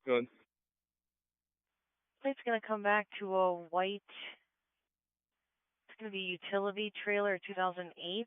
Good. Plate's going to come back to a white. It's going to be utility trailer 2008.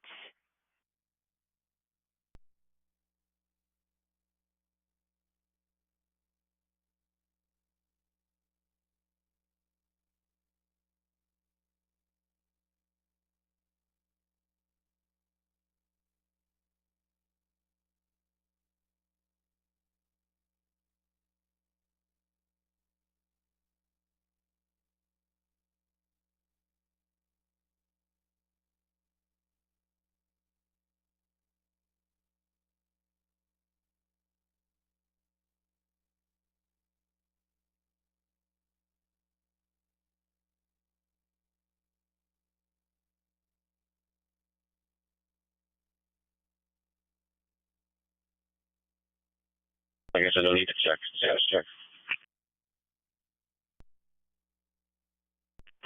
I guess I don't need to check. Yes, check.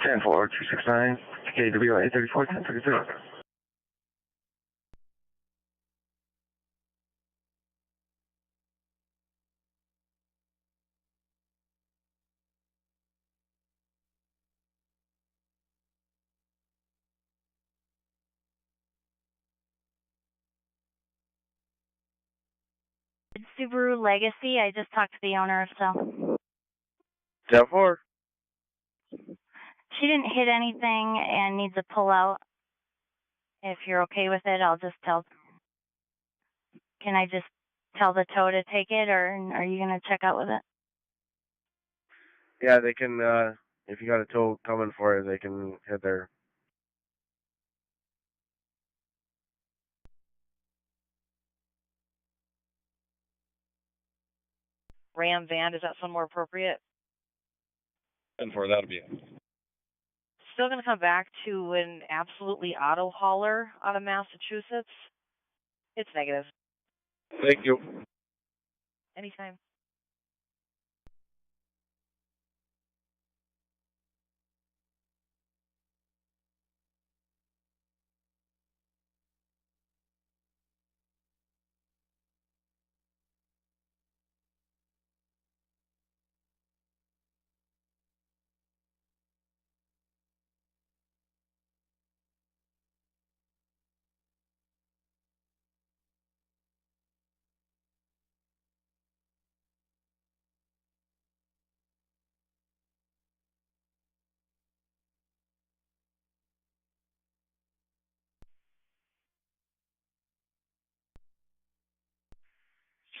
10-4-269, KWA 34-10-30. Subaru Legacy. I just talked to the owner, so. 10-4. She didn't hit anything and needs a pull out. If you're okay with it, I'll just tell. Can I just tell the tow to take it, or are you going to check out with it? Yeah, they can, if you got a tow coming for you, they can hit their. Ram van, does that sound more appropriate? 10-4, that'll be it. Still going to come back to an absolutely auto hauler out of Massachusetts. It's negative. Thank you. Anytime.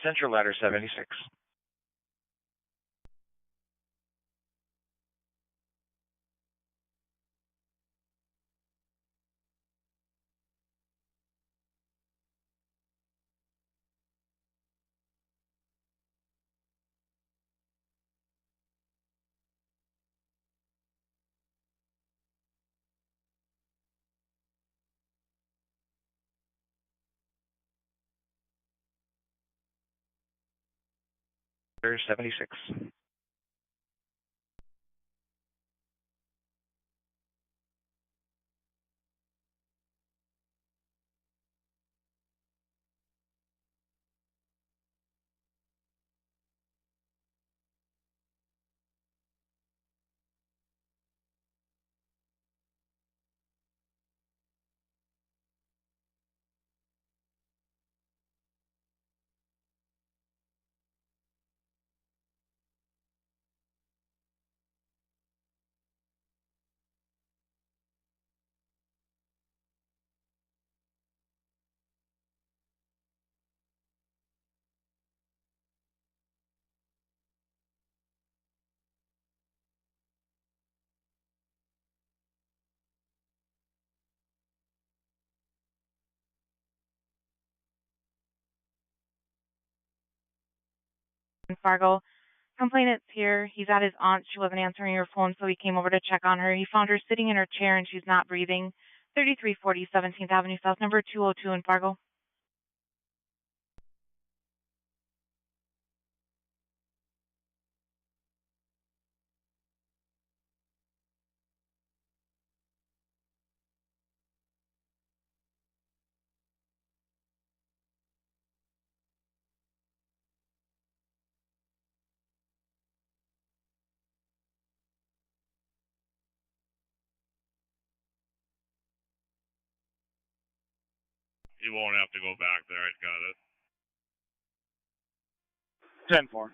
Central ladder 76. Ladder 76. Fargo. Complainant's here. He's at his aunt's. She wasn't answering her phone, so he came over to check on her. He found her sitting in her chair, and she's not breathing. 3340 17th Avenue South, number 202 in Fargo. You won't have to go back there. I got it. 10-4.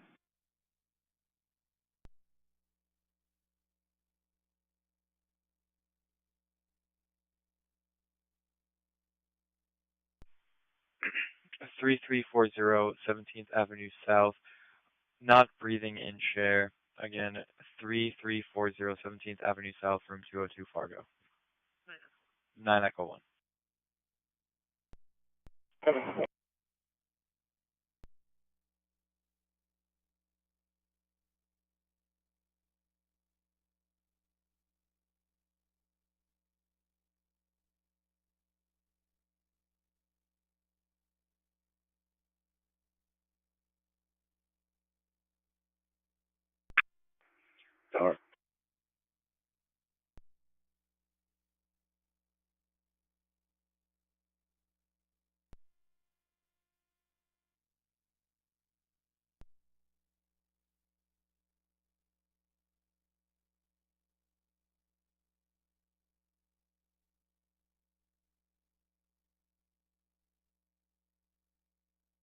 .3340 17th Avenue South, not breathing in chair. Again, 3340 17th Avenue South, room 202, Fargo. 9 Echo 1. Tower.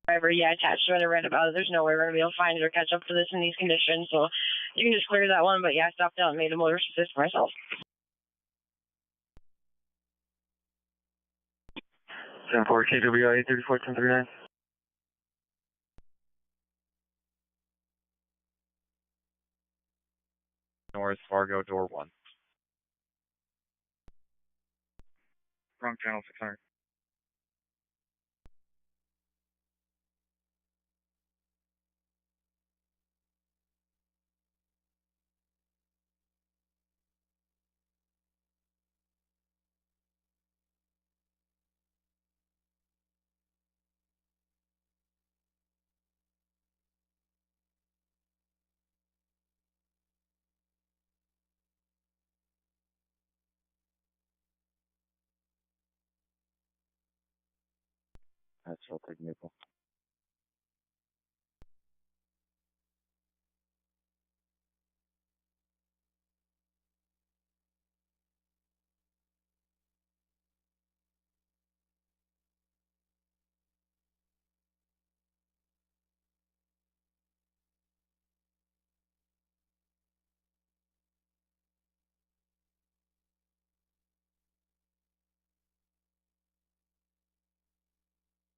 Driver, yeah, attached to what I read about it. There's no way we're going to be able to find it or catch up to this in these conditions, so you can just clear that one, but yeah, I stopped out and made a motorist assist for myself. 10-4 KWI 34-1039. North, Fargo, door 1. Wrong channel 600. That's real big maple.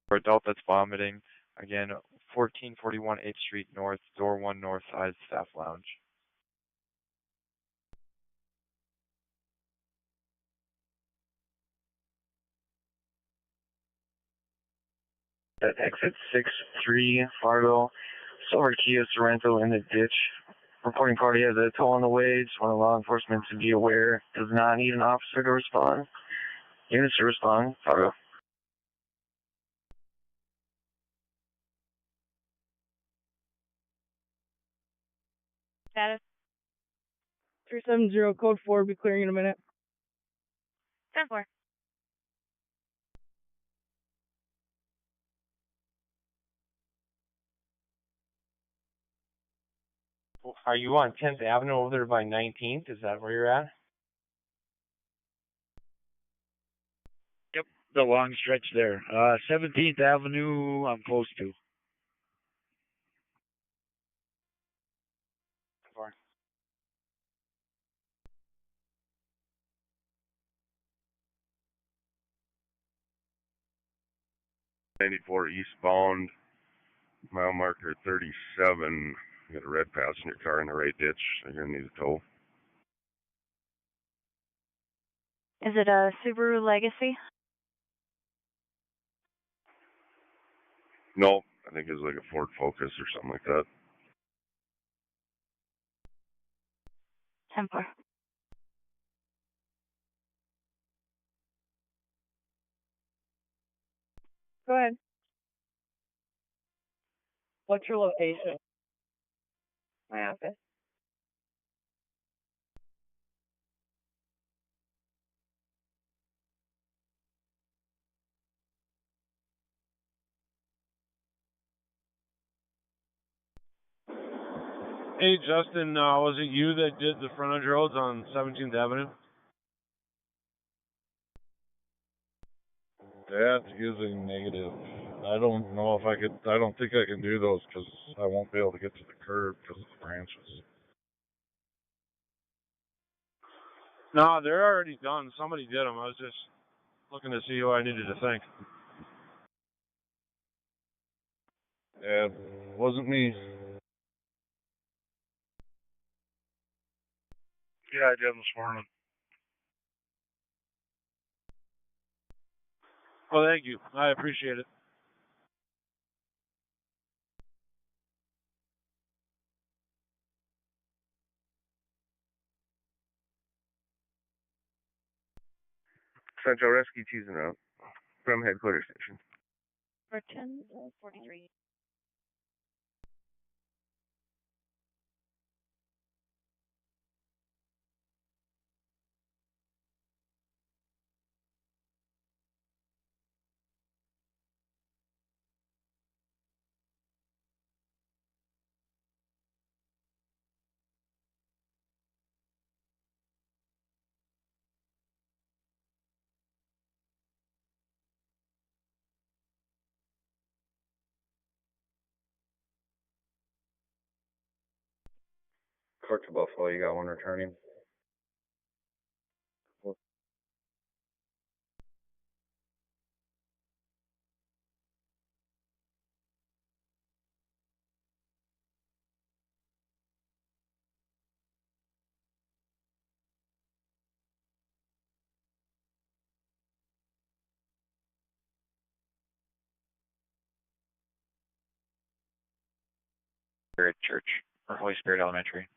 For adult that's vomiting, again, 1441 8th Street North, door 1 north side, staff lounge. At exit 6-3 Fargo. Silver Kia Sorrento in the ditch. Reporting party has a tow on the way. Just want law enforcement to be aware. Does not need an officer to respond. Units to respond. Fargo. Status 370 code 4, be clearing in a minute. 10-4. Are you on 10th Avenue over there by 19th? Is that where you're at? Yep, the long stretch there. 17th Avenue, I'm close to. Far. '94 eastbound, mile marker 37. You got a red passenger car in the right ditch. You're gonna need a tow. Is it a Subaru Legacy? No, I think it's like a Ford Focus or something like that. 10-4. Go ahead. What's your location? My office. Hey, Justin, was it you that did the frontage roads on 17th Avenue? That's using negative. I don't know if I could, I don't think I can do those because I won't be able to get to the curb because of the branches. No, they're already done. Somebody did them. I was just looking to see who I needed to thank. Yeah, it wasn't me. Yeah, I did them this morning. Well, thank you. I appreciate it. Central Rescue 2's en route from headquarters station. For 10:43. Court to Buffalo, you got one returning. Spirit Church, or Holy Spirit Elementary.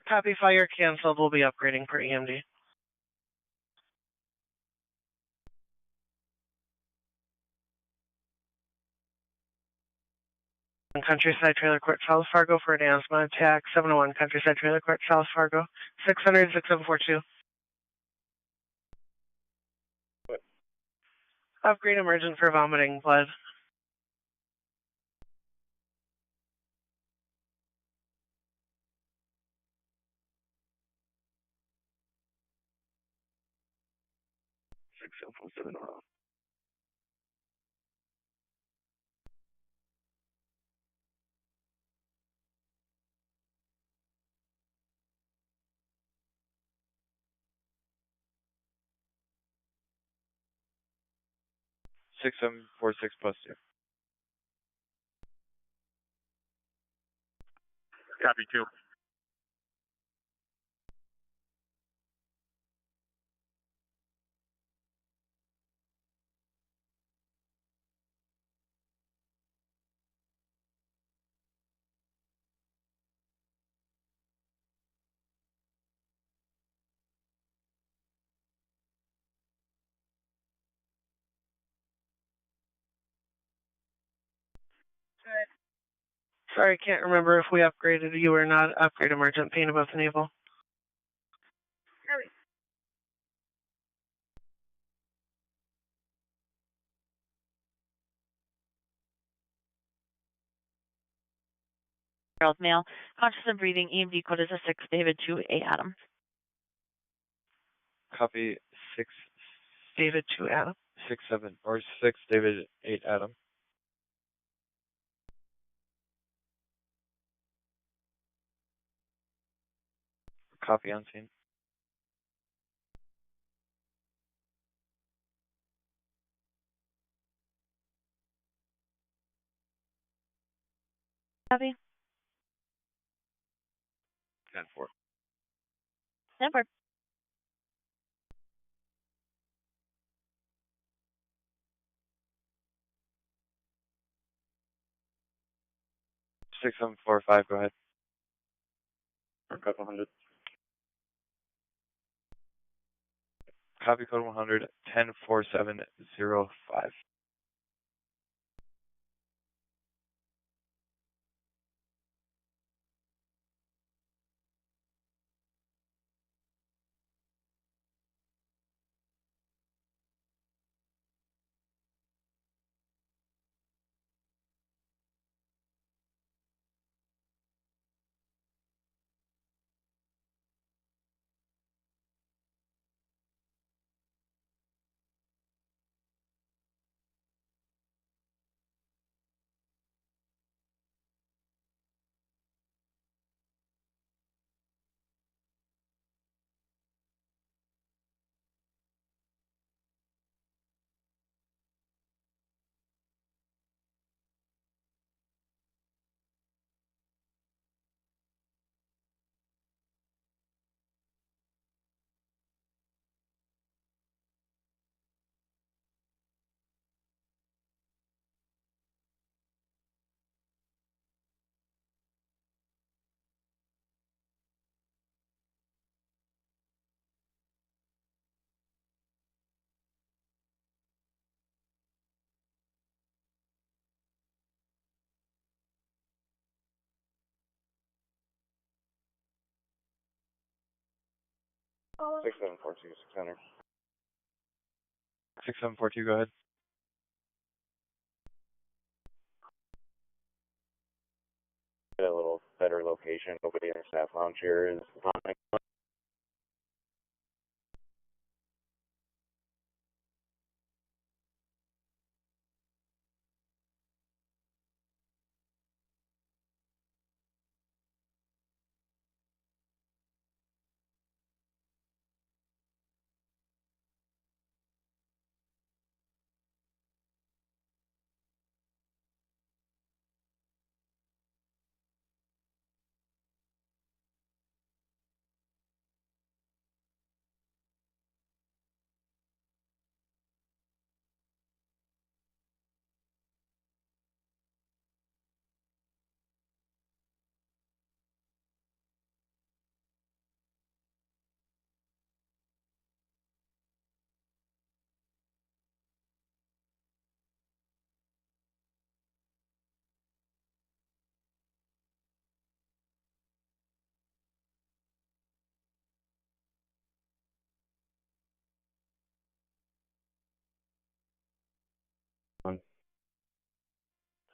Copy, fire canceled. We'll be upgrading for EMD. Countryside Trailer Court, South Fargo for an asthma attack. 701 Countryside Trailer Court, South Fargo. 600-6742. Upgrade emergent for vomiting blood. Six 746 plus 2. Copy 2. Sorry, can't remember if we upgraded you or not. Upgrade emergent pain above the navel. Male, conscious and breathing. EMD code is a 6, David 2, A Adam. Copy 6. David 2 Adam. 6 7 or 6 David 8 Adam. Copy on scene. Copy. 10-4. 10-4. Six 745. Go ahead. Or couple hundred. Copy code 100 104705. 6742, 600. 6742, go ahead. Get a little better location. Nobody in the staff lounge here is on.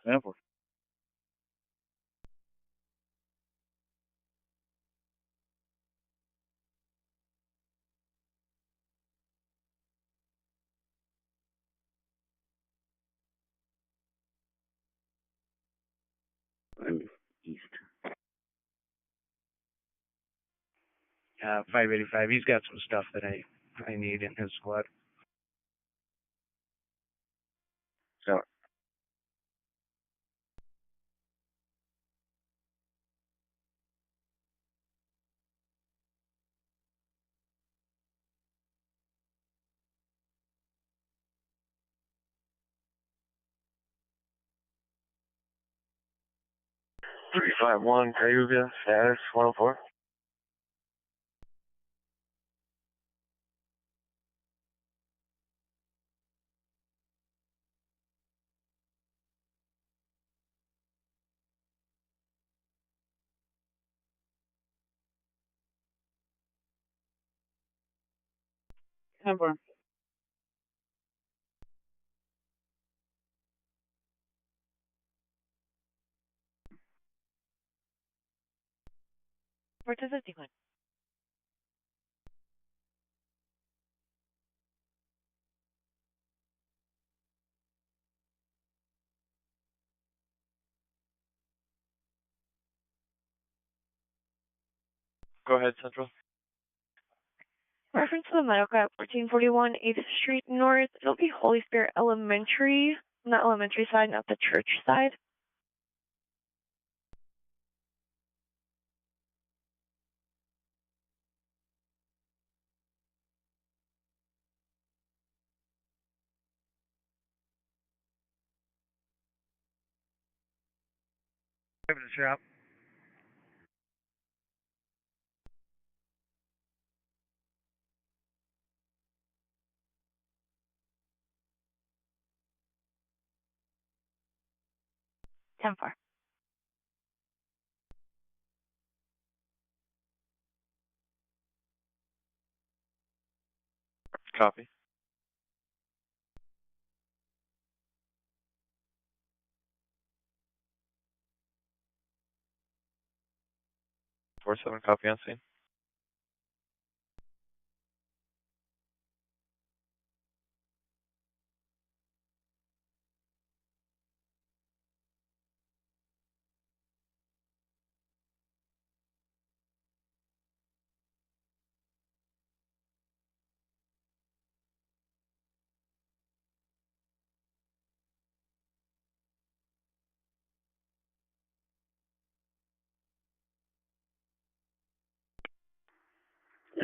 Sample. I'm east. 585. He's got some stuff that I need in his squad. So, Three five one, Cayuga, status 104. Number. Where's the 51? Go ahead, Central. Reference to the medical at 1441 8th Street North. It'll be Holy Spirit Elementary. Not elementary side, not the church side. Over the shop. Ten four. Copy. Four seven, copy on scene.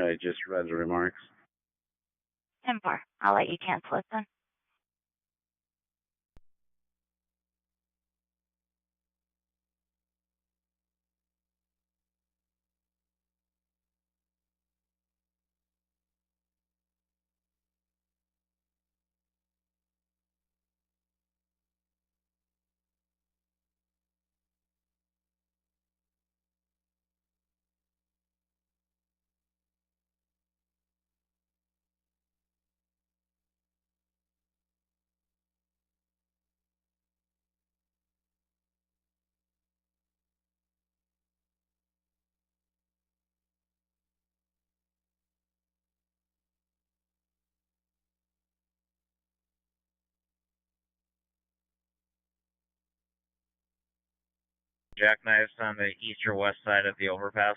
I just read the remarks. 10-4. I'll let you cancel it then. Jackknives on the east or west side of the overpass.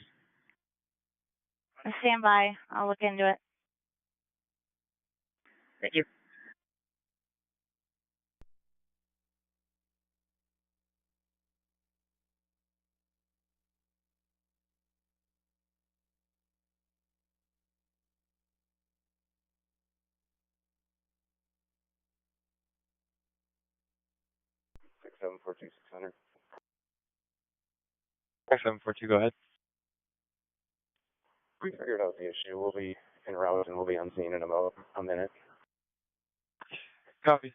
Stand by. I'll look into it. Thank you. Six seven four two 600. 6742, go ahead. We figured out the issue. We'll be en route and we'll be on scene in about a minute. Copy.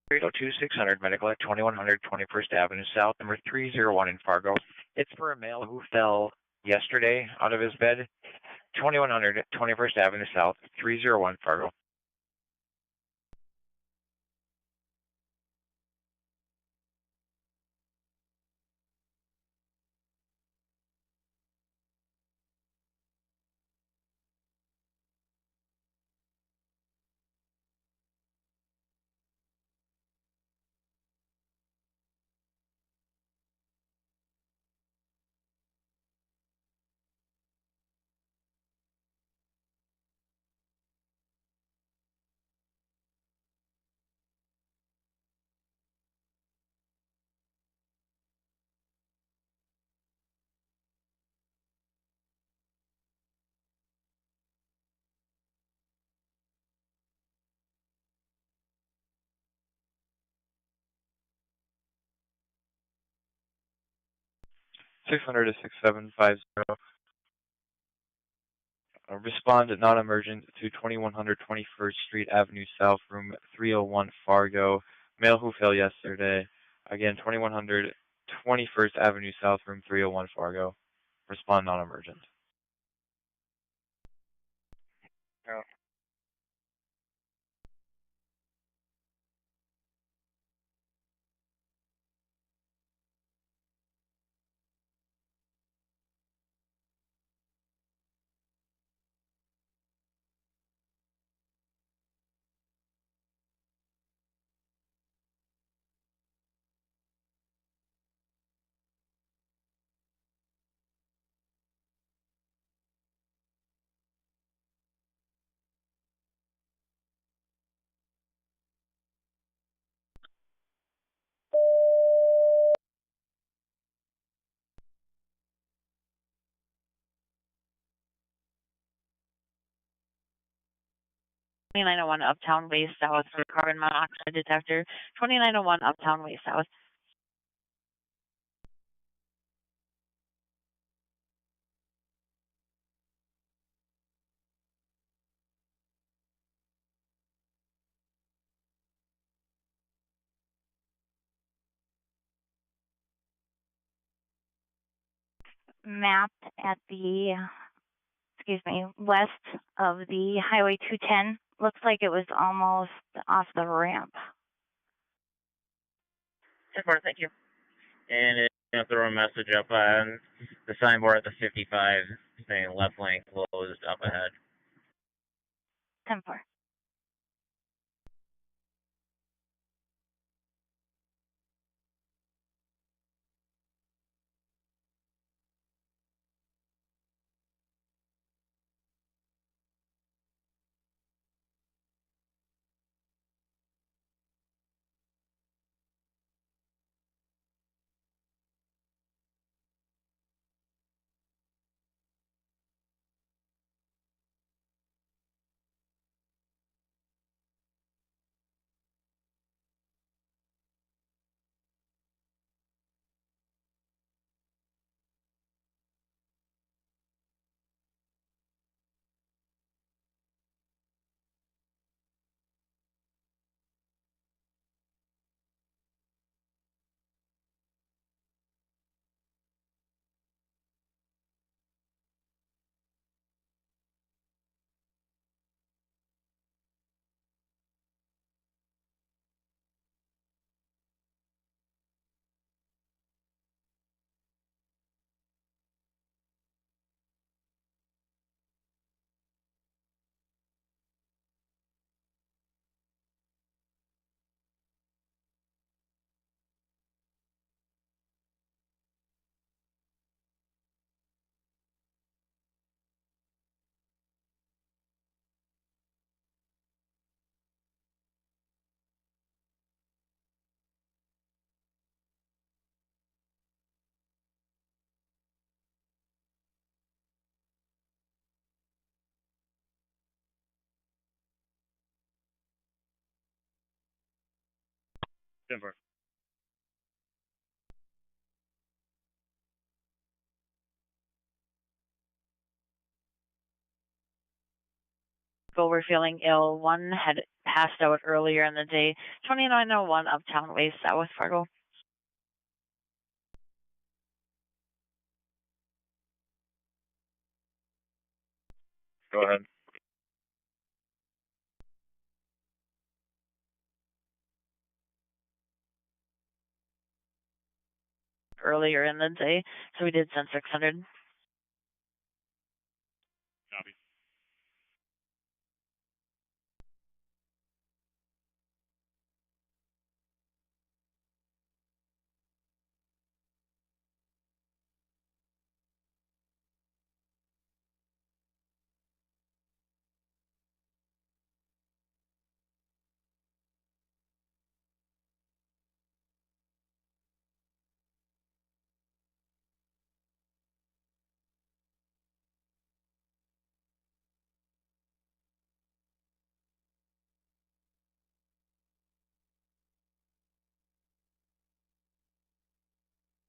Burrito 2600, medical at 2100 21st Avenue South, number 301 in Fargo. It's for a male who fell yesterday out of his bed. 2100 21st Avenue South, 301 Fargo. Six hundred to 6750. Respond non-emergent to 2100 21st Street Avenue South, room 301 Fargo. Male who fell yesterday. Again, 2100 21st Avenue South, room 301 Fargo. Respond non-emergent. Oh. $29.01 Uptown Way South for carbon monoxide detector. $29.01 Uptown Way South. Mapped at the, west of the Highway 210. Looks like it was almost off the ramp. 10-4, thank you. And it's going to throw a message up on the signboard at the 55 saying left lane closed up ahead. 10-4. Denver. We're feeling ill. One had passed out earlier in the day. 2901 Uptown Way, South Fargo. Go ahead. Earlier in the day, so we did send 600. Copy.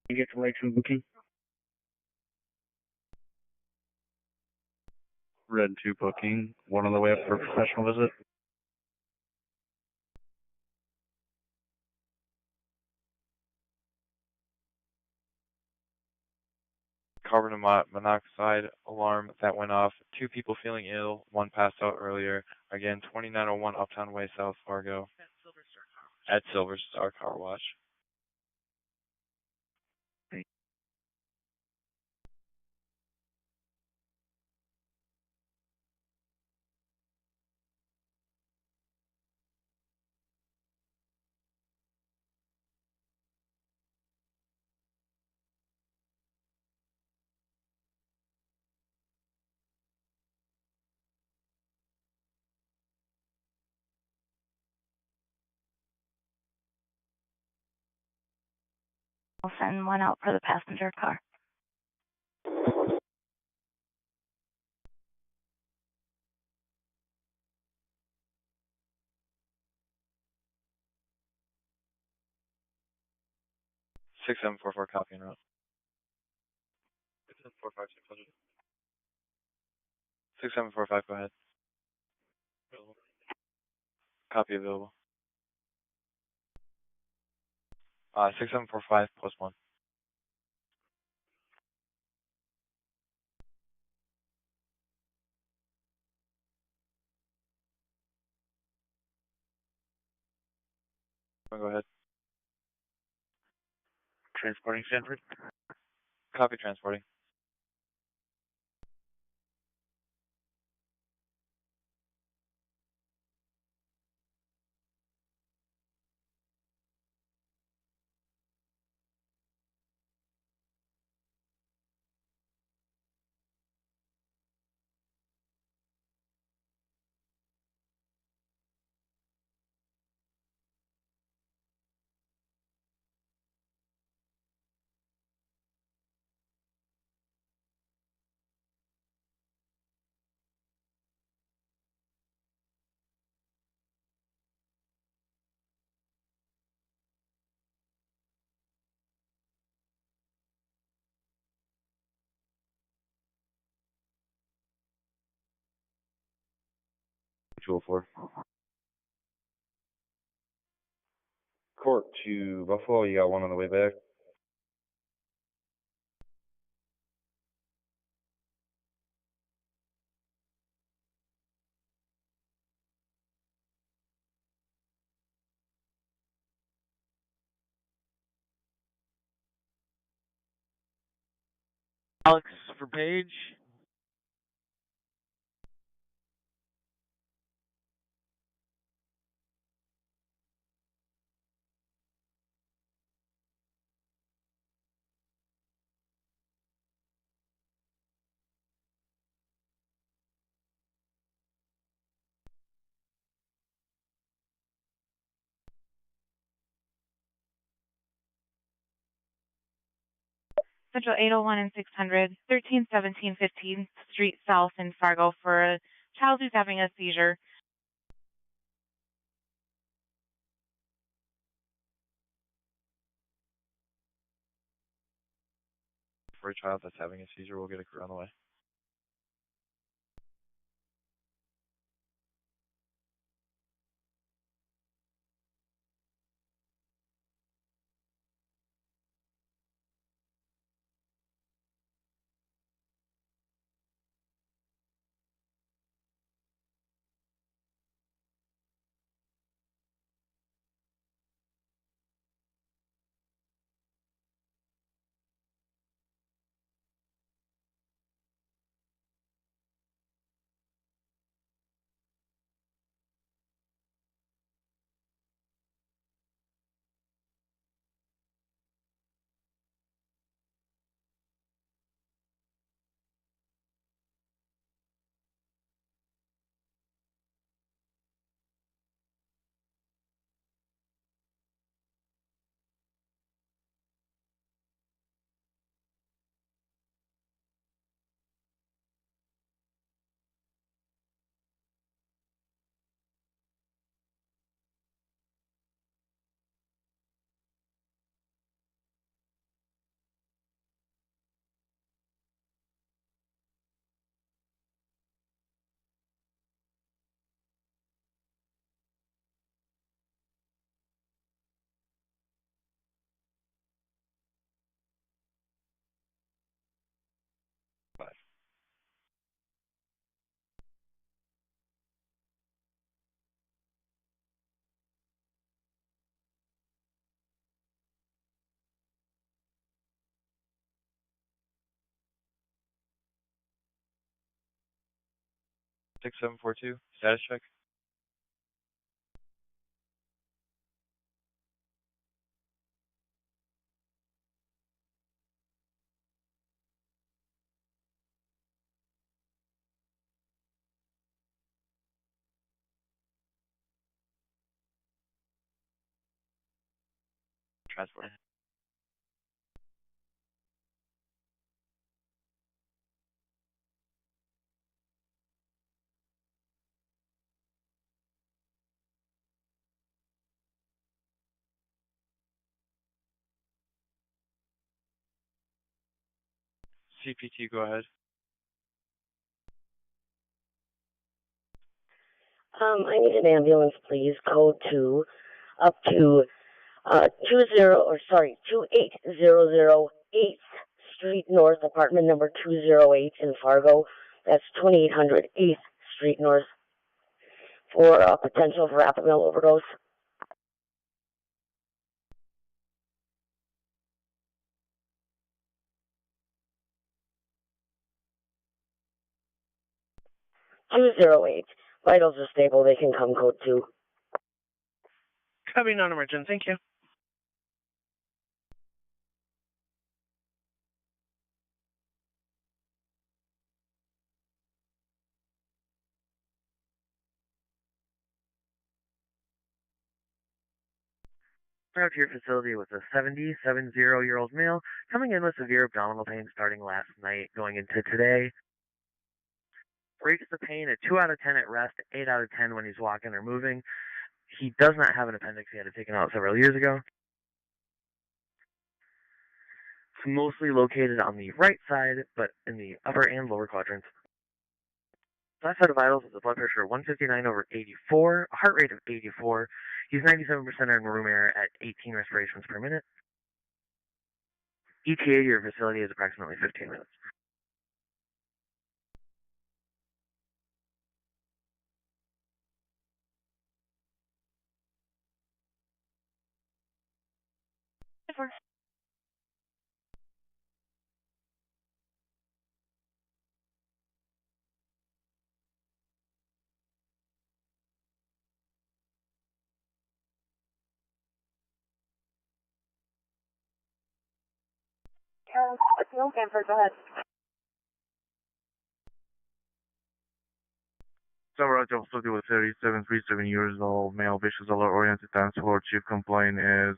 You get the right to booking? Red 2 booking, one on the way up for a professional visit. Carbon monoxide alarm that went off. 2 people feeling ill. 1 passed out earlier. Again, 2901 Uptown Way, South Fargo. At Silver Star Car Wash. I'll send one out for the passenger car. Six seven four four copy en route. 6745 600. 6745, go ahead. Copy available. 6745 plus 1. Go ahead. Transporting Stanford. Copy transporting. Two 204. Court to Buffalo, you got one on the way back. Alex for Page. Central 801 and 600, 1317 15th Street South in Fargo for a child who's having a seizure. for a child that's having a seizure. We'll get a crew on the way. Bye. 6742, status check. Transport. CPT, go ahead. I need an ambulance, please. Code 2 up to 2800 8th Street North, apartment number 208 in Fargo. That's 2800 8th Street North for potential for verapamil overdose. $208. Vitals are stable. They can come code 2. Copy, non-emergent. Thank you. Out to your facility with a 70-year-old male coming in with severe abdominal pain starting last night, going into today. Rates the pain at 2 out of 10 at rest, 8 out of 10 when he's walking or moving. He does not have an appendix. He had it taken out several years ago. It's mostly located on the right side, but in the upper and lower quadrants. Last set of vitals is a blood pressure of 159/84, a heart rate of 84. He's 97% in room air at 18 respirations per minute. ETA to your facility is approximately 15 minutes. Go ahead. Summarize also with 37 years old, male, vicious, alert-oriented transport. Chief complaint is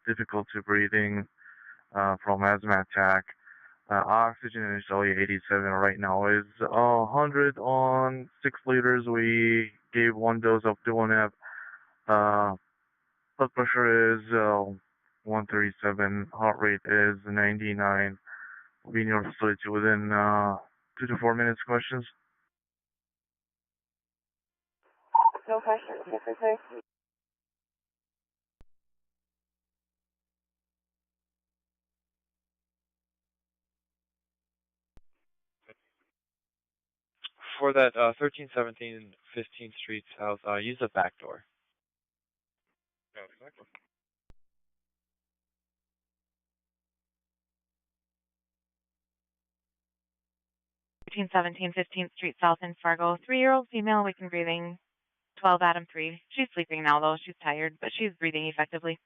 difficulty breathing from asthma attack. Oxygen initially 87, right now is 100 on 6 liters. We gave 1 dose of Duonep. Blood pressure is 137, heart rate is 99. We'll be in your facility within 2 to 4 minutes. Questions? No questions. Yes, sir. For that 1317 15th Street South, use the back door. Exactly. Between 17 15th Street South in Fargo. 3-year-old female, weak and breathing. 12 Adam 3. She's sleeping now though. She's tired, but she's breathing effectively.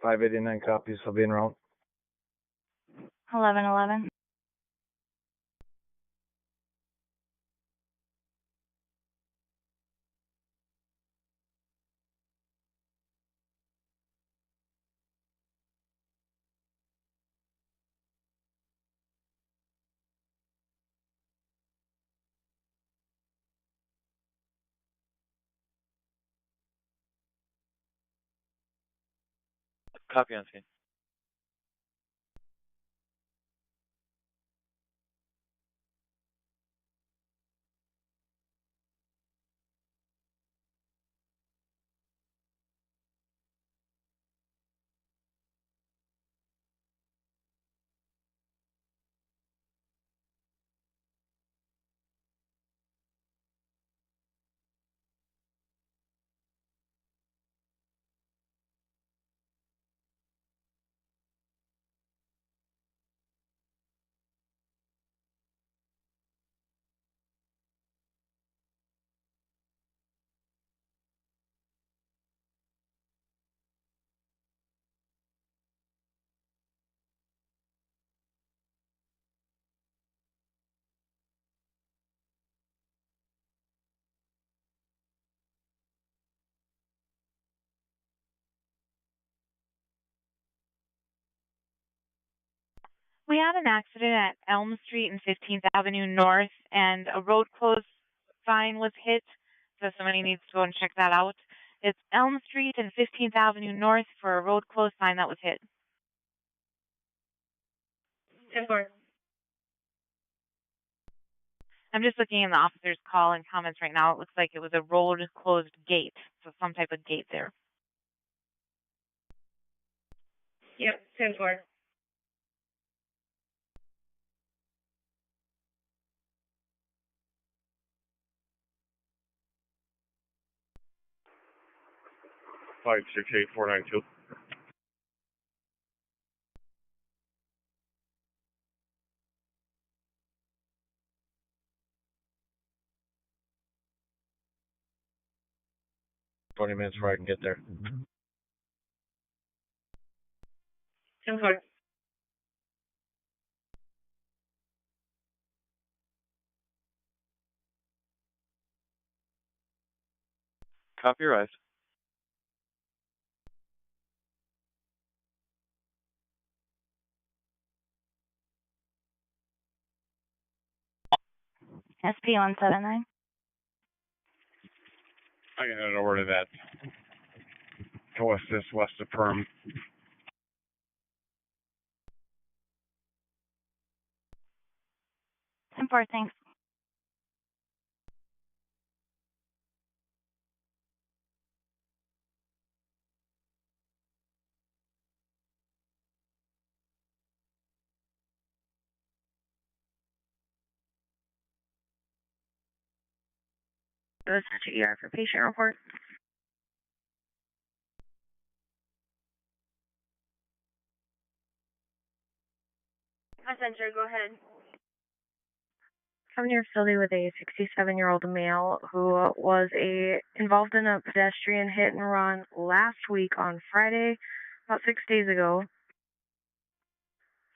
$589 copies. I'll be en route. 1111. Copy on scene. We had an accident at Elm Street and 15th Avenue North, and a road closed sign was hit, so somebody needs to go and check that out. It's Elm Street and 15th Avenue North for a road closed sign that was hit. 10-4. I'm just looking in the officer's call and comments right now. It looks like it was a road closed gate, so some type of gate there. Yep, 10-4. Five 68492. $20 before I can get there. 10-4. Copy arrived. SP179. I can head over to that co-assist west of Perm. 10-4, thanks. Go to ER for patient report. Messenger, go ahead. Come to your facility with a 67-year-old male who was involved in a pedestrian hit and run last week on Friday, about 6 days ago.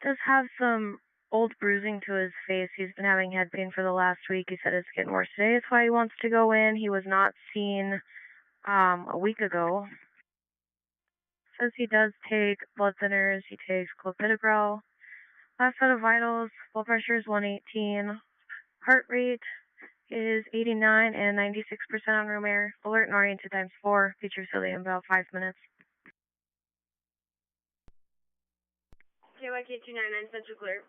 Does have some old bruising to his face. He's been having head pain for the last week. He said it's getting worse today. That's why he wants to go in. He was not seen a week ago. Says he does take blood thinners. He takes clopidogrel. Last set of vitals, blood pressure is 118. Heart rate is 89 and 96% on room air. Alert and oriented times 4. Feature facility in about 5 minutes. KYK 299 Central Clear.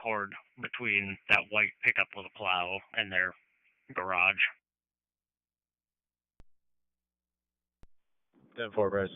Cord between that white pickup with a plow and their garage. 10-4, Bryce.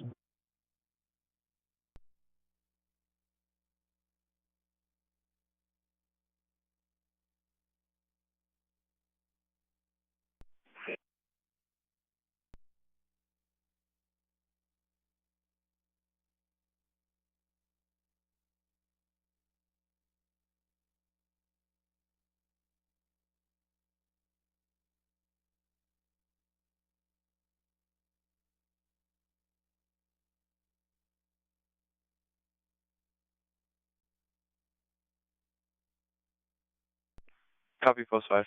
Copy, post 5.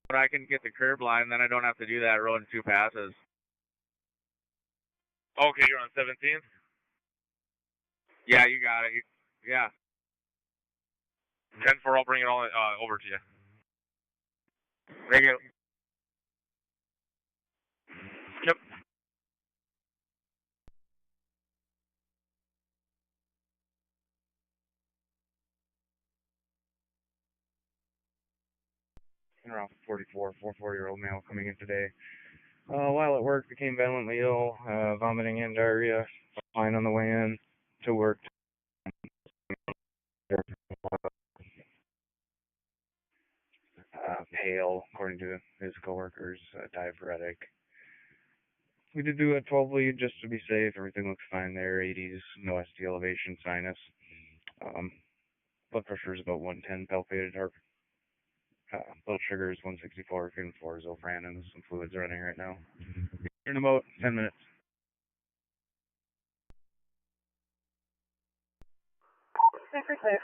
But I can get the curb line, then I don't have to do that rolling 2 passes. Okay, you're on 17th? Yeah, you got it. Yeah. 10-4, I'll bring it all over to you. Thank you. Yep. Around 44-year-old male coming in today. While at work, became violently ill, vomiting and diarrhea. Fine on the way in to work. Pale, according to his coworkers, diaphoretic. We did do a 12 lead just to be safe. Everything looks fine there. 80s, no ST elevation, sinus. Blood pressure is about 110 palpated. Heart blood sugar is 164. Feeling 4 Zofran, and some fluids running right now. In about 10 minutes. Clear.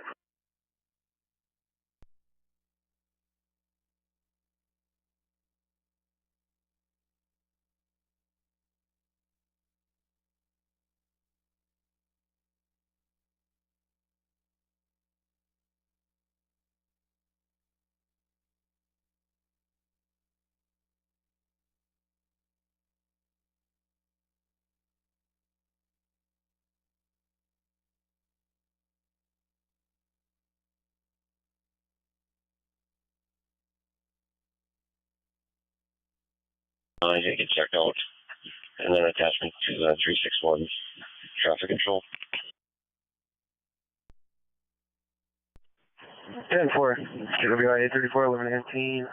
I did get checked out, and then attachment to the 361 traffic control. 10-4, KWI 34, 1119.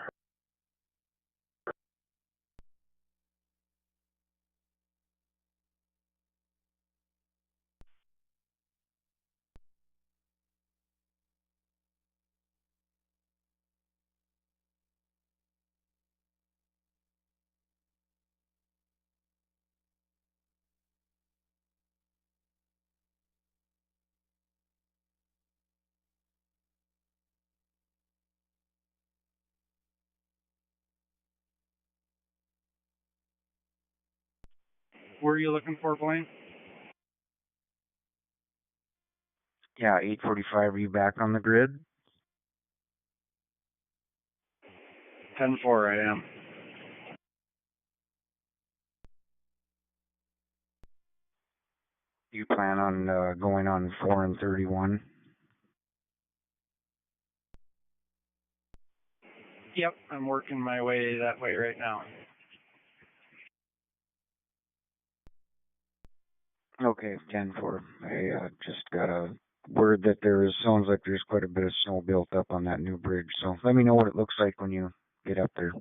Where are you looking for, Blaine? Yeah, 8:45. Are you back on the grid? 10-4, I am. You plan on going on 4 and 31? Yep, I'm working my way that way right now. Okay, 10-4. I just got a word that sounds like there's quite a bit of snow built up on that new bridge. So let me know what it looks like when you get up there.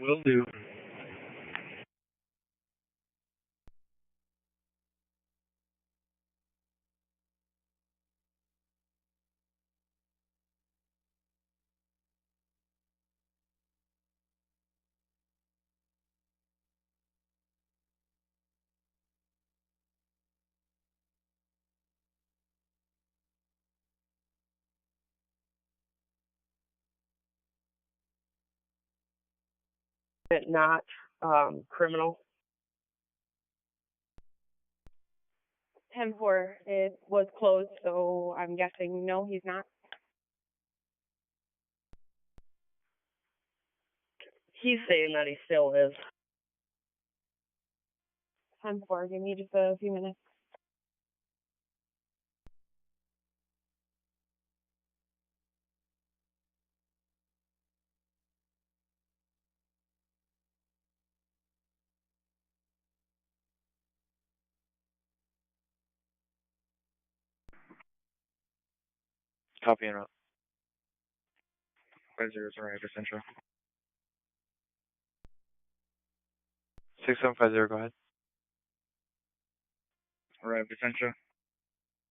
Will do. Not criminal. 10-4. It was closed, so I'm guessing no, he's not. He's saying that he still is. 10-4. Give me just a few minutes. Copy and route. 50 arrived, Central. 6750, go ahead. Arrived, Central.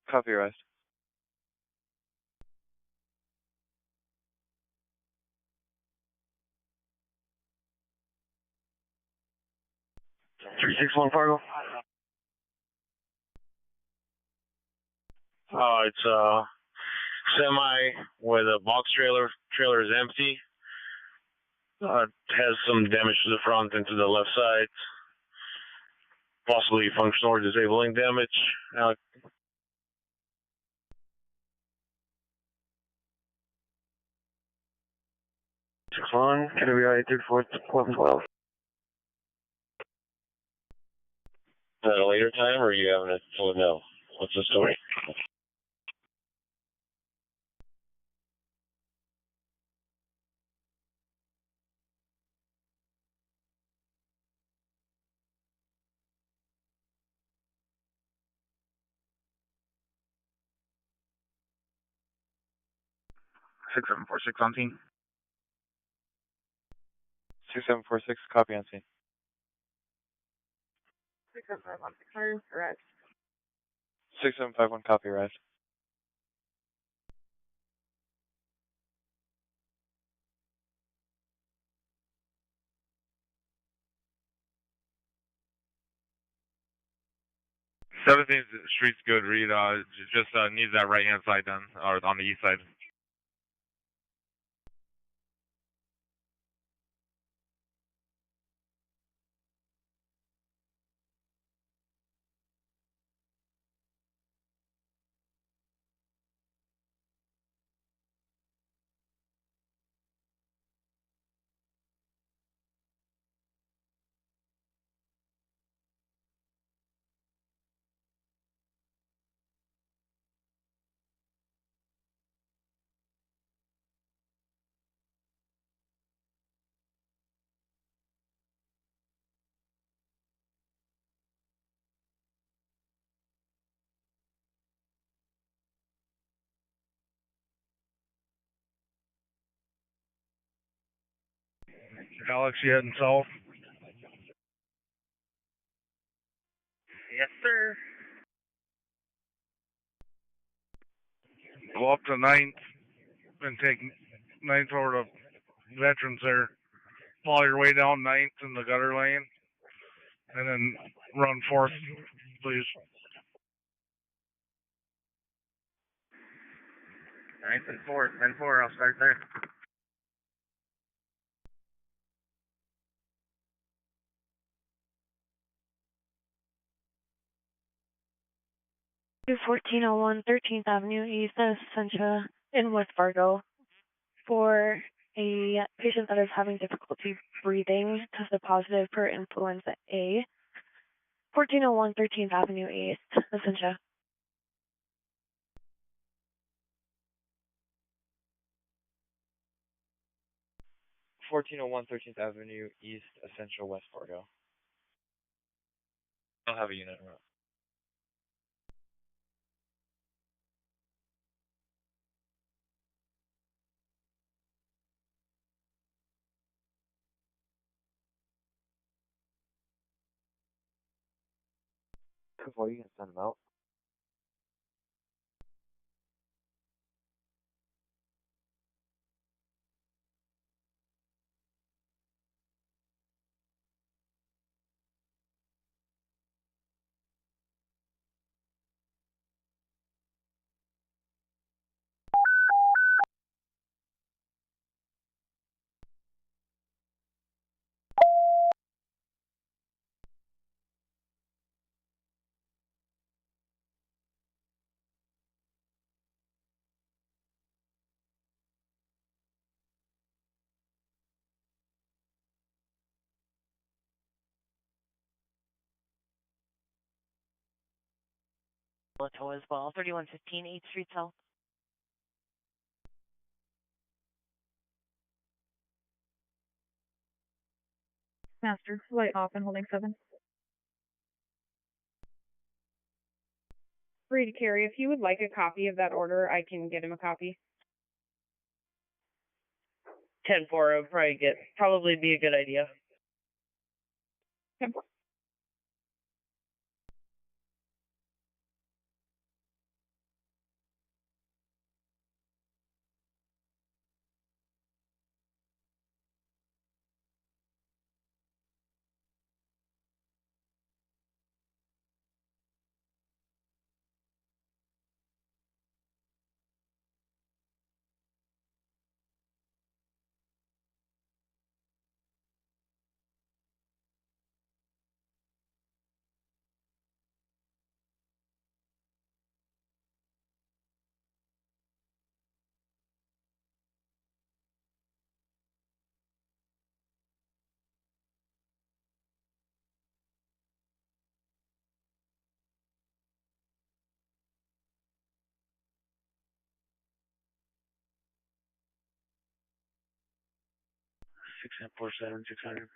Copy, arrived. Three six one Fargo. It's a semi with a box trailer. Trailer is empty. It has some damage to the front and to the left side. Possibly functional or disabling damage. 6-1, Feburary 34.12. Is that a later time, or are you having a full no? What's the story? Six 746 on scene. 6746, copy on scene. 675 on 600. Correct. 6751, copy, arrived. Street's good, Reed. Just needs that right hand side done, or on the east side. Alex, you heading south? Yes, sir. Go up to 9th and take 9th over to Veterans there. Follow your way down 9th in the gutter lane, and then run 4th, please. 9th and 4th, 10-4, I'll start there. 1401 13th Avenue East, Essentia in West Fargo for a patient that is having difficulty breathing, tested positive for influenza A. 1401 13th Avenue East, Essentia. Fourteen oh one 13th Avenue East, Essential, West Fargo. I'll have a unit around. Before you can send them out. Plateau as well, 3115 8th Street South. Master, light off and holding 7. Free to carry. If you would like a copy of that order, I can get him a copy. 10-4 would probably be a good idea. 10-4. Six and 47 600.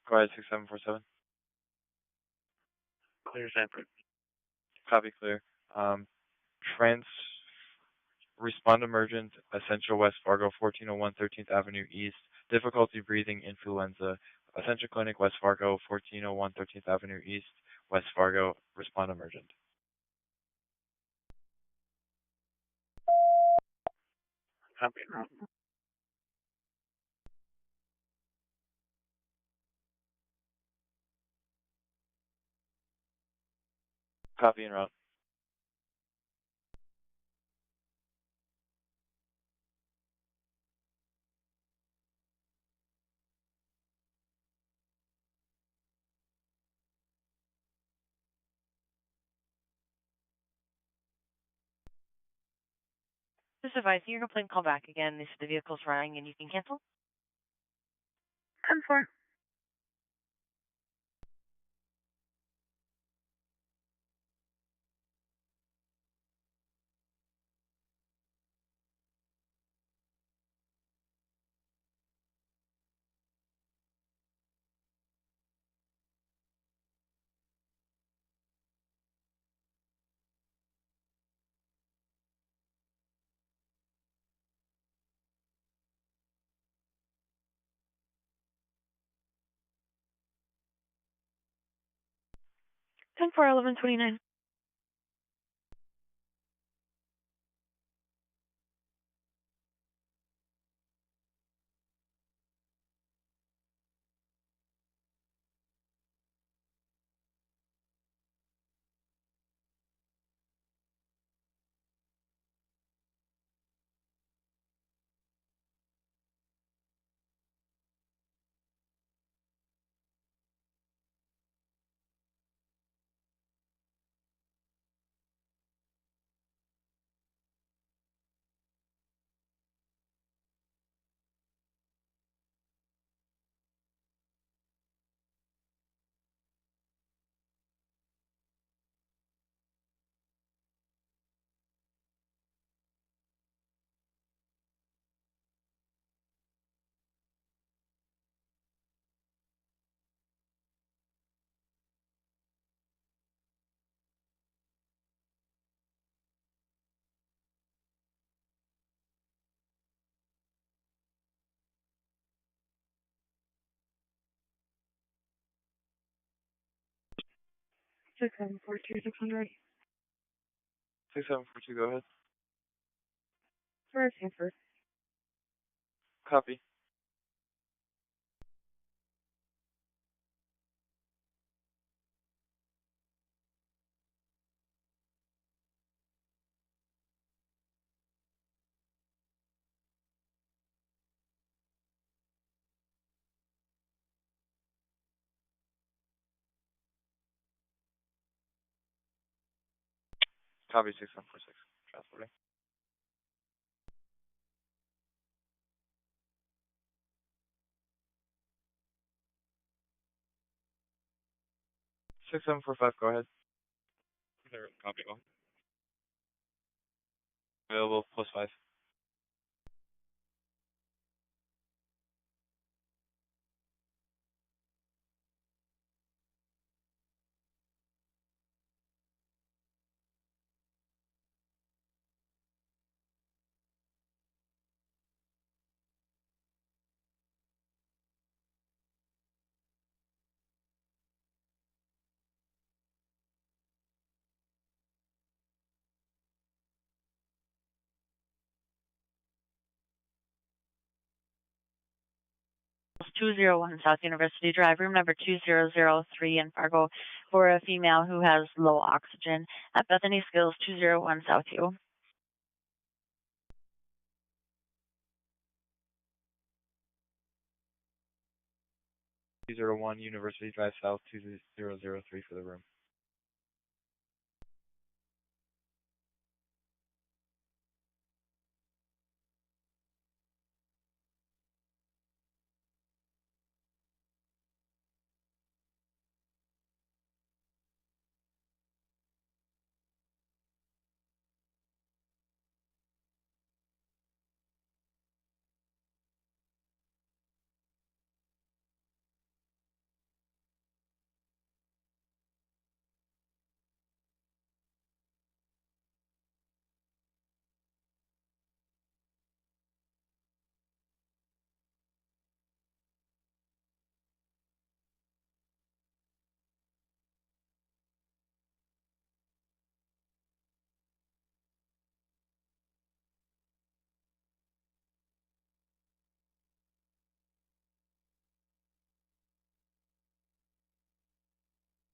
Go ahead, 6747. Clear separate. Copy clear. Respond emergent, Essential, West Fargo, 1401 13th Avenue East. Difficulty breathing, influenza. Essential Clinic, West Fargo, 1401 13th Avenue East, West Fargo. Respond emergent. Copy. Copy en route. Just advising your complaint, call back again if the vehicle's running and you can cancel. 10-4. Ten four 1129. 6742-600. 6742, go ahead. For Sanford. Copy. Copy 6146. Transporting. Six seven four five. Go ahead. There, copy. Go. Available +5. It's 201 South University Drive, room number 2003 in Fargo, for a female who has low oxygen at Bethany Skills 201 South U. 201 University Drive South 2003 for the room.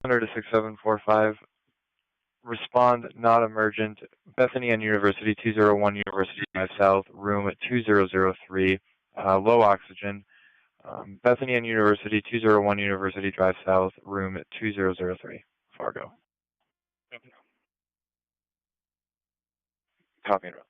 Under to 6745. Respond not emergent. Bethany and University 201 University Drive South, room 2003. Low oxygen. Bethany and University 201 University Drive South, room 2003. Fargo. Copy and roll.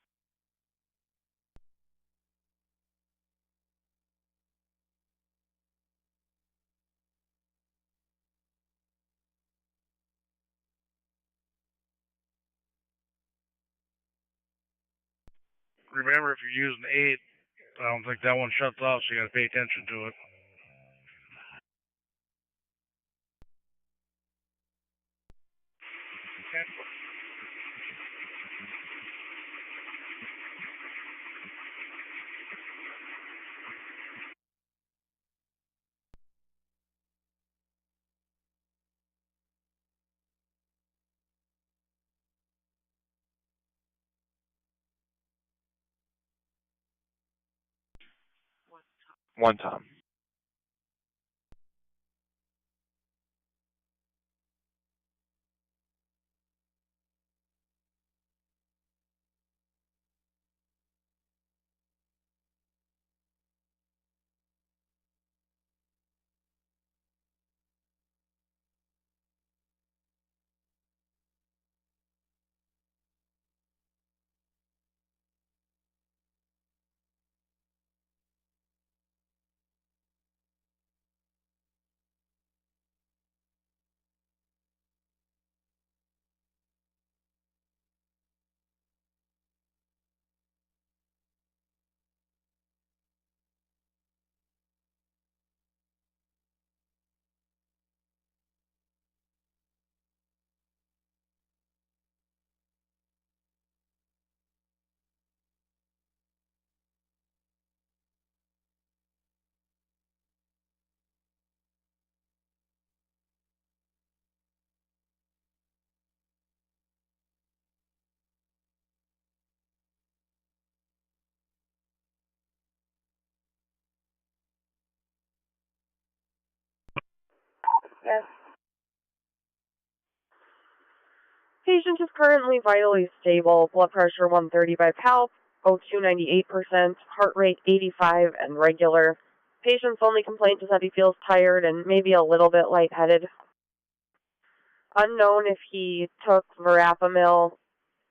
Remember, if you're using 8, I don't think that one shuts off, so you got to pay attention to it. One Tom. Yes. Patient is currently vitally stable. Blood pressure 130 by palp, O2 98%, heart rate 85 and regular. Patient's only complaint is that he feels tired and maybe a little bit lightheaded. Unknown if he took verapamil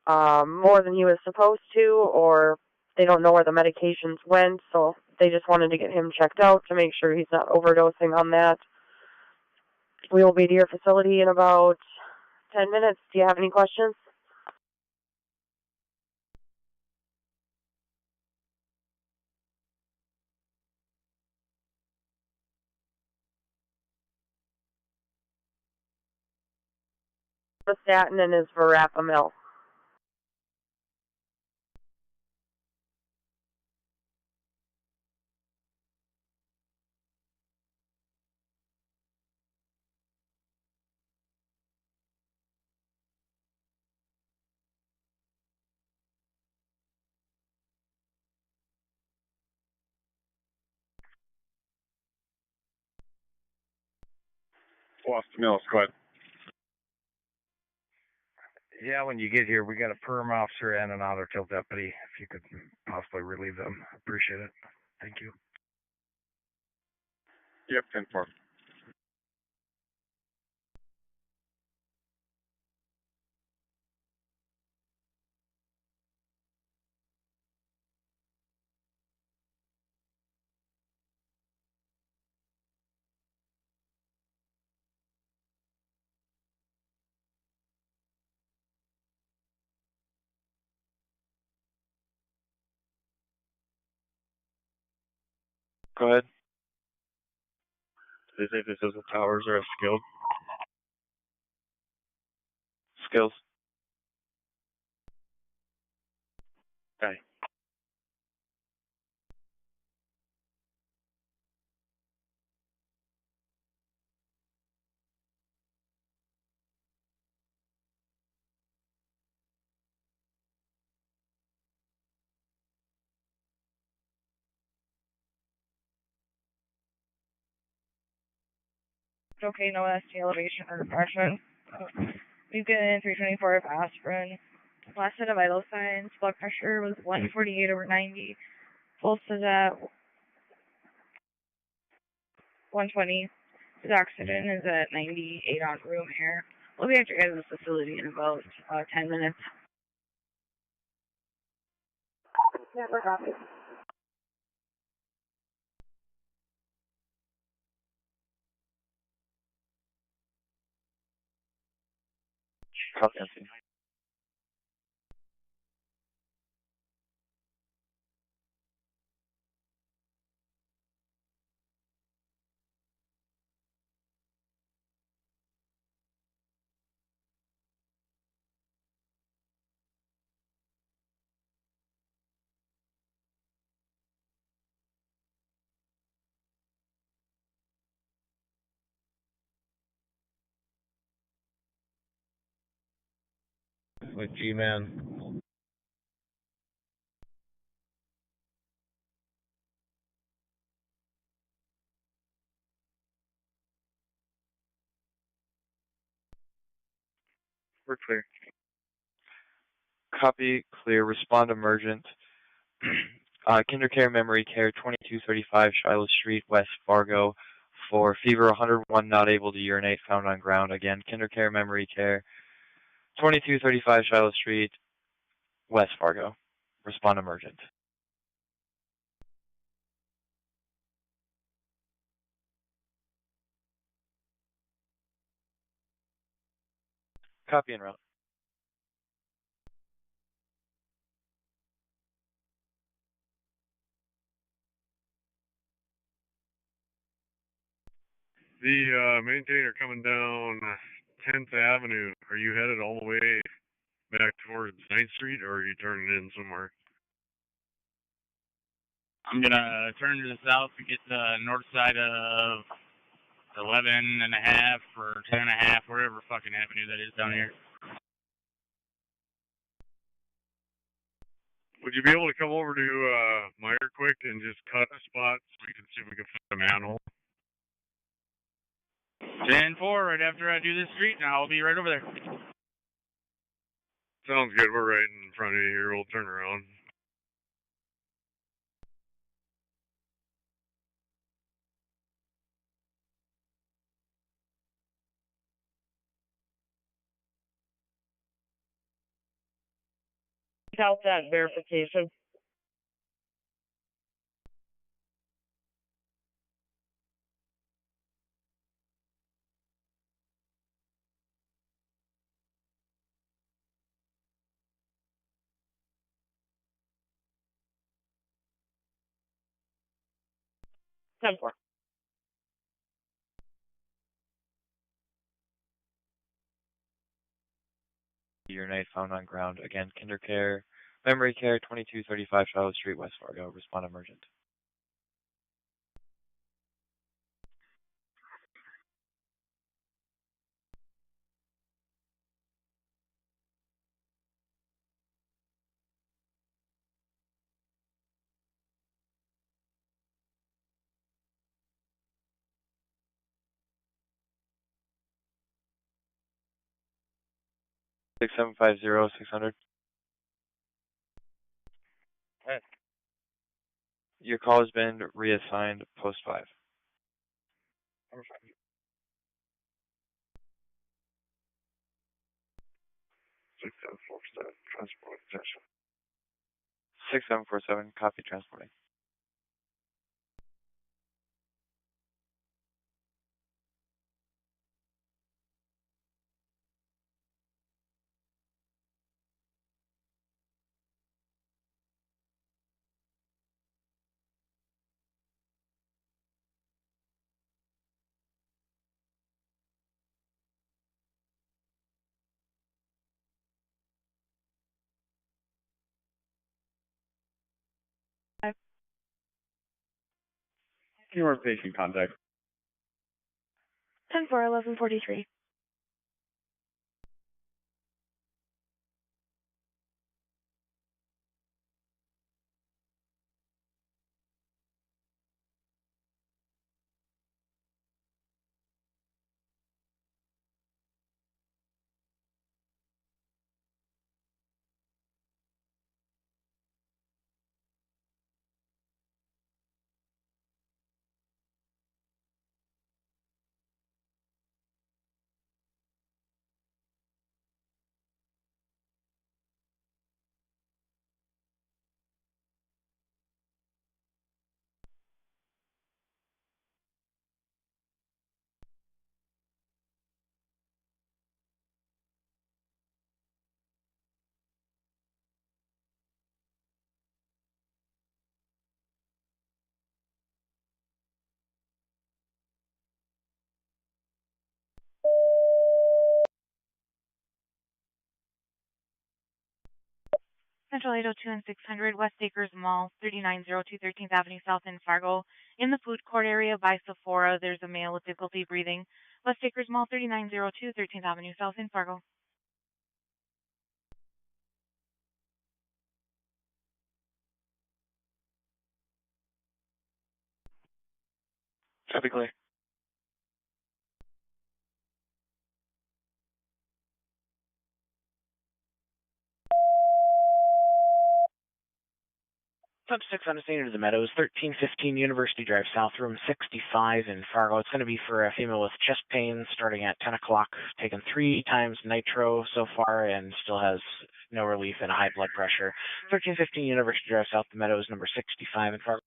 more than he was supposed to, or they don't know where the medications went, so they just wanted to get him checked out to make sure he's not overdosing on that. We will be to your facility in about 10 minutes. Do you have any questions? The statin and his verapamil. Lost the Mills, go ahead. Yeah, when you get here, we got a perm officer and an auto tail deputy. If you could possibly relieve them, appreciate it. Thank you. Yep, 10-4. Go ahead. Do they say this is the towers or a skilled? Skills. Okay. Okay, no ST elevation or depression. We've given 324 of aspirin. Last set of vital signs, blood pressure was 148/90. Pulse is at 120. His oxygen is at 98 on room air. We'll be at your guys' facility in about 10 minutes. Never copy. Copy, Anthony. With G-Man. We're clear. Copy, clear, respond emergent. Kinder Care Memory Care, 2235 Shiloh Street, West Fargo, for fever 101, not able to urinate, found on ground. Again, Kinder Care Memory Care, 2235 Shiloh Street, West Fargo. Respond emergent. Copy and route. The maintainer coming down 10th Avenue. Are you headed all the way back towards 9th Street, or are you turning in somewhere? I'm gonna turn to the south to get the north side of 11.5 or 10.5, whatever fucking avenue that is down here. Would you be able to come over to Meyer quick and just cut a spot so we can see if we can find a manhole? 10-4, right after I do this street, and I'll be right over there. Sounds good. We're right in front of you here. We'll turn around. Out that verification. Ten four. Your night found on ground. Again, Kinder Care, Memory Care, 2235 Charlotte Street, West Fargo. Respond emergent. Six seven five zero 600. Your call has been reassigned post 5. 6747, transport attention. 6747, copy transporting. Your patient contact. 10-4-11-43. Central 802 and 600, West Acres Mall, 3902 13th Avenue South in Fargo. In the food court area by Sephora, there's a male with difficulty breathing. West Acres Mall, 3902 13th Avenue South in Fargo. Copy clear. Sub 6 on the scene to the Meadows, 1315 University Drive South, room 65 in Fargo. It's going to be for a female with chest pain starting at 10 o'clock, taken 3 times nitro so far and still has no relief and high blood pressure. 1315 University Drive South, the Meadows, number 65 in Fargo.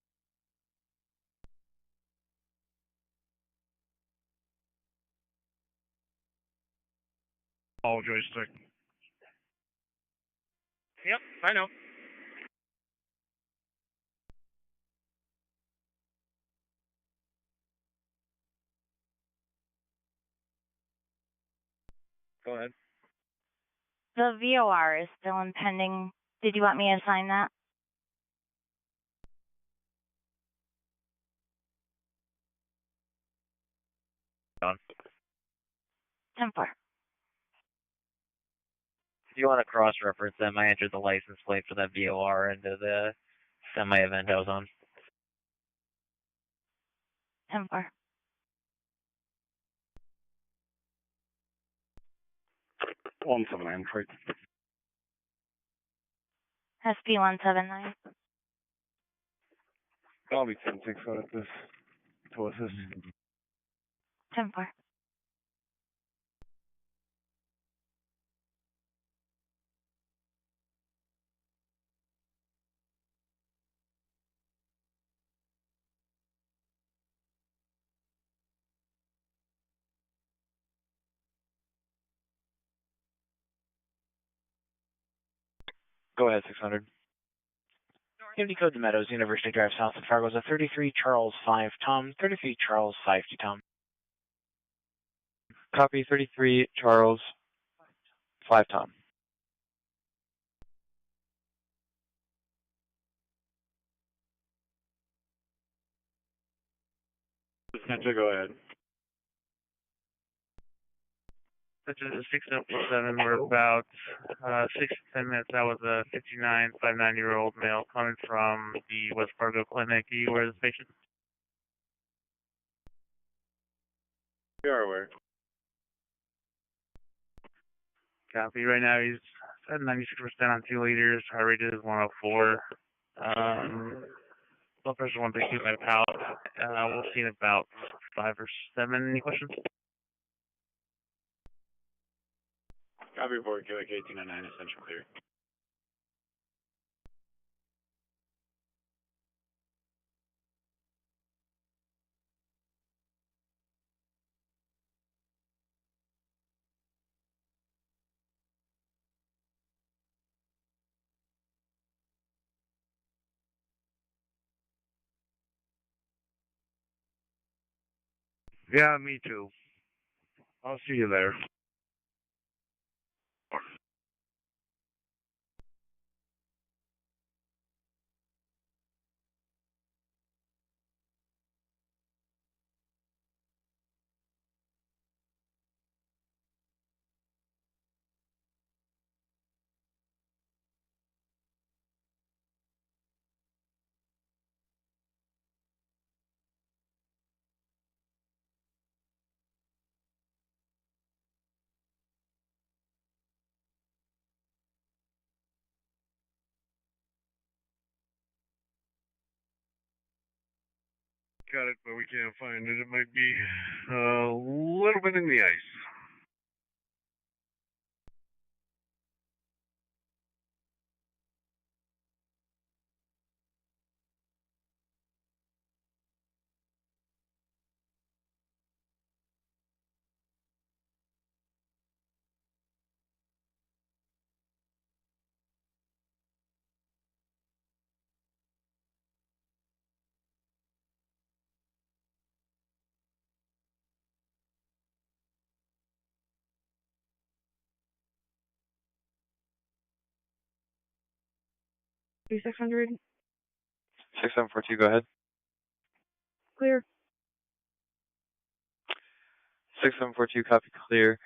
All joystick. Yep, I know. Go ahead. The VOR is still impending. Did you want me to sign that? Done. 10-4. If you want to cross-reference them, I entered the license plate for that VOR into the semi-event I was on. 10-4. 179 Detroit. SP 179. I'll be 10-6 out at this to assist. 10-4. Go ahead, 600. Unity code the Meadows, University Drive South of Fargo is a 33 Charles 5 Tom, 33 Charles 5 to Tom. Copy 33 Charles 5 Tom. Central, go ahead. This is 607. We're about 6 to 10 minutes out with a 59-year-old male coming from the West Fargo Clinic. Are you aware of this patient? We are aware. Copy. Right now he's at 96% on 2 liters. Heart rate is 104. Blood pressure 132 by pout. We'll see in about 5 or 7. Any questions? Copy report, QAK 299, essential clear. Yeah, me too. I'll see you there. Got it, but we can't find it. It might be a little bit in the ice. Do 600. 6742, go ahead. Clear. 6742, copy clear.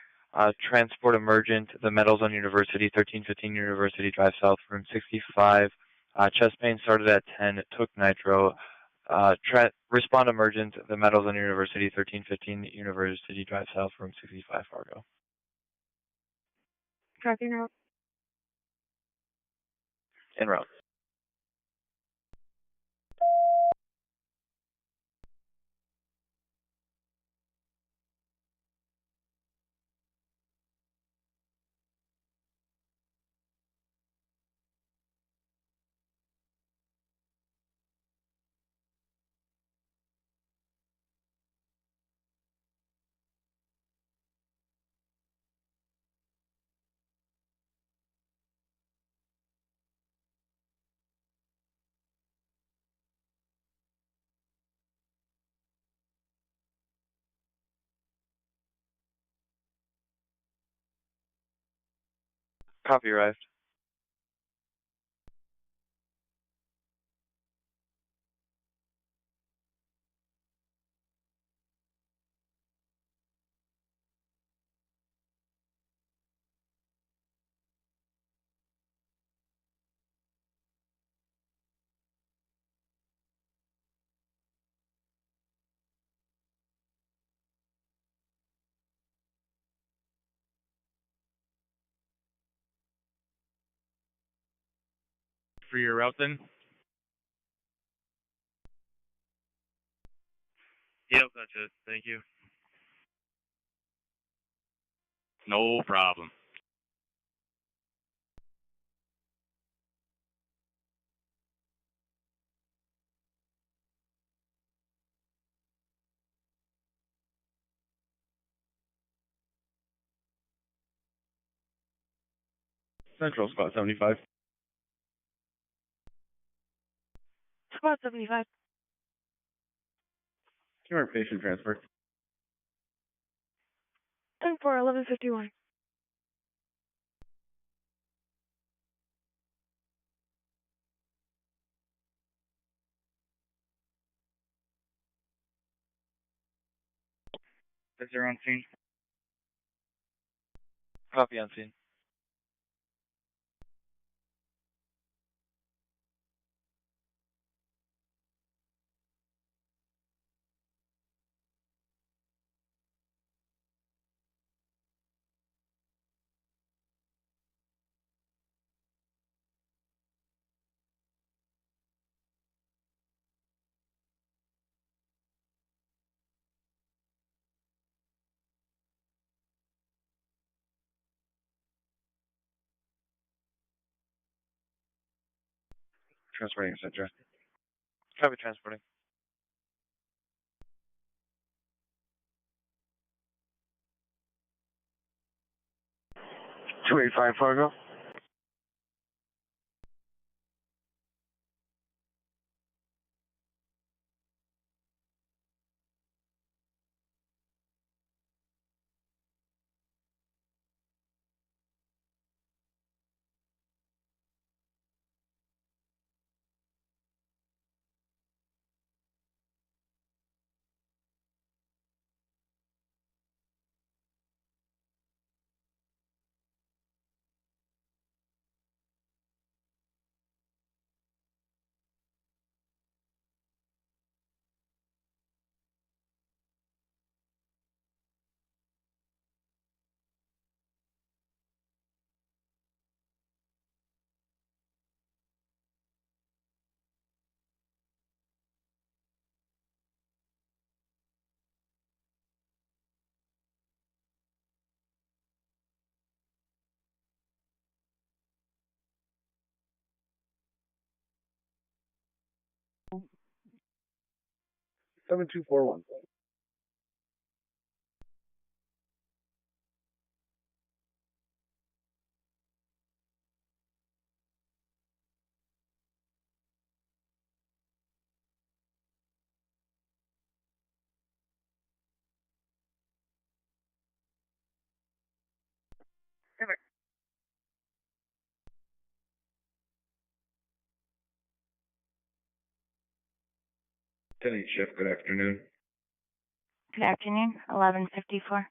Transport emergent, the Metals on University, 1315 University Drive South, room 65. Chest pain started at 10, took nitro. Respond emergent, the Metals on University, 1315 University Drive South, room 65, Fargo. Tracking route. En route. Copy arrived. for your route then? Yep, that's it. Thank you. No problem. Central, spot 75. Spot 75. Current patient transfer. 10-4, 1151. Is there on scene? Copy on scene. Transferring, etc. Copy transporting. $285 Fargo. Seven two four one. Tenant shift, good afternoon. Good afternoon, 1154.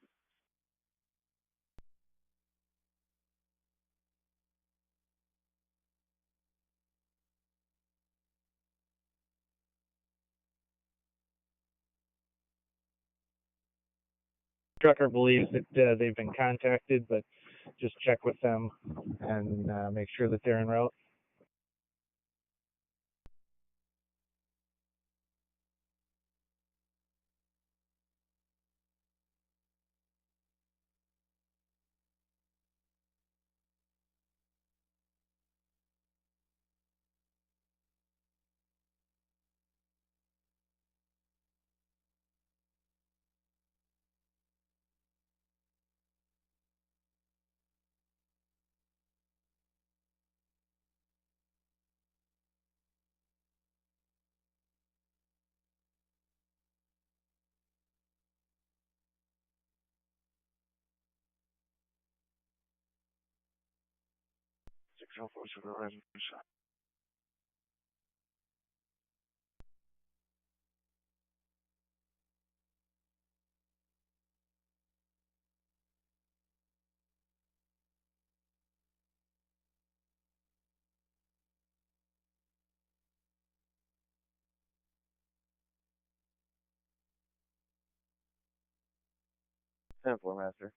Trucker believes that they've been contacted, but just check with them and make sure that they're en route. Master.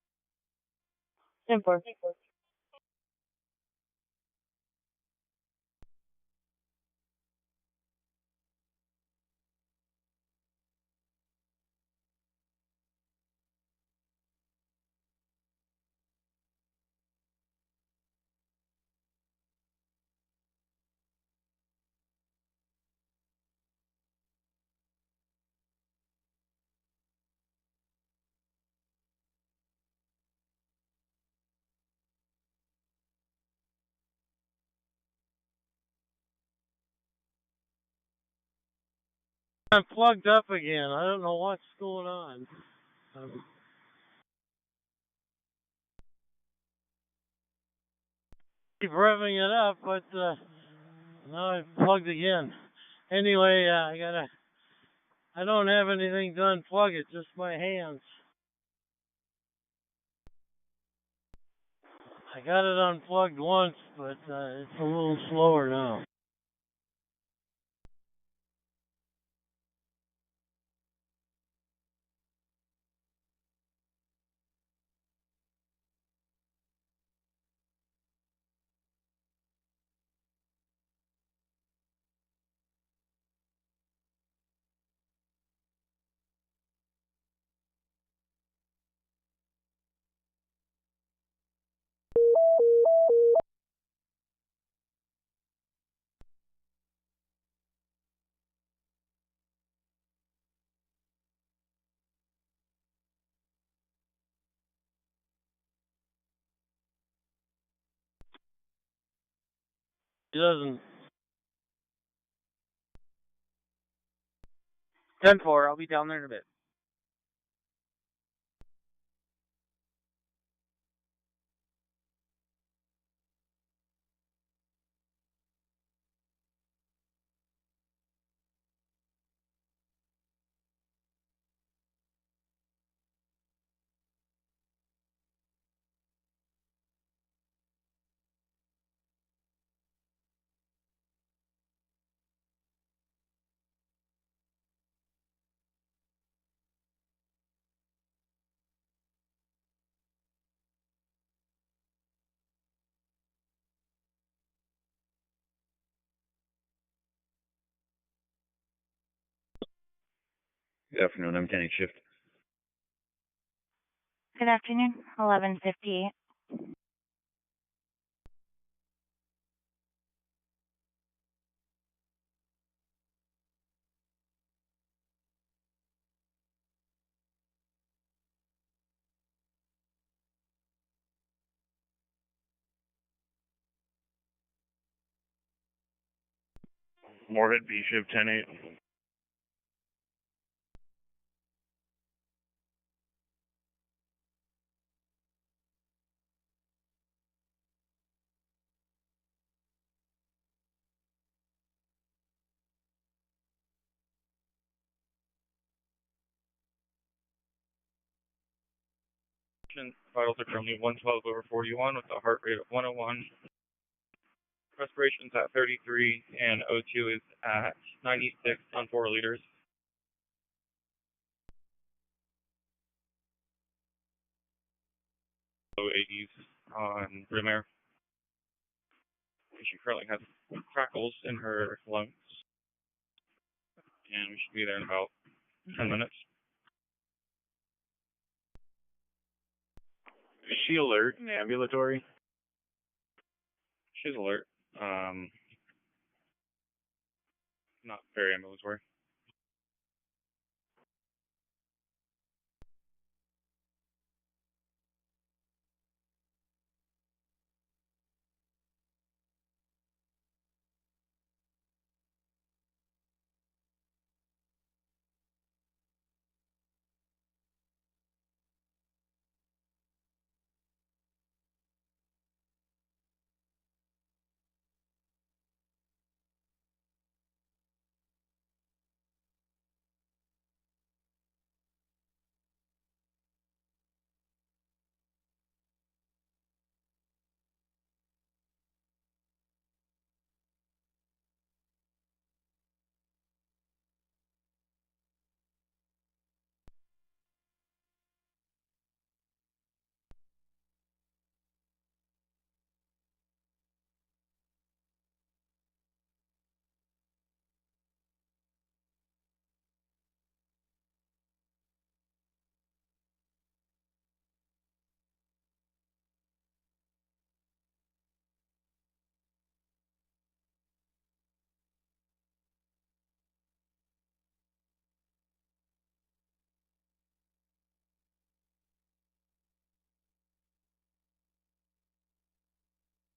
10-4. I'm plugged up again. I don't know what's going on. Keep revving it up, but now I've plugged again. Anyway, I don't have anything to unplug it, just my hands. I got it unplugged once, but it's a little slower now. It doesn't. 10-4, I'll be down there in a bit. Good afternoon, I'm 10 shift. Good afternoon, 11:58. Moorhead B shift 10-8. Vitals are currently 112/41 with a heart rate of 101. Respiration's at 33 and O2 is at 96 on 4 liters. Low 80s on rim air. She currently has crackles in her lungs. And we should be there in about 10 minutes. Is she alert and ambulatory? She's alert. Not very ambulatory.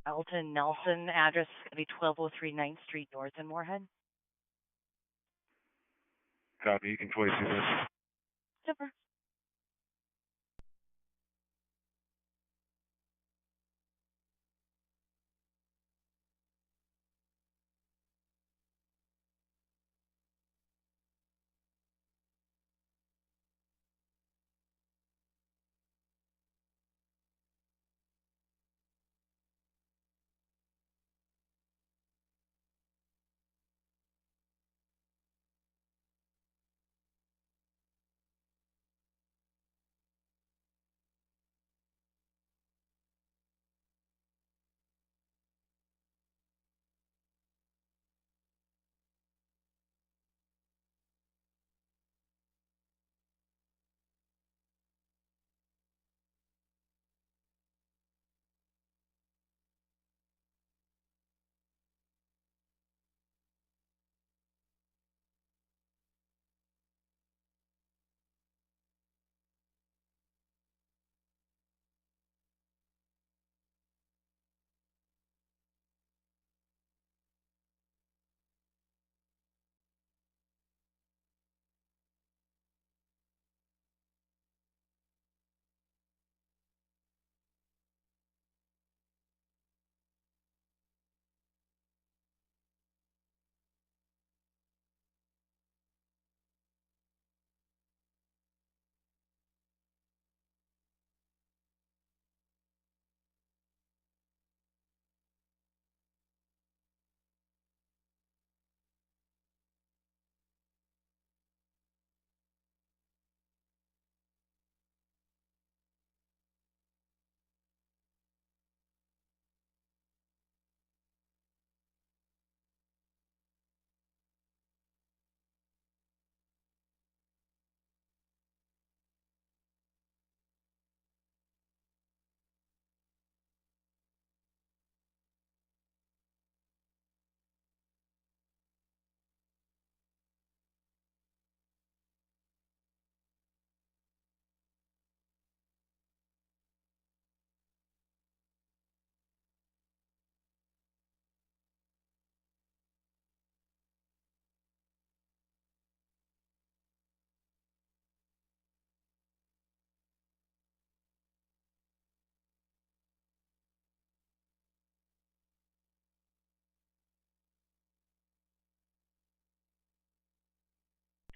Elton Nelson, address is going to be 1203 9th Street North in Moorhead. Copy. You can twice do this. Super.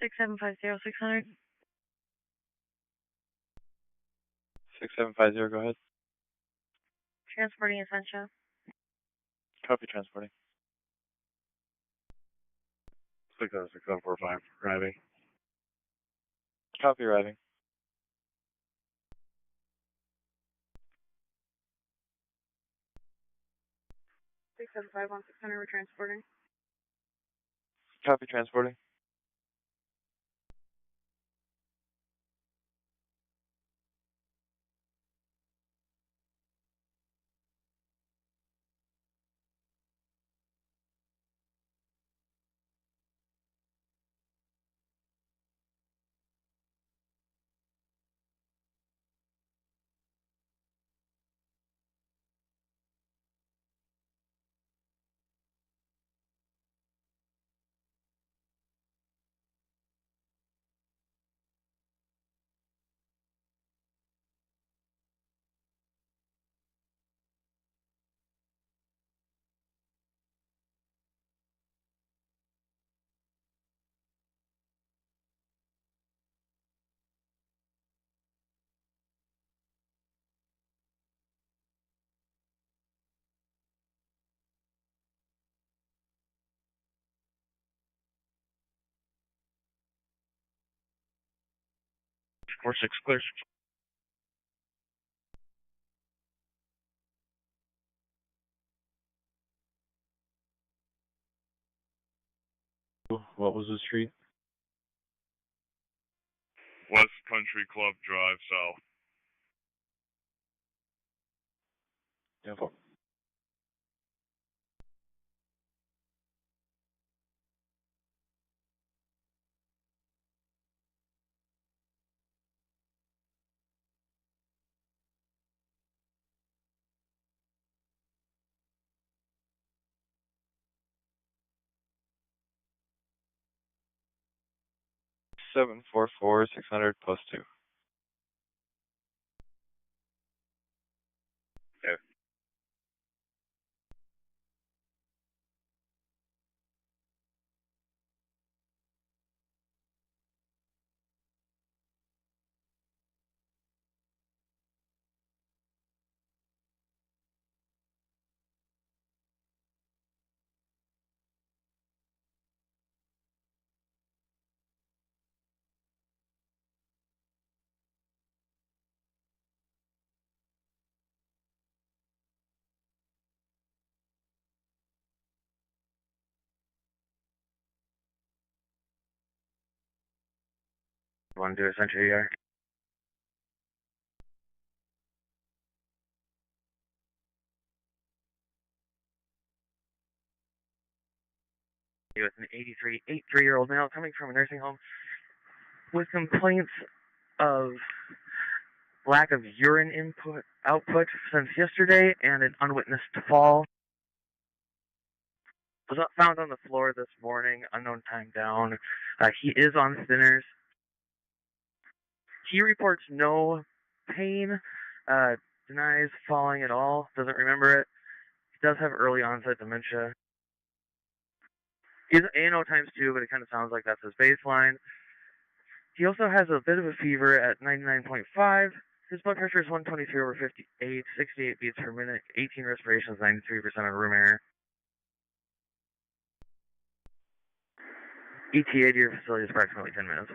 Six seven five zero 600. 6750, go ahead. Transporting Essentia. Copy transporting. 606745, driving. Copy arriving. Six seven five one 600. We're transporting. Copy transporting. Four six clear. What was the street? West Country Club Drive South. Info. 0744-600 post 2. Okay. Want to do a central ER? With an 83-year-old male coming from a nursing home with complaints of lack of urine output since yesterday and an unwitnessed fall. Was found on the floor this morning, unknown time down. He is on thinners. He reports no pain, denies falling at all, doesn't remember it. He does have early onset dementia. He's ANO times 2, but it kind of sounds like that's his baseline. He also has a bit of a fever at 99.5. His blood pressure is 123/58, 68 beats per minute, 18 respirations, 93% of room air. ETA to your facility is approximately 10 minutes.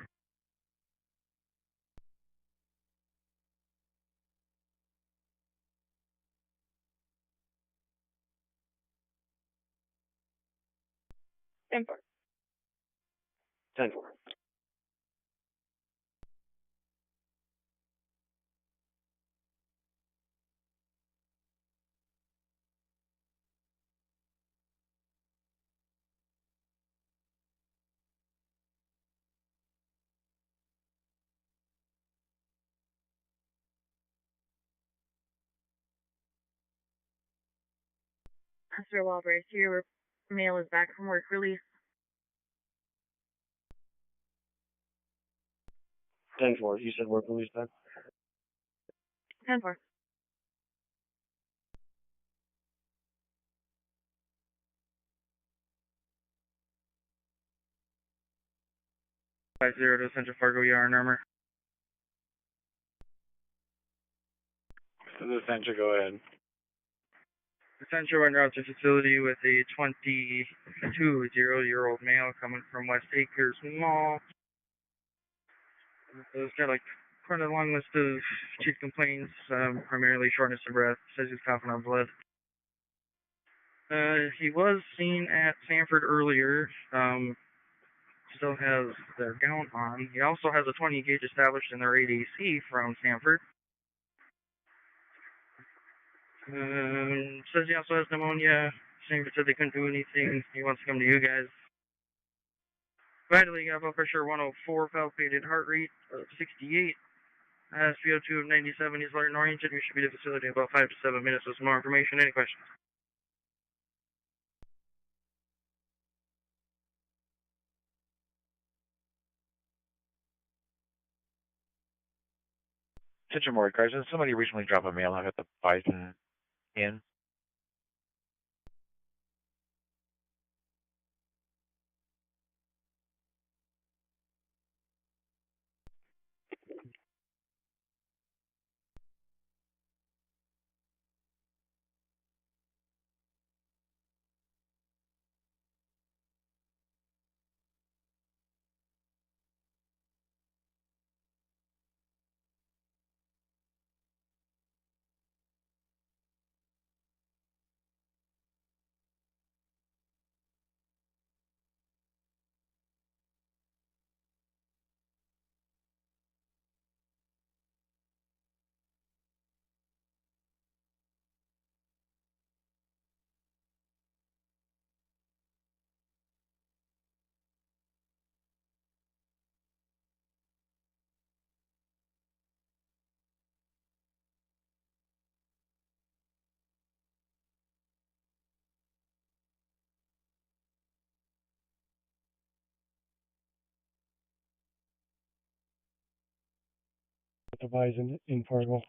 And 4. 10-4. Mr. Walbridge, your mail is back from work release. 10-4. You said work release time? 10-4. Zero to Central Fargo ER number. The center, go ahead. Central en route to facility with a 22-year-old male coming from West Acres Mall. It's got like quite a long list of chief complaints, primarily shortness of breath, says he's coughing on blood. He was seen at Sanford earlier, still has their gown on. He also has a 20 gauge established in their 8AC from Sanford. Says he also has pneumonia. Sanford said they couldn't do anything. He wants to come to you guys. Vitally, got blood pressure 104, palpated heart rate of 68. SpO2 of 97. He's alert and oriented. We should be at the facility in about 5 to 7 minutes with some more information. Any questions? Attention more cars. Did somebody recently drop a mail out at the Bison Inn? advise in Fargo.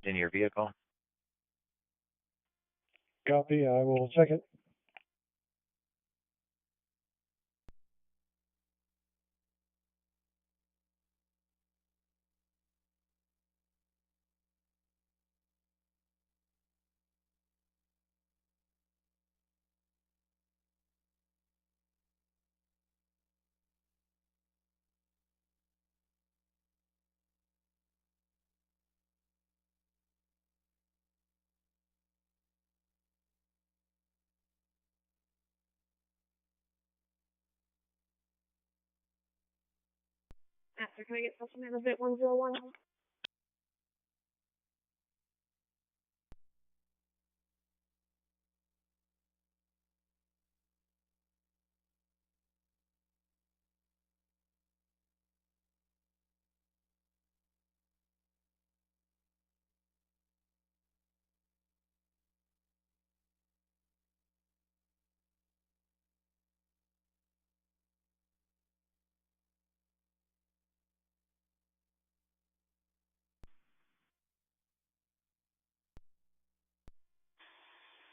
In your vehicle? Copy. I will check it. After, can I get something out of it 101?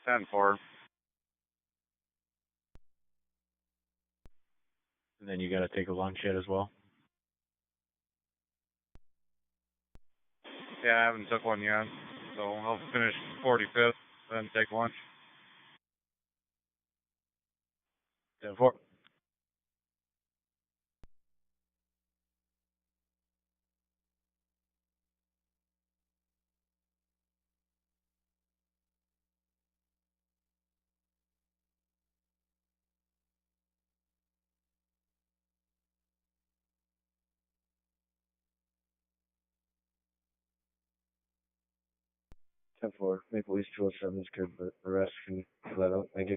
Ten four. And then you got to take a lunch yet as well? Yeah, I haven't took one yet, so I'll finish 45th, then take lunch. 10-4. Maple East 207 is good, but the rest can let out. Thank you.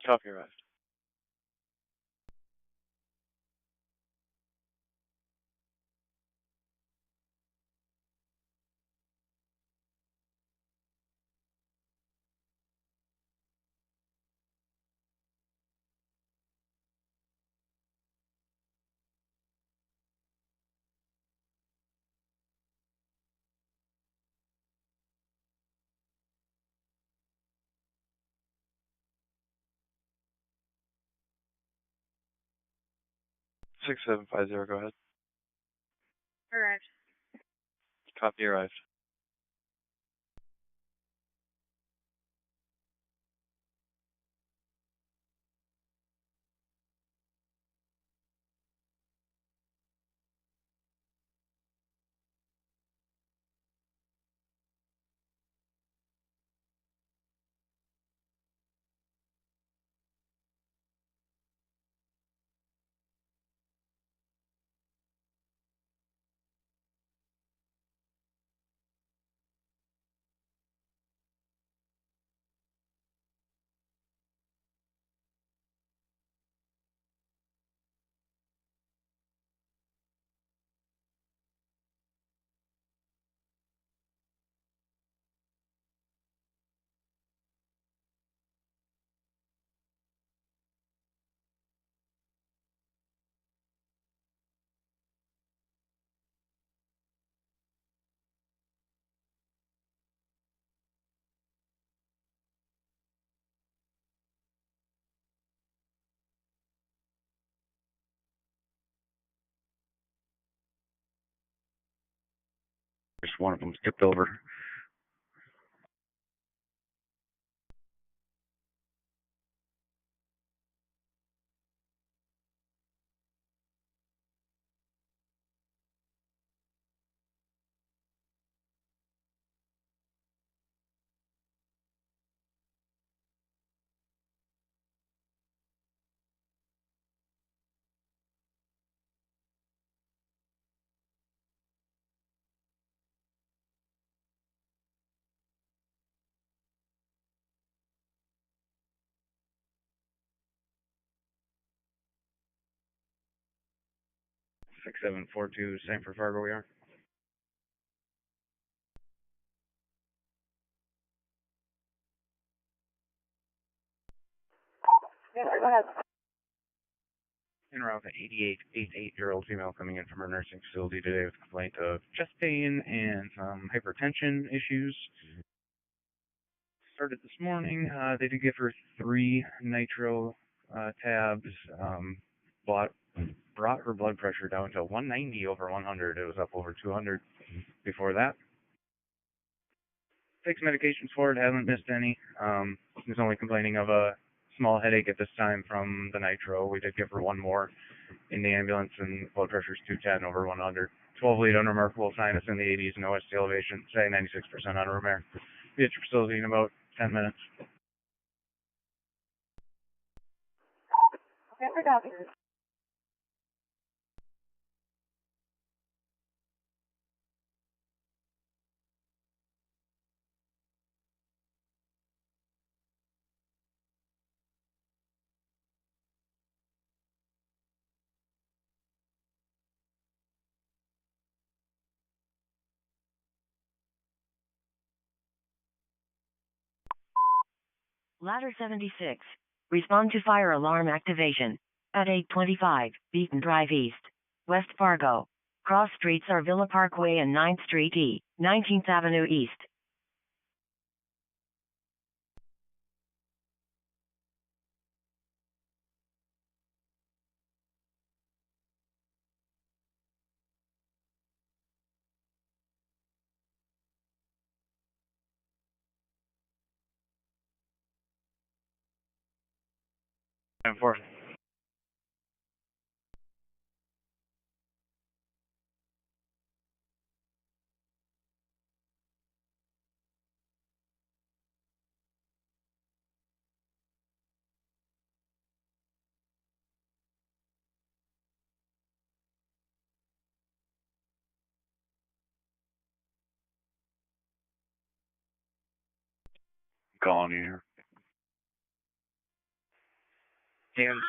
Copy, arrived. Six 750, go ahead. Arrived. Copy, arrived. Just one of them tipped over. Six 742, same for Fargo, we are. Yeah, go ahead. En route, an 88-year-old female coming in from her nursing facility today with a complaint of chest pain and some hypertension issues. Started this morning. They did give her 3 nitro tabs. Brought her blood pressure down to 190 over 100. It was up over 200 before that. Takes medications for it, hasn't missed any. Was only complaining of a small headache at this time from the nitro. We did give her 1 more in the ambulance, and blood pressure is 210 over 100. 12 lead unremarkable sinus in the 80s, no ST elevation, say 96% on room air. Be at your facility in about 10 minutes. Okay, I got you. Ladder 76. Respond to fire alarm activation. At 825, Beacon Drive East, West Fargo. Cross streets are Villa Parkway and 9th Street E, 19th Avenue East. And 4. Calling you here. Hands.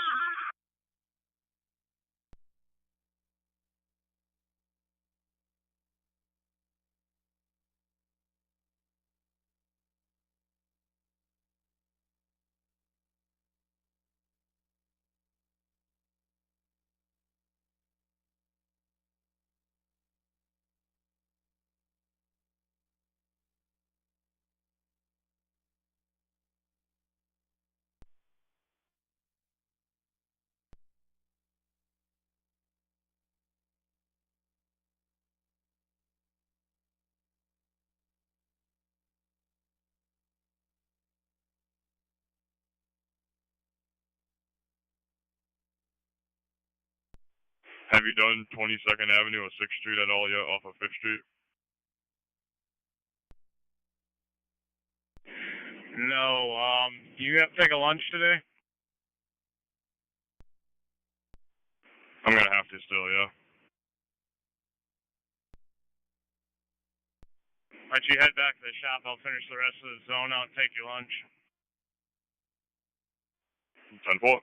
Have you done 22nd Avenue or 6th Street at all yet off of 5th Street? No, you have to take a lunch today? I'm gonna have to still, yeah. Why don't you head back to the shop? I'll finish the rest of the zone out and take your lunch. 10-4.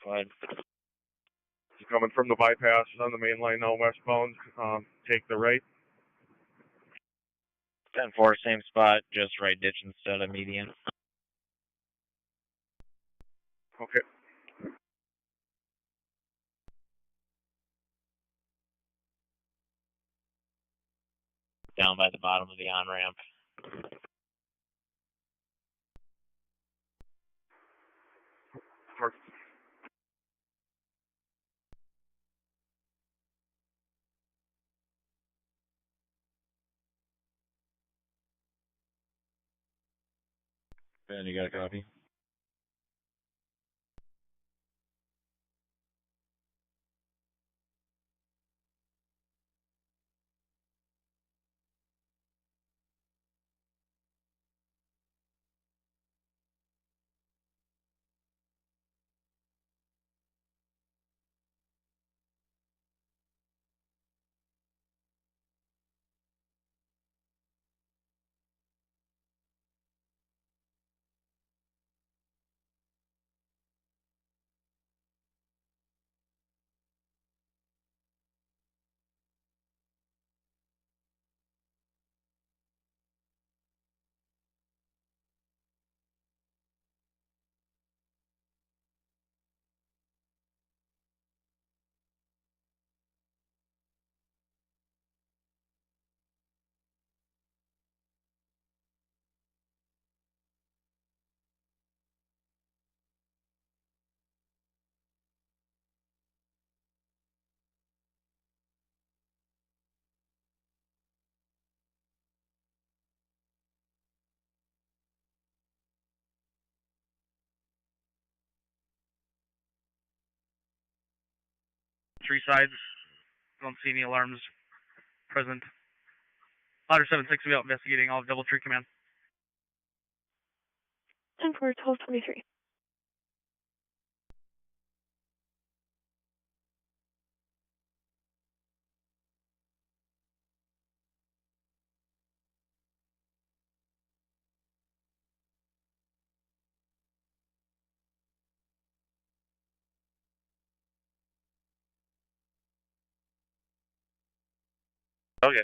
Fine. You're coming from the bypass on the main line now westbound. Take the right. 10-4, same spot, just right ditch instead of median. Okay. Down by the bottom of the on-ramp. Ben, you got a copy? Three sides. Don't see any alarms present. Ladder 7-6 will be out investigating. I'll have Doubletree command. 10-4, 12-23. Okay.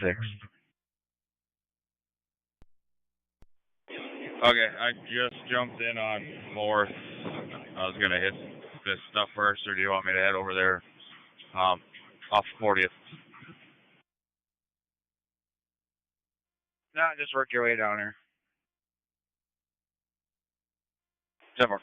Six. Okay, I just jumped in on Morse. I was gonna hit this stuff first, or do you want me to head over there? Off 40th. Nah, just work your way down here. 10-4.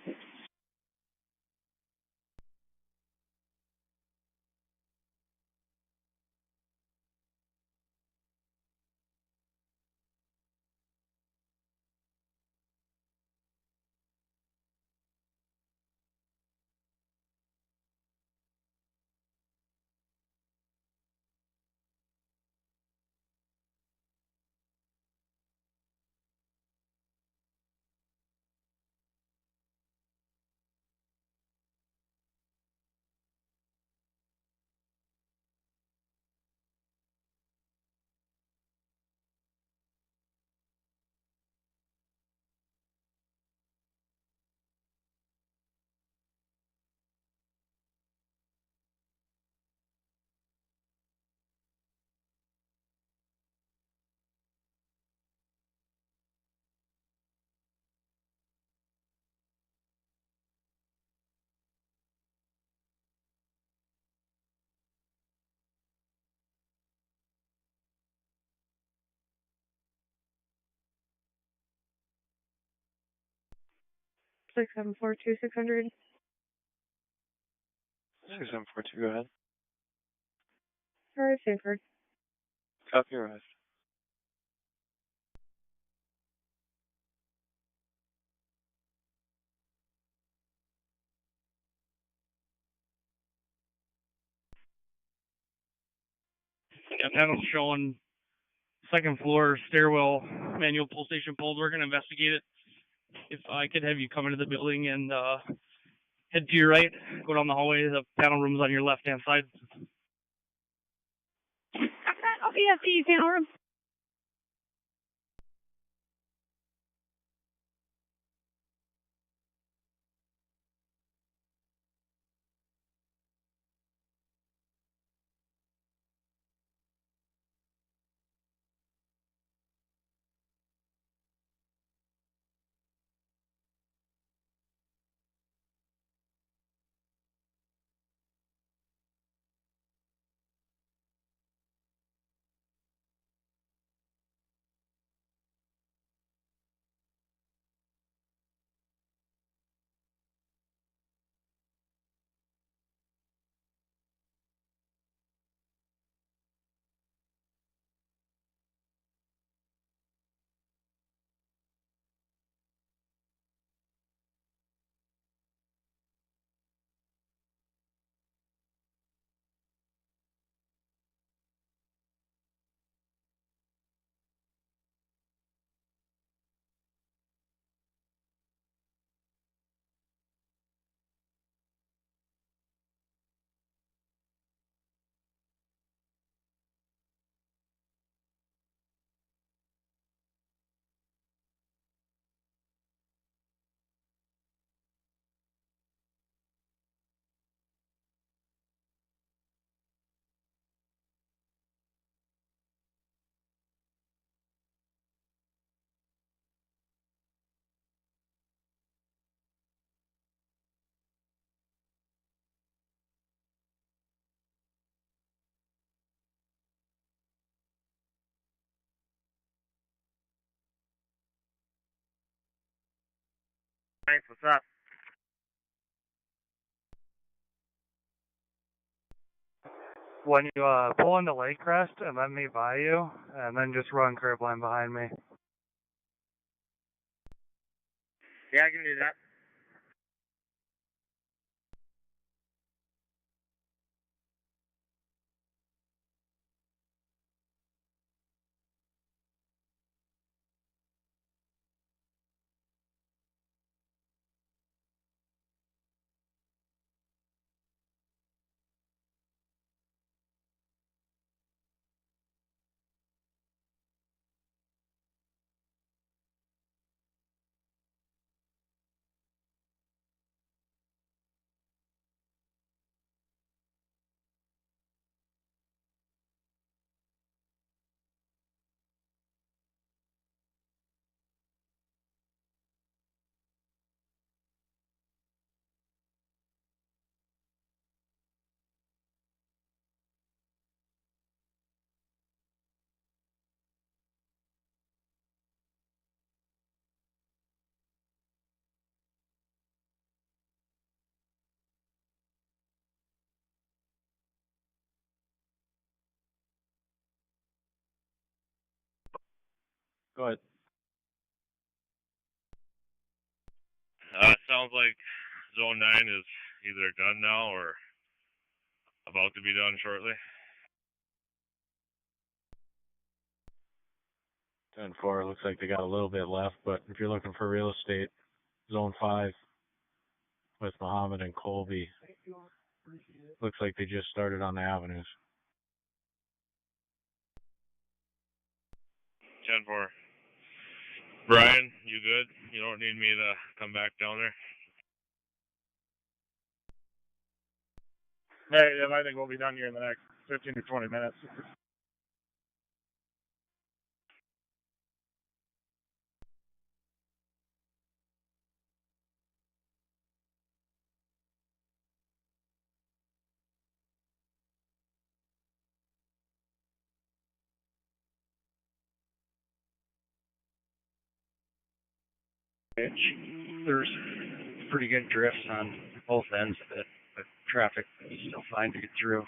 Six, 7-4, 2600. 6742, go ahead. Alright, Sanford. Copy, arrived. Yeah, panel's showing second floor stairwell manual pull station pulled. We're gonna investigate it. If I could have you come into the building and head to your right, go down the hallway. The panel room's on your left hand side. I'll be at the panel room. Ninth, what's up? When you pull into Lake Crest and let me by you, and then just run curb line behind me. Yeah, I can do that. Go ahead. Sounds like Zone 9 is either done now or about to be done shortly. 10-4, looks like they got a little bit left, but if you're looking for real estate, Zone 5 with Muhammad and Colby, looks like they just started on the avenues. 10-4. Brian, you good? You don't need me to come back down there? Hey, I think we'll be done here in the next 15 to 20 minutes. There's pretty good drifts on both ends of it, but traffic is still fine to get through.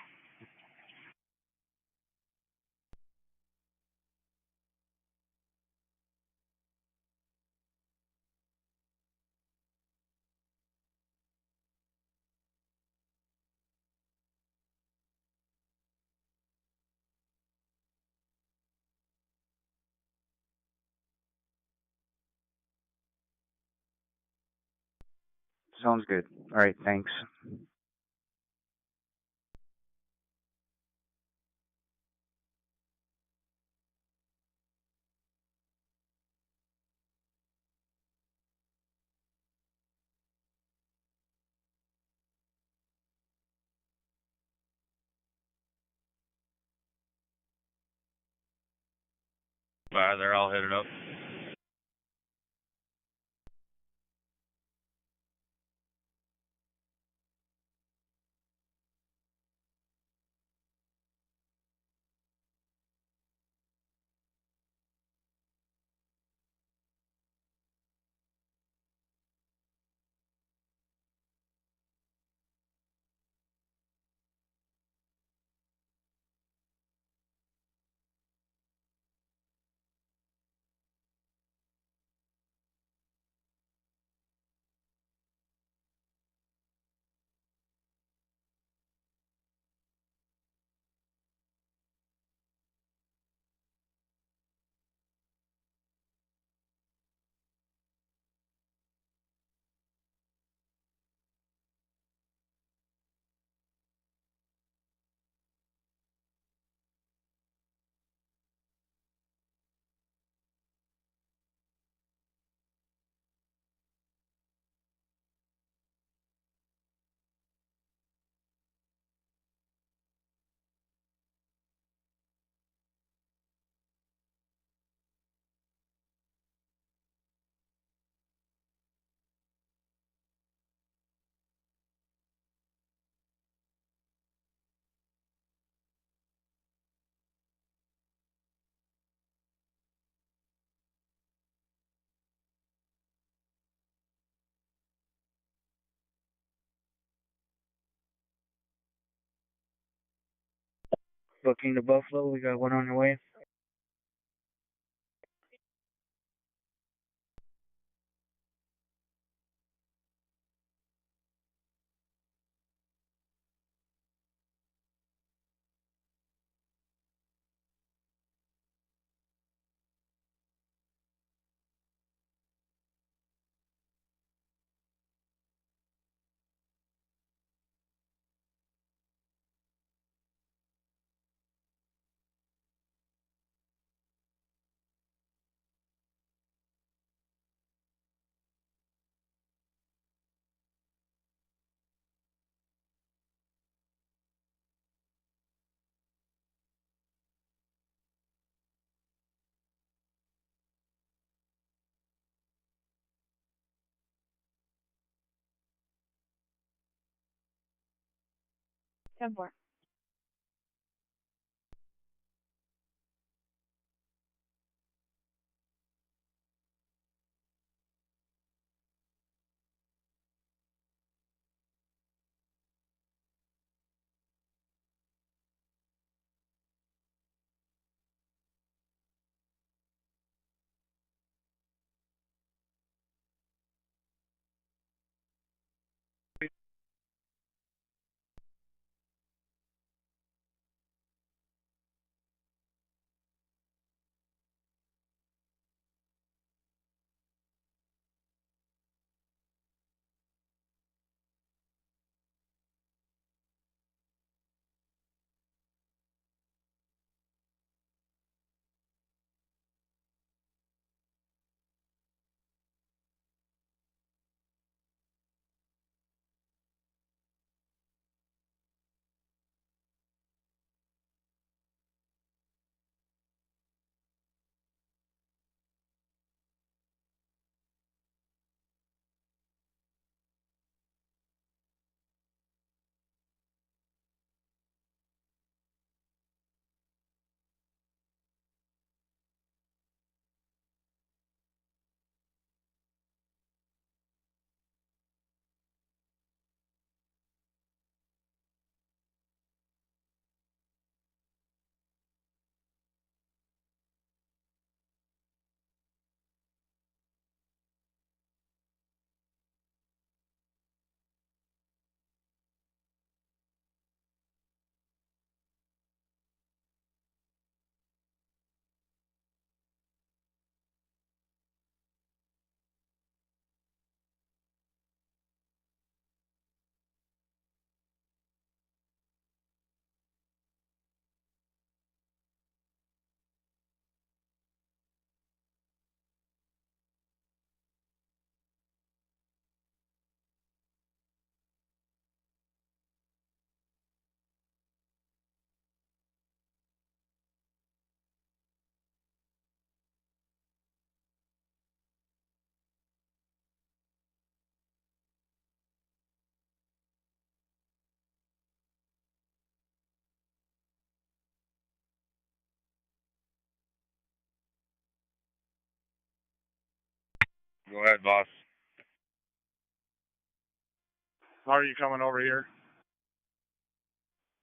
Sounds good. All right, thanks. They're all headed up. Booking to Buffalo, we got one on your way. Ten four. Go ahead, boss. How are you coming over here?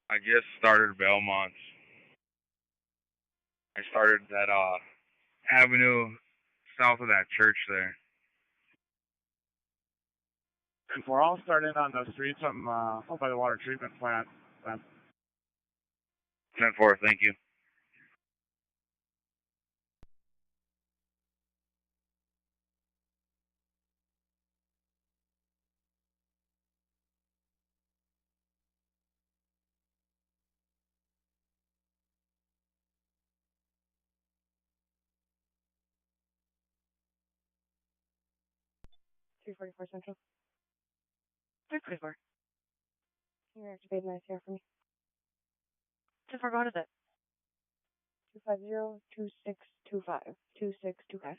I just started Belmont. I started that avenue south of that church there. If we're all starting on the streets up by the water treatment plant, then 10-4, thank you. Three 44 Central. 344. Can you activate an ICR for me? 2-4, what is it? 250-2625. 2625.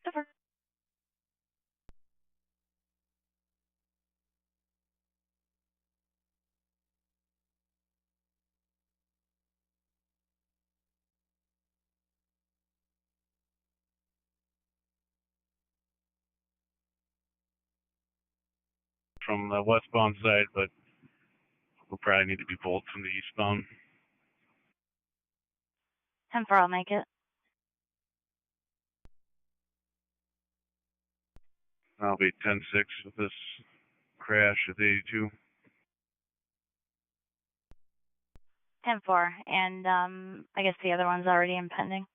2-4. From the westbound side, but We'll probably need to be pulled from the eastbound. 10-4, I'll make it. I'll be 10-6 with this crash at 82. 10-4, and I guess the other one's already impending.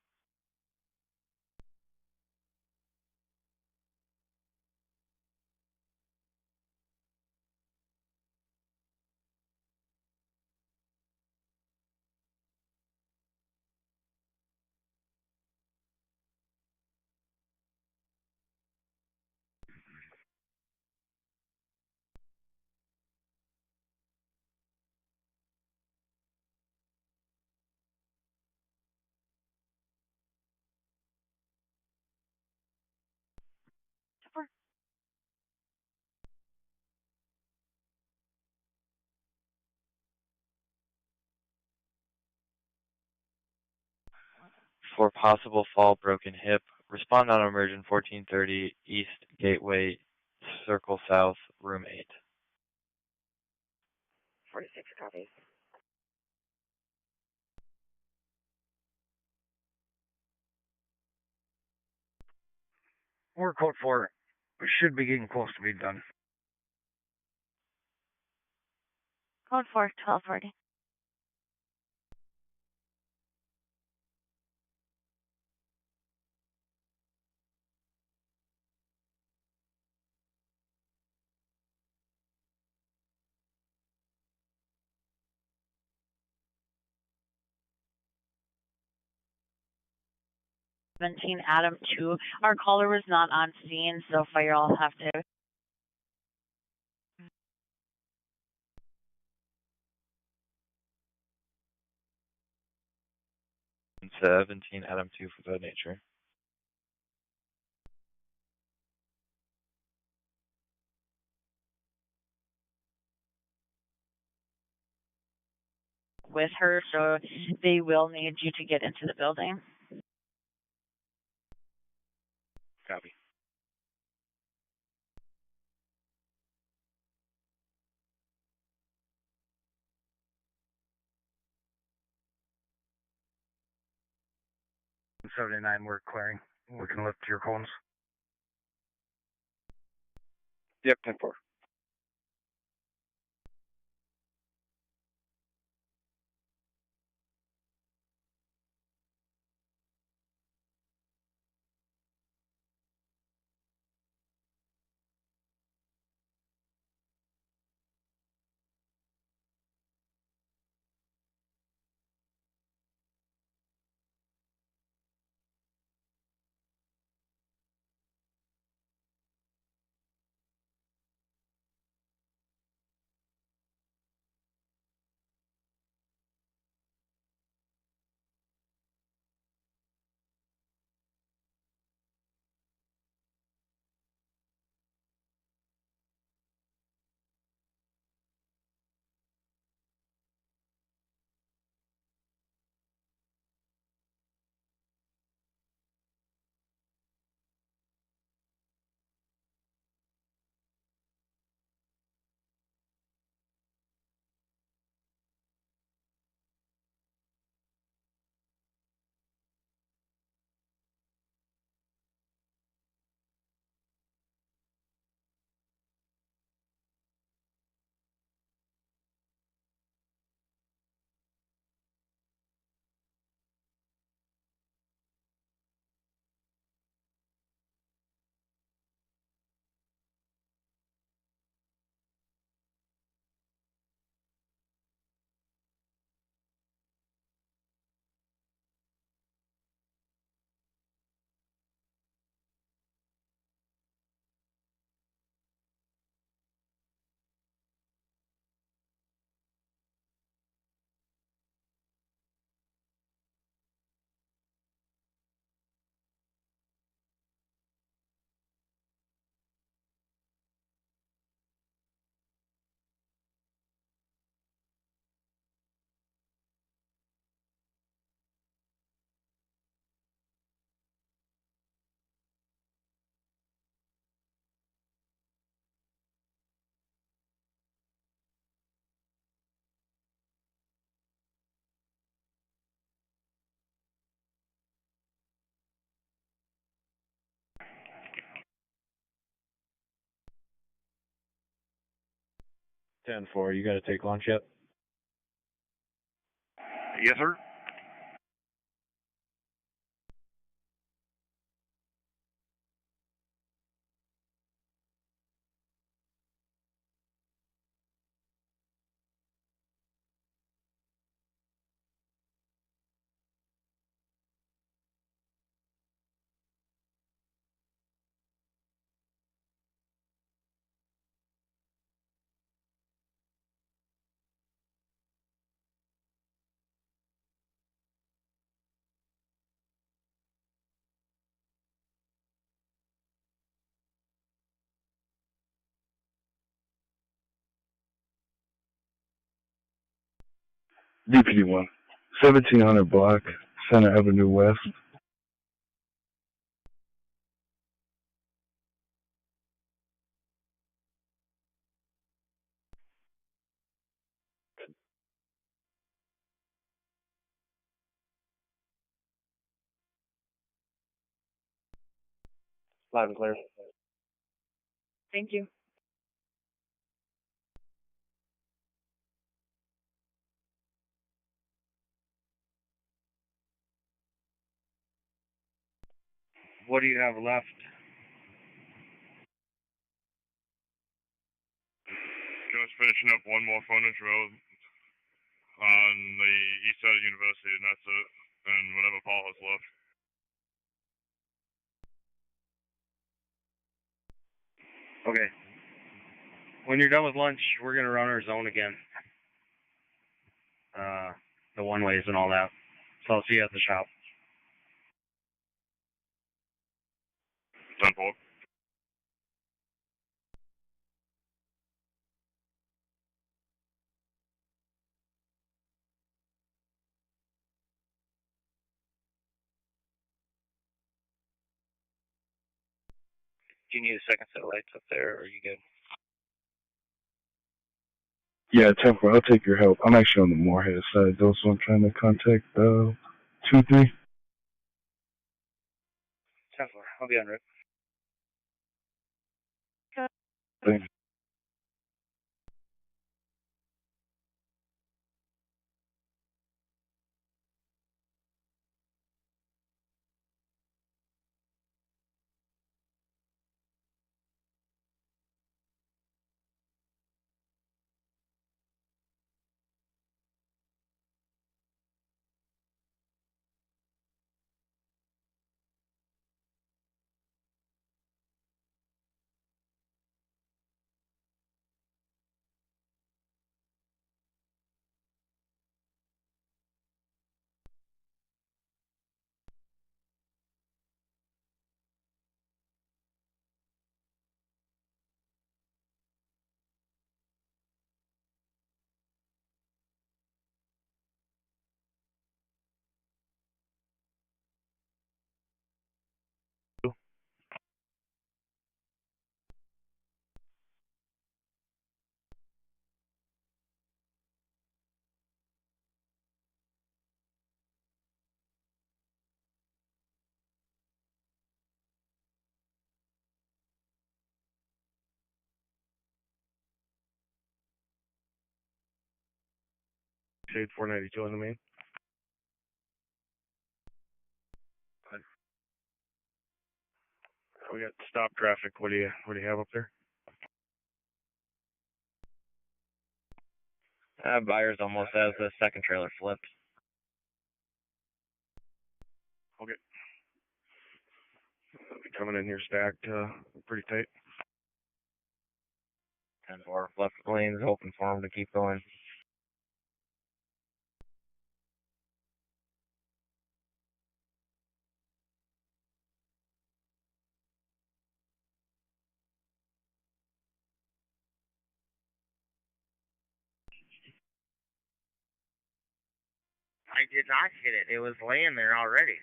For possible fall, broken hip, respond on emergent 1430 East Gateway, Circle South, room 8. 46, copy. We're code 4. We should be getting close to being done. Code 4, 1240. Adam 2. Our caller was not on scene, so fire will have to. 17 Adam 2 for the nature. With her, so they will need you to get into the building. Copy. $79, we're clearing. We can lift your cones. Yep, 10-4. 10-4, you got to take lunch yet? Yes, sir. DPD1, 1700 block, Center Avenue West. Loud and clear. Thank you. What do you have left? Just finishing up one more frontage road on the east side of University, and that's it. And whatever Paul has left. Okay. When you're done with lunch, we're gonna run our zone again. The one-ways and all that. So I'll see you at the shop. 10-4. Do you need a second set of lights up there, or are you good? Yeah, 10-4, I'll take your help. I'm actually on the Moorhead side, though, so I'm trying to contact 2-3. 10-4, I'll be on route. Thanks. Shade 492 on the main. We got stop traffic. What do you have up there? Buyers almost has the second trailer flipped. Okay. They'll be coming in here stacked pretty tight. 10-4, left lanes open for them to keep going. I did not hit it. It was laying there already.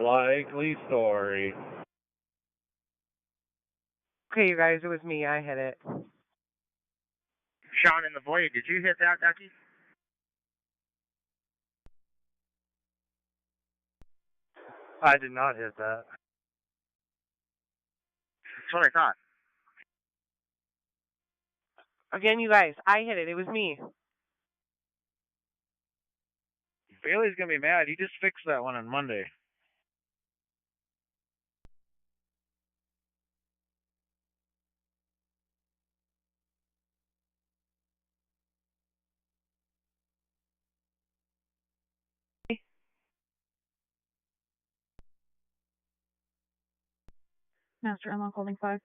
Likely story. Okay, you guys, it was me. I hit it. Sean in the Void, did you hit that, Ducky? I did not hit that. That's what I thought. Again, you guys, I hit it. It was me. Bailey's gonna be mad. He just fixed that one on Monday. Master, I'm on holding 5.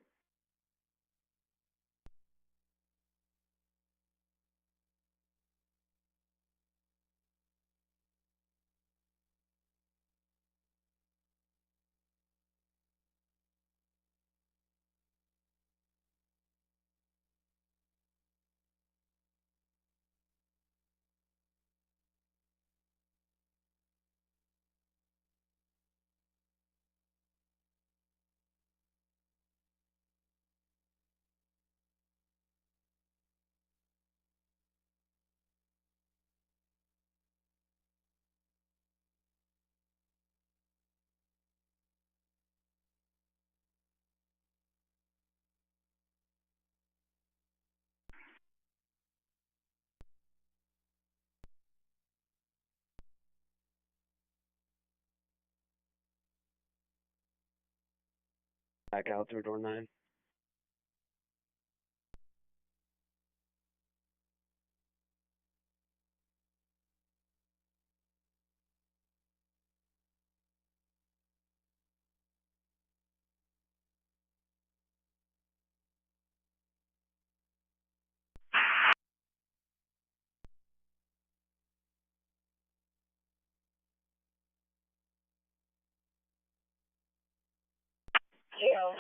Back out through door 9.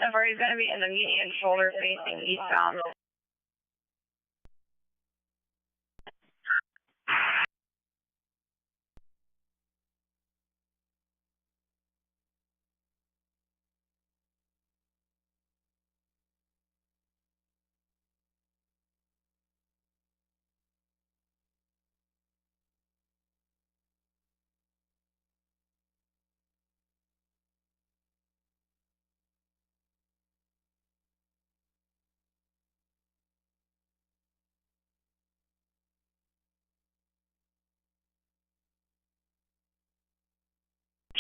Feburary is going to be in the median shoulder facing eastbound.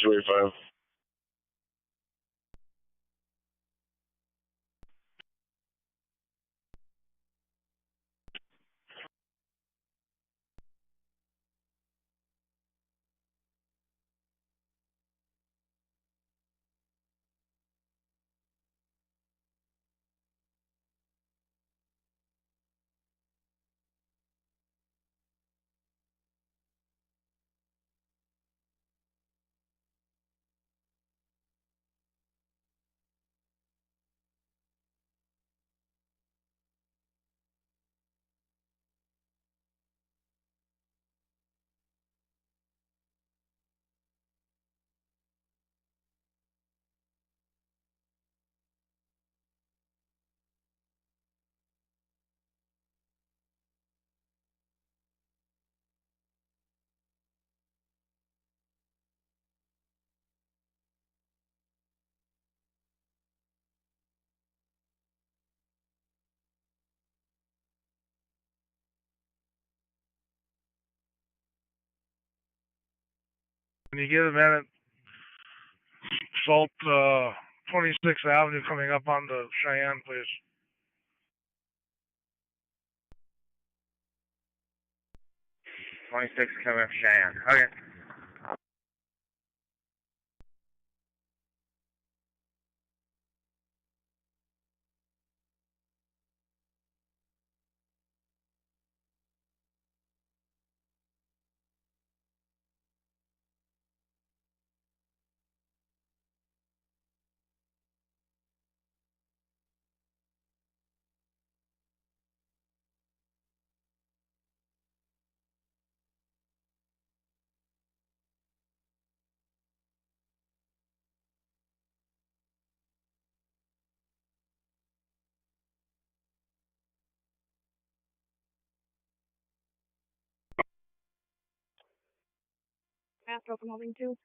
$285. Can you get a minute? Salt 26th Avenue coming up onto Cheyenne, please. Coming up Cheyenne. Okay. Master, I'm holding 2.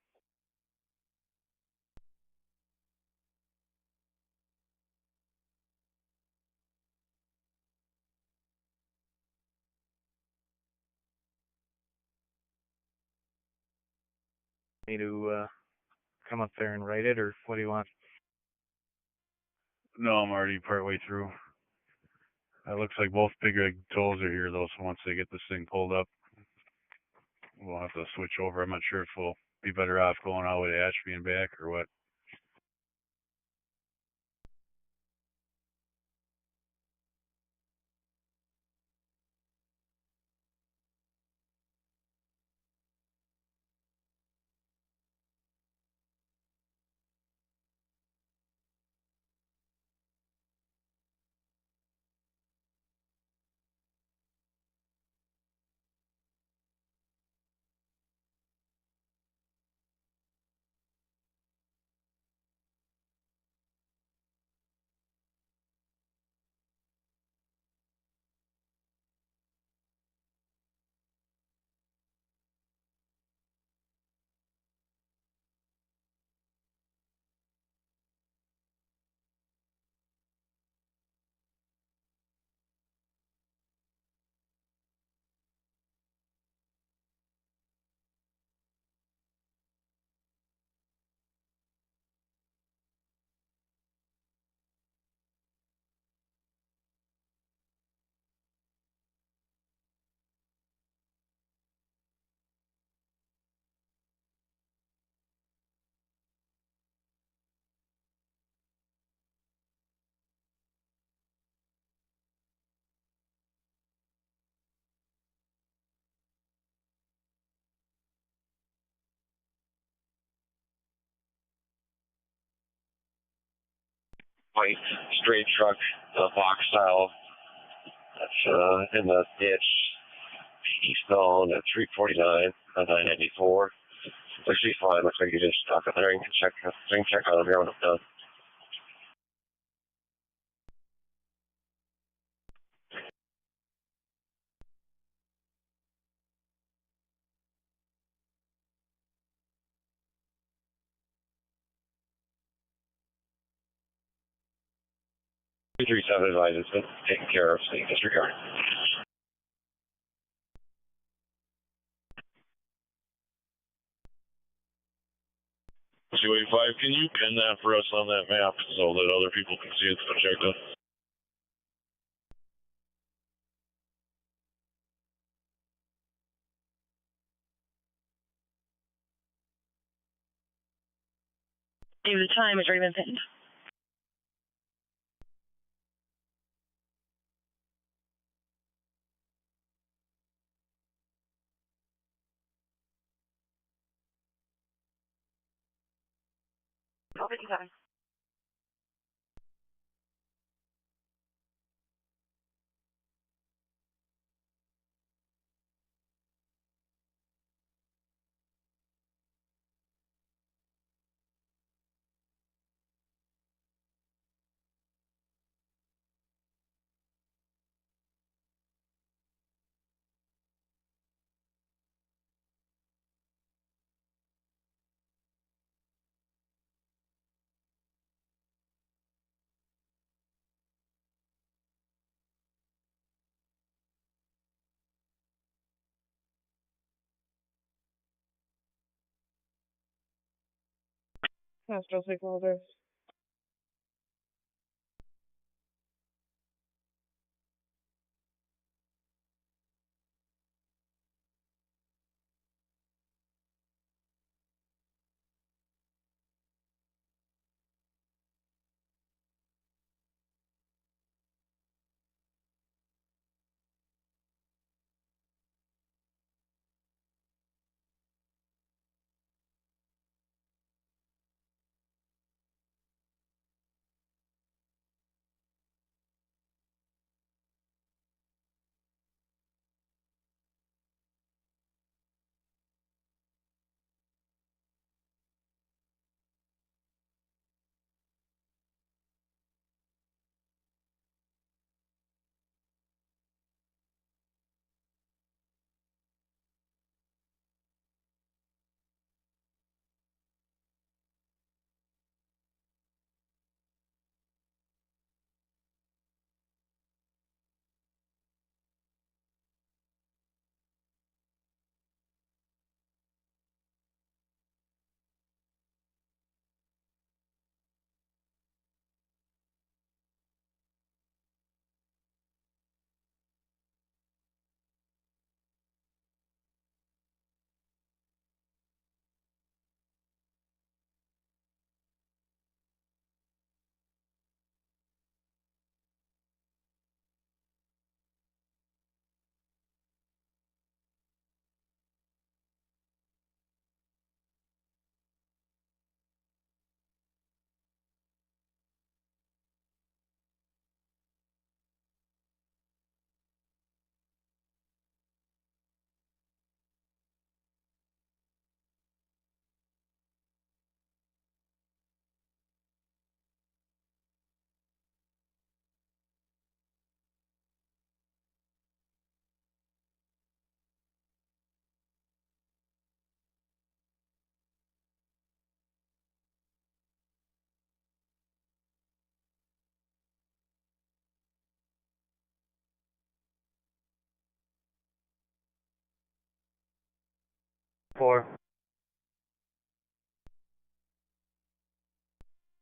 Me to come up there and write it, or what do you want? No, I'm already partway through. It looks like both big rig tolls are here, though, so once they get this thing pulled up, we'll have to switch over. I'm not sure if we'll be better off going all the way to Ashby and back or what. White straight truck, box style. That's in the ditch. Eastbound at 349 on 994. Looks like fine. Looks like you just stuck up there. You can check on him here when I'm done. Three seven advised it's been taken care of, so you disregard. C-85, can you pin that for us on that map so that other people can see it's projected? David, the time has already been pinned. I'll bet you guys. Astro stakeholders. 4.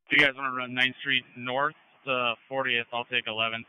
If you guys want to run 9th Street north to 40th, I'll take 11.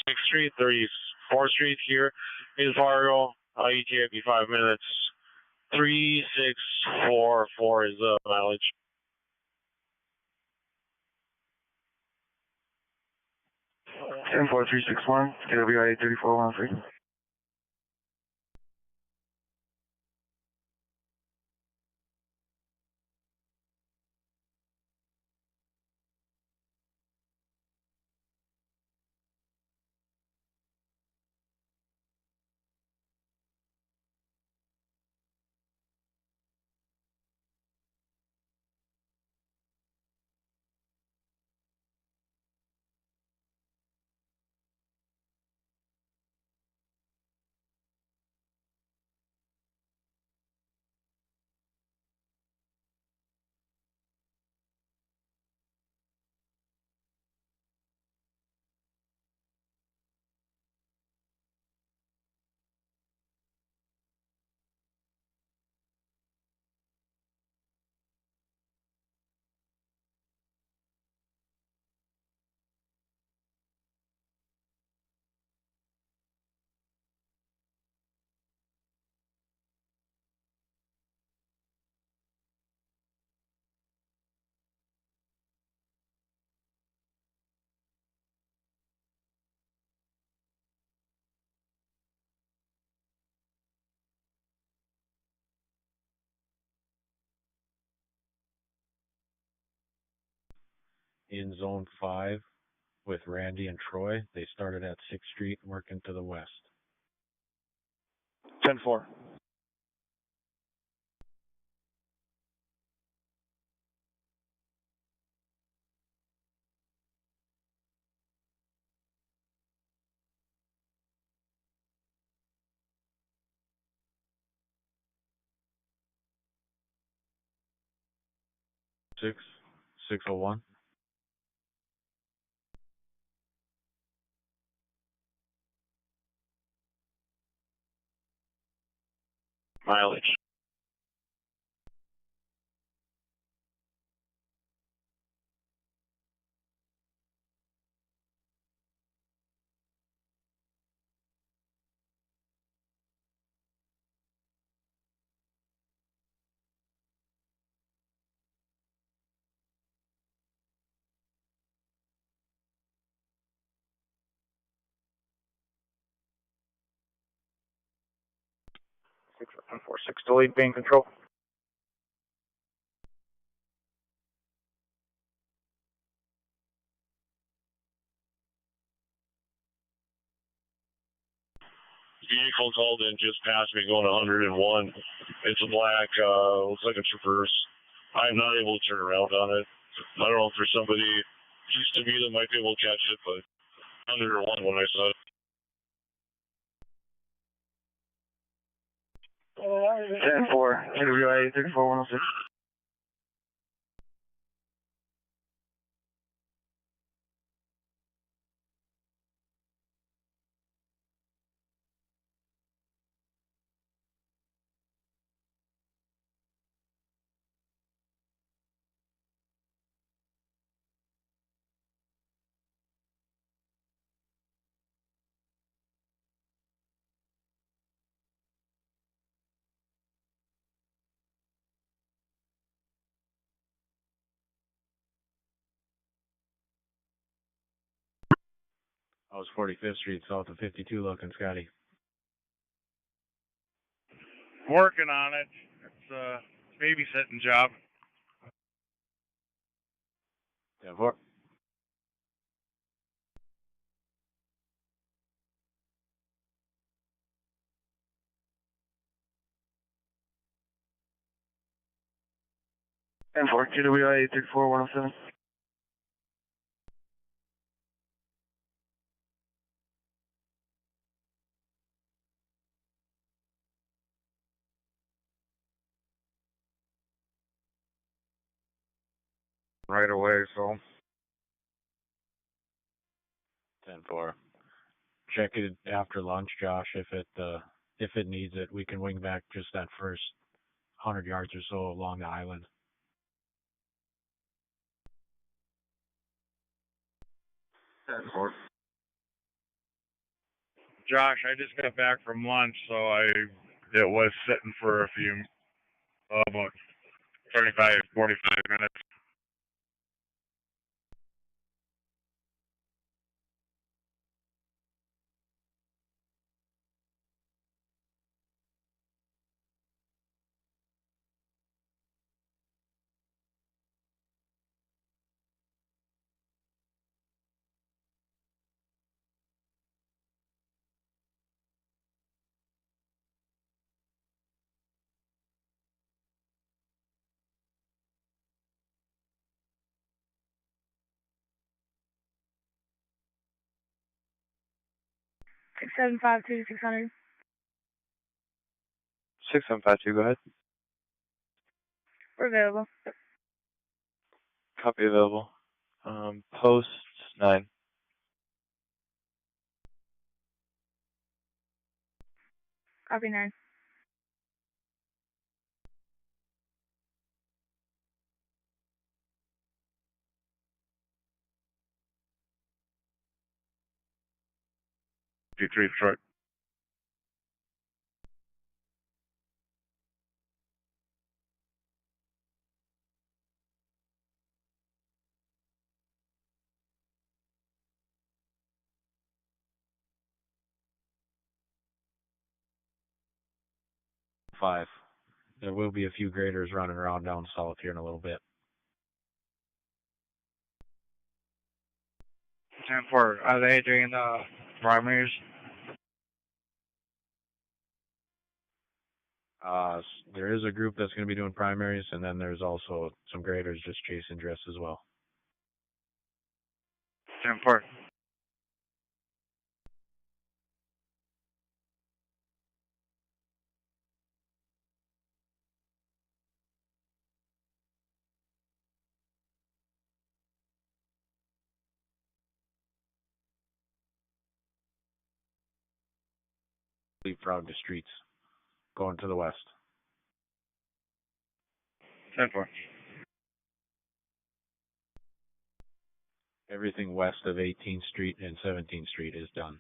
Sixth Street, 34th Street here in Fargo. ETA be 5 minutes. 3644 is the mileage. 10361, KWI 3413. In Zone 5 with Randy and Troy. They started at 6th Street and working to the west. 10-4. 601. Mileage. Six 146 delete being control. Vehicle called in just past me going 101. It's a black, looks like a Traverse. I'm not able to turn around on it. I don't know if there's somebody used to me that might be able to catch it, but 101 when I saw it. 10-4, NWA 34106. I was 45th Street south of 52 looking, Scotty. Working on it. It's a babysitting job. 10-4. And 4, GWI 34107. Right away, so. 10-4. Check it after lunch, Josh. If it needs it, we can wing back just that first 100 yards or so along the island. 10-4. Josh, I just got back from lunch, so it was sitting for a few, about 35, 45 minutes. Six 752 600. 6752, go ahead. We're available. Copy available. Post 9. Copy 9. D3 Detroit. Five. There will be a few graders running around down south here in a little bit. 10-4, are they doing the primaries? There is a group that's going to be doing primaries, and then there's also some graders just chasing drifts as well. 10-4. leapfrog the streets, going to the west. 10-4. Everything west of 18th Street and 17th Street is done.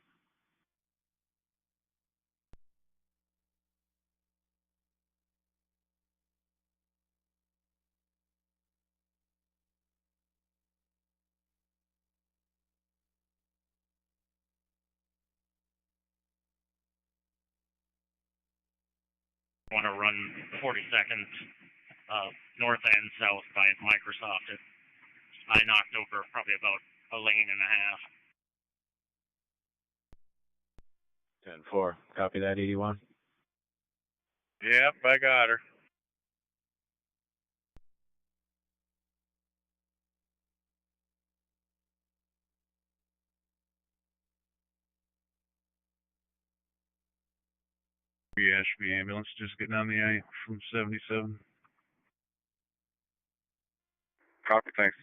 Want to run 42nd north and south by Microsoft. I knocked over probably about a lane and a half. 10-4. Copy that, 81. Yep, I got her. Ashby ambulance just getting on the I from 77. Copy, thanks.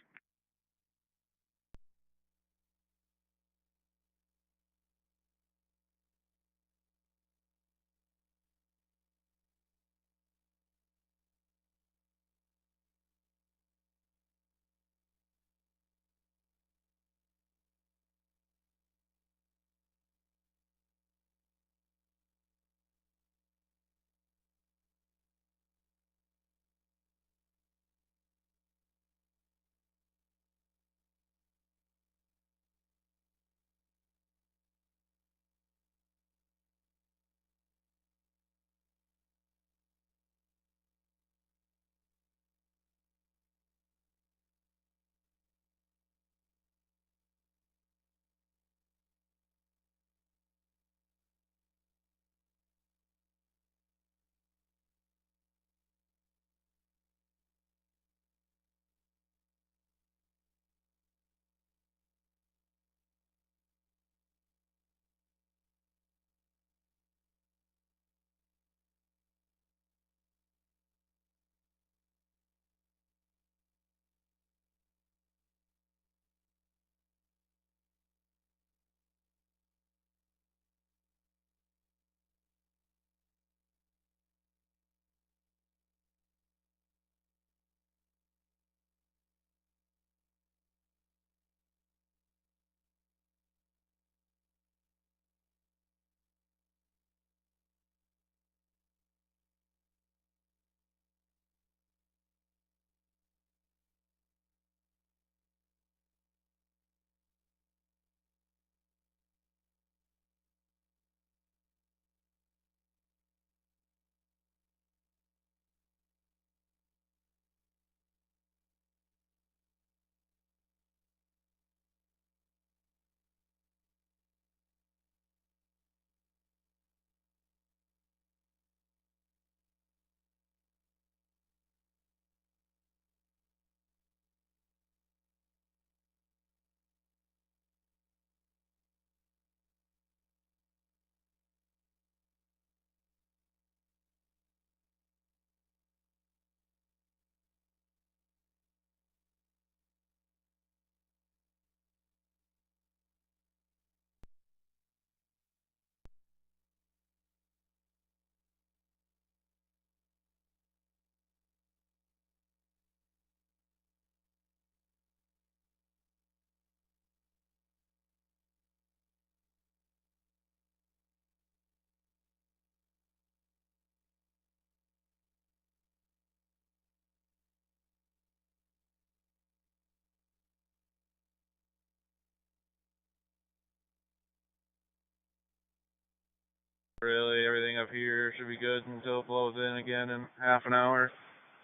Really, everything up here should be good until it blows in again in half an hour.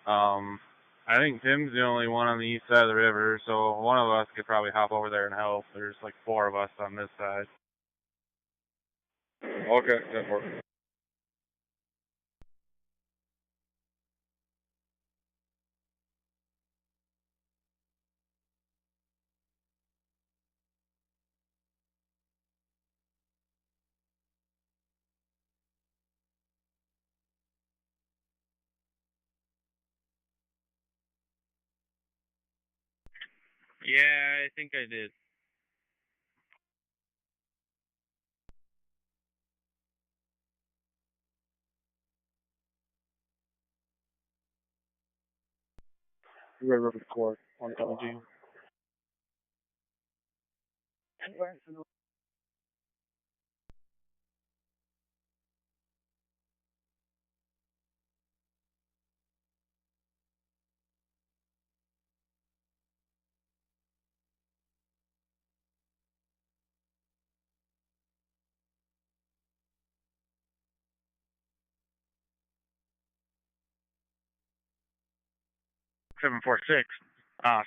I think Tim's the only one on the east side of the river, so one of us could probably hop over there and help. There's like 4 of us on this side. Okay, 10-4. Yeah, I think I did. Red River Court, one coming to you.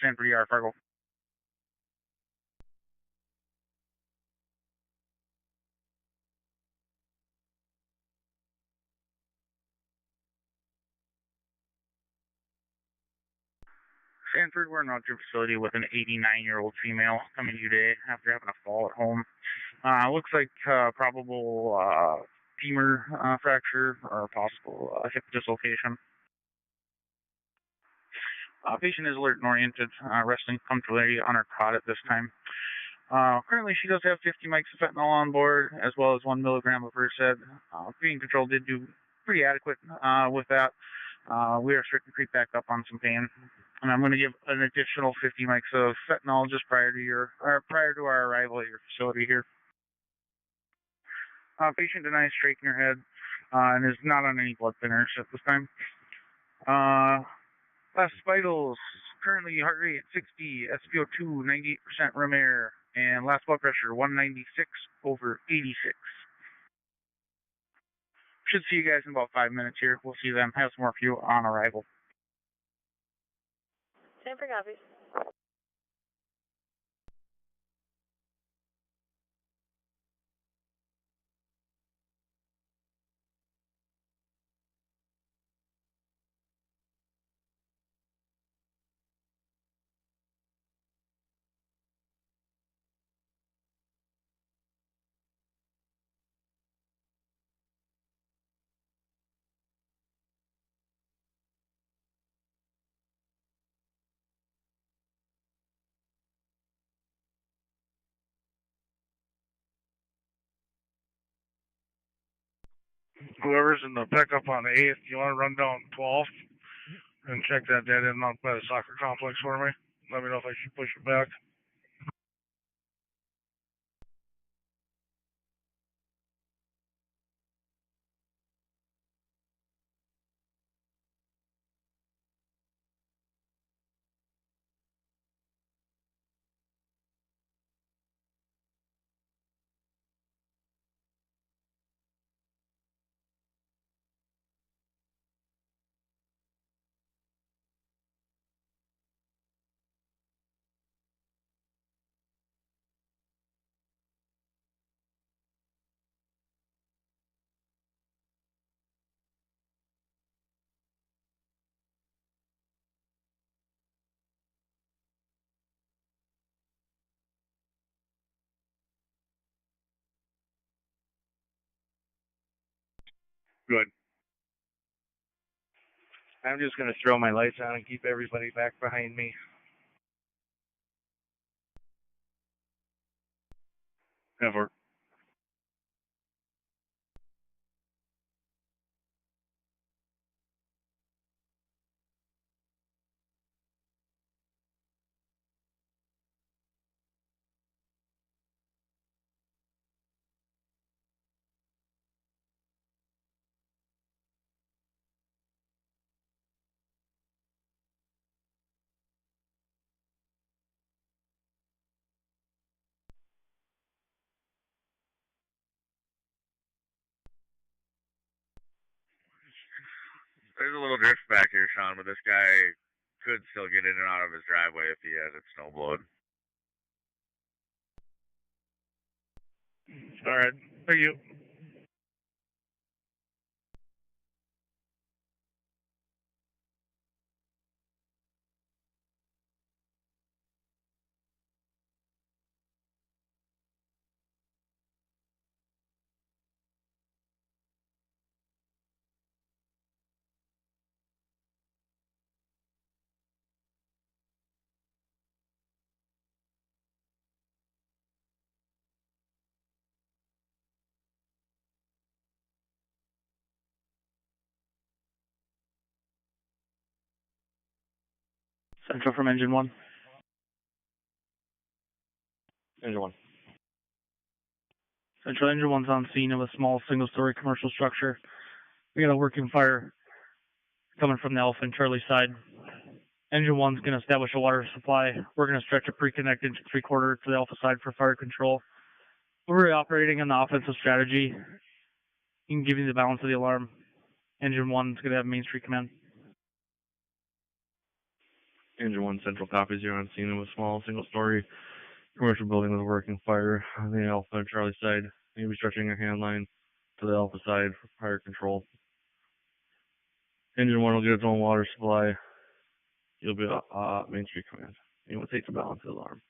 Sanford ER, Fargo. Sanford, we're in a facility with an 89-year-old female coming to you today after having a fall at home. Looks like probable femur fracture or possible hip dislocation. Patient is alert and oriented, resting comfortably on her cot at this time. Currently, she does have 50 mics of fentanyl on board, as well as 1 milligram of Versed. Pain control did do pretty adequate with that. We are starting to creep back up on some pain, and I'm going to give an additional 50 mics of fentanyl just prior to our arrival at your facility here. Patient denies striking her head and is not on any blood thinners at this time. Last vitals, currently heart rate 60, SpO2 98% room air, and last blood pressure 196/86. Should see you guys in about 5 minutes here. We'll see them. Have some more for you on arrival. Sanford copies. Whoever's in the pickup on the 8th, you want to run down 12th and check that dead end out by the soccer complex for me? Let me know if I should push it back. Good. I'm just going to throw my lights on and keep everybody back behind me. Ever. There's a little drift back here, Sean, but this guy could still get in and out of his driveway if he has it snowblowed. All right. Thank you. Central from Engine 1. Engine 1. Central Engine 1's on scene of a small single-story commercial structure. We got a working fire coming from the Alpha and Charlie side. Engine 1's going to establish a water supply. We're going to stretch a pre-connect engine 3/4 to the Alpha side for fire control. We're operating on the offensive strategy. You can give me the balance of the alarm. Engine 1's going to have Main Street command. Engine 1 Central copies. You're on scene of a small single-story commercial building with a working fire on the Alpha and Charlie side. You'll be stretching your hand line to the Alpha side for fire control. Engine 1 will get its own water supply. You'll be Main Street command. You will take the balance of the alarm.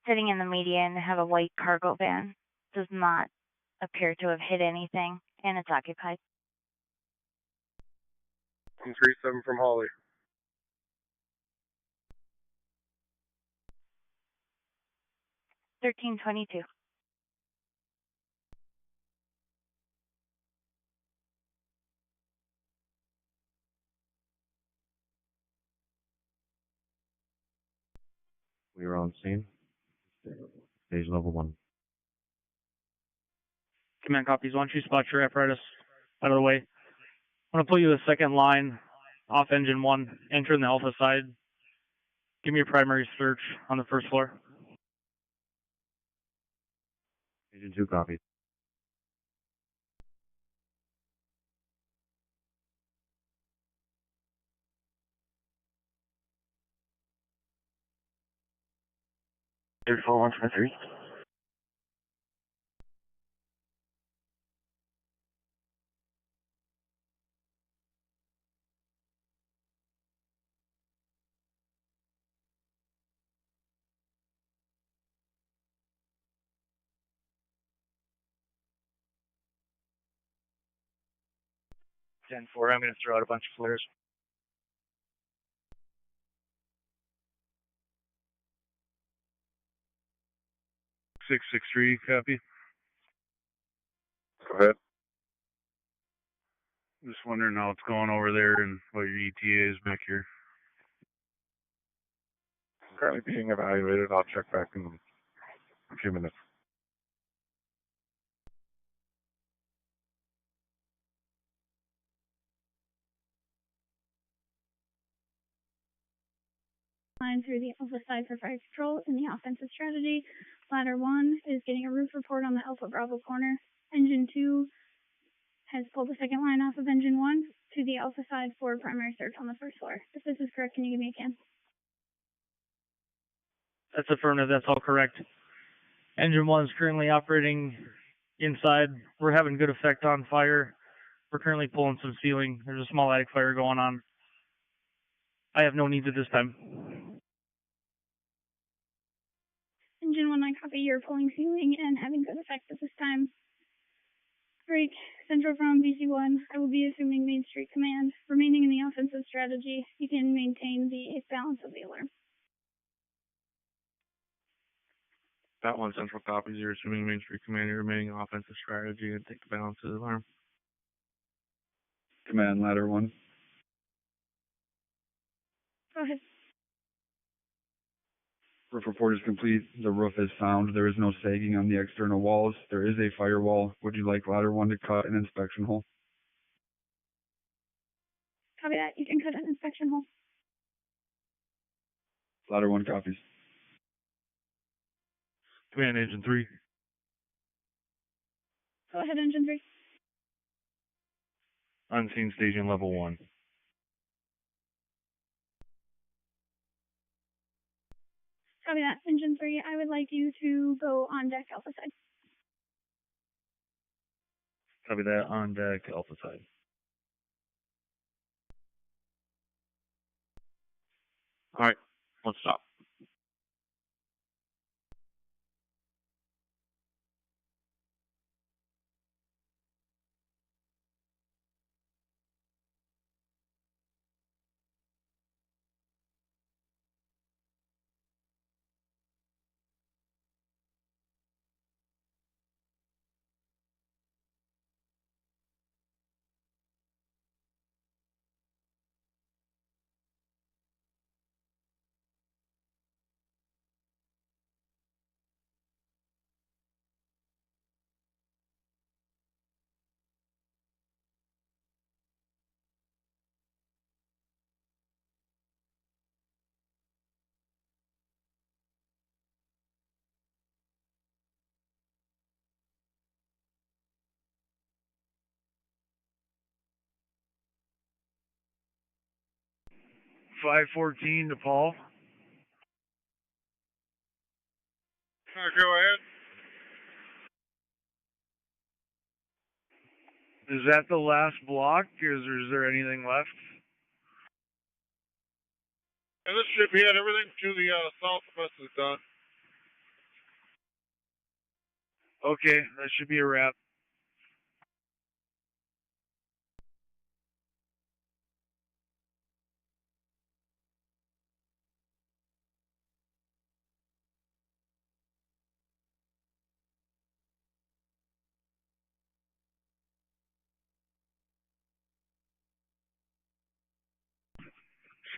Sitting in the median, have a white cargo van. Does not appear to have hit anything, and it's occupied. 37 from Holly. $13.22. We are on scene. Stage level 1. Command copies. Why don't you spot your apparatus out of the way? I'm going to pull you the second line off Engine 1, entering the Alpha side. Give me your primary search on the first floor. Engine 2 copies. Third floor 123. Ten 4, I'm going to throw out a bunch of flares. 663, copy. Go ahead. Just wondering how it's going over there and what your ETA is back here. Currently being evaluated. I'll check back in a few minutes. Line through the Alpha side for fire control in the offensive strategy. Ladder 1 is getting a roof report on the Alpha Bravo corner. Engine 2 has pulled the second line off of Engine 1 to the Alpha side for primary search on the first floor. If this is correct, can you give me a can? That's affirmative. That's all correct. Engine 1 is currently operating inside. We're having good effect on fire. We're currently pulling some ceiling. There's a small attic fire going on. I have no needs at this time. Engine 1, I copy. You're pulling ceiling and having good effect at this time. Great. Central from BC1, I will be assuming Main Street command. Remaining in the offensive strategy, you can maintain the balance of the alarm. That one Central copies. You're assuming Main Street command. You're remaining offensive strategy and take the balance of the alarm. Command ladder 1. Go ahead. Roof report is complete. The roof is sound. There is no sagging on the external walls. There is a firewall. Would you like ladder 1 to cut an inspection hole? Copy that. You can cut an inspection hole. Ladder 1 copies. Command Engine 3. Go ahead, Engine 3. Unseen staging level 1. Copy that. Engine 3, I would like you to go on deck alpha side. Copy that, on deck, alpha side. Alright, let's stop. $514 to Paul. Go ahead. Is that the last block? Is there anything left? And this should be it. Everything to the southwest is done. Okay, that should be a wrap.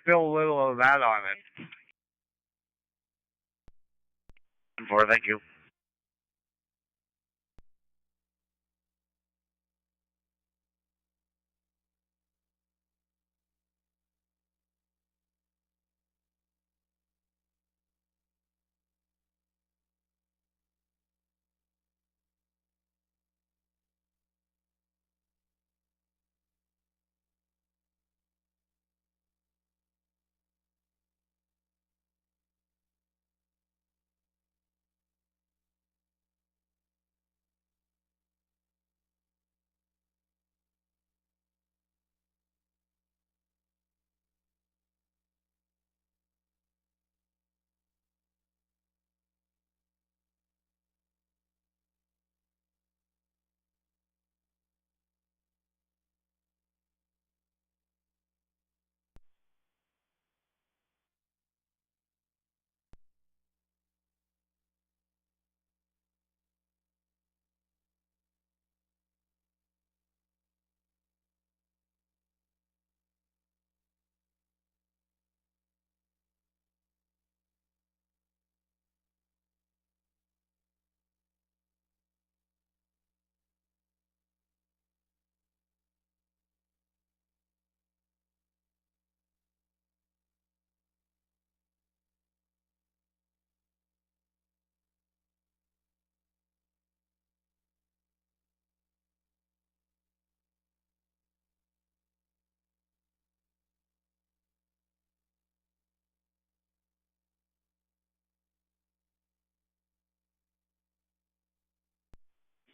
Still a little of that on it. 4, thank you.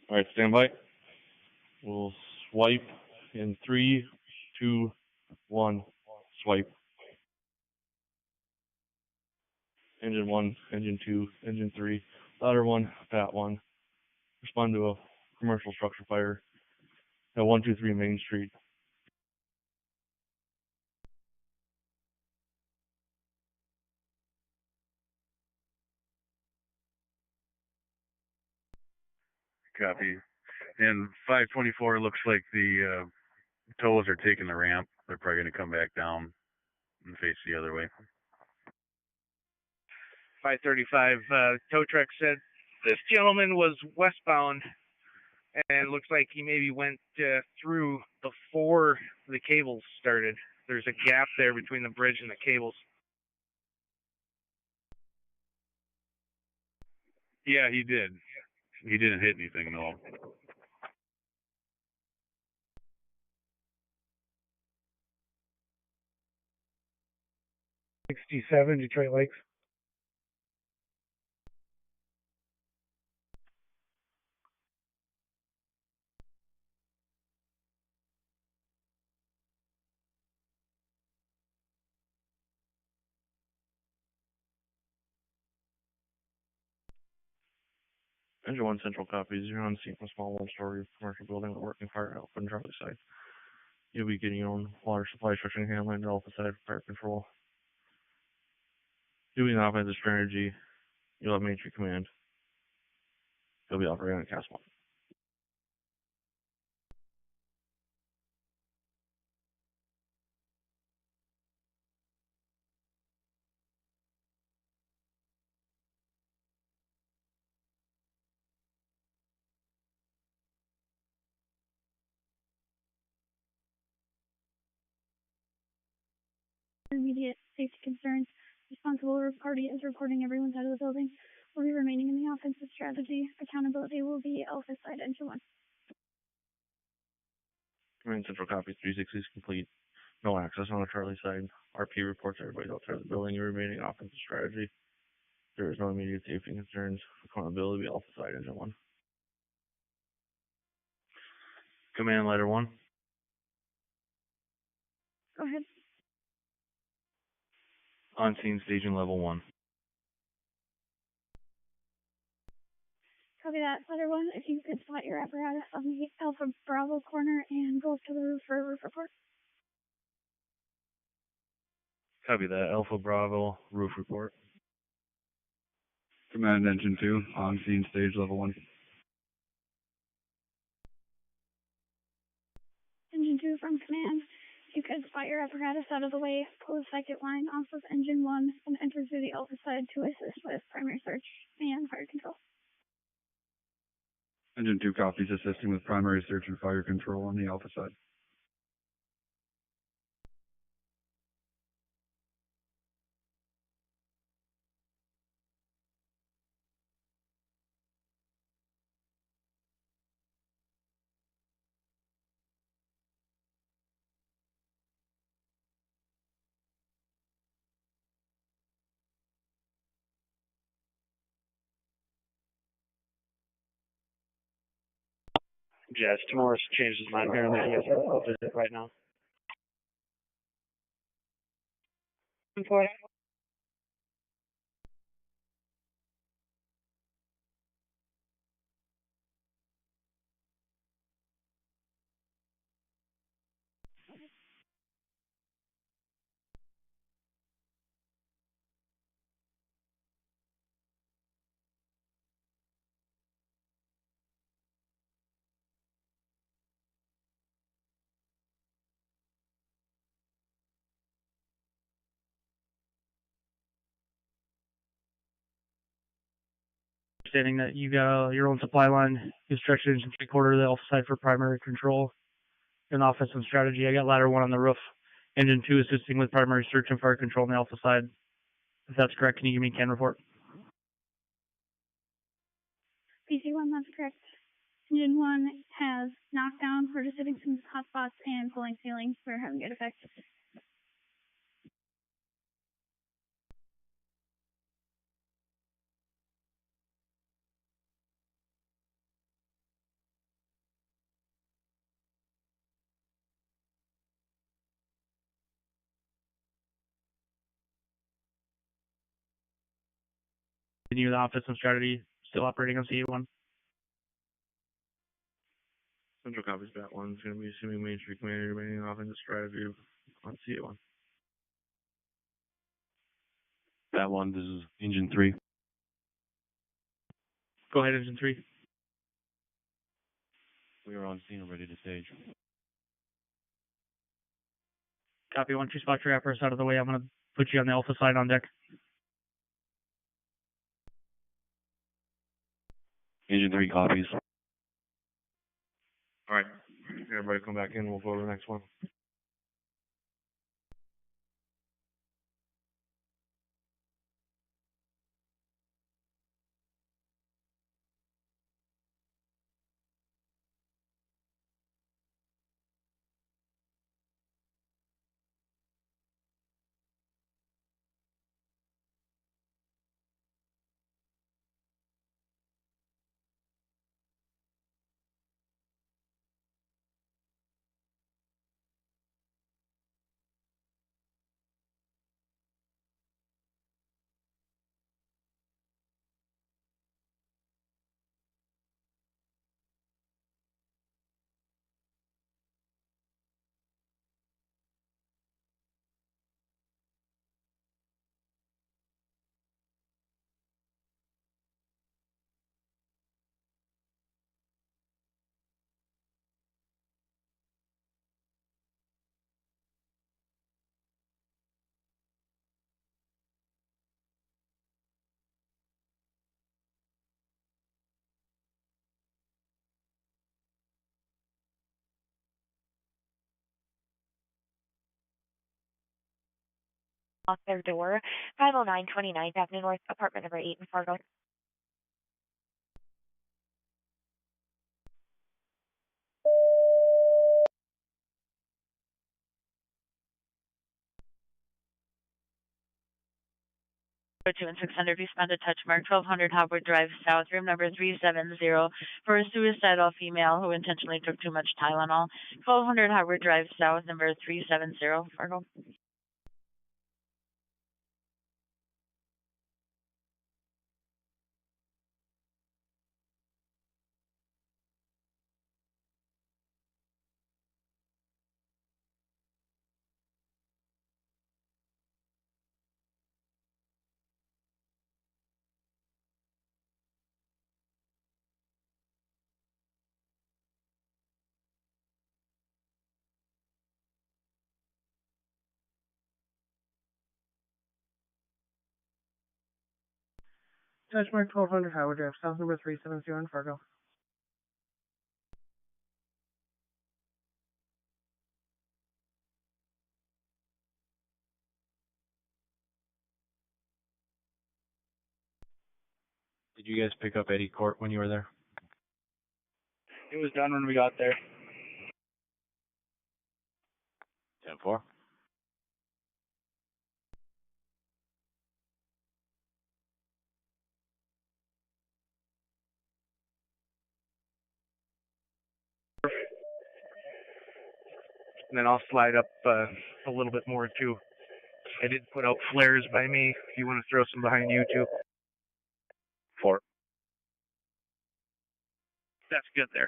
Alright, stand by. We'll swipe in 3, 2, 1, swipe. Engine 1, engine 2, engine 3, ladder 1, pat 1. Respond to a commercial structure fire at 123 Main Street. Copy. And 524 looks like the tows are taking the ramp. They're probably going to come back down and face the other way. 535, tow truck said this gentleman was westbound and looks like he maybe went through before the cables started. There's a gap there between the bridge and the cables. Yeah, he did. He didn't hit anything, though. 67, Detroit Lakes. Engine 1 Central copies. You're on scene from a small one-story commercial building with working fire Alpha and Charlie side. You'll be getting your own water supply structure and handling to Alpha side for fire control. Doing the offensive strategy, you'll have Main Street Command. You'll be operating on Cast 1. Immediate safety concerns. Responsible party is reporting everyone's out of the building. Will be remaining in the offensive strategy. Accountability will be Alpha side engine 1. Command Central copies. 360 is complete. No access on the Charlie side. RP reports everybody outside the building. Your remaining offensive strategy. There is no immediate safety concerns. Accountability will be Alpha side engine 1. Command Letter 1. Go ahead. On scene staging level 1. Copy that. Letter 1, if you could spot your apparatus on the Alpha Bravo corner and go up to the roof for a roof report. Copy that. Alpha Bravo roof report. Command Engine 2, on scene stage level 1. Engine 2 from command. If you could spot your apparatus out of the way, pull the second line off of engine 1 and enter through the Alpha side to assist with primary search and fire control. Engine 2 copies, assisting with primary search and fire control on the Alpha side. Yes, Morris changed his mind apparently. He has a visit right now. Understanding that you got your own supply line construction and 3/4 of the Alpha side for primary control and offensive strategy. I got ladder 1 on the roof. Engine 2 assisting with primary search and fire control on the Alpha side. If that's correct, can you give me a CAN report? PC1, that's correct. Engine 1 has knockdown. We're just hitting some hot spots and pulling ceilings. We're having good effect. Continue the offensive strategy, still operating on CA1. Central copies Bat 1 is going to be assuming Main Street Command remaining offensive strategy on CA1. Bat 1, this is Engine 3. Go ahead, Engine 3. We are on scene and ready to stage. Copy. Once you spot your apparatus out of the way, I'm going to put you on the Alpha side on deck. Engine 3 copies. Alright, everybody come back in, we'll go to the next one. Lock their door. 509 29th Avenue North, apartment number 8 in Fargo. Two and 600, respond to Touchmark, 1200 Howard Drive South, room number 370, for a suicidal female who intentionally took too much Tylenol. 1200 Howard Drive South, number 370, Fargo. Touchmark 1200 Howard Drive, South number 370 in Fargo. Did you guys pick up Eddie Court when you were there? It was done when we got there. 10-4. And then I'll slide up a little bit more too. I did put out flares by me if you want to throw some behind you too. 4. That's good there.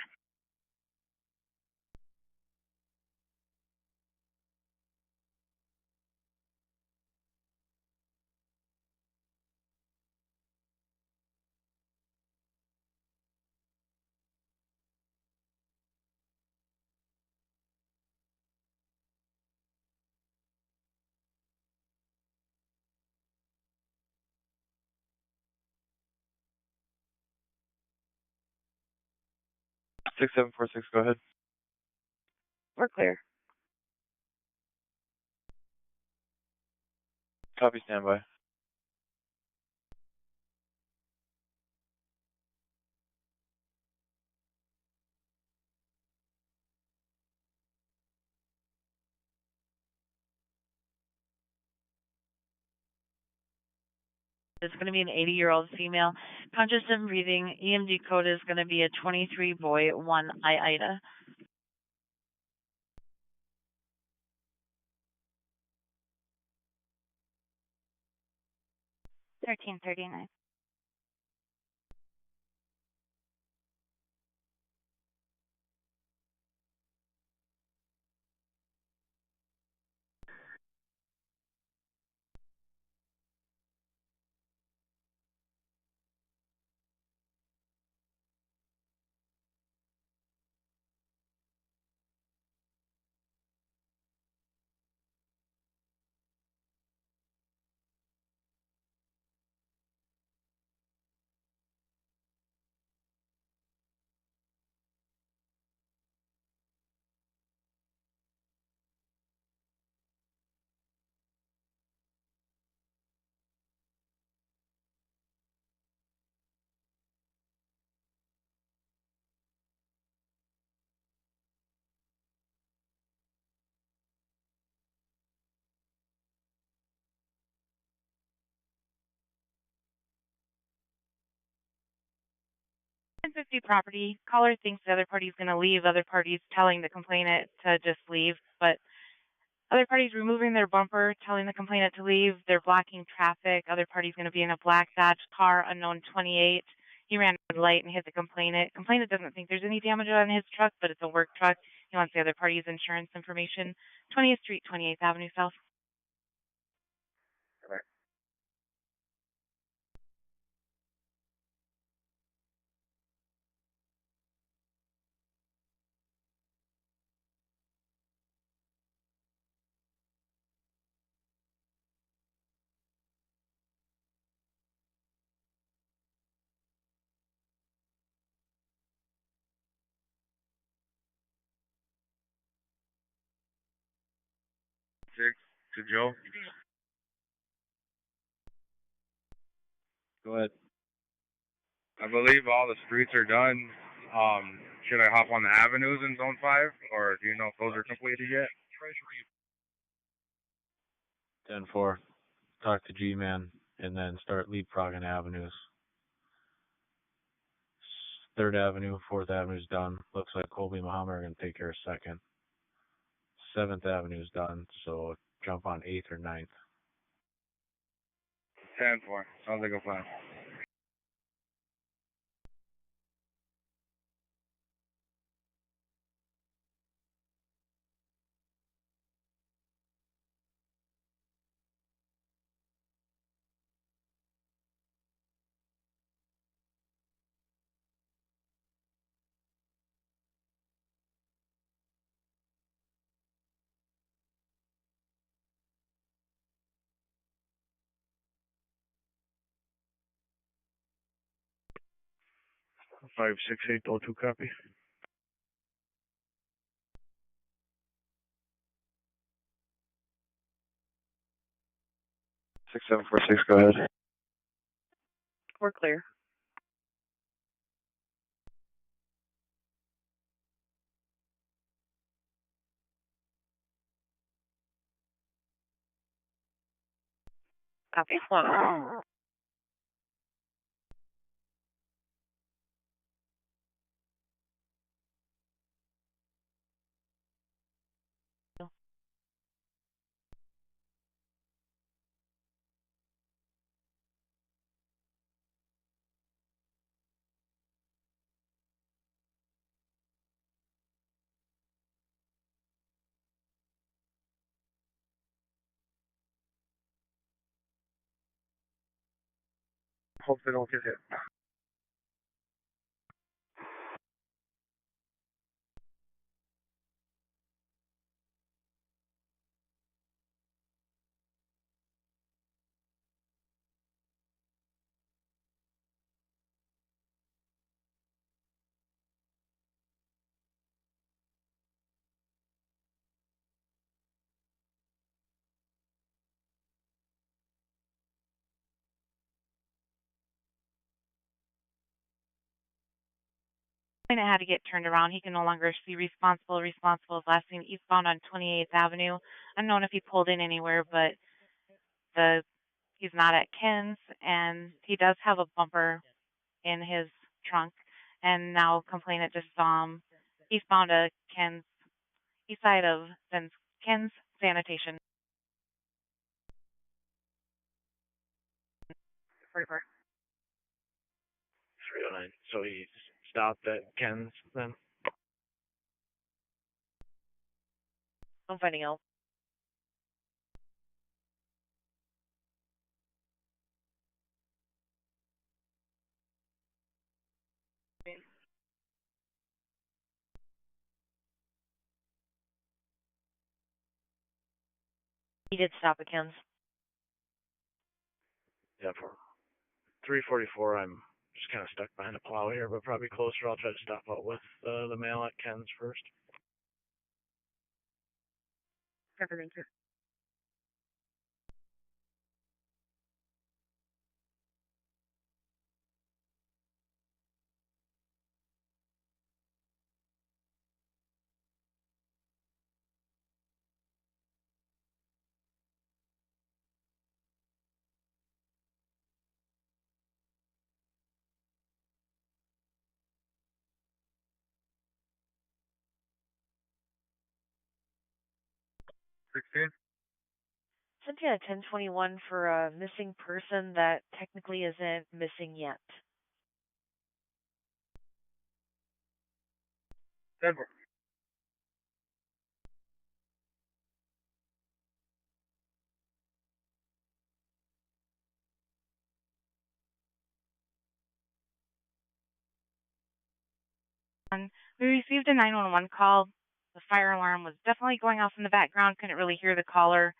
Six 746, go ahead. We're clear. Copy, standby. It's going to be an 80-year-old female, conscious and breathing. EMD code is going to be a 23 boy 1 Ida. 1339. .50 property. Caller thinks the other party's going to leave. Other party's telling the complainant to just leave, but other party's removing their bumper, telling the complainant to leave. They're blocking traffic. Other party's going to be in a black badge car, unknown 28. He ran a red light and hit the complainant. Complainant doesn't think there's any damage on his truck, but it's a work truck. He wants the other party's insurance information. 20th Street, 28th Avenue South. Come here. 6 to Joe. Go ahead. I believe all the streets are done. Should I hop on the avenues in Zone 5, or do you know if those are completed yet? 10-4. Talk to G-Man and then start leapfrogging avenues. 3rd Avenue, 4th Avenue's done. Looks like Colby and Muhammad are going to take care of 2nd. 7th Avenue's done, so jump on 8th or 9th. 10-4. Sounds like a plan. Five six eight oh two copy. 6746, go ahead. We're clear. Copy. One. Hope they don't get hit. Complainant had to get turned around. He can no longer see responsible. Responsible is last seen eastbound on 28th Avenue. Unknown if he pulled in anywhere, but he's not at Ken's, and he does have a bumper in his trunk. And now complainant just saw him eastbound to Ken's, east side of Ken's Sanitation. 44. 309. So he stopped at Ken's then? I'm finding out. He did stop at Ken's. Yeah, for 344, I'm just kind of stuck behind a plow here, but probably closer. I'll try to stop out with the mail at Ken's first. Thank you. Cynthia at 1021 for a missing person that technically isn't missing yet. Denver. We received a 911 call. The fire alarm was definitely going off in the background. Couldn't really hear the caller.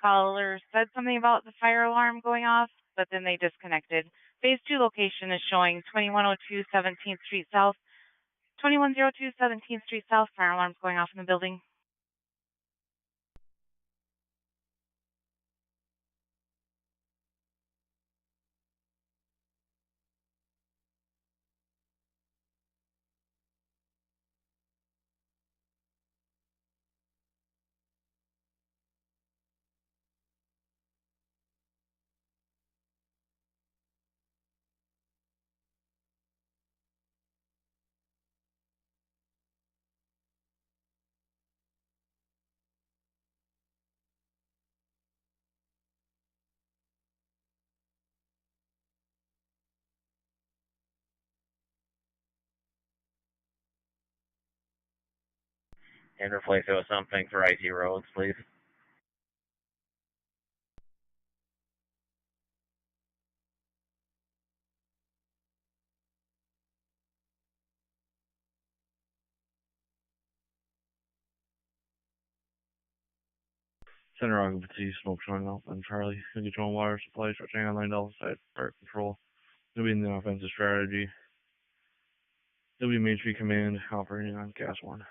Caller said something about the fire alarm going off, but then they disconnected. Phase 2 location is showing 2102 17th Street South. 2102 17th Street South, fire alarms going off in the building. and replace it with something for IT roads, please. Center occupancy, smoke showing up on Charlie. Control water supply, stretching on line Delta side, fire control. They'll be in the offensive strategy. They'll be Main Street Command operating on gas 1.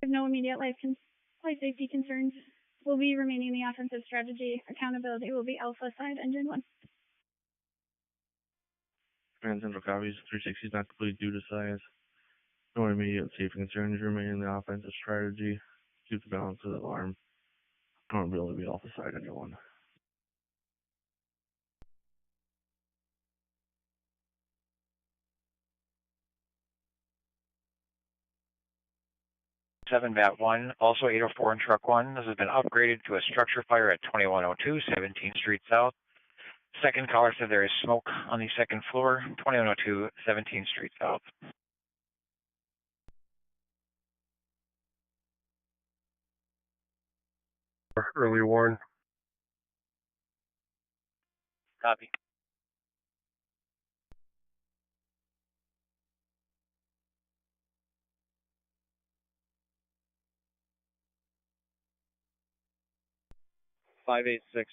With no immediate life safety concerns, will be remaining the offensive strategy. Accountability will be Alpha side, engine 1. Command Central copies. 360 is not complete due to size. No immediate safety concerns remain in the offensive strategy. Keep the balance of the alarm. Accountability will be Alpha side, engine 1. Bat 1, also 804 in truck 1. This has been upgraded to a structure fire at 2102 17th Street South. Second caller said there is smoke on the second floor, 2102 17th Street South. Early warn. Copy.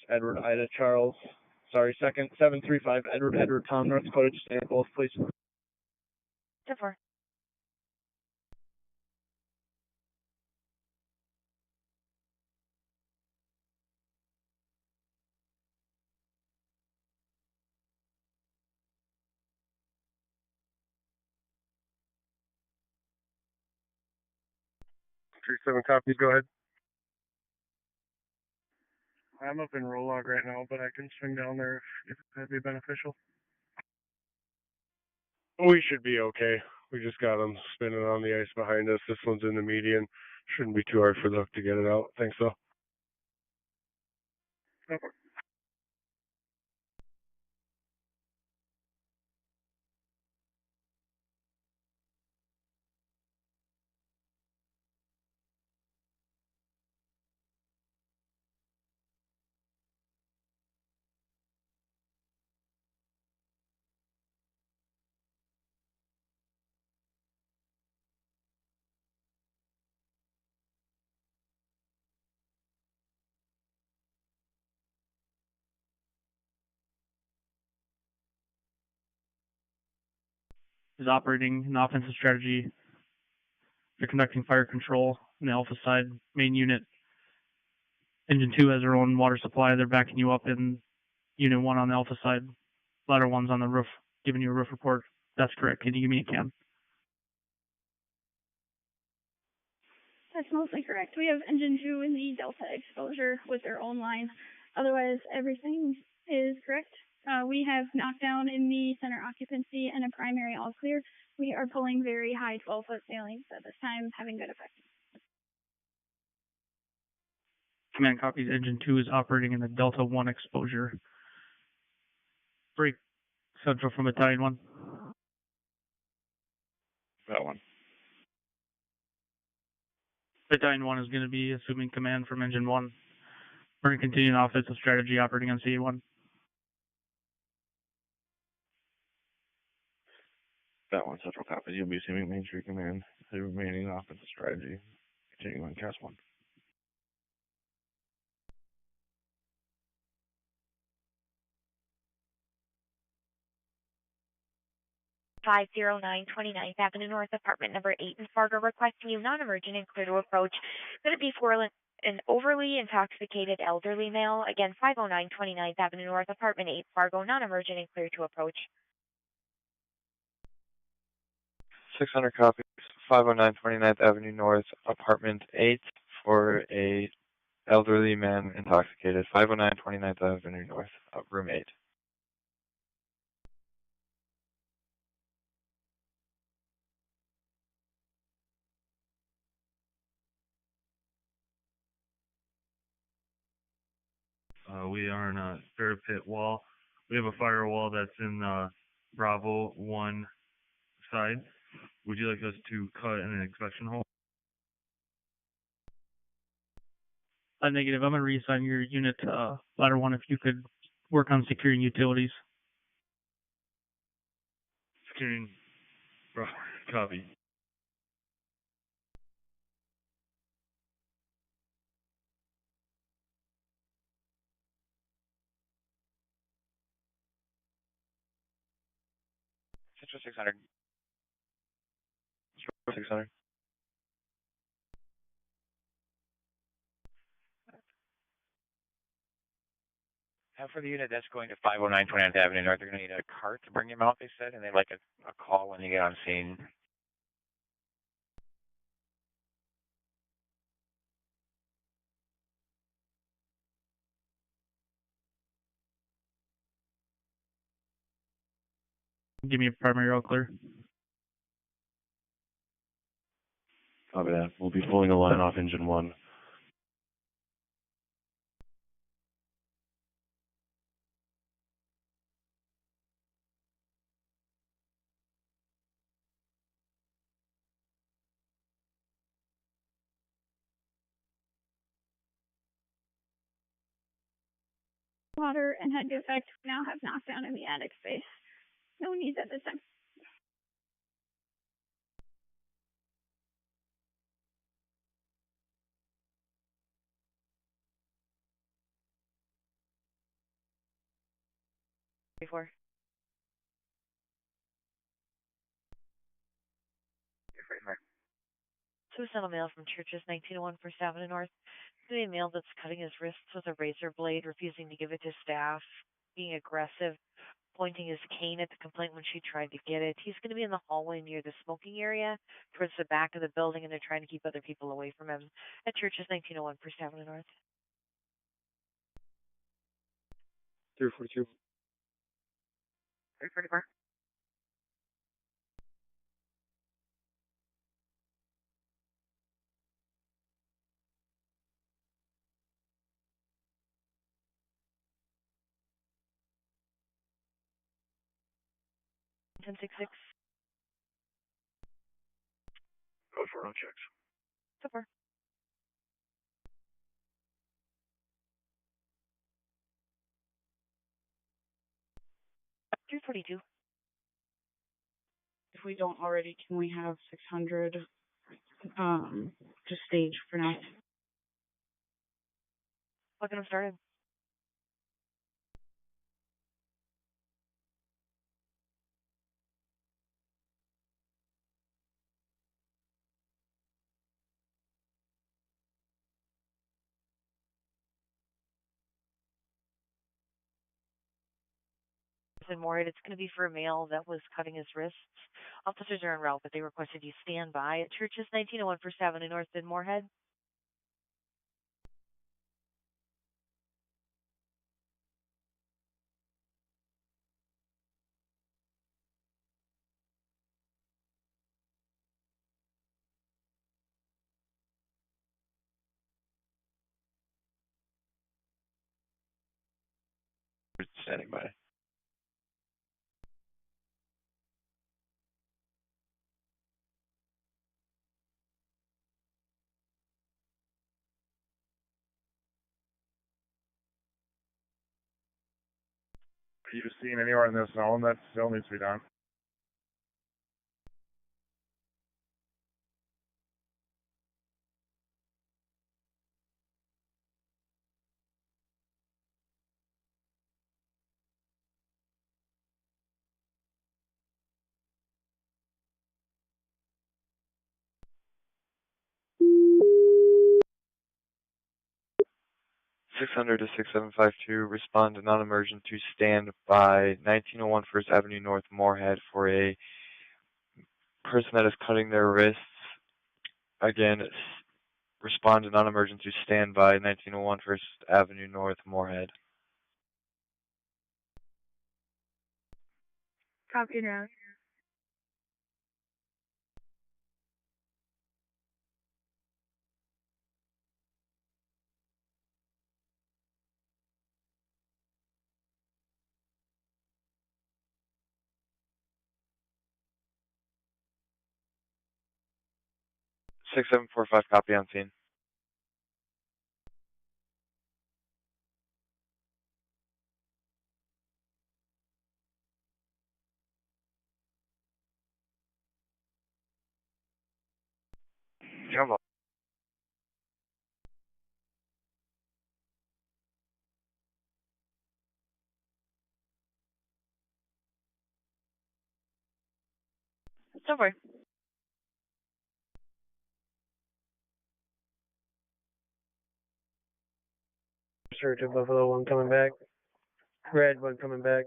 Edward Ida Charles. Sorry, second 735 Edward Tom, North Dakota. Just stand both, please. 10-4. Three 7 copies. Go ahead. I'm up in Rolog right now, but I can swing down there if that'd be beneficial. We should be okay. We just got them spinning on the ice behind us. This one's in the median. Shouldn't be too hard for Luke to get it out. Thanks, though. Okay. Is operating an offensive strategy. They're conducting fire control on the Alpha side. Main unit, engine 2 has their own water supply. They're backing you up in unit 1 on the Alpha side. Ladder 1's on the roof, giving you a roof report. That's correct. Can you give me a cam? That's mostly correct. We have engine 2 in the Delta exposure with their own line. Otherwise, everything is correct. We have knockdown in the center occupancy and a primary all clear. We are pulling very high 12-foot sailings at this time, having good effect. Command copies. Engine 2 is operating in the Delta 1 exposure. Break central from Battalion 1. That one. Battalion 1 is going to be assuming command from Engine 1. We're going to continue an offensive strategy operating on CA1. That one, Central copies. You'll be assuming Main Street Command. The remaining offensive strategy. Continuing on CAS 1. Five 0929 Avenue North, apartment number 8 in Fargo, requesting you non-emergent and clear to approach. Could it be for an overly intoxicated elderly male? Again, 509 Avenue North, apartment 8, Fargo, non-emergent and clear to approach. 600 copies, 509 29th Avenue North, apartment 8, for a elderly man intoxicated. 509 29th Avenue North, room 8. We are on a parapet wall. We have a firewall that's in Bravo 1 side. Would you like us to cut an inspection hole? Negative. I'm going to reassign your unit to ladder 1 if you could work on securing utilities. Securing. Copy. Central 600. 600. And for the unit that's going to 509 29th Avenue North, they're going to need a cart to bring him out, they said, and they'd like a call when you get on scene. Give me a primary all clear. Copy that. We'll be pulling a line off engine 1. Water and head defect now have knockdown in the attic space. No needs at this time. Before. Suicidal male from Churches, 1901 First Avenue North. A male that's cutting his wrists with a razor blade, refusing to give it to staff, being aggressive, pointing his cane at the complainant when she tried to get it. He's going to be in the hallway near the smoking area, towards the back of the building, and they're trying to keep other people away from him. At Churches, 1901 First Avenue North. 342. 344. Ten six six. Go for road checks. Super. $342. If we don't already, can we have 600 just stage for now? I'll get them started. In Moorhead, it's going to be for a male that was cutting his wrists. Officers are en route, but they requested you stand by at Churches, 1901 First Avenue North in Moorhead. Standing by. Are you seeing anywhere in this zone that still needs to be done? Six hundred to 6752, respond to non-emergent to stand by 1901 First Avenue North, Moorhead, for a person that is cutting their wrists. Again, respond to non-emergent to stand by 1901 First Avenue North, Moorhead. Copy now. 6745, copy on scene. Jump up. It's over. Search of Buffalo 1 coming back. Red 1 coming back.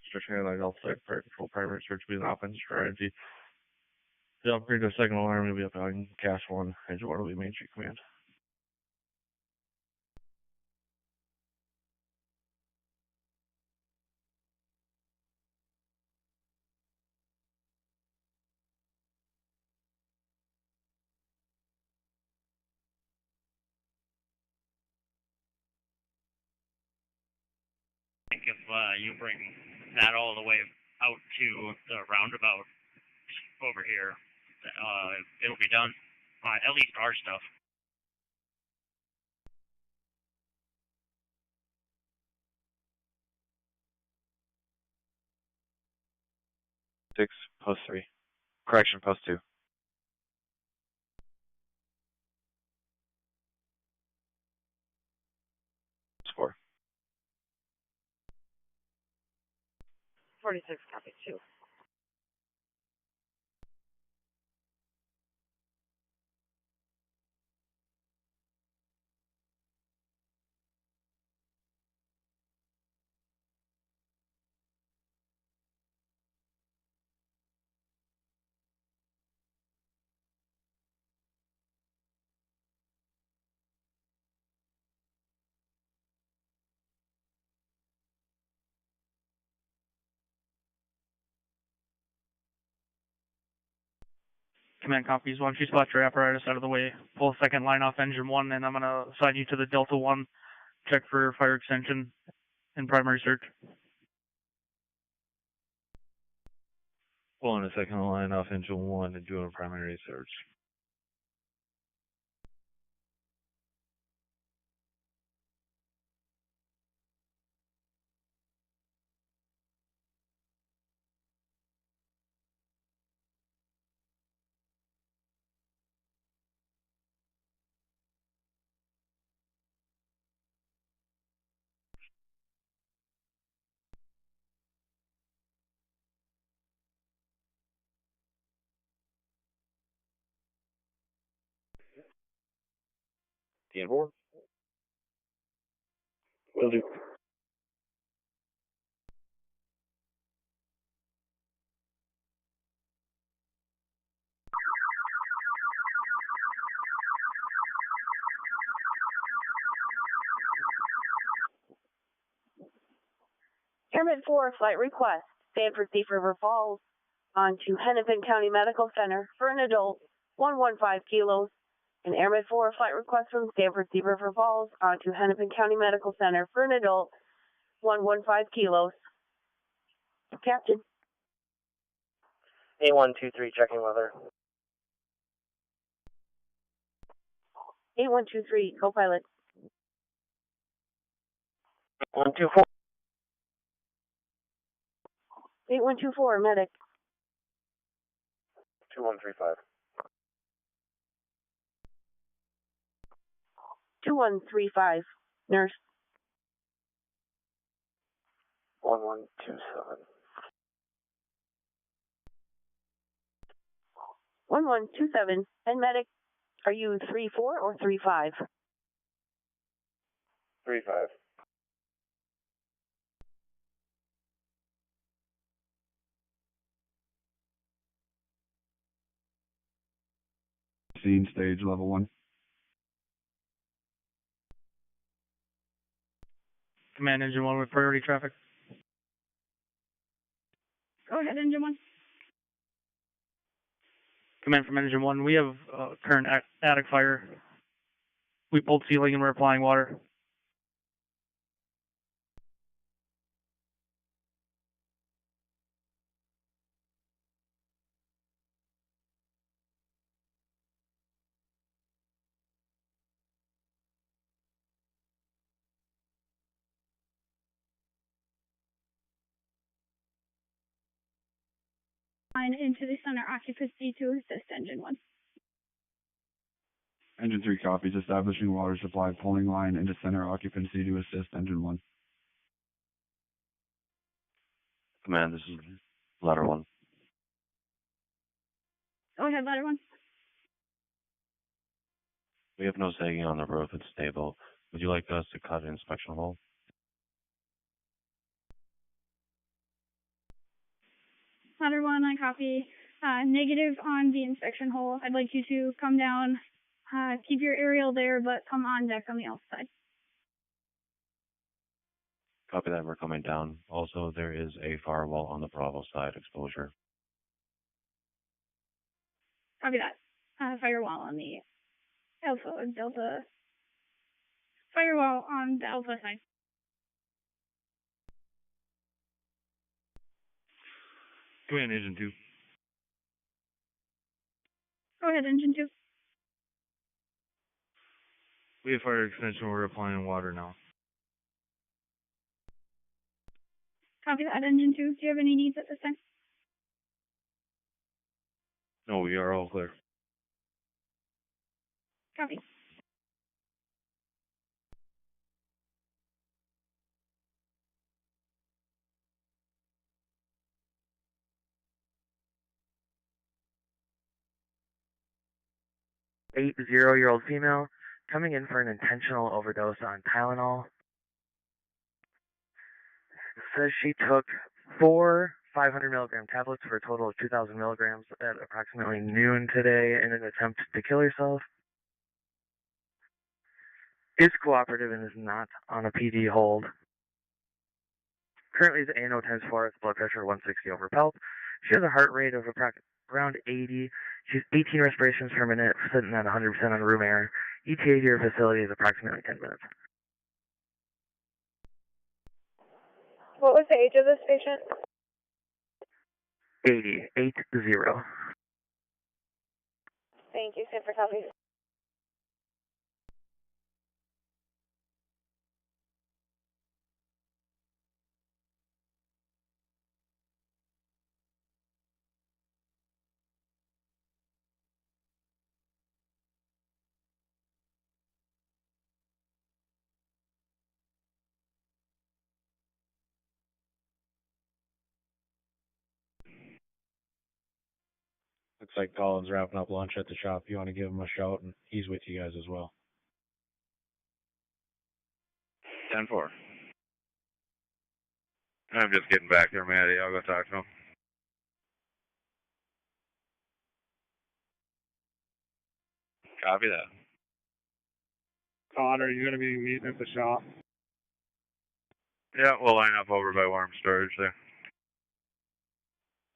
Stretching like outside fire control primary search will be an offensive strategy. The upgrade to a second alarm will be up on Cash 1, Engine 1 will be Main Street Command. I think if you bring that all the way out to the roundabout over here, it'll be done. At least our stuff. 6, post 3. Correction, post 2. Post 4. 46, copy 2. Command copies. Once you spot your apparatus out of the way, pull second line off engine 1, and I'm going to assign you to the Delta 1. Check for fire extension and primary search. Pulling a second line off Engine 1 and doing a primary search. DN4. Will do. Airman 4, flight request. Sanford Thief River Falls on to Hennepin County Medical Center for an adult, 115 kilos. And Airman 4, flight request from Sanford Thief River Falls on to Hennepin County Medical Center for an adult, 115 kilos. Captain. A123, checking weather. 8123, co-pilot. 124. 8124, medic. 2135. 2135, nurse. 1127. 1127, and medic, are you 3-4 or 3-5? 35. Scene stage level 1. Command engine 1 with priority traffic. Go ahead, engine 1. Command from engine 1, we have current attic fire We pulled sealing and we're applying water. Line into the center occupancy to assist engine 1. Engine 3 copies, establishing water supply pulling line into center occupancy to assist engine 1. Command, this is ladder 1. Go ahead, ladder 1. We have no sagging on the roof. It's stable. Would you like us to cut an inspection hole? Ladder 1, I copy. Negative on the inspection hole. I'd like you to come down, keep your aerial there, but come on deck on the outside. Copy that. We're coming down. Also, there is a firewall on the Bravo side exposure. Copy that. Firewall on the Alpha and Delta. Firewall on the Alpha side. Command, Engine 2. Go ahead, engine 2. We have fire extension. We're applying water now. Copy that, engine 2. Do you have any needs at this time? No, we are all clear. Copy. Eight-year-old female coming in for an intentional overdose on Tylenol. Says she took 4 500 milligram tablets for a total of 2,000 milligrams at approximately noon today in an attempt to kill herself. Is cooperative and is not on a PD hold. Currently is ANO times 4, blood pressure 160 over PELP. She has a heart rate of around 80. She's 18 respirations per minute, sitting at 100% on room air. ETA to your facility is approximately 10 minutes. What was the age of this patient? 80. Thank you, same for copy. Looks like Colin's wrapping up lunch at the shop. You want to give him a shout, and he's with you guys as well. 10-4. I'm just getting back there, Maddie. I'll go talk to him. Copy that. Todd, are you going to be meeting at the shop? Yeah, we'll line up over by warm storage there.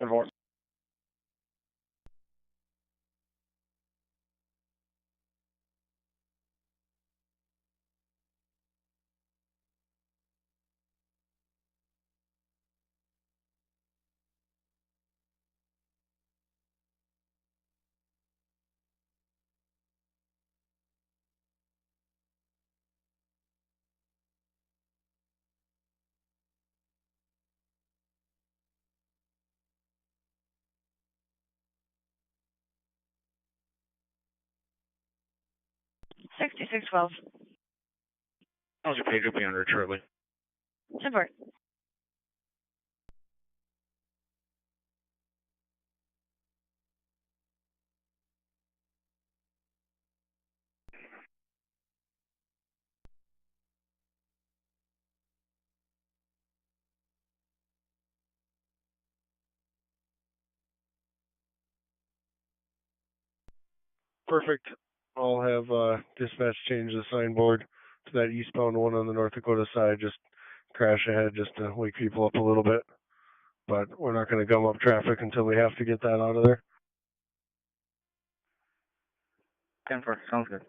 10-4. $66.12. How's your page? Will be under shortly. Support. Perfect. I'll have dispatch change the signboard to that eastbound one on the North Dakota side. Just crash ahead just to wake people up a little bit. But we're not going to gum up traffic until we have to get that out of there. 10-4, sounds good.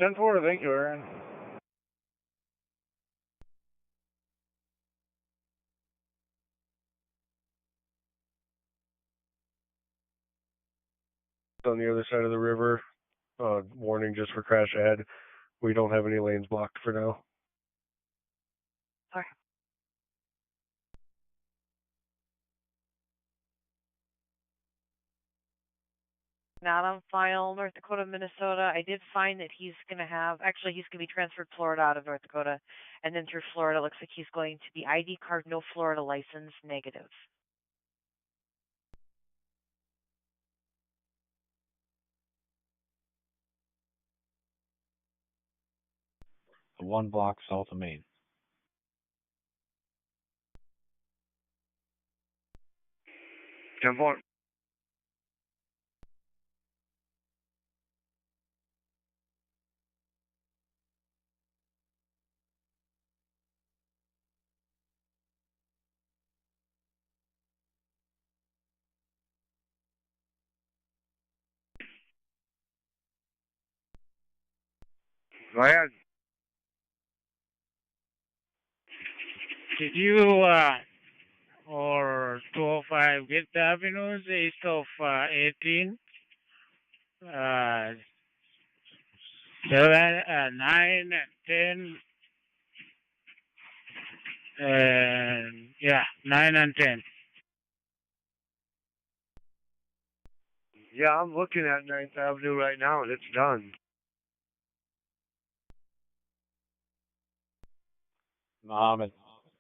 10-4, thank you, Aaron. On the other side of the river, warning just for crash ahead. We don't have any lanes blocked for now. Sorry. Not on file, North Dakota, Minnesota. I did find that he's going to be transferred Florida out of North Dakota. And then through Florida, looks like he's going to be ID card, no Florida license, negative. One block south of Maine. Ten four. Go ahead. Did you, or 205 Gate Avenue, east of 18? 7, 9, 10, and yeah, 9 and 10. Yeah, I'm looking at 9th Avenue right now, and it's done. Mohammed,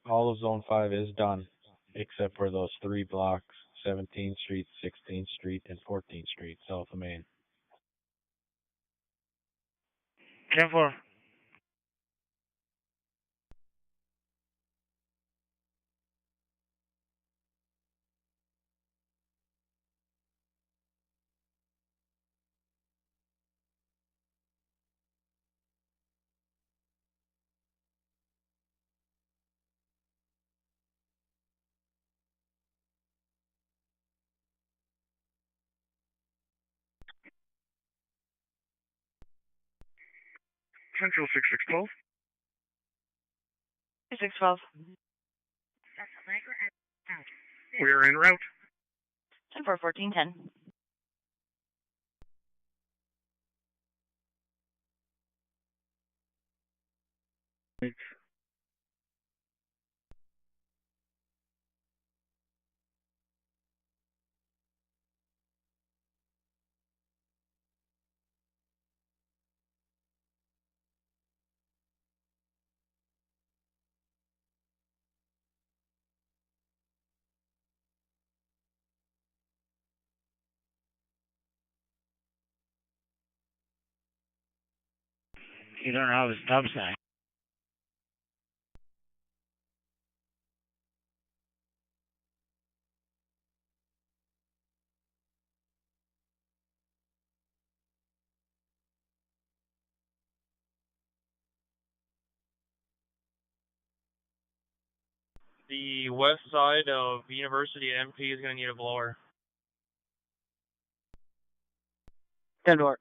all of Zone 5 is done, except for those 3 blocks, 17th Street, 16th Street, and 14th Street, south of Maine. 10-4. Central 6612. 612. We are en route. 10-4, 1410. You don't have a stop sign. The west side of University MP is going to need a blower. 10-4.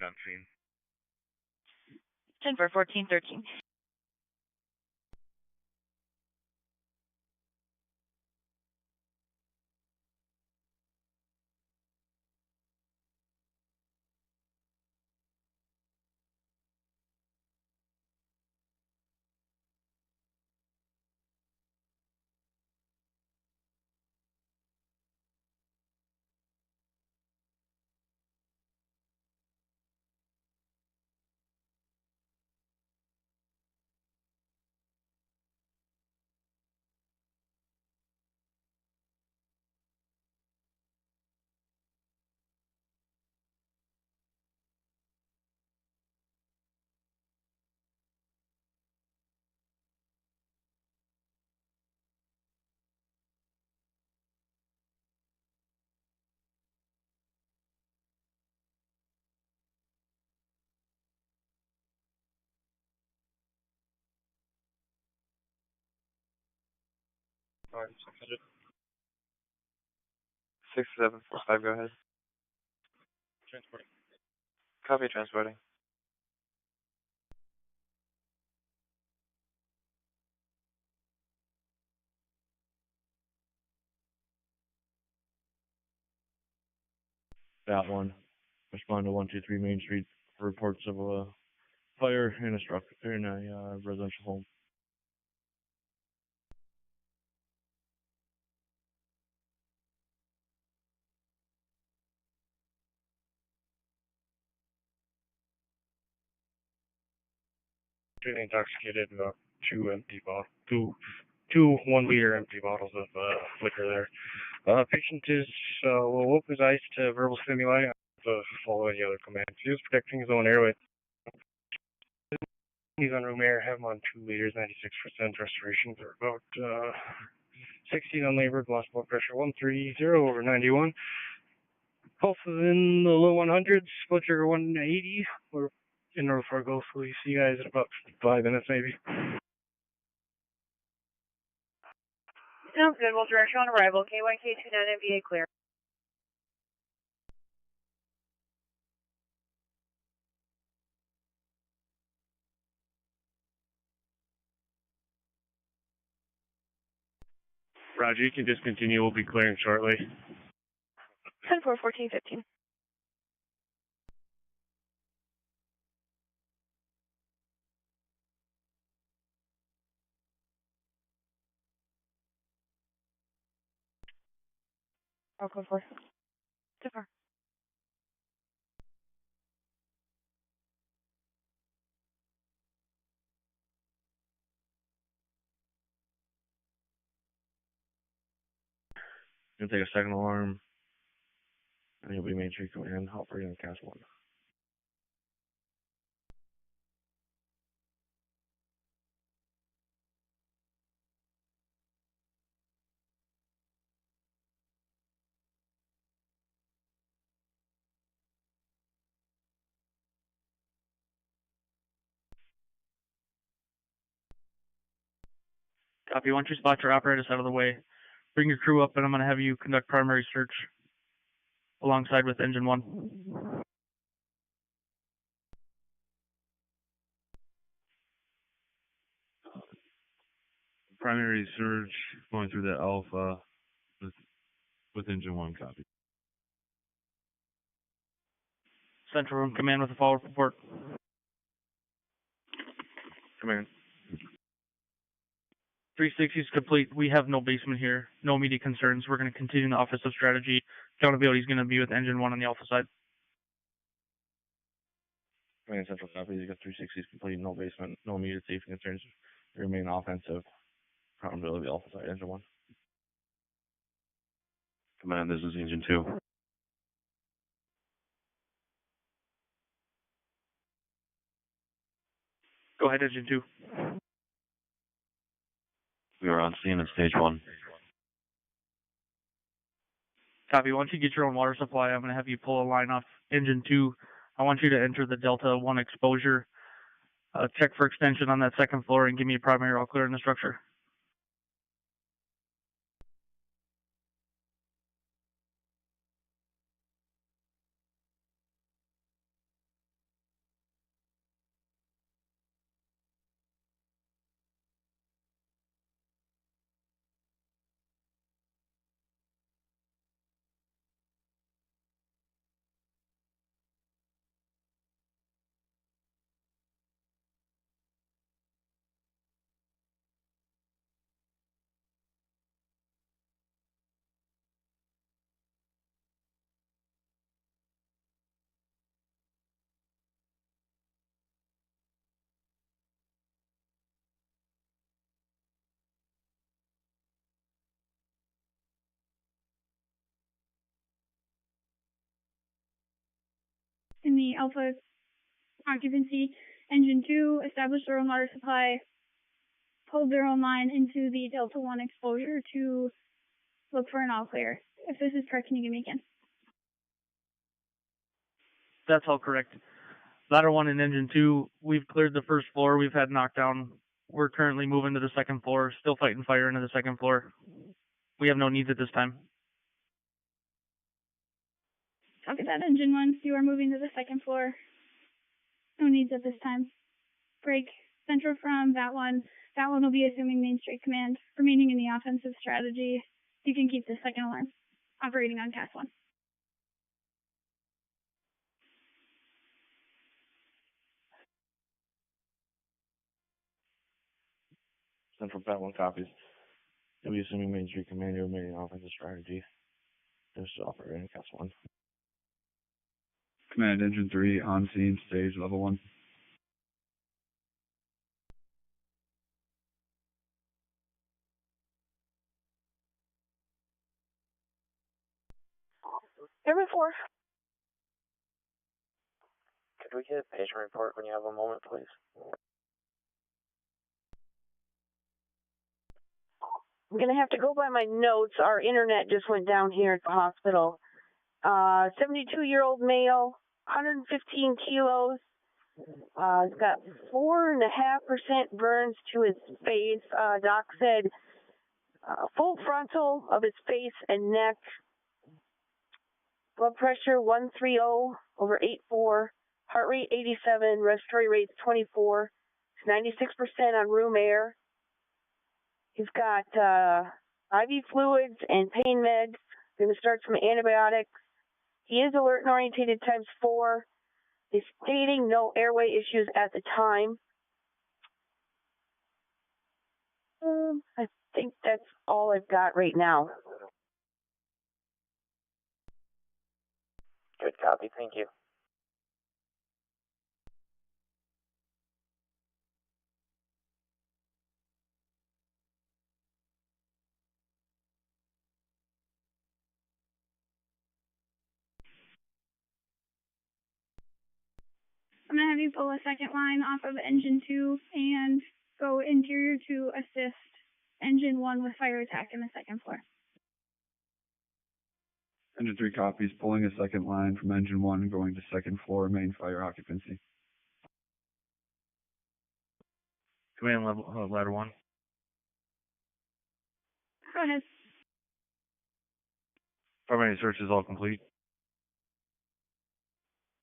on scene. 10 for 1413. Alright, 6745, go ahead. Transporting. Copy, transporting. That one. Respond to 123 Main Street for reports of a fire in a residential home. Pretty intoxicated, two empty bottles, two 1 liter empty bottles of liquor there. Patient is woke with ice to verbal stimuli to follow any other commands. He was protecting his own airway. He's on room air, have him on 2 liters, 96% restoration for about 16 unlabored, lost blood pressure 130/91. Pulse is in the low 100s, blood sugar 180. We're in North Fargo, so we see you guys in about 5 minutes maybe. Sounds good. We'll direct you on arrival. KYK29 MVA clear. Roger, you can discontinue. We'll be clearing shortly. 10 for 1415. I'll go for it. Too far. Gonna take a second alarm, and you'll be Main Street Command, operating on Cast 1. Copy. Once you spot your apparatus out of the way, bring your crew up, and I'm going to have you conduct primary search alongside with Engine 1. Primary surge going through the Alpha with Engine 1, copy. Central Room Command with a follow-up report. Command. 360 is complete. We have no basement here, no immediate concerns. We're going to continue in the Office of Strategy. Accountability is going to be with Engine 1 on the Alpha side. Command Central copy. You got 360s complete, no basement, no immediate safety concerns. Remain offensive. Accountability Alpha side, Engine 1. Command, this is Engine 2. Go ahead, Engine 2. We are on scene at Stage 1. Copy. Once you get your own water supply, I'm going to have you pull a line off Engine 2. I want you to enter the Delta 1 exposure. Check for extension on that second floor and give me a primary all clear in the structure. the Alpha occupancy. Engine 2 established their own water supply, pulled their own line into the Delta 1 exposure to look for an all clear. If this is correct, can you give me again? That's all correct. Ladder 1 and Engine 2, we've cleared the first floor. We've had knockdown. We're currently moving to the second floor, still fighting fire into the second floor. We have no needs at this time. Copy that, Engine 1. You are moving to the second floor. No needs at this time. Break. Central from that one. That one will be assuming Main Street Command. Remaining in the offensive strategy, you can keep the second alarm operating on CAS 1. Central Pat 1 copies. You'll be assuming Main Street Command, you're remaining offensive strategy. This is operating CAS 1. Command Engine 3 on scene, stage level 1. Airman 4. Could we get a patient report when you have a moment, please? I'm going to have to go by my notes. Our internet just went down here at the hospital. 72-year-old male, 115 kilos. He's got 4.5% burns to his face. Doc said full frontal of his face and neck. Blood pressure 130/84. Heart rate 87. Respiratory rate 24. It's 96% on room air. He's got IV fluids and pain meds. Going to start some antibiotics. He is alert and orientated ×4. He's stating no airway issues at the time. I think that's all I've got right now. Good copy, thank you. I'm going to have you pull a second line off of Engine 2 and go interior to assist Engine 1 with fire attack in the second floor. Engine 3 copies, pulling a second line from Engine 1 going to second floor main fire occupancy. Command level, ladder 1. Go ahead. Primary search is all complete.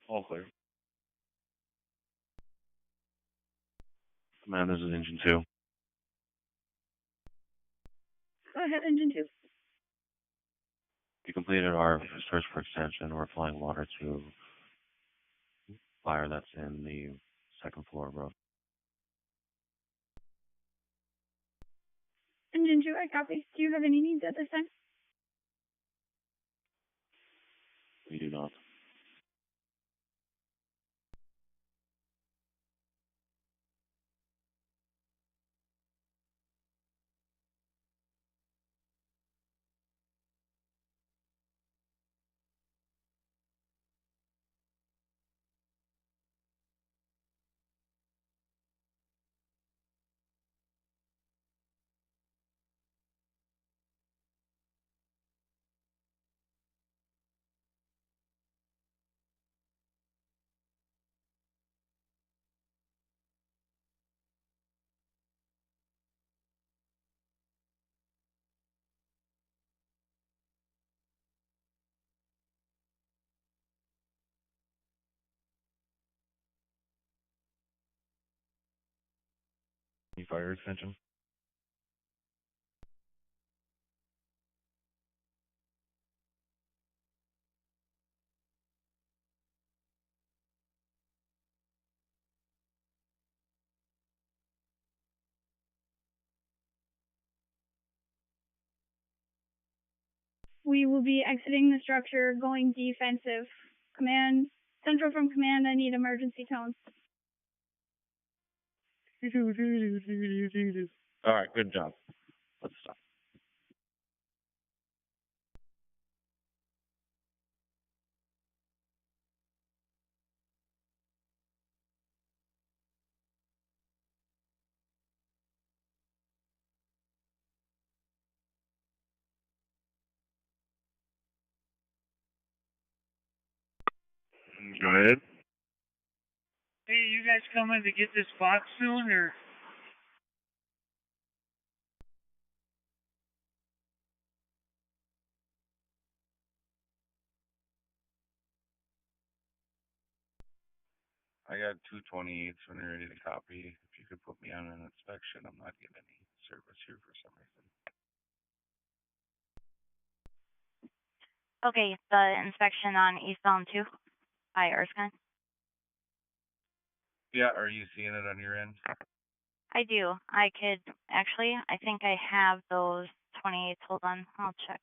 All clear. Command, this is Engine 2. Go ahead, Engine 2. We completed our search for extension. We're applying water to fire that's in the second floor roof. Engine 2, I copy. Do you have any needs at this time? We do not. Any fire extension? We will be exiting the structure, going defensive. Command, Central from Command, I need emergency tones. All right, good job. Let's stop. Go ahead. Hey, you guys coming to get this box soon, or? I got 228s when you're ready to copy. If you could put me on an inspection, I'm not getting any service here for some reason. Okay, the inspection on eastbound 2 by Erskine. Yeah, are you seeing it on your end? I do. I think I have those 28s. Hold on, I'll check.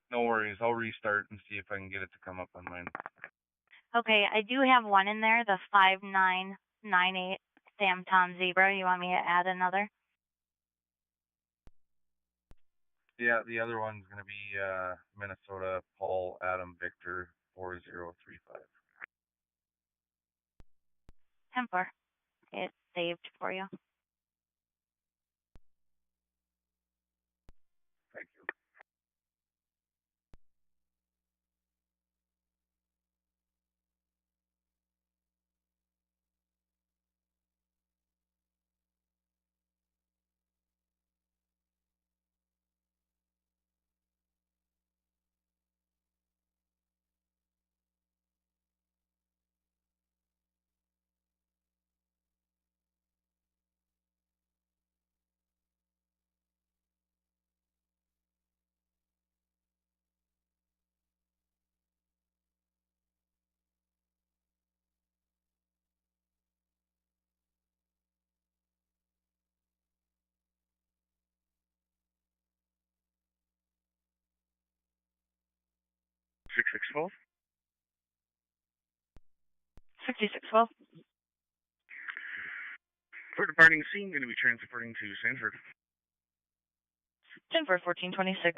No worries, I'll restart and see if I can get it to come up on mine. Okay, I do have one in there, the 5998 Sam Tom Zebra. You want me to add another? Yeah, the other one's going to be Minnesota Paul Adam Victor 4035. 10-4. It's saved for you. Thank you. Six 6612. For departing scene, going to be transporting to Sanford. 10-4, 1426.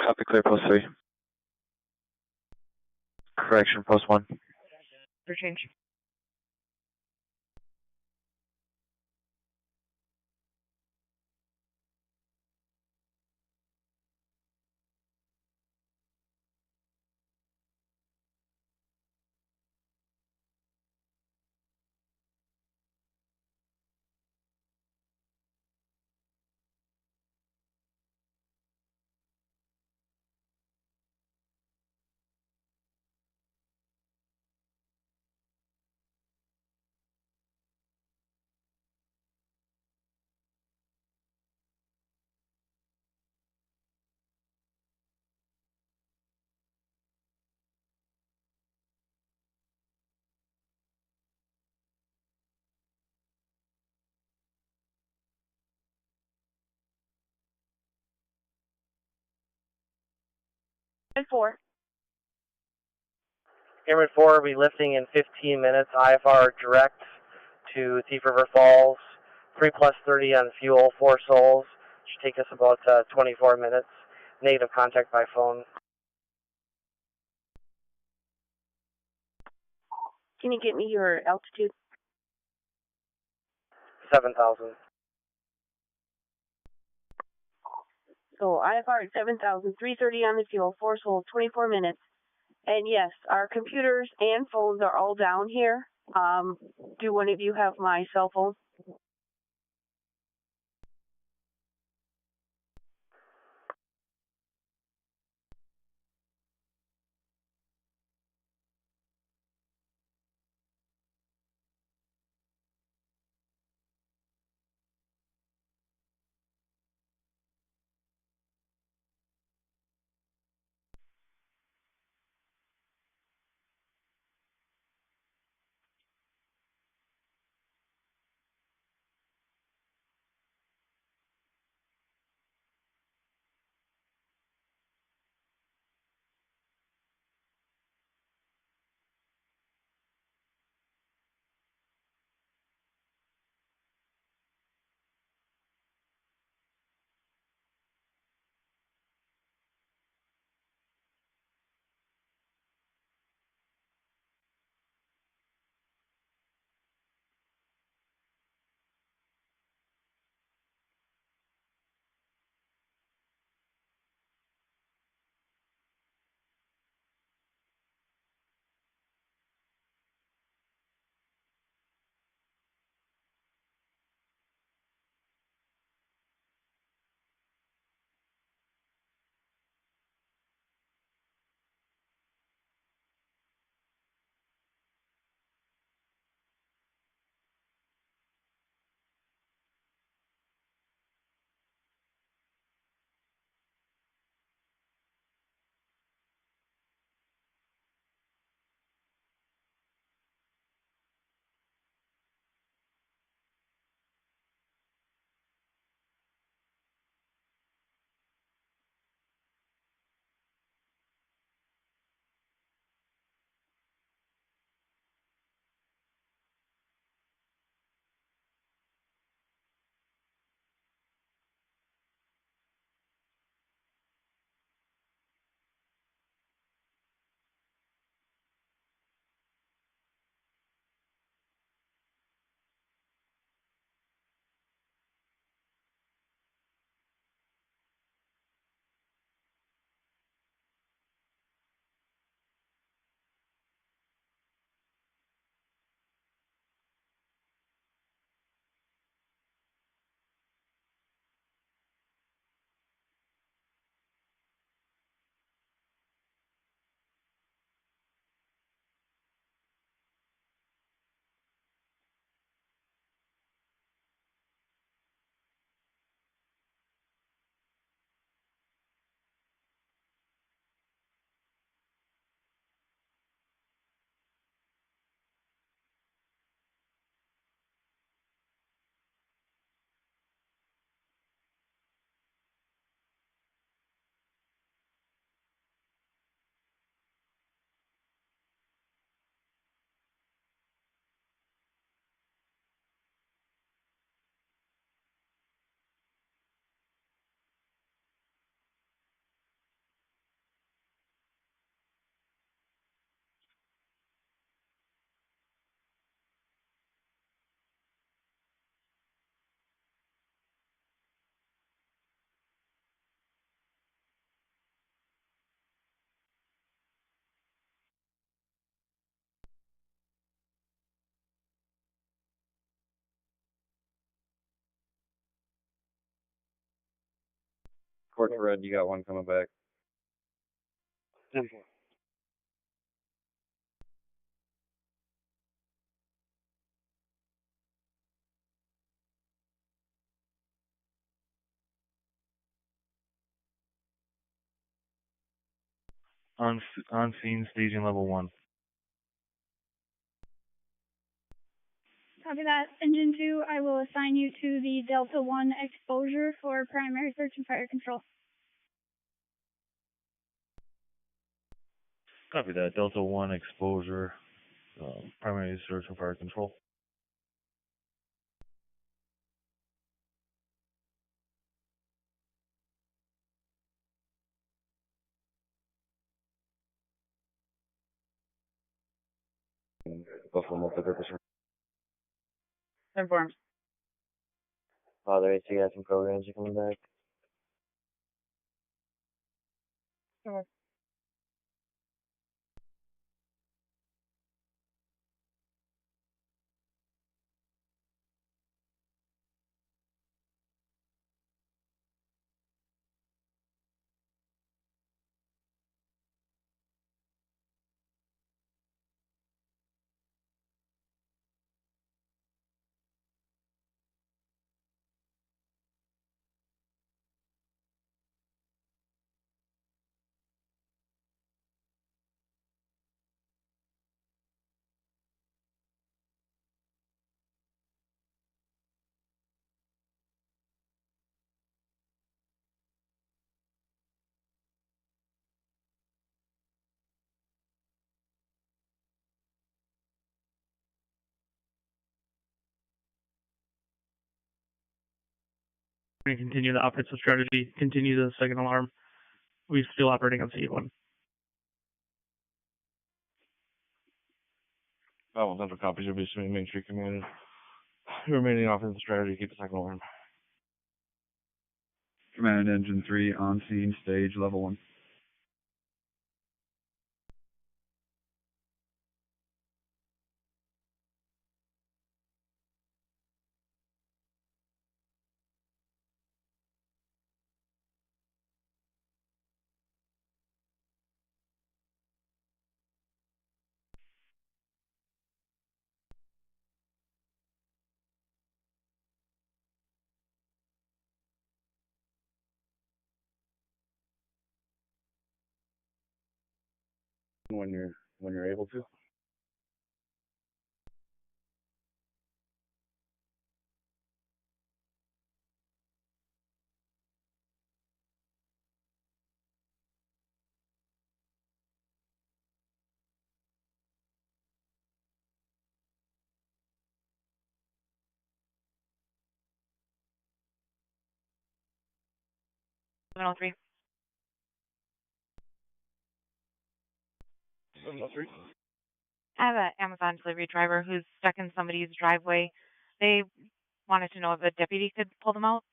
Copy, clear, post 3. Correction, post 1. For change. And 4. Cameron 4 will be lifting in 15 minutes. IFR direct to Thief River Falls. 3 plus 30 on fuel, 4 souls. Should take us about 24 minutes. Negative contact by phone. Can you get me your altitude? 7,000. So IFR at 7,000, 330 on the fuel, 4 souls, 24 minutes. And yes, our computers and phones are all down here. Do one of you have my cell phone? Court red, you got one coming back. 10-4. On scene, staging level 1. Copy that. Engine 2, I will assign you to the Delta 1 exposure for primary search and fire control. Copy that. Delta 1 exposure, primary search and fire control. Buffalo multi-purpose. Informed. Father 8, so you got some programs are coming back. Sure. We're going to continue the offensive strategy, continue the second alarm. We're still operating on C1. Oh, Central copies. You'll be submitting Main Street Command. Your remaining offensive strategy, keep the second alarm. Command Engine 3 on scene, stage level 1. When you're able to. Terminal 3. 703. I have an Amazon delivery driver who's stuck in somebody's driveway. They wanted to know if a deputy could pull them out.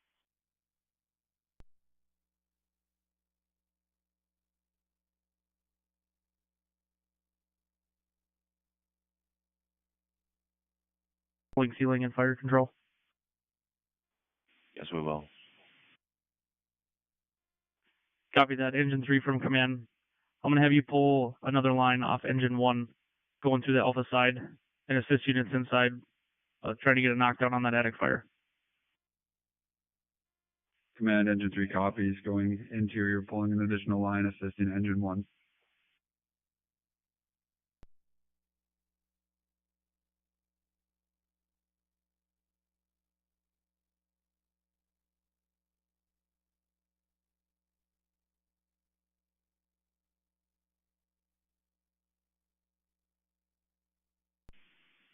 Pulling ceiling and fire control. Yes, we will. Copy that. Engine 3 from command. I'm going to have you pull another line off engine 1, going through the alpha side, and assist units inside, trying to get a knockdown on that attic fire. Command Engine 3 copies, going interior, pulling an additional line, assisting Engine 1.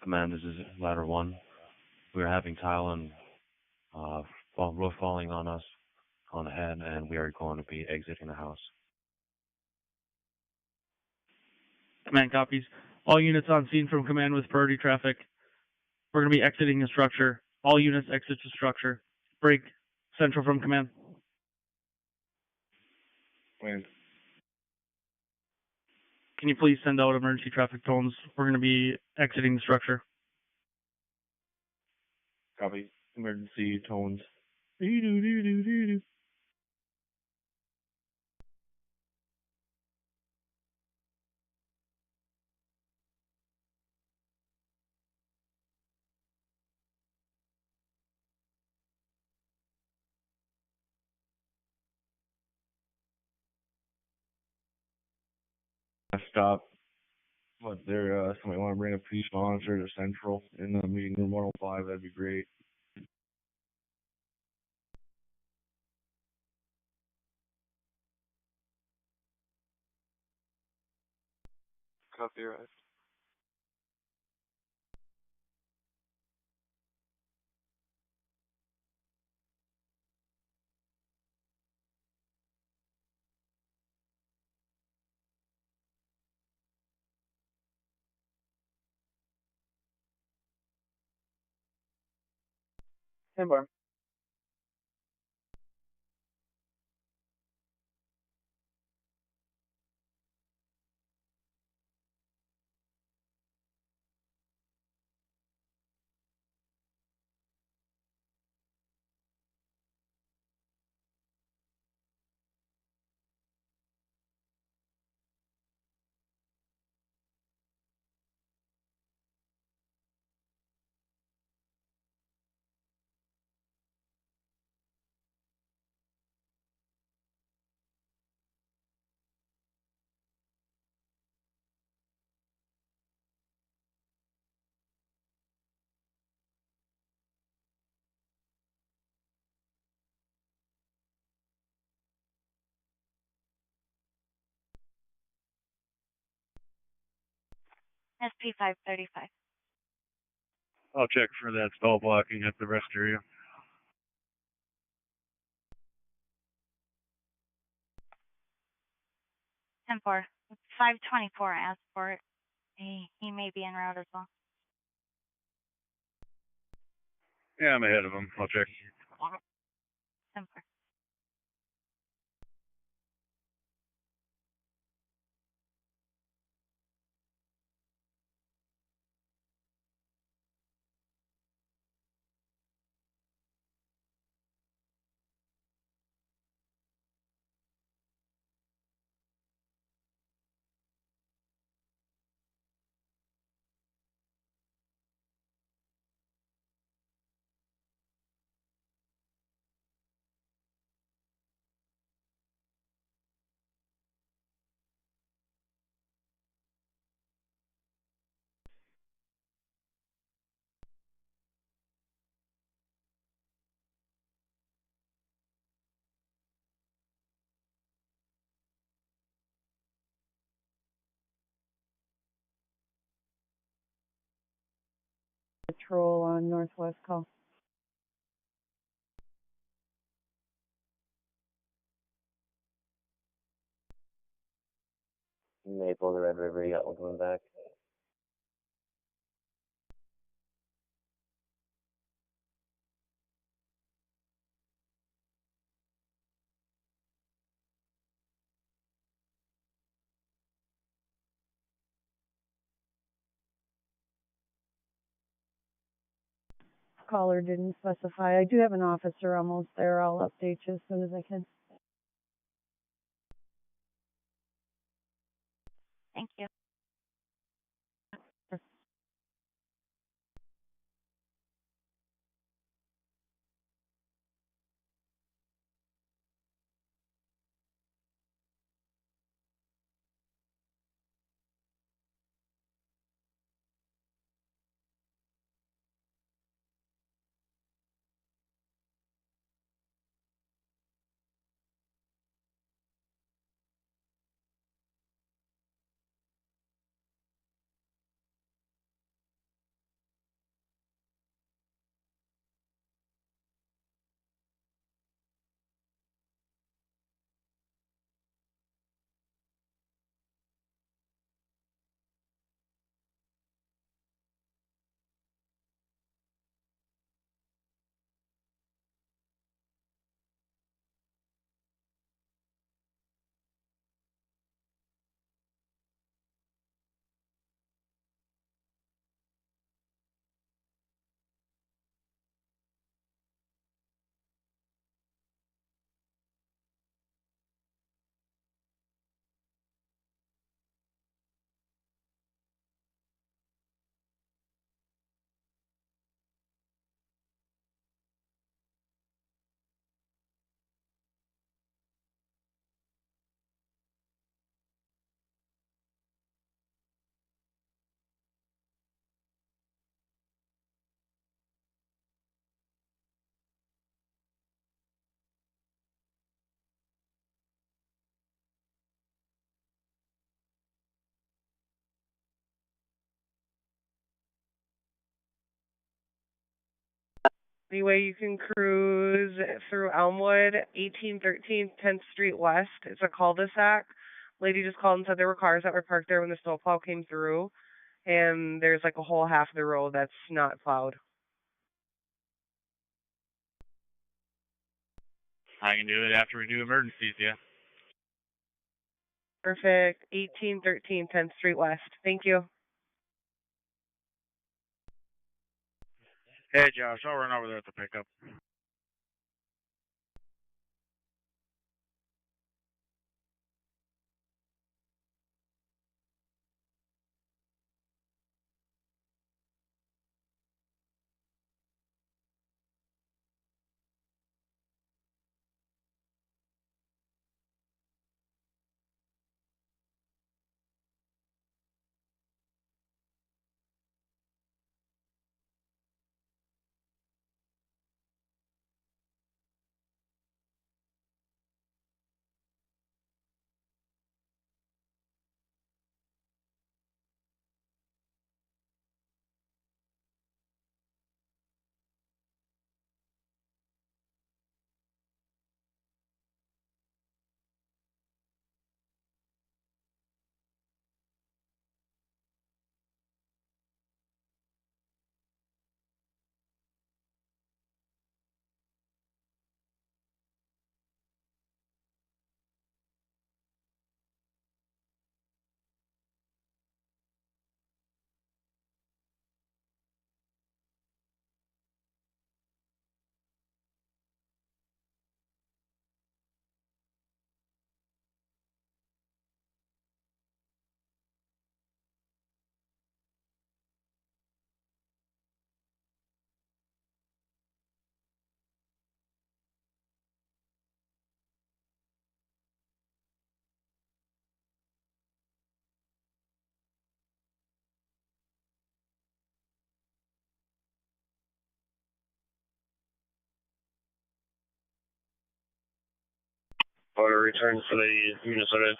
Command, this is ladder 1. We're having tile and roof falling on us on the head, and we are going to be exiting the house. Command copies. All units on scene from command with priority traffic. We're going to be exiting the structure. All units exit the structure. Break. Central from command. Wind. Can you please send out emergency traffic tones? We're going to be exiting the structure. Copy. Emergency tones. stop, but there, somebody want to bring a peace monitor to Central in the meeting room 105, that'd be great. Copyright. Hey, Barb. SP 535. I'll check for that stall blocking at the rest area. 10-4. 524 asked for it. He may be en route as well. Yeah, I'm ahead of him. I'll check. 10-4. Patrol on Northwest call. Maple, the Red River, you got one coming back. Caller didn't specify. I do have an officer almost there. I'll update you as soon as I can. Thank you. Anyway, you can cruise through Elmwood, 1813 10th Street West. It's a cul-de-sac. Lady just called and said there were cars that were parked there when the snowplow came through, and there's like a whole half of the road that's not plowed. I can do it after we do emergencies, yeah. Perfect. 1813 10th Street West. Thank you. Hey, Josh, I'll run over there at the pickup. Order return for the Minnesota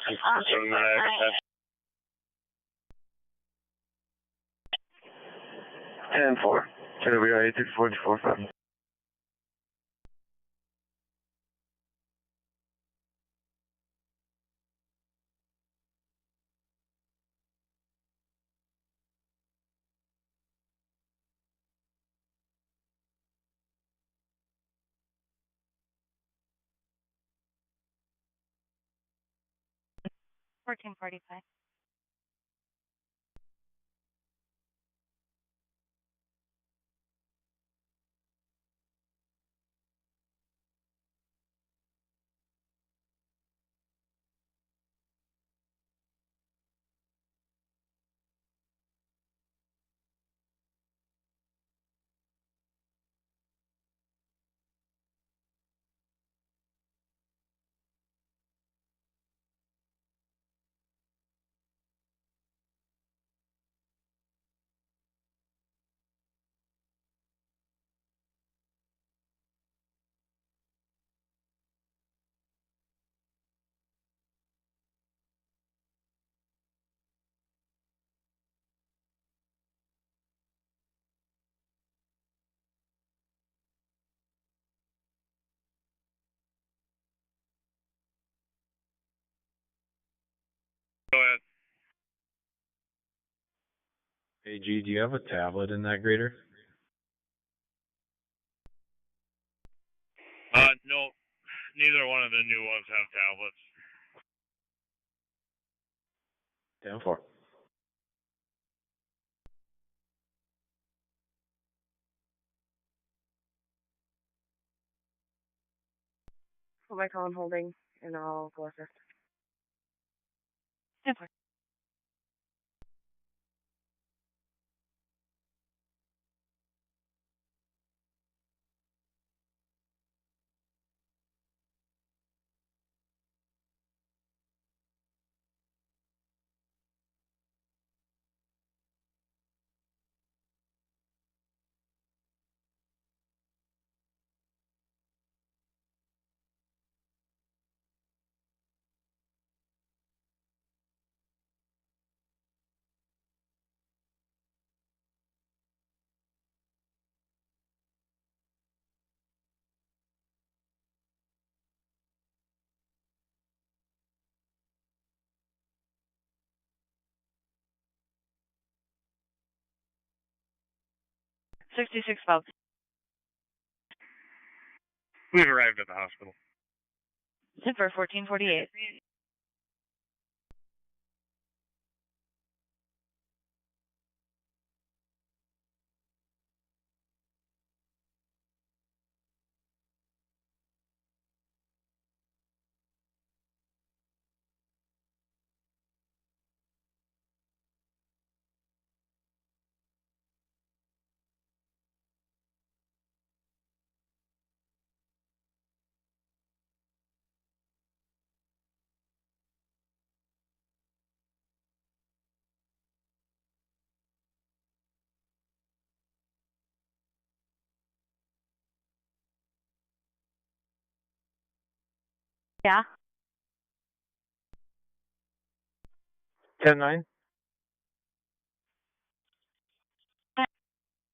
10-4. Feburary 83445. $14.45. Go ahead. Hey, G, do you have a tablet in that grader? No, neither one of the new ones have tablets. 10-4. Put my call on holding, and I'll go assist. 10-4. 6612. We've arrived at the hospital. 10 for 1448. Yeah. 10-9. Get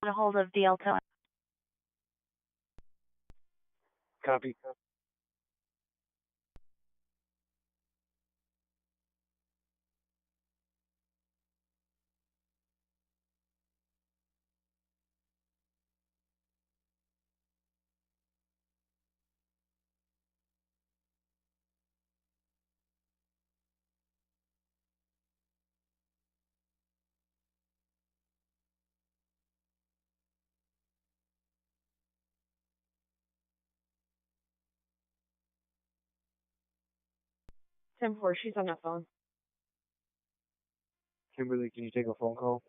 a hold of DL towing. Copy. Ten four, she's on the phone. Kimberly, can you take a phone call?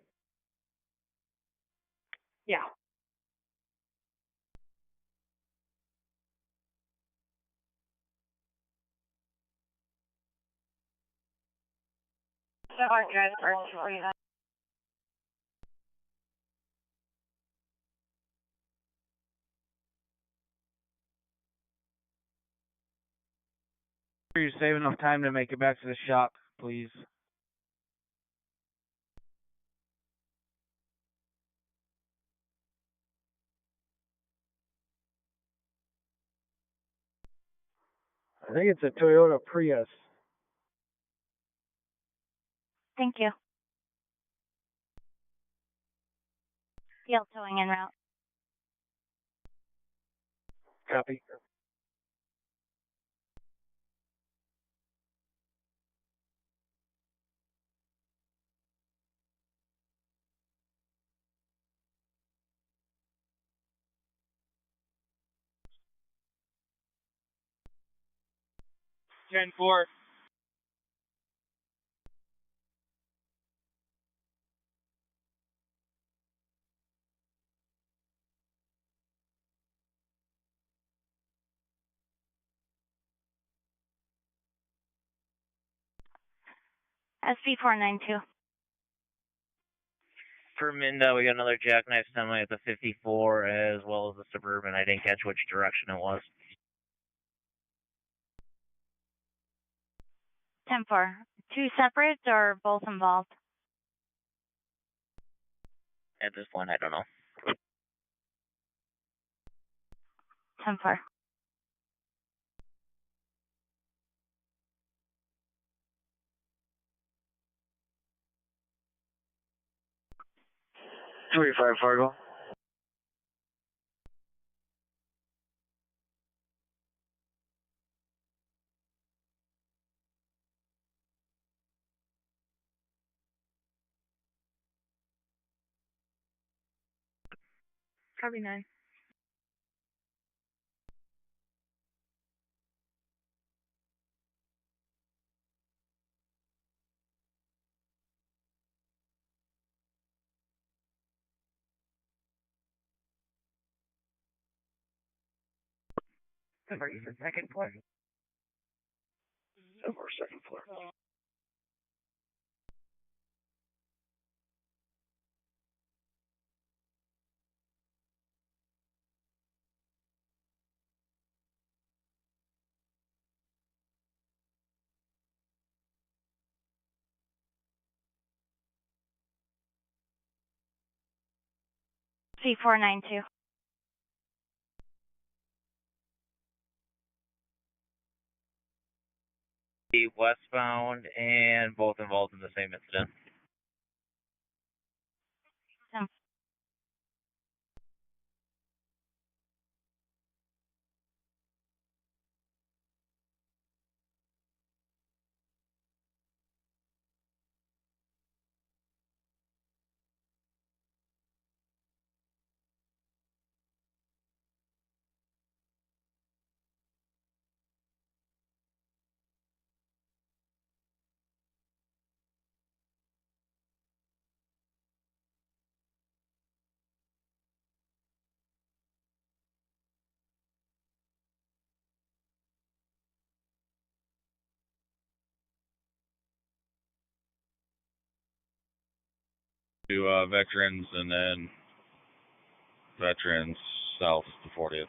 Yeah. You save enough time to make it back to the shop, please. I think it's a Toyota Prius. Thank you. DL towing en route. Copy. Ten four. SP492. For Minda, we got another jackknife semi at the 54 as well as the Suburban. I didn't catch which direction it was. 10-4. Two separate or both involved? At this point, I don't know. 10-4. $25 Fargo. Copy 9. Are you the second floor? Or second floor. C492. Westbound and both involved in the same incident. to Veterans, and then Veterans south to 40th.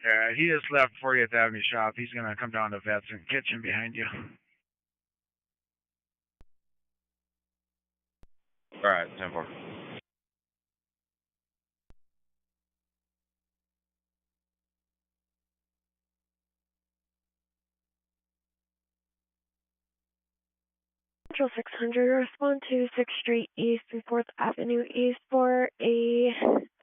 Yeah, he just left 40th Avenue shop. He's gonna come down to Vets and Kitchen behind you. All right, 10-4. Central 600, respond to 6th Street East and 4th Avenue East for a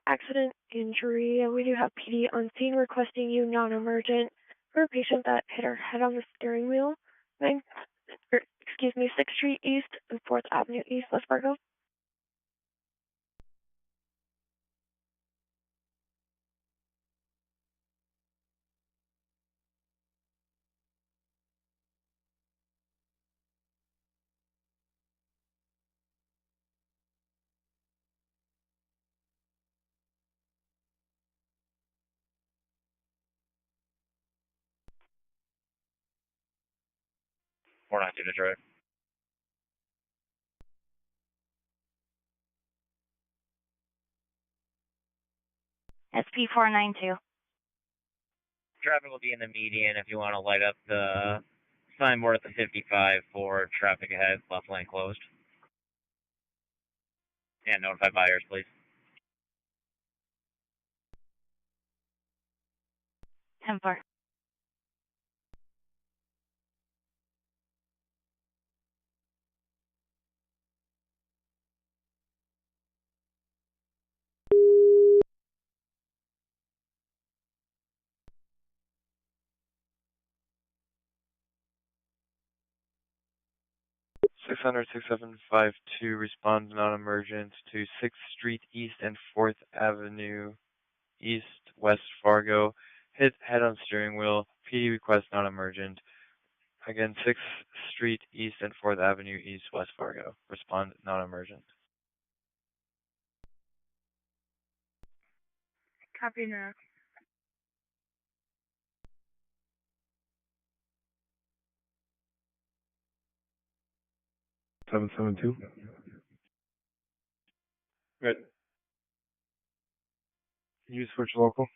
accident injury. We do have PD on scene requesting you non-emergent for a patient that hit her head on the steering wheel. 6th Street East and 4th Avenue East, West Fargo. We're not doing Detroit. SP492. Traffic will be in the median if you want to light up the signboard at the 55 for traffic ahead, left lane closed. And notify buyers, please. 10-4. Six hundred 6752, respond non-emergent to 6th Street East and 4th Avenue East, West Fargo. Hit head on steering wheel. PD request non-emergent. Again, 6th Street East and 4th Avenue East, West Fargo. Respond non-emergent. Copy now. Seven 772. Good. Can you switch local?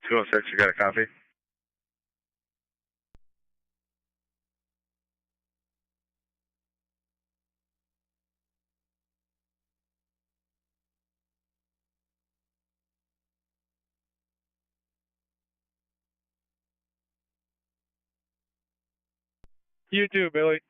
206, you got a copy? You too, Billy.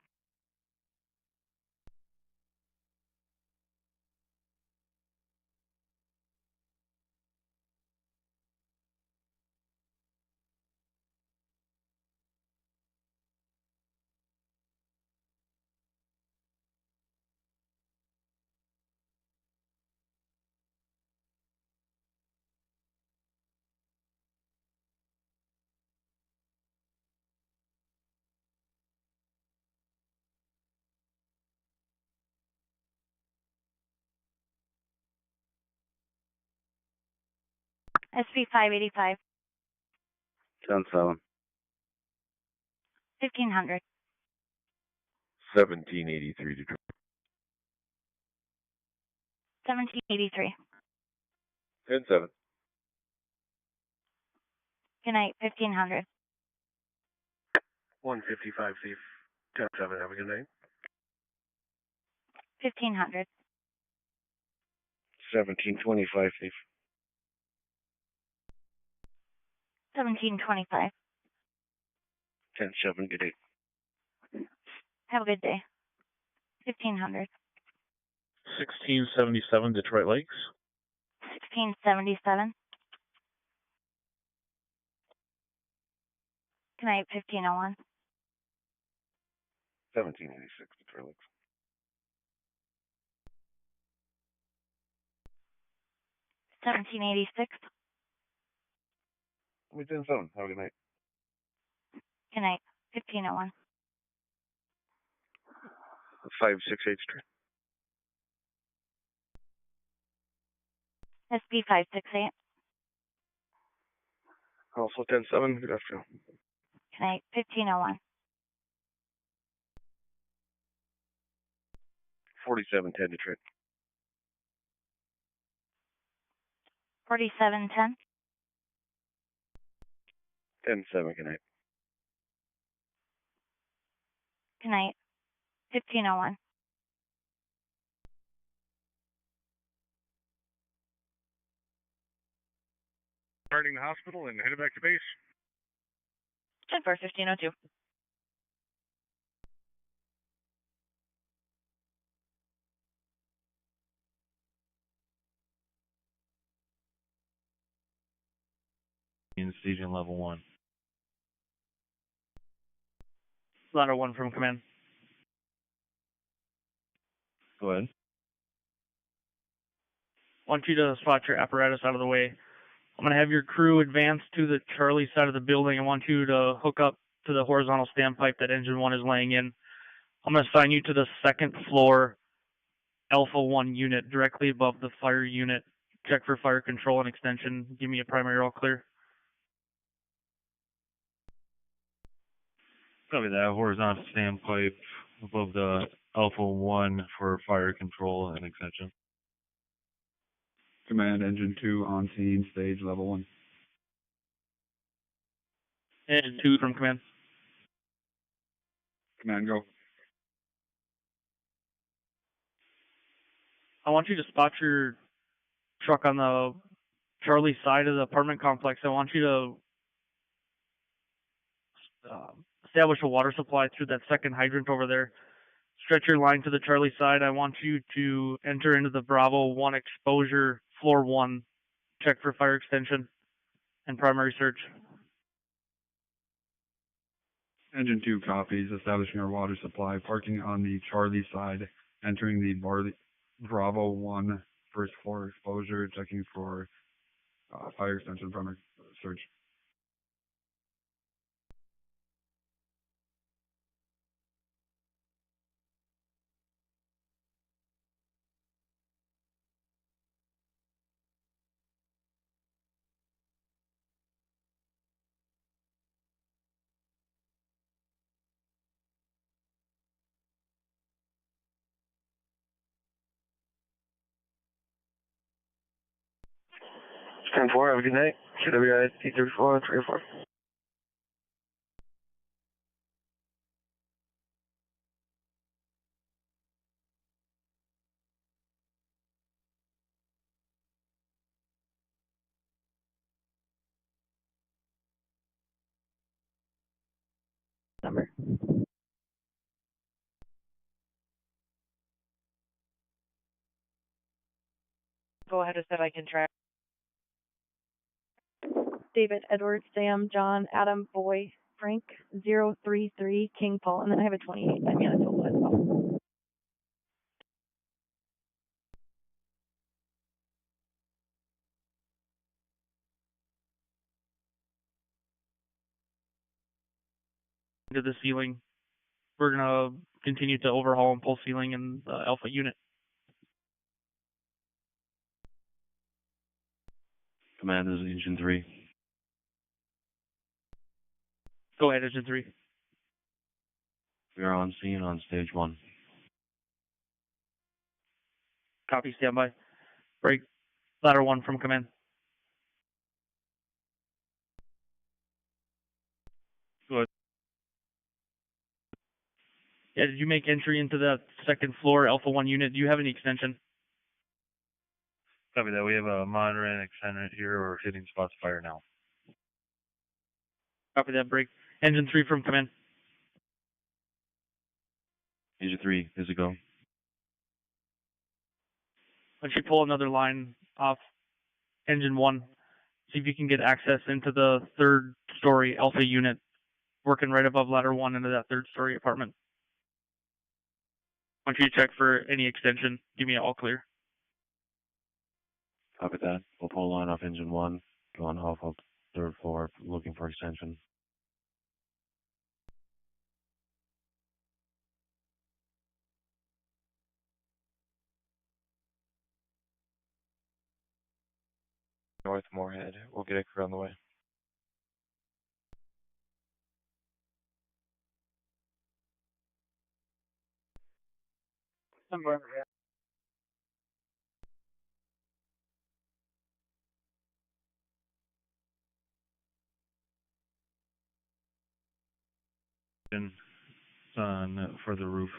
SV585, 10-7. 1500. 1783 Detroit. 1783. 10-7. Good night, 1500. 155 Thief. 10-7, have a good night. 1500. 1725 Thief. 1725. 10-7, good day. Have a good day. 1500. 1677 Detroit Lakes. 1677. Good night, 1501. 1786 Detroit Lakes. 1786. We 10-7, have a good night. Good night, 1501. 568 Street. SB568. Also 10-7, good afternoon. Good night, 1501. 4710 Detroit. 4710. 10-7, good night. Good night, 1501. Starting the hospital and headed back to base. 10-4, 1502. Anesthesia level 1. Ladder 1 from command. Go ahead. Want you to spot your apparatus out of the way. I'm going to have your crew advance to the Charlie side of the building. I want you to hook up to the horizontal standpipe that engine 1 is laying in. I'm going to assign you to the second floor Alpha 1 unit directly above the fire unit. Check for fire control and extension. Give me a primary all clear. Copy that. Horizontal standpipe above the Alpha 1 for fire control and extension. Command Engine 2 on scene, stage level 1. And 2 from command. Command, go. I want you to spot your truck on the Charlie side of the apartment complex. I want you to establish a water supply through that second hydrant over there. Stretch your line to the Charlie side. I want you to enter into the Bravo 1 exposure, floor 1. Check for fire extension and primary search. Engine 2 copies, establishing our water supply, parking on the Charlie side, entering the Bravo 1 first floor exposure, checking for fire extension primary search. 10-4, have a good night. CWI 834 304. Number. Go ahead and said I can try. David, Edward, Sam, John, Adam, Boy, Frank, 033, King Paul, and then I have a 28 by Manitoba as well. Into the ceiling. We're gonna continue to overhaul and pull ceiling in the Alpha unit. Command is Engine 3. Go ahead, Engine 3. We are on scene on stage 1. Copy, standby. Break. Ladder 1 from command. Good. Yeah, did you make entry into that second floor Alpha 1 unit? Do you have any extension? Copy that. We have a monitor and extender here. We're hitting spots fire now. Copy that, break. Engine 3 from command. Engine 3, is a go. Once you pull another line off Engine 1, see if you can get access into the third story Alpha unit, working right above ladder 1 into that third story apartment. Once you check for any extension, give me an all clear. Copy that. We'll pull a line off Engine 1, going off of third floor, looking for extension. North Moorhead. We'll get a crew on the way. On for the roof.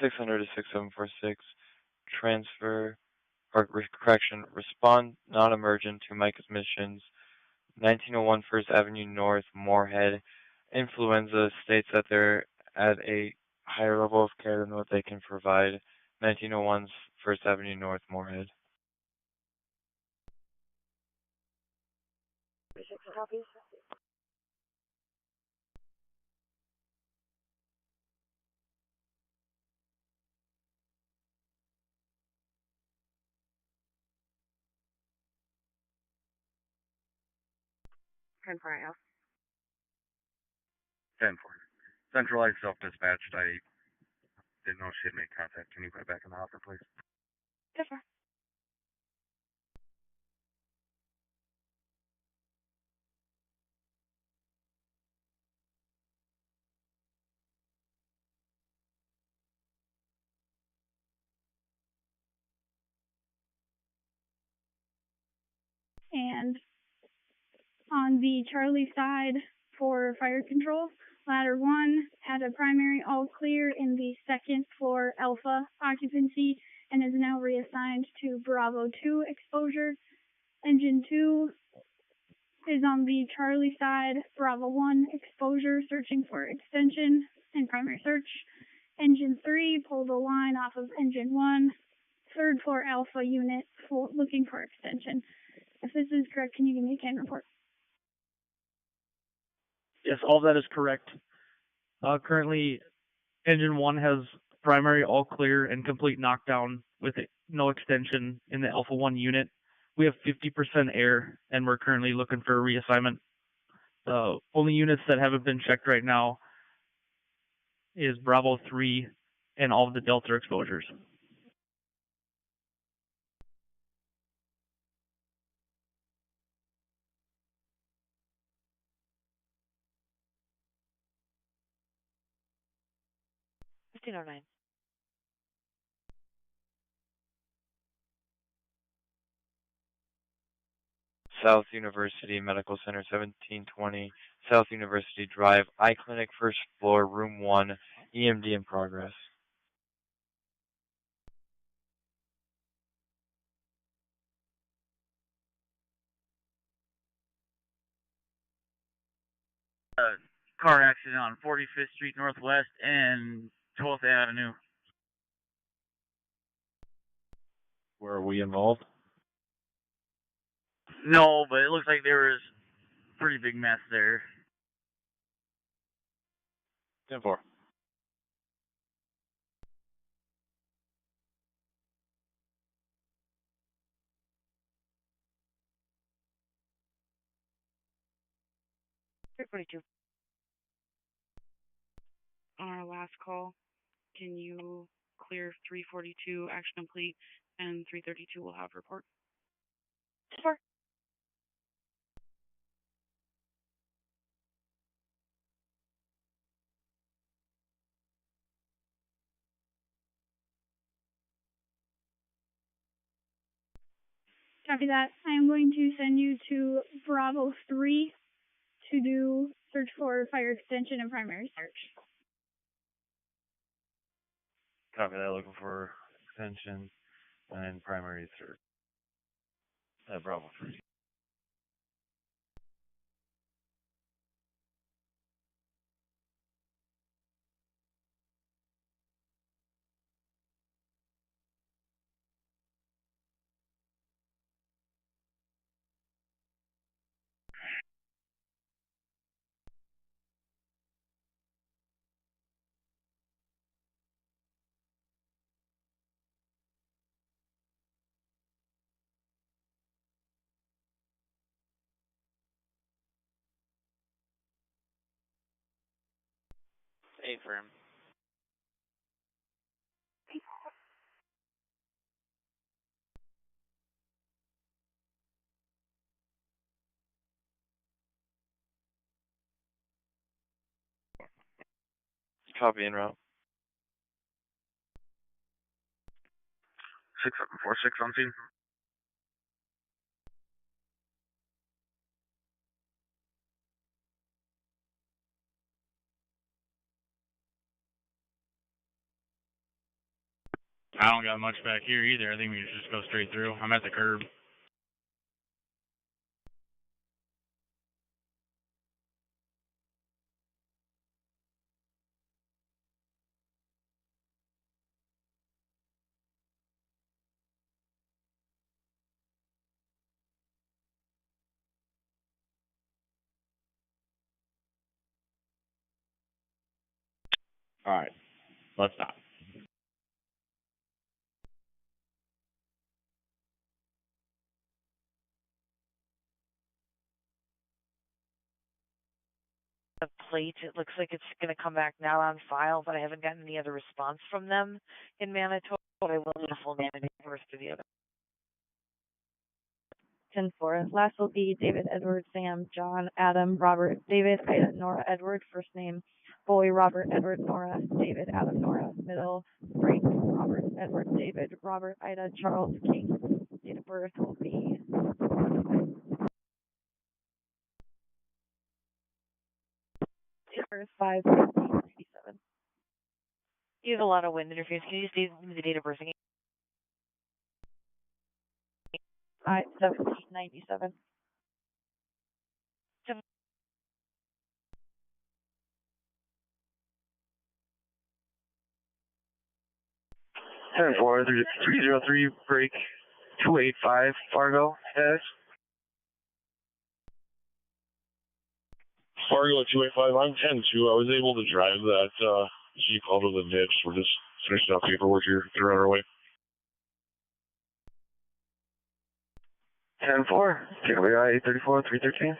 (600 to 6746). Transfer, or correction, respond non-emergent to Micah's missions. 1901 First Avenue North, Moorhead. Influenza states that they're at a higher level of care than what they can provide. 1901's First Avenue North, Moorhead. 6 copies. Ten for IL. 10-4. Centralized self-dispatched. I didn't know she had made contact. Can you put it back in the hopper, please? Yes, sir. And on the Charlie side for fire control, ladder 1 had a primary all clear in the second floor Alpha occupancy and is now reassigned to Bravo 2 exposure. Engine 2 is on the Charlie side, Bravo 1 exposure, searching for extension and primary search. Engine 3 pulled a line off of Engine 1, third floor Alpha unit looking for extension. If this is correct, can you give me a CAN report? Yes, all that is correct. Currently, Engine 1 has primary all clear and complete knockdown with no extension in the Alpha 1 unit. We have 50% air, and we're currently looking for a reassignment. The only units that haven't been checked right now is Bravo 3 and all of the Delta exposures. 1509. South University Medical Center, 1720 South University Drive, Eye Clinic, first floor, room 1, EMD in progress. Car accident on 45th Street Northwest and 12th Avenue. Where are we involved? No, but it looks like there was a pretty big mess there. 10-4. On our last call, can you clear 342 action complete and 332 will have report? Sure. Copy that. I am going to send you to Bravo 3 to do search for fire extension and primary search. Copy that. Looking for extension and primary search. Bravo 3. A-firm. Copy en route. 6746 on scene. I don't got much back here either. I think we should just go straight through. I'm at the curb. Alright, let's stop. The plate, it looks like it's going to come back now on file, but I haven't gotten any other response from them in Manitoba. I will need a full name and birth for the other. 10-4. Last will be David, Edward, Sam, John, Adam, Robert, David, Ida, Nora, Edward. First name, Boy, Robert, Edward, Nora, David, Adam, Nora. Middle, Frank, Robert, Edward, David, Robert, Ida, Charles, King. Date of birth will be 5/17/97. You have a lot of wind interference. Can you just give me the date of birth again? 5/17/97. 10-4, 303, break 285, Fargo, status. Fargo at 285, I'm 10-2. I was able to drive that Jeep out of the ditch. We're just finishing up paperwork here. They're on our way. 10-4, TWI 834, 313.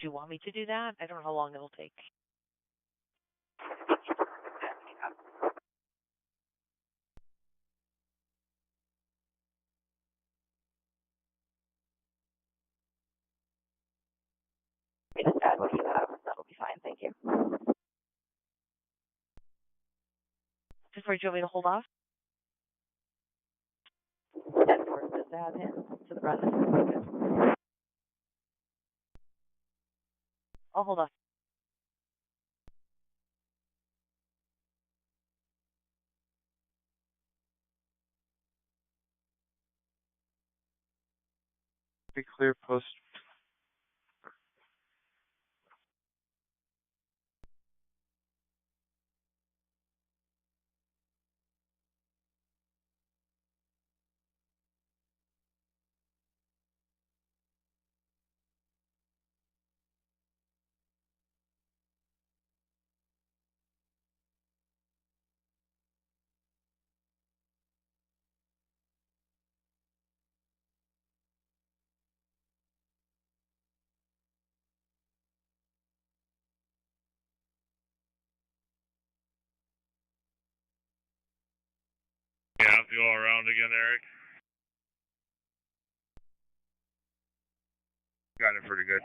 you want me to do that? I don't know how long it'll take. Just add what you have. That'll be fine. Thank you. Just where do you want me to hold off? Yes, we're just add him to the resident. I'll hold off. Be clear post. You have to go around again, Eric. Got it pretty good.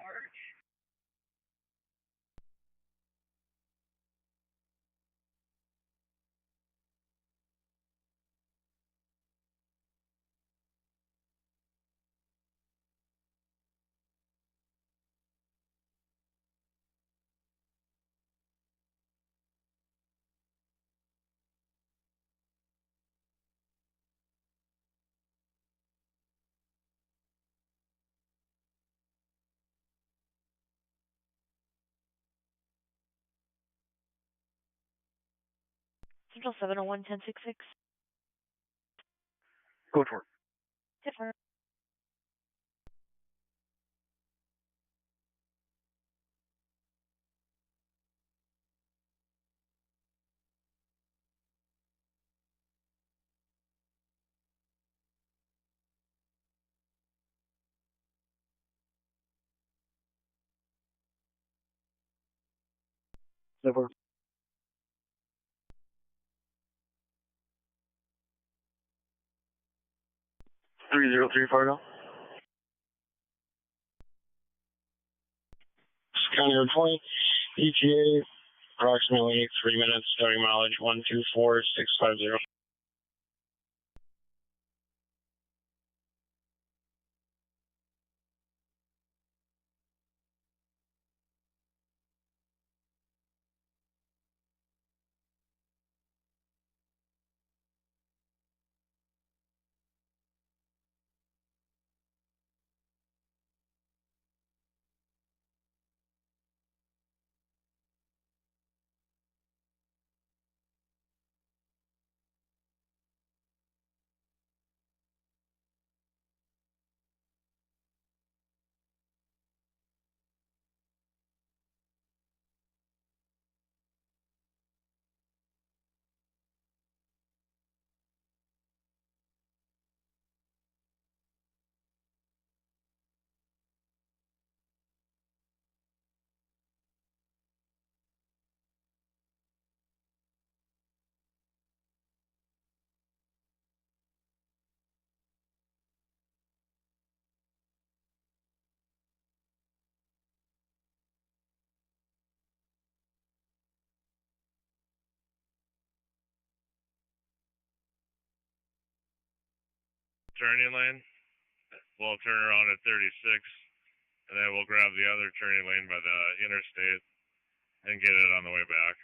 Central 701-1066. Go for it. Hit her. Over. 303 Fargo. County Road 20, ETA, approximately 3 minutes, starting mileage 124650. Turning lane. We'll turn around at 36, and then we'll grab the other turning lane by the interstate and get it on the way back.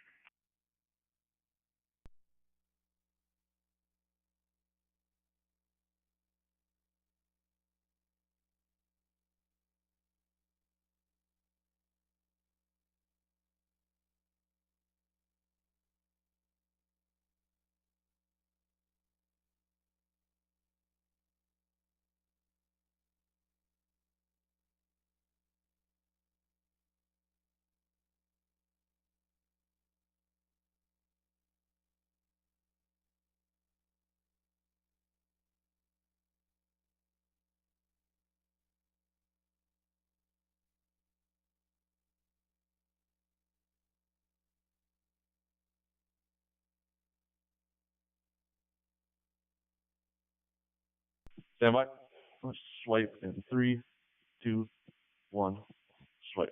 Stand by. Let's swipe in 3, 2, 1. Swipe.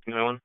No one?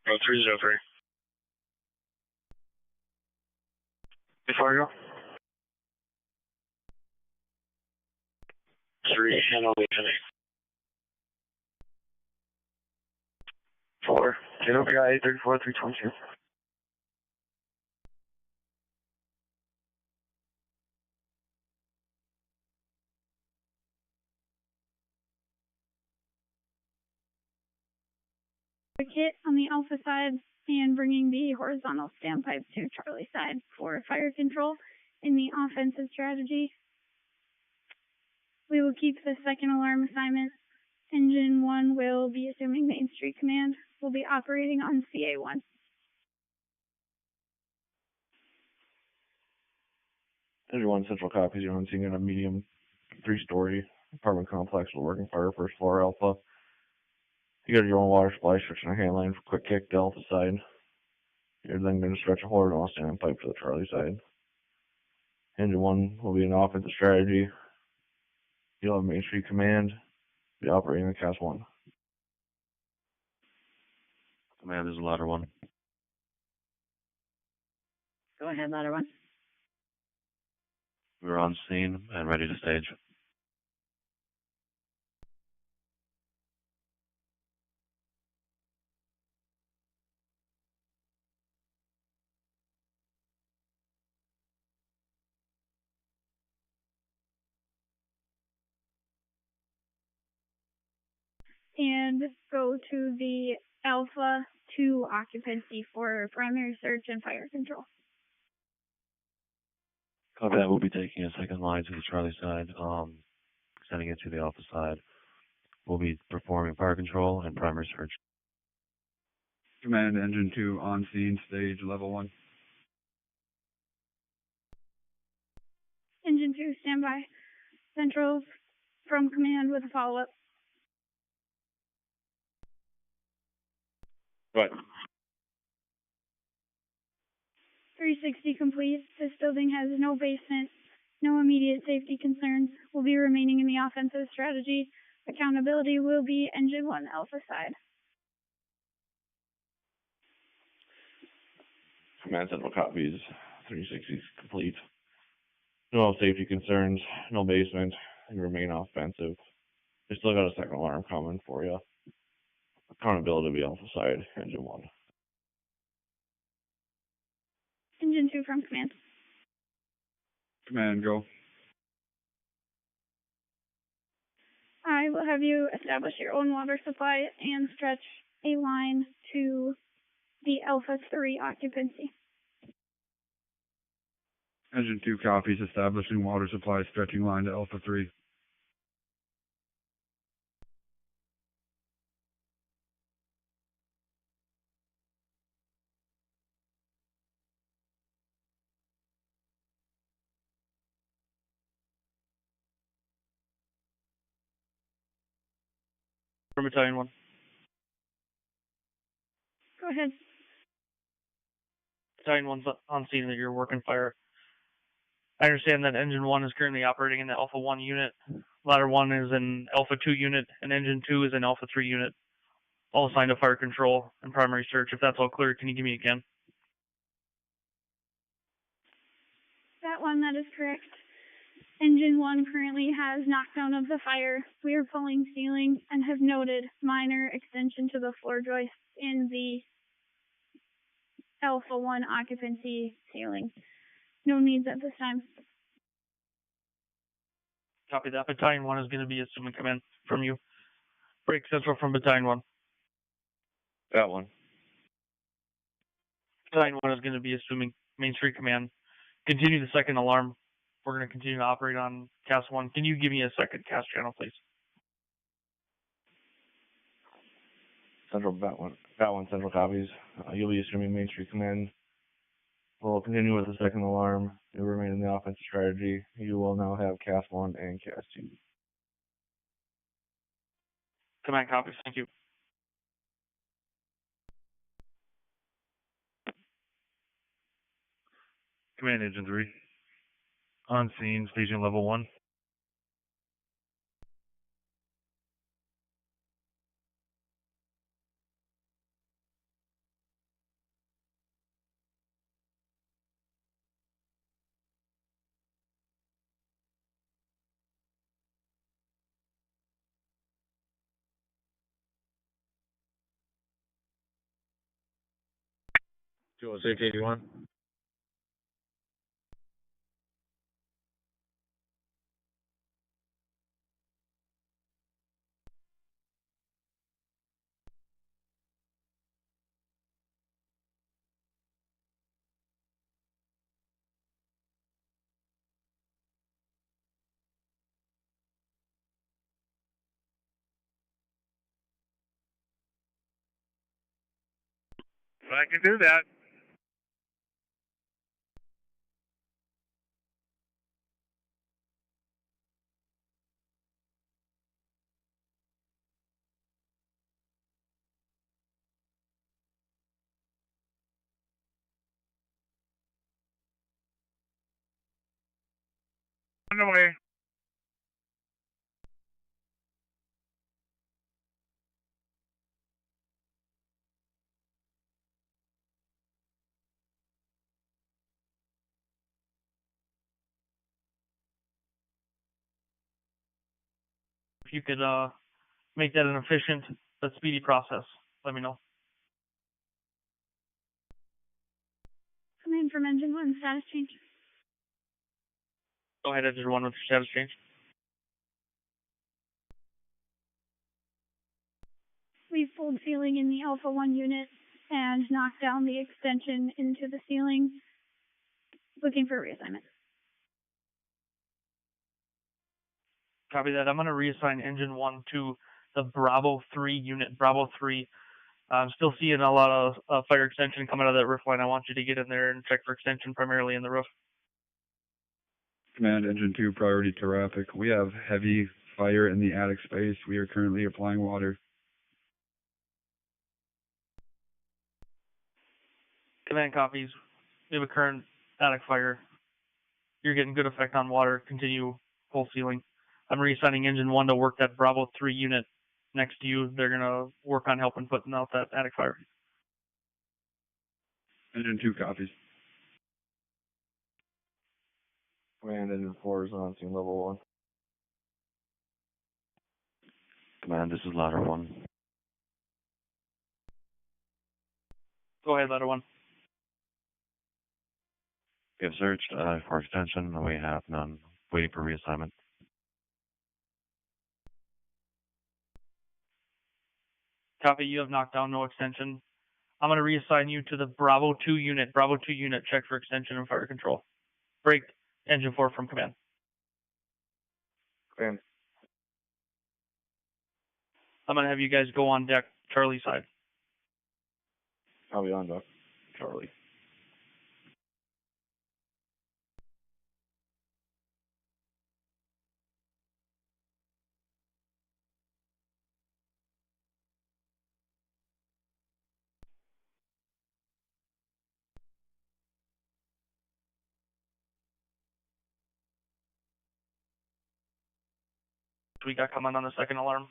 Oh, 303. Before I go? 3, handle me today. 4, JWI 34, 322. Kit on the Alpha side and bringing the horizontal standpipe to Charlie side for fire control. In the offensive strategy, we will keep the second alarm assignment. Engine 1 will be assuming Main Street Command. We'll be operating on CA1. Engine 1 central copies. You're on seeing in a medium 3-story apartment complex with working fire, first floor Alpha. You got your own water supply, stretching a hand line for quick kick to Alpha side. You're then going to stretch a horizontal standpipe to the Charlie side. Engine 1 will be an offensive strategy. You'll have Main Street Command. Be operating in Cast 1. Command is ladder 1. Go ahead, ladder 1. We're on scene and ready to stage. And go to the Alpha 2 occupancy for primary search and fire control. Copy that. We'll be taking a second line to the Charlie side, sending it to the Alpha side. We'll be performing fire control and primary search. Command Engine 2 on scene, stage level 1. Engine 2, standby. Central from command with a follow-up. What? 360 complete. This building has no basement, no immediate safety concerns. We'll be remaining in the offensive strategy. Accountability will be Engine 1 Alpha side. Command central copies. 360 complete. No safety concerns, no basement, and remain offensive. We still got a second alarm coming for you. Accountability will be Alpha side, Engine 1. Engine 2 from command. Command, go. I will have you establish your own water supply and stretch a line to the Alpha 3 occupancy. Engine 2 copies, establishing water supply, stretching line to Alpha 3. From Battalion 1. Go ahead. Battalion 1's on scene that you're working fire. I understand that Engine 1 is currently operating in the Alpha 1 unit. Ladder 1 is an Alpha 2 unit, and Engine 2 is an Alpha 3 unit. All assigned to fire control and primary search. If that's all clear, can you give me again? That one, that is correct. Engine 1 currently has knockdown of the fire. We are pulling ceiling and have noted minor extension to the floor joist in the Alpha 1 occupancy ceiling. No needs at this time. Copy that. Battalion 1 is going to be assuming command from you. Break central from Battalion 1. That one. Battalion 1 is going to be assuming Main Street command. Continue the second alarm. We're going to continue to operate on CAS 1. Can you give me a second CAS channel, please? Central Bat 1 Central copies. You'll be assuming Main Street command. We'll continue with the second alarm. You'll remain in the offensive strategy. You will now have CAS 1 and CAS 2. Command copies. Thank you. Command Engine 3. On scene, station level 1. Safety 81. I can do that. On the way. If you could make that an efficient but speedy process, let me know. Command from Engine 1, status change. Go ahead, Engine 1 with your status change. We've pulled ceiling in the Alpha 1 unit and knocked down the extension into the ceiling. Looking for reassignment. Copy that. I'm going to reassign Engine 1 to the Bravo 3 unit. Bravo 3. I'm still seeing a lot of fire extension coming out of that roof line. I want you to get in there and check for extension primarily in the roof. Command Engine 2, priority traffic. We have heavy fire in the attic space. We are currently applying water. Command copies. We have a current attic fire. You're getting good effect on water. Continue full ceiling. I'm reassigning Engine 1 to work that Bravo 3 unit next to you. They're going to work on helping putting out that attic fire. Engine 2 copies. Command Engine 4 is on scene level 1. Command, this is Ladder 1. Go ahead, Ladder 1. We have searched for extension. We have none. Waiting for reassignment. Copy, you have knocked down, no extension. I'm going to reassign you to the Bravo 2 unit. Bravo 2 unit, check for extension and fire control. Break Engine 4 from command. Command. I'm going to have you guys go on deck, Charlie side. I'll be on deck, Charlie. we got coming on the second alarm?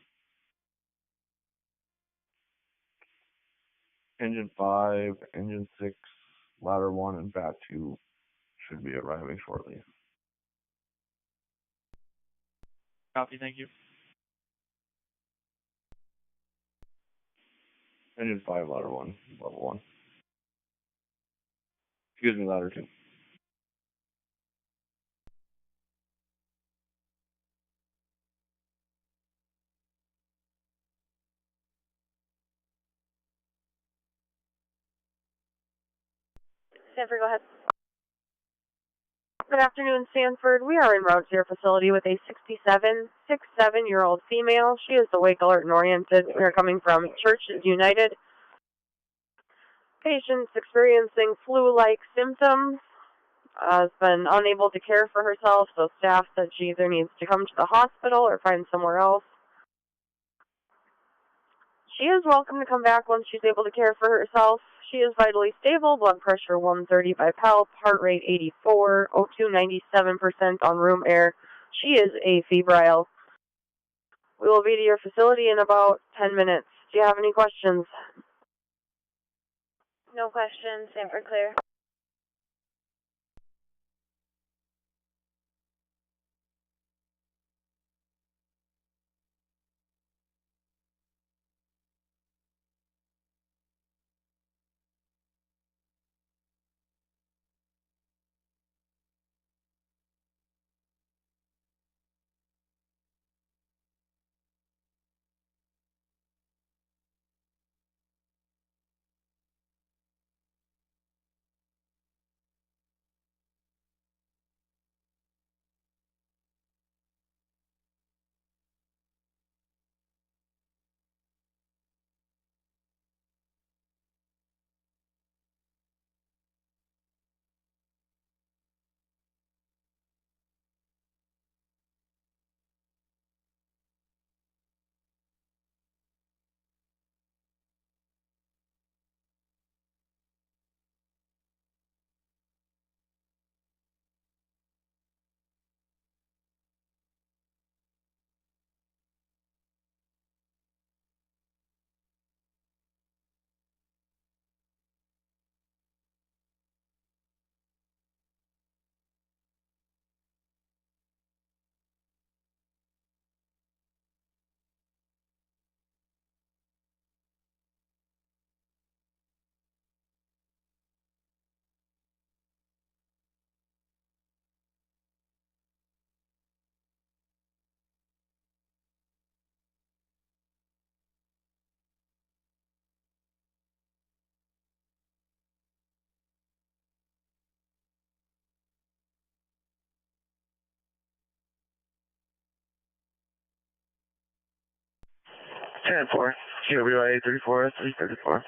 Engine 5, Engine 6, Ladder 1, and Bat 2 should be arriving shortly. Copy, thank you. Engine 5, Ladder 1, Level 1. Excuse me, Ladder 2. Sanford, go ahead. Good afternoon, Sanford. We are en route to your facility with a 67-year-old female. She is awake, alert, and oriented. We are coming from Church United. Patient's experiencing flu-like symptoms. Has been unable to care for herself, so staff said she either needs to come to the hospital or find somewhere else. She is welcome to come back once she's able to care for herself. She is vitally stable, blood pressure 130 by PALP, heart rate 84, O2 97% on room air. She is afebrile. We will be to your facility in about 10 minutes. Do you have any questions? No questions. Sanford clear. Ten 4, QWA 34, 334.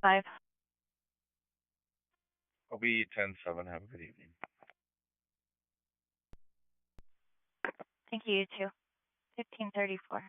Five. I'll be 10-7. Have a good evening. Thank you, you too. 1534.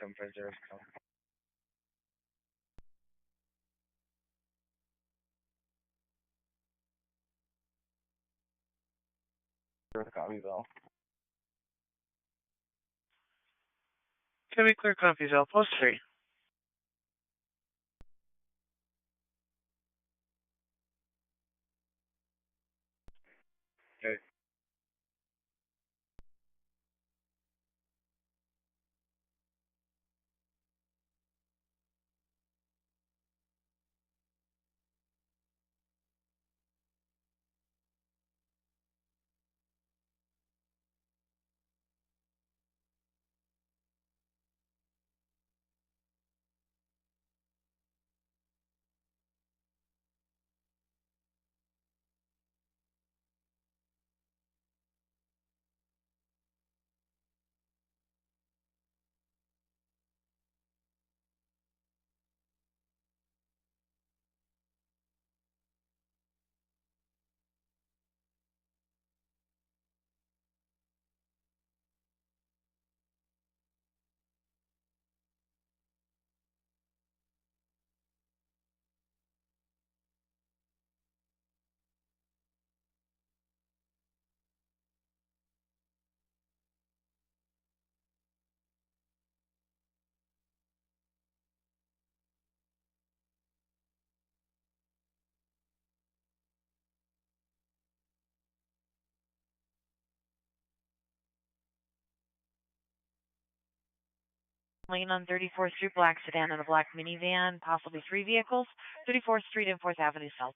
750 is calling. The Coffeeville. Can we clear Coffeeville? Post 3. Okay. Lane on 34th Street, black sedan and a black minivan, possibly 3 vehicles. 34th Street and 4th Avenue South.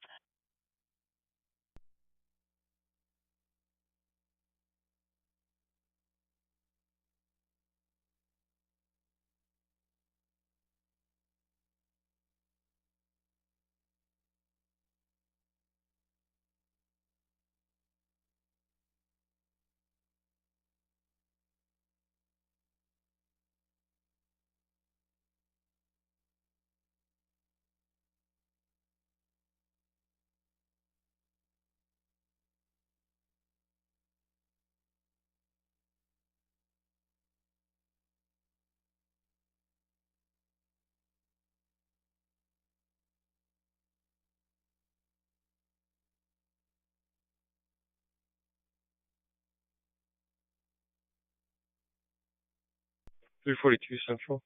Central.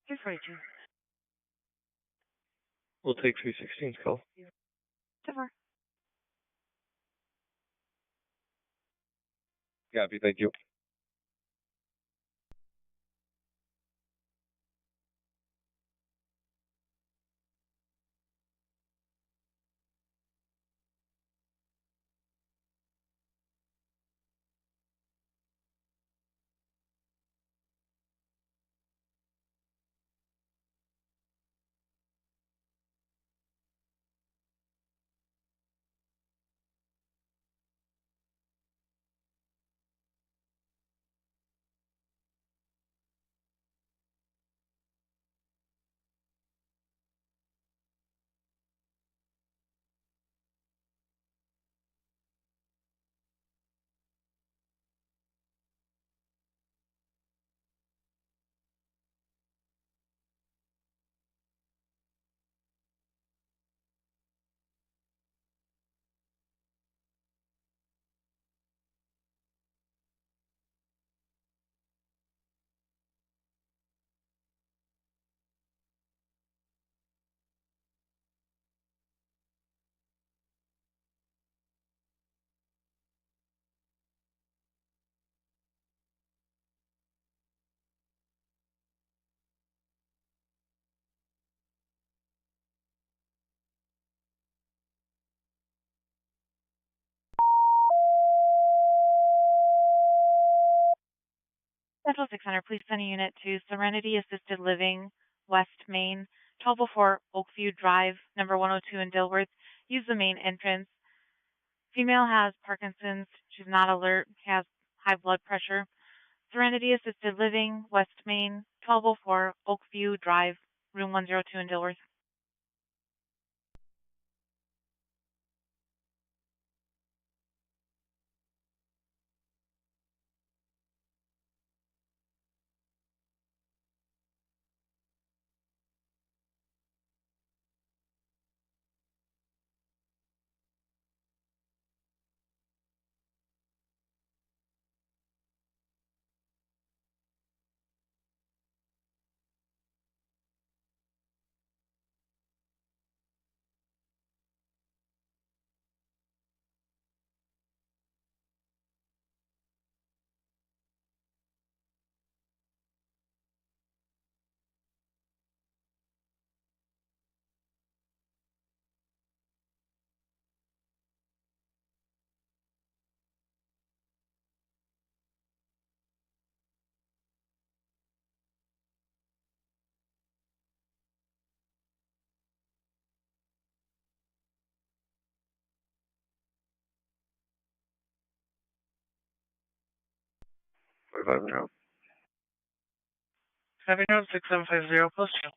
342. We'll take 316's call. 4. Copy, thank you. Central 600, please send a unit to Serenity Assisted Living, West Main, 1204 Oakview Drive, number 102 in Dilworth. Use the main entrance. Female has Parkinson's. She's not alert, has high blood pressure. Serenity Assisted Living, West Main, 1204 Oakview Drive, room 102 in Dilworth. 45 now. Having note 6750, post 2.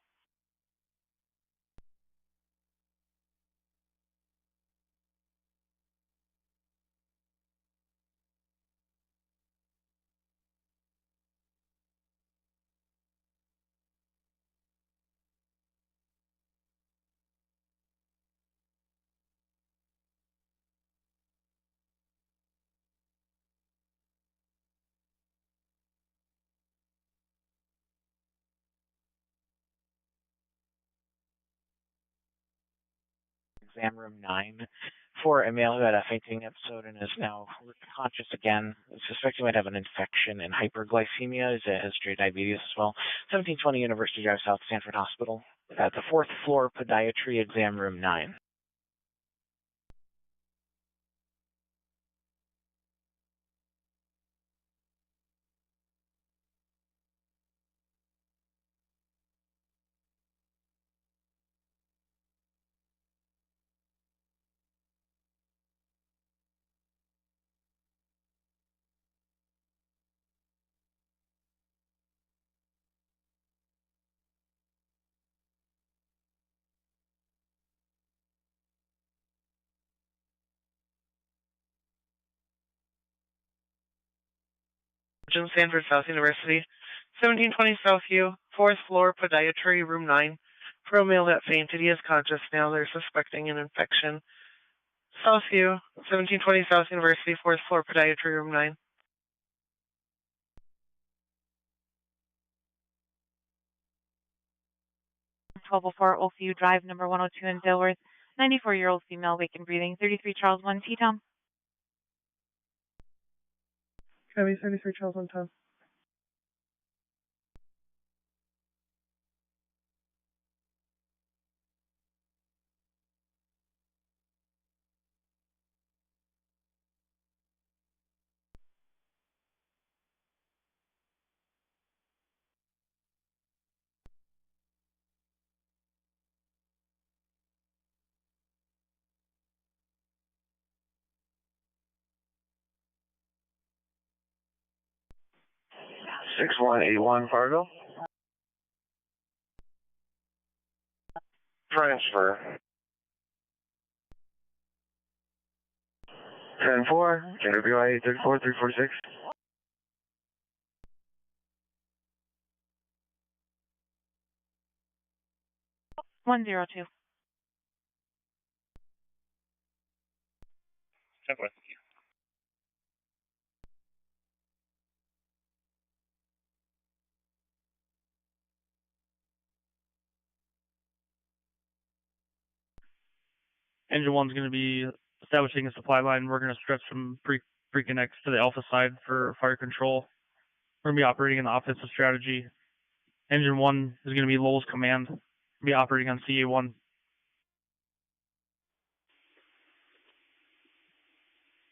Exam room 9 for a male who had a fainting episode and is now conscious again. Suspect he might have an infection and hyperglycemia. Is a history of diabetes as well. 1720 University Drive South, Stanford Hospital. At the 4th floor, podiatry, exam room 9. Stanford South University, 1720 Southview, 4th floor, podiatry, room 9. For a male that fainted, he is conscious now. They're suspecting an infection. Southview, 1720 South University, 4th floor, podiatry, room 9. (1204) Oakview Drive, number 102 in Dilworth. 94-year-old female, awake and breathing. 33 Charles 1 T-Town. Copy, 33 Charles 1 Tom. Six one eight one Fargo. Transfer. 10-4, NWI 34346. 102. 10-4. Engine 1's going to be establishing a supply line. We're going to stretch from pre-connects to the alpha side for fire control. We're going to be operating in the offensive strategy. Engine 1 is going to be Lowell's command. We'll be operating on CA1.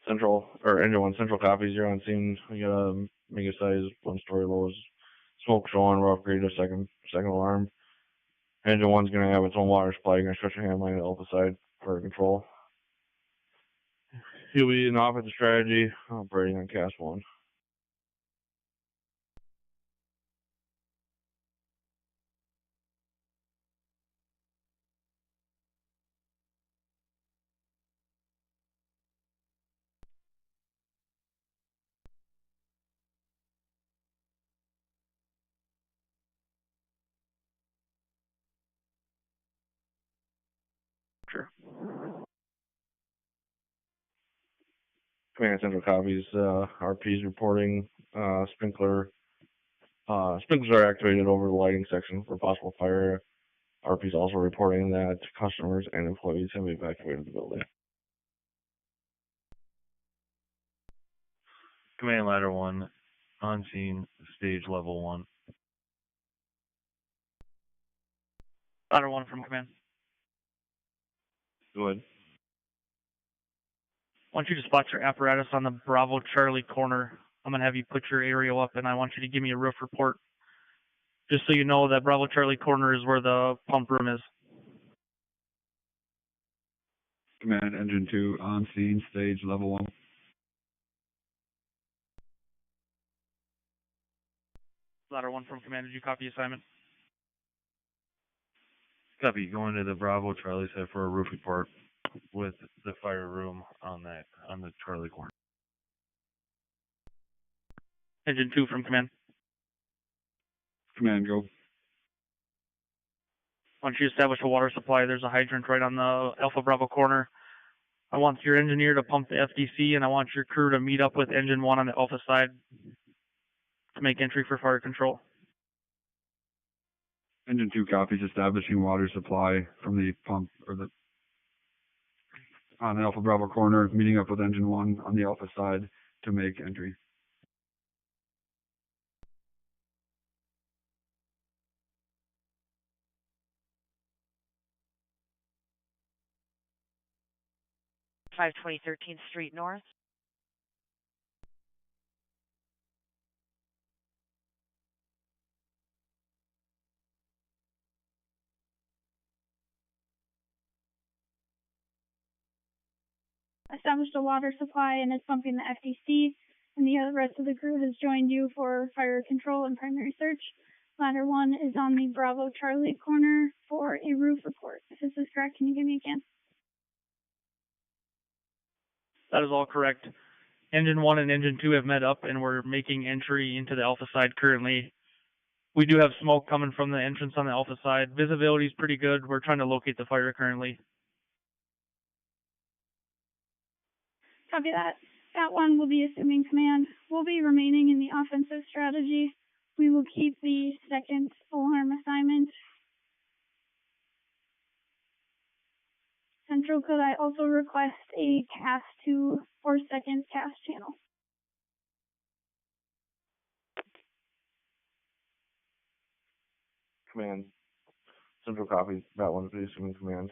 Engine 1 central copies. You're on scene. We got a mega size 1-story Lowe's smoke showing. We're upgraded to second alarm. Engine 1's going to have its own water supply. You're going to stretch your hand line to the alpha side for control. He'll be in offensive strategy, operating on CAS 1. Sure. Command central copies. RP's reporting. Sprinklers are activated over the lighting section for possible fire. RP's also reporting that customers and employees have evacuated the building. Command ladder 1, on scene, stage level 1. Ladder 1 from command. Good. I want you to spot your apparatus on the Bravo Charlie corner. I'm going to have you put your aerial up, and I want you to give me a roof report. Just so you know that Bravo Charlie corner is where the pump room is. Command Engine 2 on scene, stage level 1. Ladder 1 from command. Did you copy assignment? Copy. Going to the Bravo Charlie side for a roof report with the fire room on the Charlie corner. Engine 2 from command. Command, go. Once you establish a water supply, there's a hydrant right on the Alpha Bravo corner. I want your engineer to pump the FDC, and I want your crew to meet up with engine 1 on the Alpha side to make entry for fire control. Engine 2 copies, establishing water supply from the pump on the Alpha Bravo corner, meeting up with engine 1 on the Alpha side to make entry. Five 13th Street North. Established a water supply and is pumping the FDC, and the rest of the crew has joined you for fire control and primary search. Ladder 1 is on the Bravo Charlie corner for a roof report. If this is correct, can you give me a can? That is all correct. Engine 1 and Engine 2 have met up, and we're making entry into the Alpha side currently. We do have smoke coming from the entrance on the Alpha side. Visibility is pretty good. We're trying to locate the fire currently. Copy that. That one will be assuming command. We'll be remaining in the offensive strategy. We will keep the second alarm assignment. Central, could I also request a cast to 4 seconds cast channel? Command. Central copy. That one's the assuming command.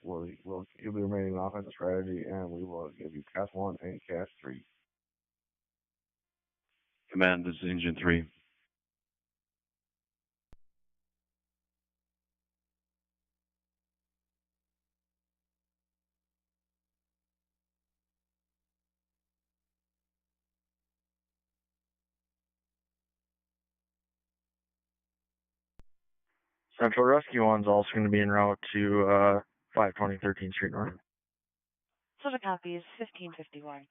We'll give the remaining offensive strategy, and we will give you cast 1 and cast 3. Command, this is Engine 3. Central Rescue 1's also going to be en route to 520 13th Street North. So the copy is 1551.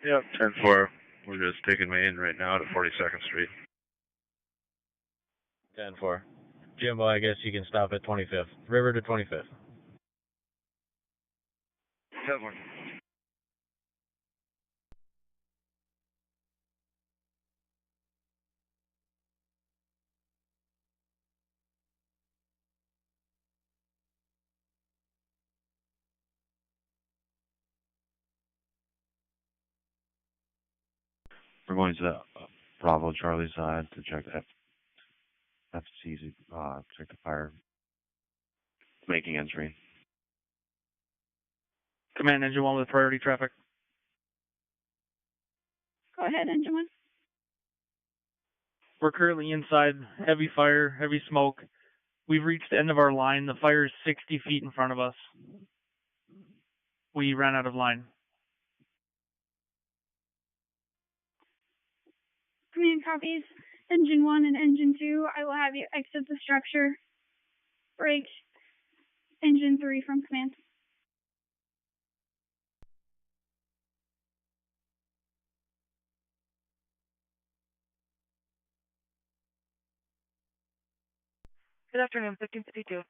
Yep, 10-4. We're just taking main right now to 42nd Street. 10-4. Jimbo, I guess you can stop at 25th. River to 25th. 10-1. We're going to the Bravo Charlie side to check that. That's easy. Check the fire. Making entry. Command, Engine 1 with priority traffic. Go ahead, Engine 1. We're currently inside. Heavy fire, heavy smoke. We've reached the end of our line. The fire is 60 feet in front of us. We ran out of line. Command copies. Engine 1 and Engine 2, I will have you exit the structure. Break. Engine 3 from command. Good afternoon, 1552.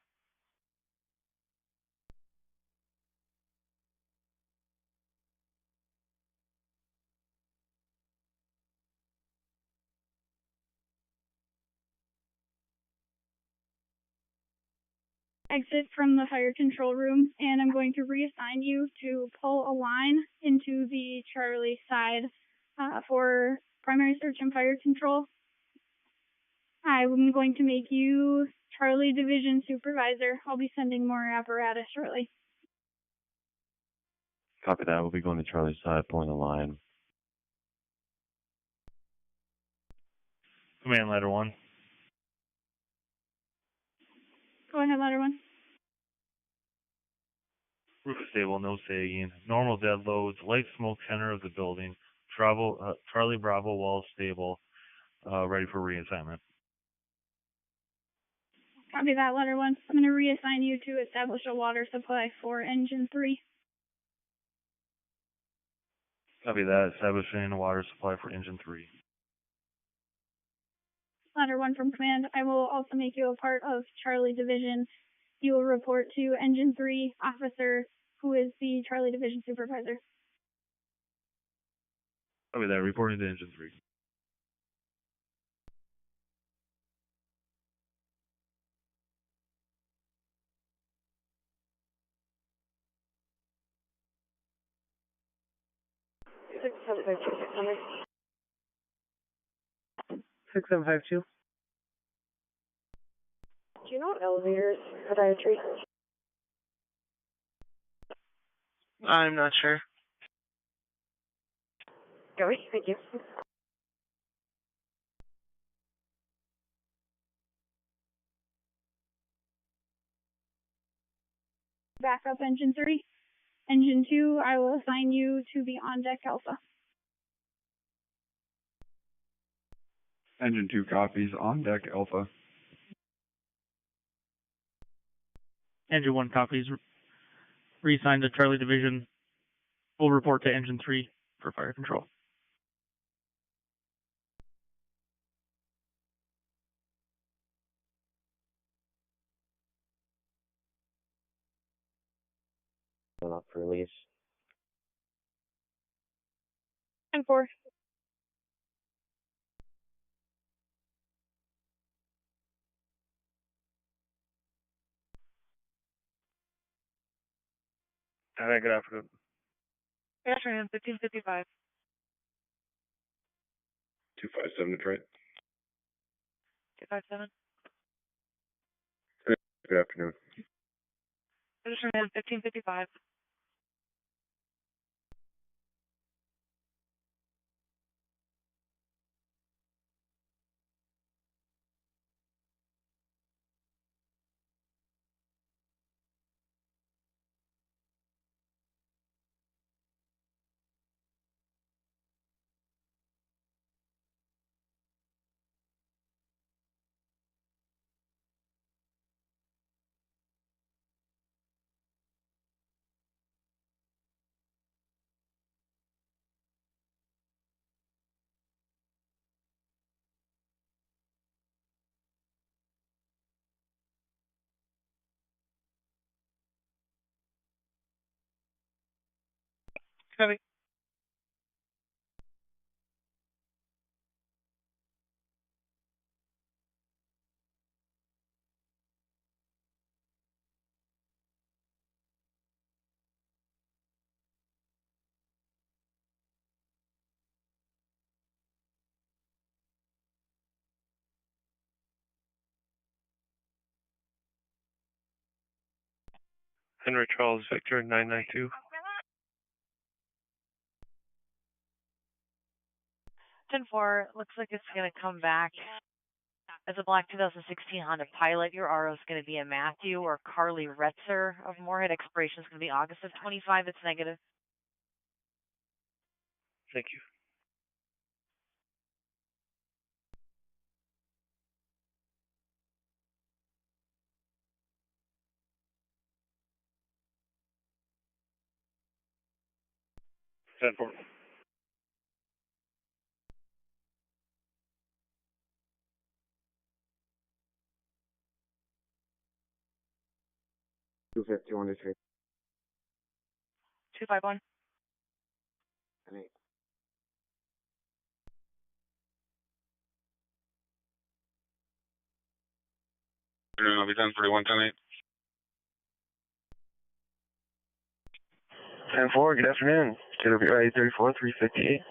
Exit from the fire control room, and I'm going to reassign you to pull a line into the Charlie side for primary search and fire control. I'm going to make you Charlie Division Supervisor. I'll be sending more apparatus shortly. Copy that. We'll be going to Charlie's side, pulling the line. Command Ladder 1. Go ahead, ladder 1. Roof is stable, no sagging. Normal dead loads. Light smoke center of the building. Charlie Bravo wall stable. Ready for reassignment. Copy that, ladder 1. I'm going to reassign you to establish a water supply for engine 3. Copy that. Establishing a water supply for engine 3. Ladder 1 from command. I will also make you a part of Charlie Division. You will report to engine 3 officer, who is the Charlie Division supervisor. Copy that. Reporting to engine 3. Six seven five two 600. 6752. Do you know what elevators podiatry? I'm not sure. Go, thank you. Back up engine 3. Engine 2, I will assign you to be on deck Alpha. Engine 2 copies on deck Alpha. Engine 1 copies. Reassigned to Charlie Division. We'll report to Engine 3 for fire control. Up for release. 10-4. Hi, good afternoon. Good afternoon, 1555. 257 Detroit. 257. Good afternoon. Good afternoon, 1555. Copy. Henry Charles Victor 992. 10-4, looks like it's going to come back as a black 2016 Honda Pilot. Your RO is going to be a Matthew or Carly Retzer of Moorhead. Expiration is going to be August of 25. It's negative. Thank you. Ten four. Two 51 Detroit. 251. And 8. I'll be 1041, 10-8. 10-4, good afternoon. KWI 34, 358.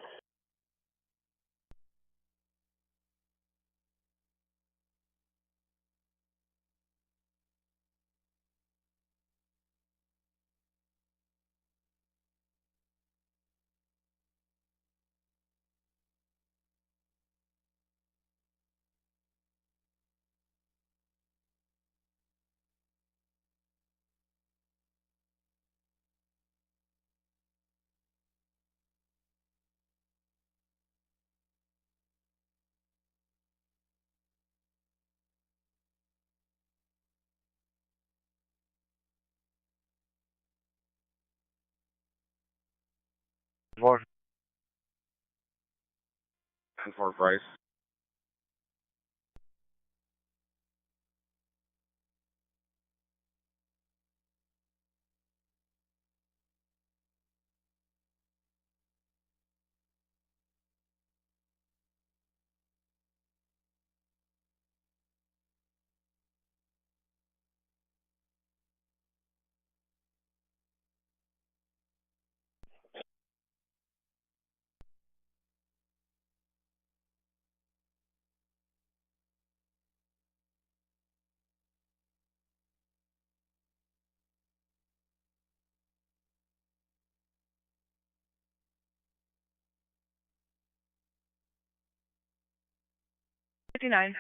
10-4 Bryce. $59.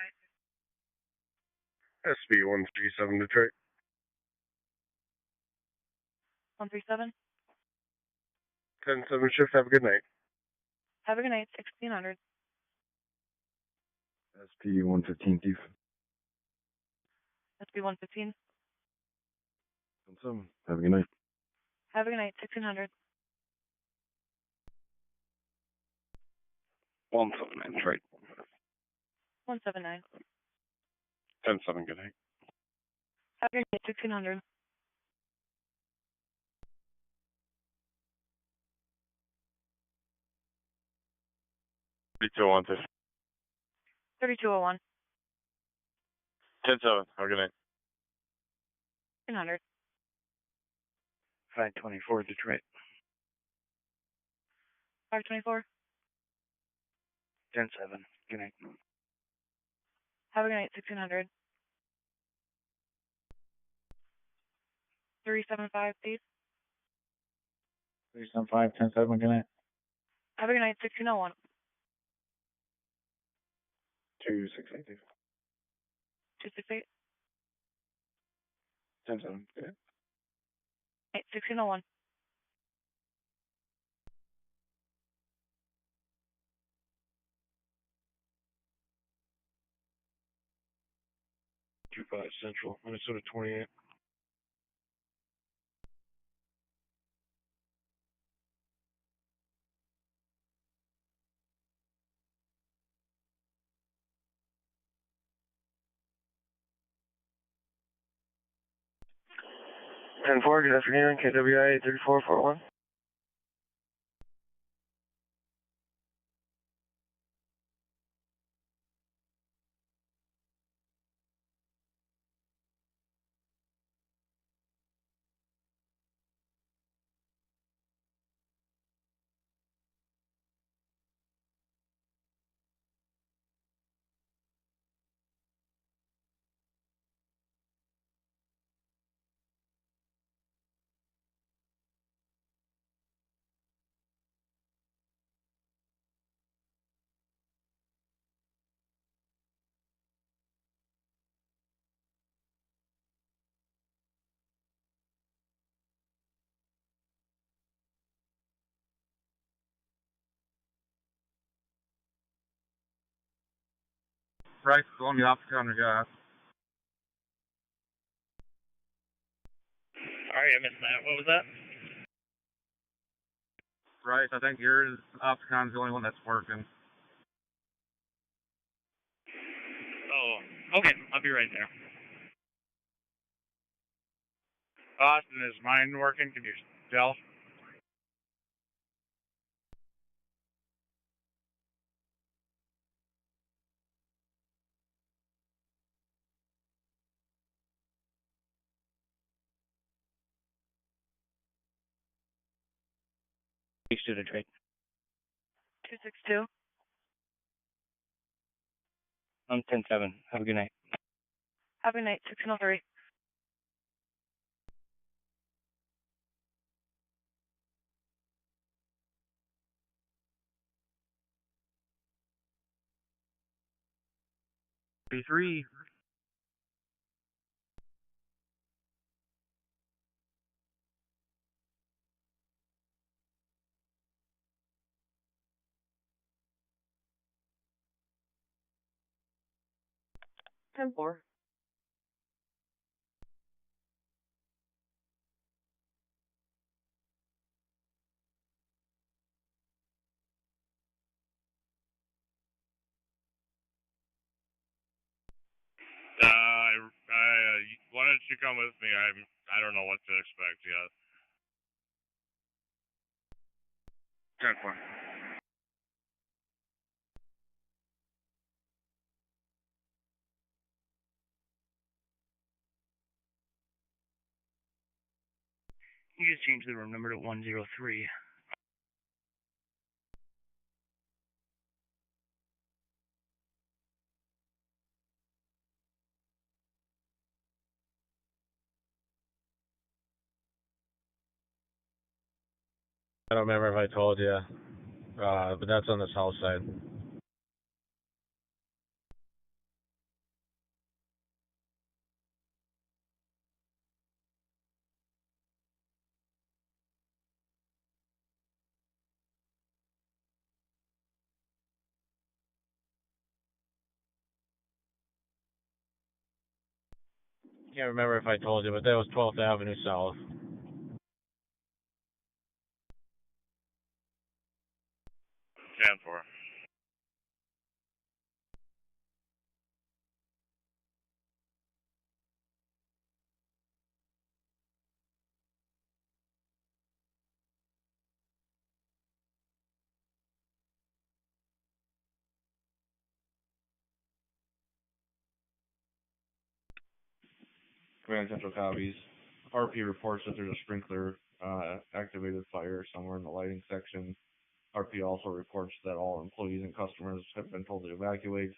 SB137 Detroit. 137. 10-7 shift, have a good night. Have a good night. 1600. SP115 Thief. SB115. 10-7, have a good night. Have a good night. 1600. 179 Detroit. 179. 10-7, good night. Have a good night. 1600. $3201. 3201. 10-7, have a good night. 1600. 524 Detroit. 524. 10-7. Good night. Have a good night. 1600. 375, please. 375, 10-7, good night. Have a good night. 1601. 268. 268. 10-7, good night. 1601. 25 Central, Minnesota 28. And 4, good afternoon, KWI 3441. Bryce is on the opposite on the gas. Sorry, I missed that. What was that? Bryce, I think yours, Opticon's the only one that's working. Oh, okay. I'll be right there. Austin, is mine working? Can you tell? East to Detroit. 262. 10-7. Have a good night. Have a good night. 1603. B3. Ten four. Why don't you come with me? I don't know what to expect yet. 10-4. You just changed the room number to 103. I don't remember if I told you, but that's on the south side. Can't remember if I told you, but that was 12th Avenue South. 10-4. Command Central copies. RP reports that there's a sprinkler activated fire somewhere in the lighting section. RP also reports that all employees and customers have been told to evacuate.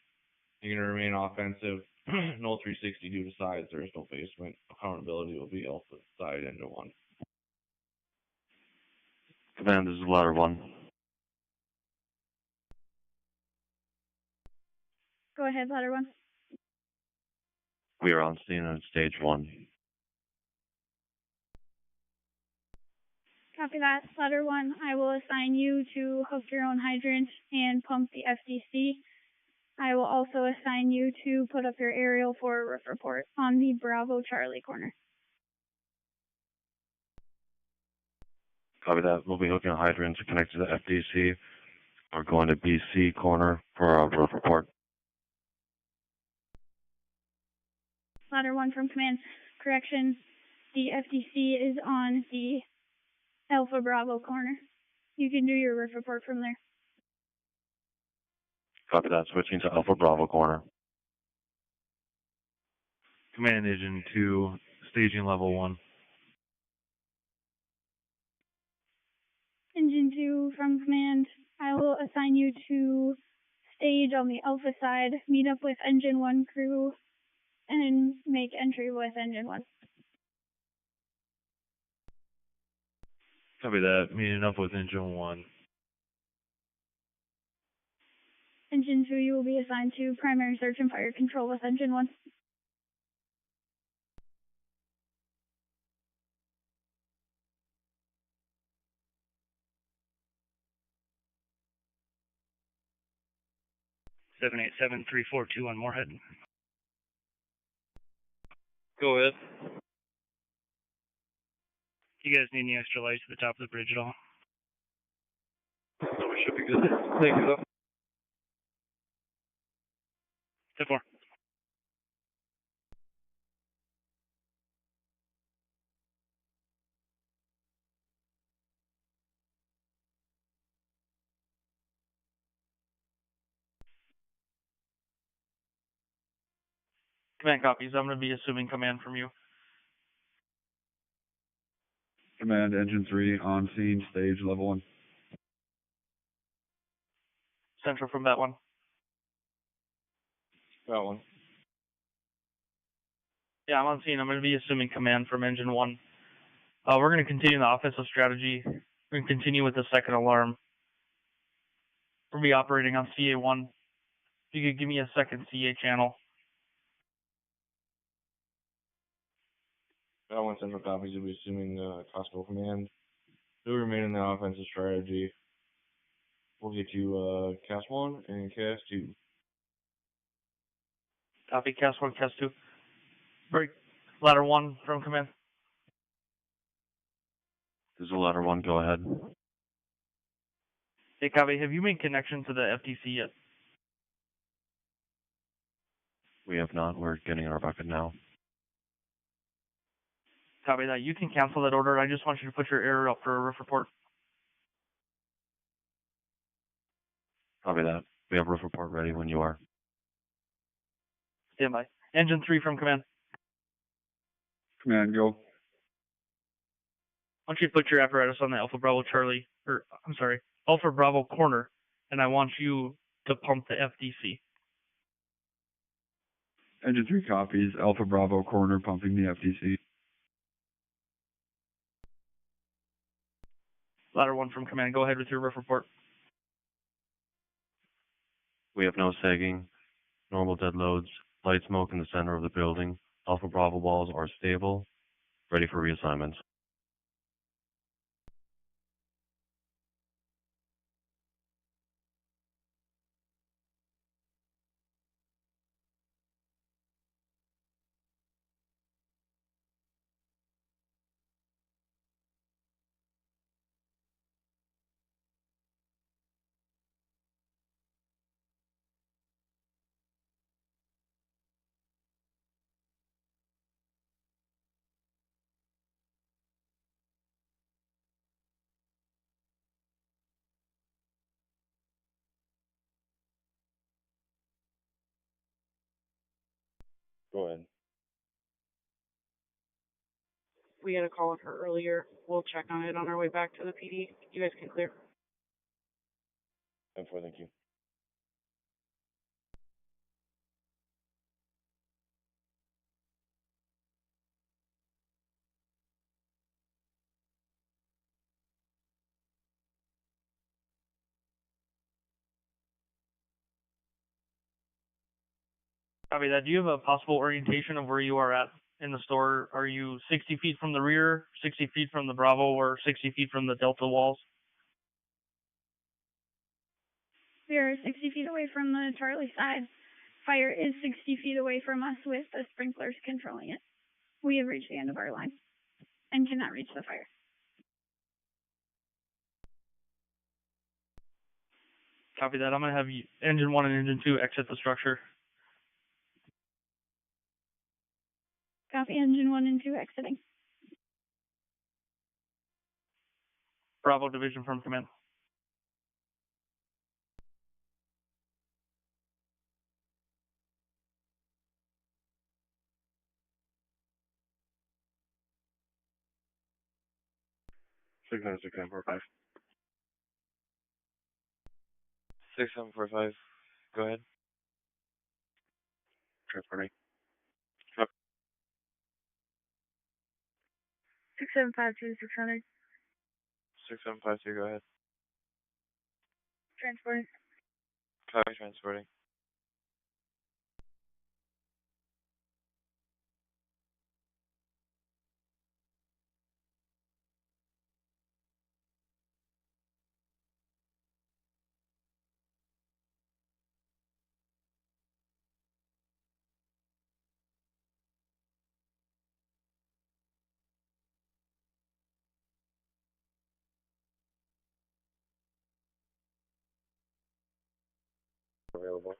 You're going to remain offensive. No 360 due to sides. There is no basement. Accountability will be Alpha side into 1. Command, this is ladder 1. Go ahead, ladder 1. We are on scene on stage 1. Copy that. Ladder 1, I will assign you to hook your own hydrant and pump the FDC. I will also assign you to put up your aerial for a roof report on the Bravo Charlie corner. Copy that. We'll be hooking a hydrant to connect to the FDC. We're going to BC corner for a roof report. Ladder 1 from command. Correction, the FDC is on the Alpha Bravo corner. You can do your roof report from there. Copy that. Switching to Alpha Bravo corner. Command Engine 2, staging level 1. Engine 2 from command. I will assign you to stage on the Alpha side, meet up with Engine 1 crew, and make entry with Engine 1. Copy that. Meeting up with Engine 1. Engine 2, you will be assigned to primary search and fire control with Engine 1. Seven 87342 on Moorhead. Go ahead. You guys need any extra lights at the top of the bridge at all? No, we should be good. Thank you, though. 10-4. Command copies. I'm going to be assuming command from you. Command Engine 3 on scene, stage level 1. Central from that one. That one. Yeah, I'm on scene. I'm going to be assuming command from Engine 1. We're going to continue the offensive strategy. We're going to continue with the second alarm. We'll be operating on CA1. If you could give me a second CA channel. That one Central copies. You'll be assuming Costco command. You'll remain in the offensive strategy. We'll get you cast 1 and cast 2. Copy, cast 1, cast 2. Break. Ladder 1 from command. This is ladder 1. Go ahead. Hey, copy. Have you made connection to the FTC yet? We have not. We're getting our bucket now. Copy that. You can cancel that order. I just want you to put your error up for a roof report. Copy that. We have roof report ready when you are. Stand by. Engine 3 from command. Command, go. I want you to put your apparatus on the Alpha Bravo Charlie, or I'm sorry, Alpha Bravo corner, and I want you to pump the FDC. Engine 3 copies. Alpha Bravo corner pumping the FTC. Ladder 1 from command. Go ahead with your roof report. We have no sagging, normal dead loads, light smoke in the center of the building. Alpha Bravo walls are stable, ready for reassignment. Go ahead. We had a call with her earlier. We'll check on it on our way back to the PD. You guys can clear. 10-4, thank you. Copy that. Do you have a possible orientation of where you are at in the store? Are you 60 feet from the rear, 60 feet from the Bravo, or 60 feet from the Delta walls? We are 60 feet away from the Charlie side. Fire is 60 feet away from us with the sprinklers controlling it. We have reached the end of our line and cannot reach the fire. Copy that. I'm going to have you, Engine 1 and Engine 2 exit the structure. Copy. Engine 1 and 2 exiting. Bravo Division from command. Six 6745. 6745. Go ahead. Transporting. 6752 600. 6752, go ahead. Transporting. Copy, transporting. Available.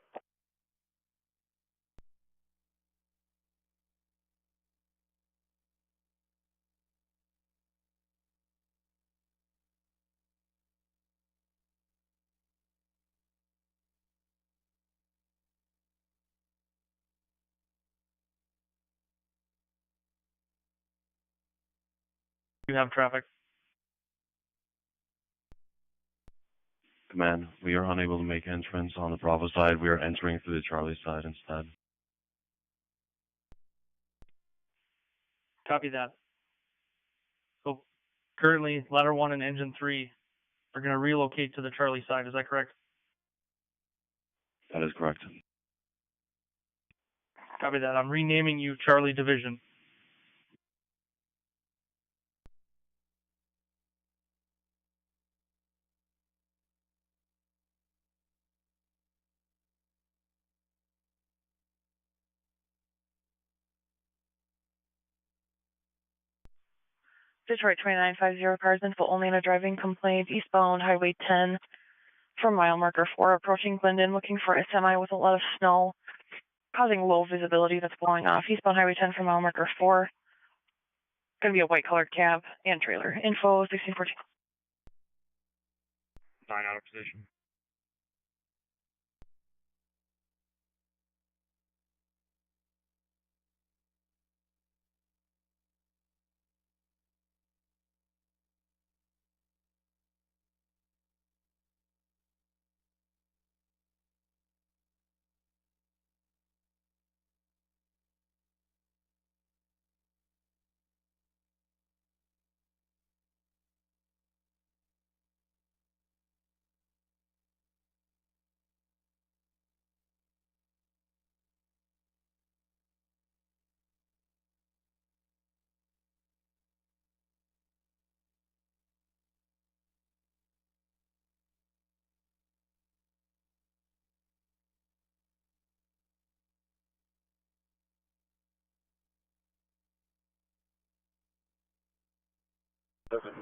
You have traffic. Command, we are unable to make entrance on the Bravo side. We are entering through the Charlie side instead. Copy that. So currently, Ladder 1 and Engine 3 are going to relocate to the Charlie side. Is that correct? That is correct. Copy that. I'm renaming you Charlie Division. Detroit 2950, cars info only on a driving complaint, eastbound Highway 10 from mile marker 4 approaching Glendon, looking for a semi with a lot of snow, causing low visibility that's blowing off. Eastbound Highway 10 from mile marker 4. Going to be a white colored cab and trailer. Info 1614. 9 out of position. Seven,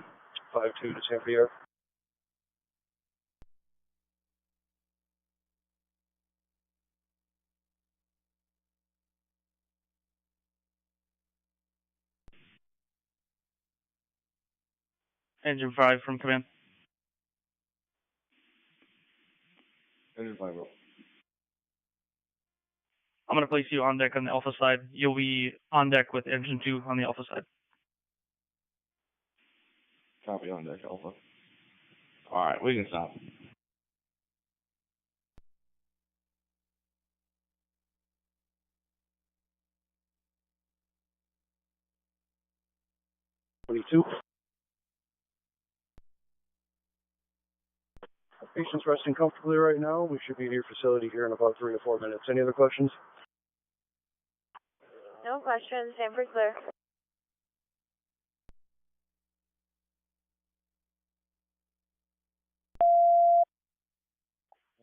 5-2 to Tampa Air. Engine 5 from command. Engine 5 roll. I'm going to place you on deck on the Alpha side. You'll be on deck with engine 2 on the Alpha side. Copy on deck, Alpha. Alright, we can stop. Patient's resting comfortably right now. We should be at your facility here in about 3 to 4 minutes. Any other questions? No questions. Sanford clear.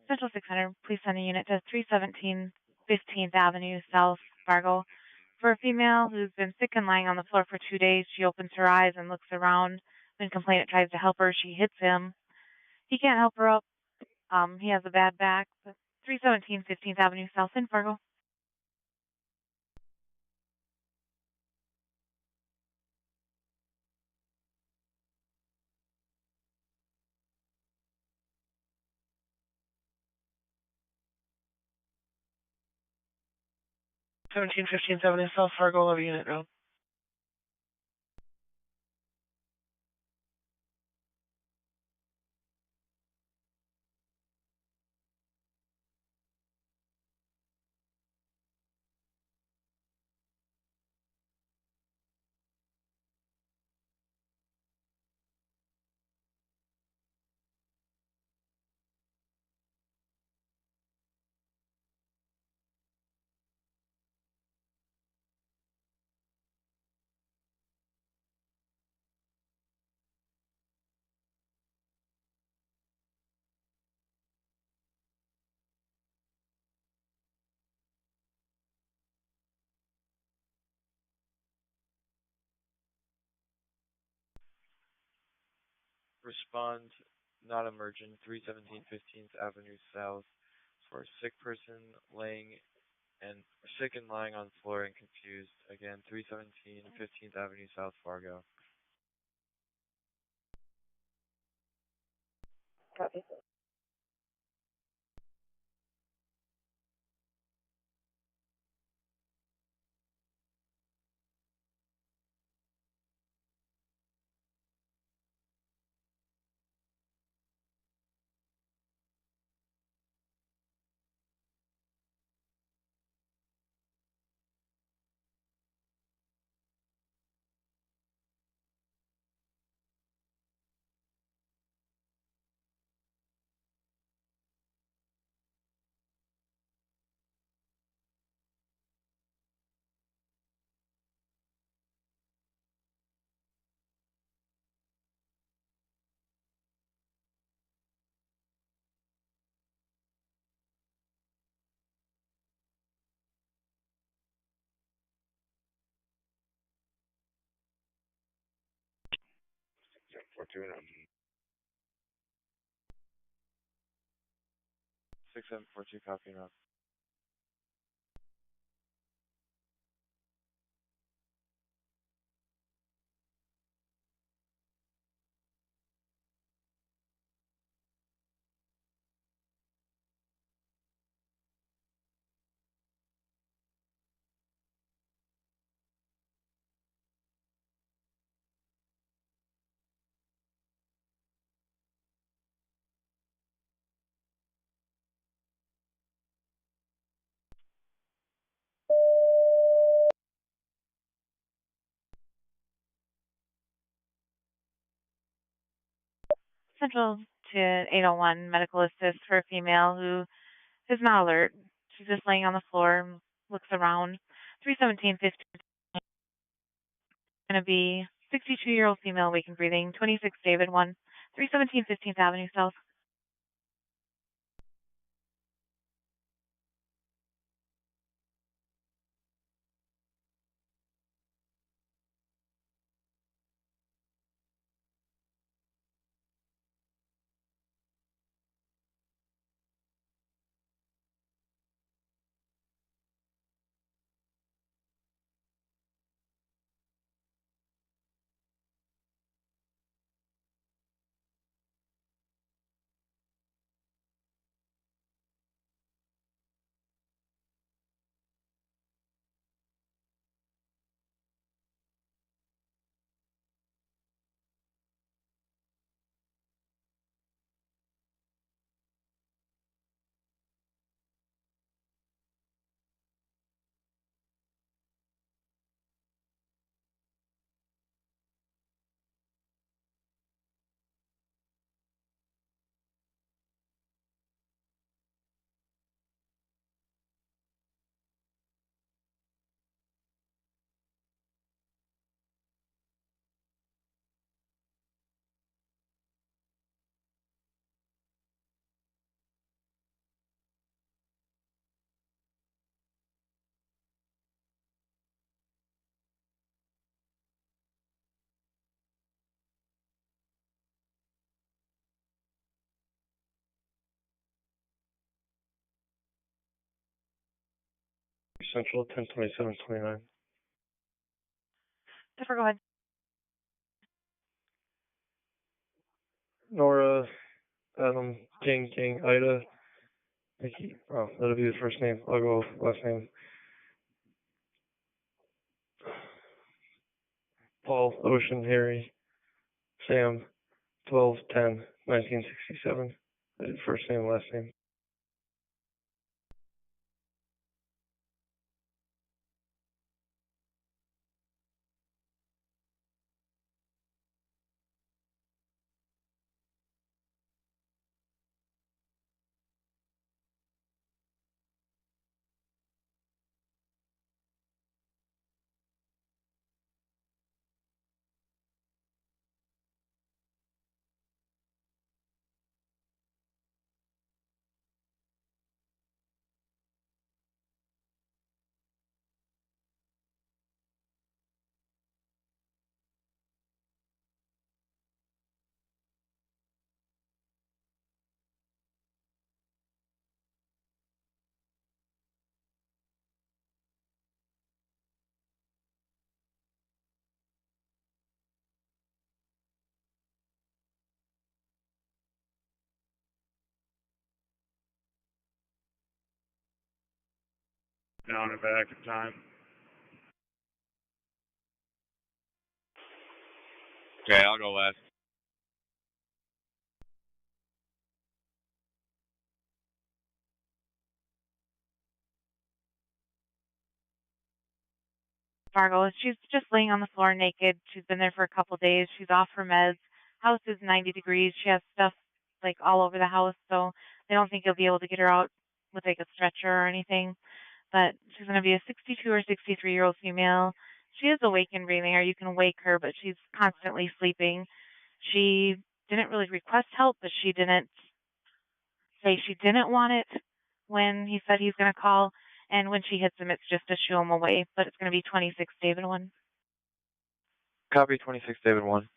Central 600, please send a unit to 317 15th Avenue, South Fargo. For a female who's been sick and lying on the floor for 2 days, she opens her eyes and looks around. When complainant tries to help her, she hits him. He can't help her up. He has a bad back. 317 15th Avenue, South in Fargo. Seventeen 15th Avenue, South Fargo, 11 unit now. Respond, not emergent, 317 15th Avenue South for a sick person laying and sick and lying on floor and confused. Again, 317 15th Avenue South Fargo. Copy. Fortuna. 6742, copy enough. Central to 801 medical assist for a female who is not alert. She's just laying on the floor, looks around. 31715 going to be 62-year-old female, awake and breathing, 26 David 1, 317 15th Avenue South. Central 102729. Jennifer, go ahead. Nora, Adam, King, Ida. Mickey. Oh, that'll be his first name. I'll go last name. Paul, Ocean, Harry, Sam, 12/10/1967. I did first name, last name. Down and back in time. Okay, I'll go last. Fargo, she's just laying on the floor naked. She's been there for a couple of days. She's off her meds. House is 90 degrees. She has stuff like all over the house, so they don't think you'll be able to get her out with like a stretcher or anything. But she's going to be a 62 or 63-year-old female. She is awake and breathing, or you can wake her, but she's constantly sleeping. She didn't really request help, but she didn't say she didn't want it when he said he's going to call. And when she hits him, it's just to shoo him away. But it's going to be 26 David 1. Copy 26 David 1.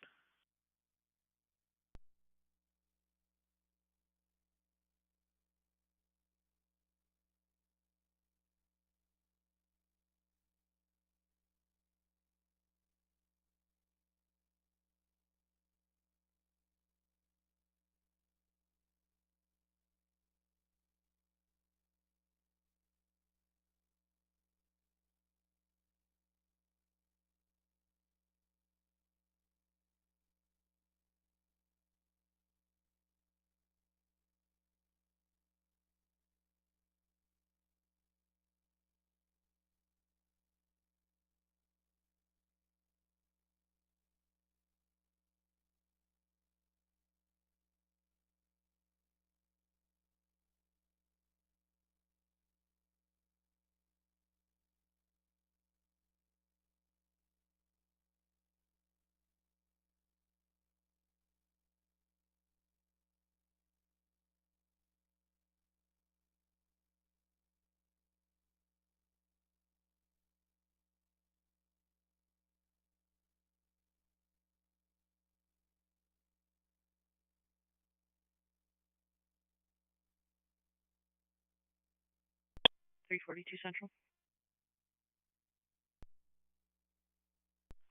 342 Central.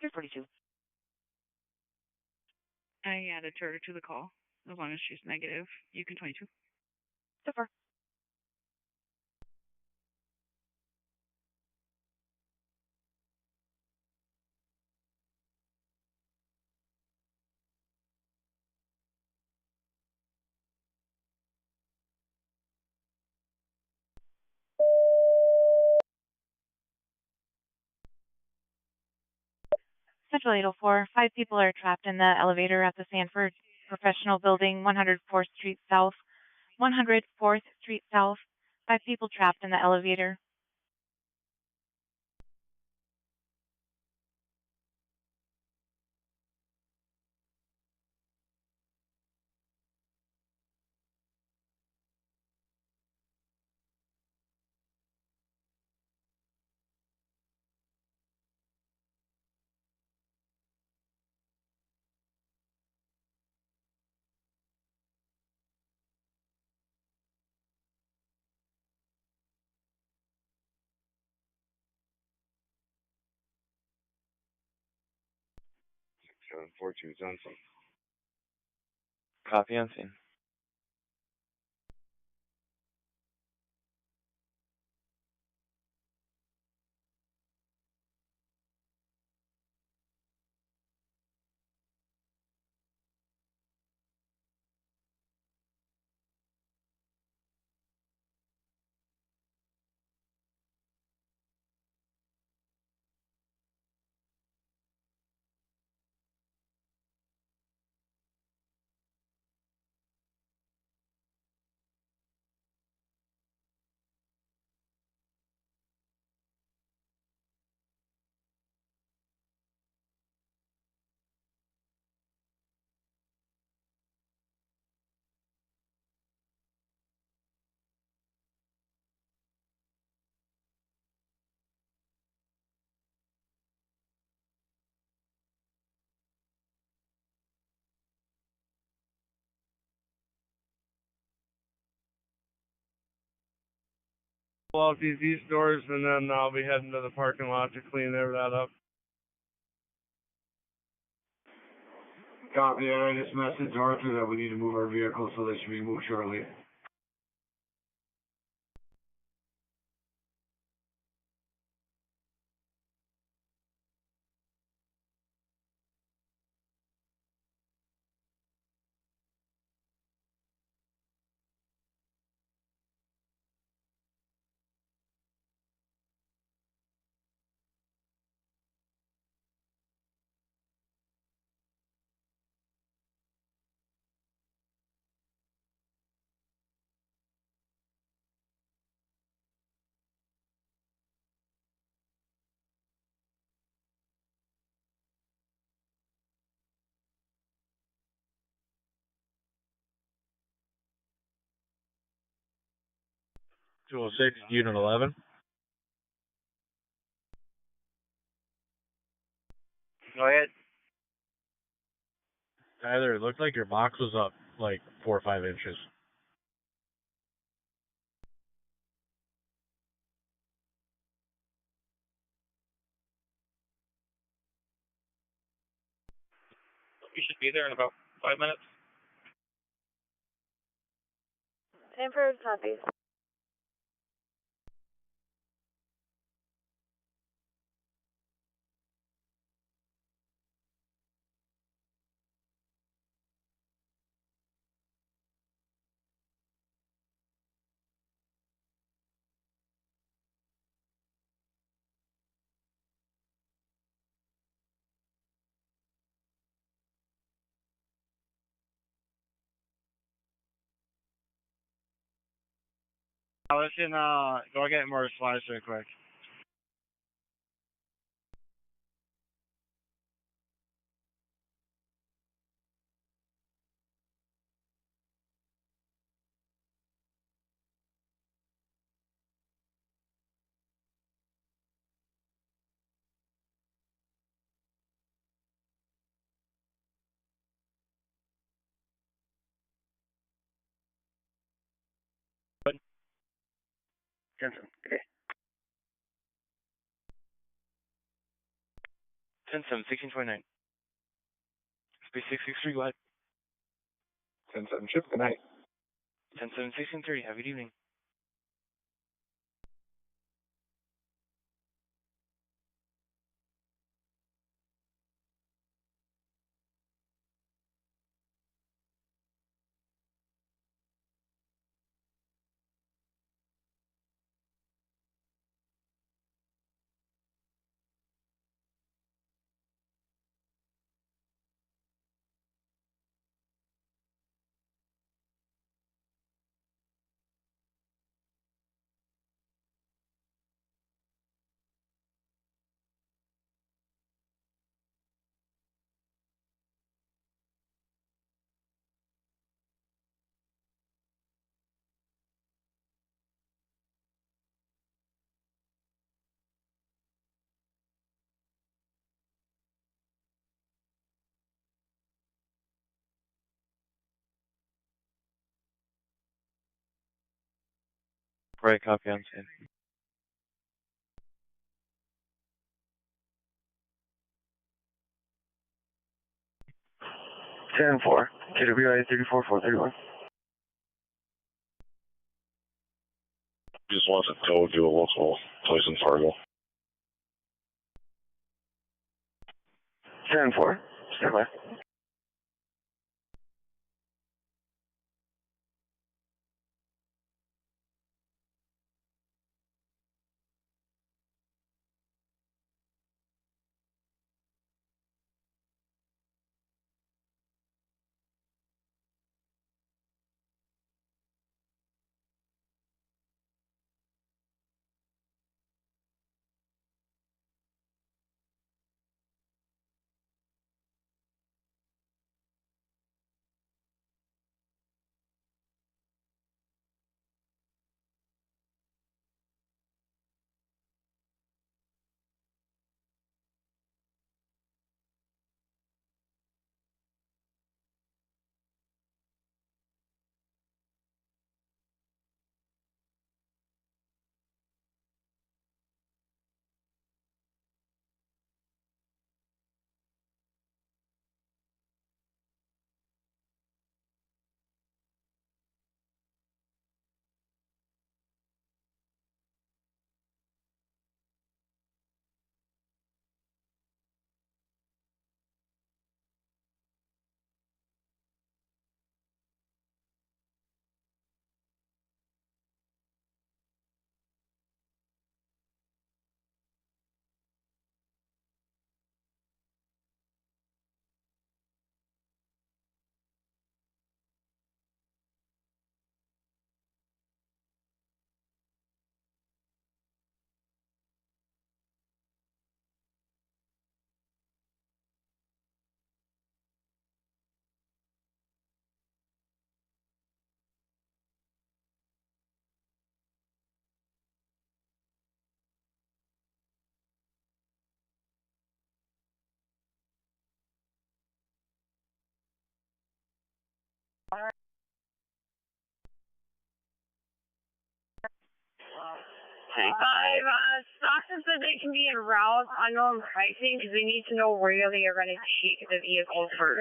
342. I added her to the call. As long as she's negative, you can 22. So far. Central 804, 5 people are trapped in the elevator at the Sanford Professional Building, 104th Street South. 104th Street South. 5 people trapped in the elevator. Fortune Johnson. Copy on scene. Pull out these east doors, and then I'll be heading to the parking lot to clean that up. Copy. I just messaged Arthur that we need to move our vehicles, so they should be moved shortly. Unit 11. Go ahead. Tyler, it looked like your box was up like 4 or 5 inches. We should be there in about 5 minutes. Sanford, copy. Listen, go get more supplies real quick. 10-7. Good day. 10-7, 1629. Space 663, go ahead. 10-7 ship, good night. 10-7, 1630, have a good evening. Right, copy on scene. Ten-4. KWI 34431. Just wants a tow to a local place in Fargo. 10-4. Stand by. Stockton said they can be en route, unknown pricing, because we need to know where they are going to take the vehicle first.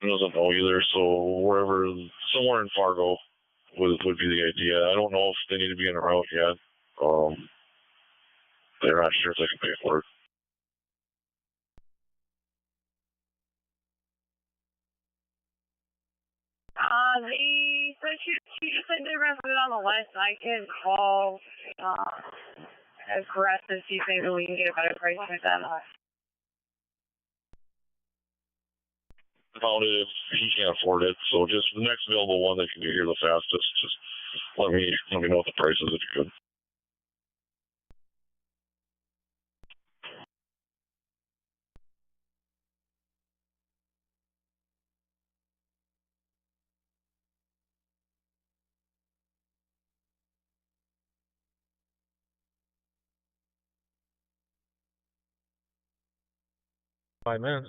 He doesn't know either, so somewhere in Fargo would be the idea. I don't know if they need to be in a route yet. They're not sure if they can pay for it. She said they're going to put it on the list. I can call Aggressive, see if maybe we can get a better price with them. Found it if he can't afford it, so just the next available one that can get here the fastest, just let me know what the price is if you could. $5 minutes.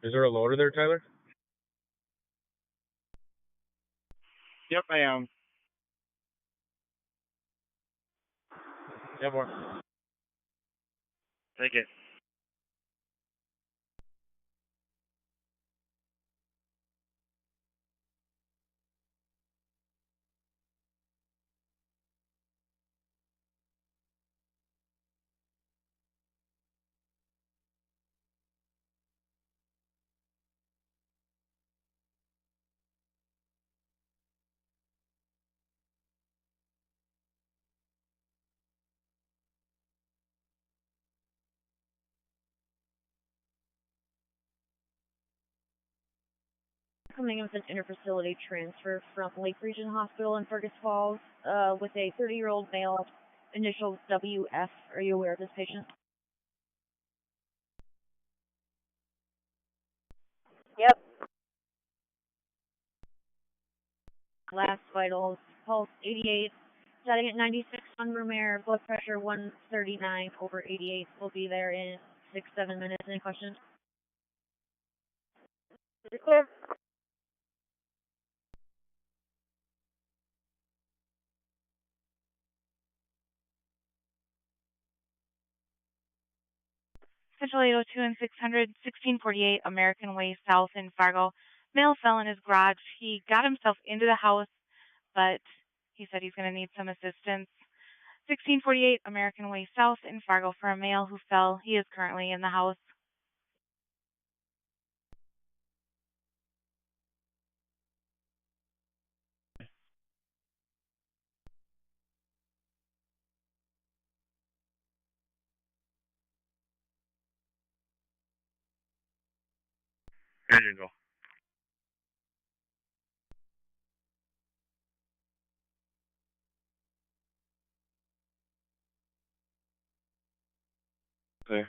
Is there a loader there, Tyler? Yep, I am. Yeah, more. Take it. Coming with an interfacility transfer from Lake Region Hospital in Fergus Falls with a 30-year-old male, initials WF. Are you aware of this patient? Yep. Last vitals, pulse 88, setting at 96 on room air, blood pressure 139 over 88. We'll be there in 6-7 minutes. Any questions? Clear. Central 802 and 600, 1648 American Way South in Fargo. Male fell in his garage. He got himself into the house, but he said he's going to need some assistance. 1648 American Way South in Fargo for a male who fell. He is currently in the house. Engine go. Clear.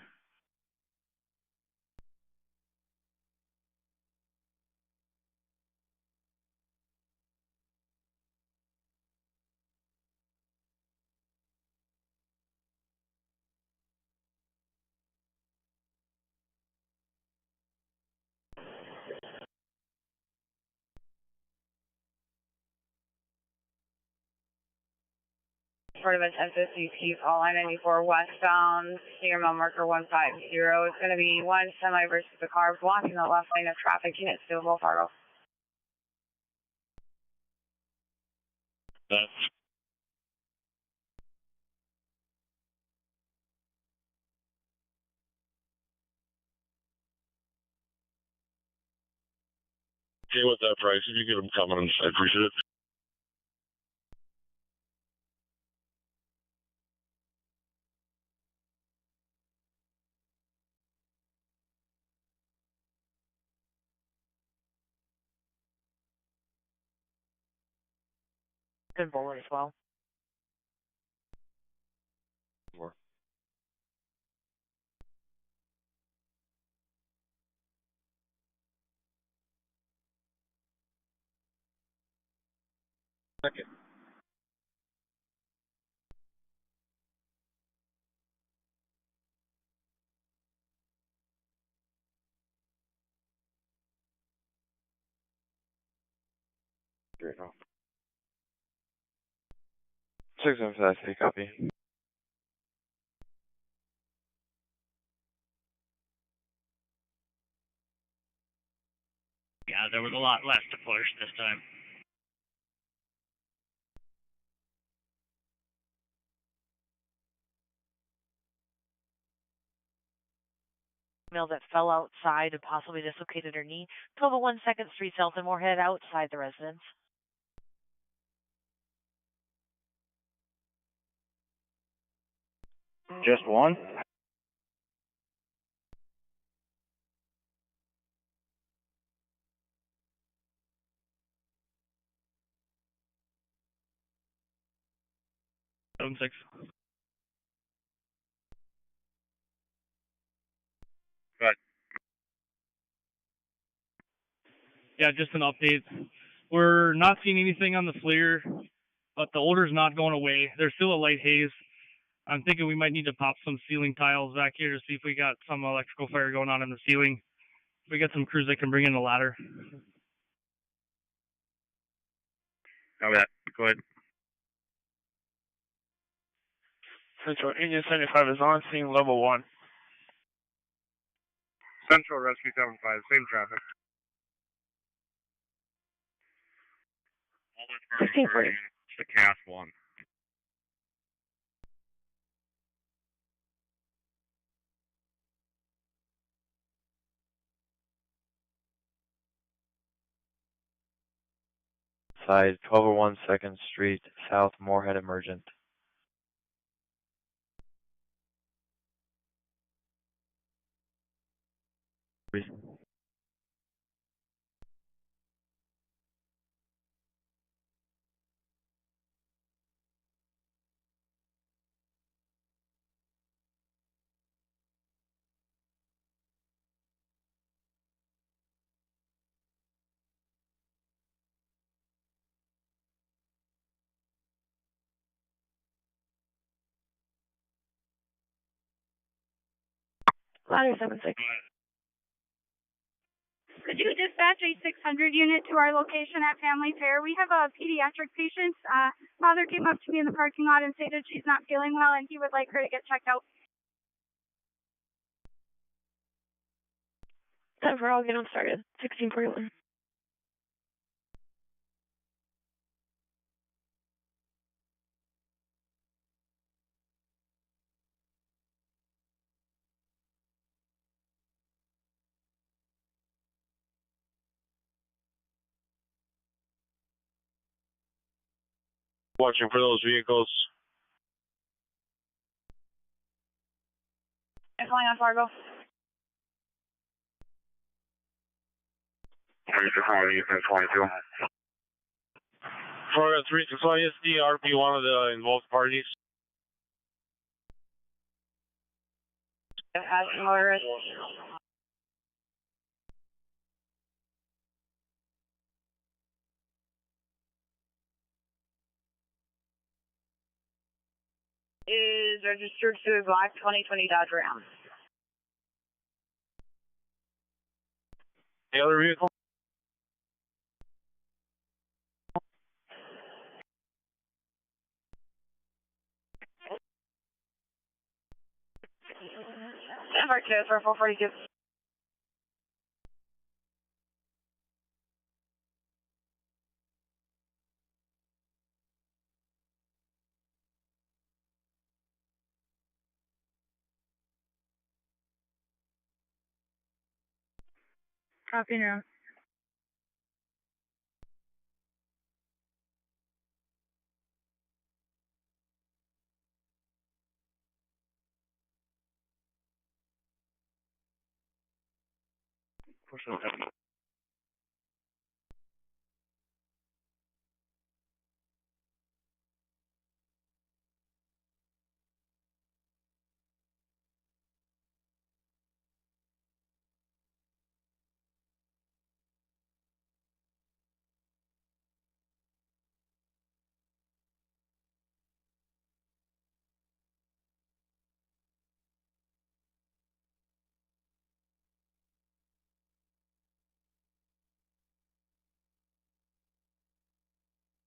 Part of a 1050 Chief, all I-94 westbound, senior mile marker 150. It's going to be one semi versus the car blocking the left lane of traffic. Units doable, Fargo. That's okay with that price. If you get them coming, I appreciate it. Good bullet as well. More. Second. Great. No. 675, copy. Yeah, there was a lot less to push this time. Male that fell outside and possibly dislocated her knee. 1201 2nd Street South and Moorhead outside the residence. Just one? Zone 6. Good. Yeah, just an update. We're not seeing anything on the FLIR, but the odor's not going away. There's still a light haze. I'm thinking we might need to pop some ceiling tiles back here to see if we got some electrical fire going on in the ceiling. If we get some crews that can bring in the ladder. Copy that. Go ahead. Central Indian 75 is on scene level 1. Central Rescue 75, same traffic. 1640. The CAS 1. Side 1201 2nd Street, South Moorhead Emergent. Ladder 76. Could you dispatch a 600 unit to our location at Family Fair? We have a pediatric patient. Mother came up to me in the parking lot and stated she's not feeling well and he would like her to get checked out. 10-4, I'll get them started. 1641. Watching for those vehicles. It's flying on Fargo. Florida 3, so is the RP one of the involved parties? Motorist. Is registered to a black 2020 Dodge Ram. The other vehicle? Number 2 for 442. Copy now.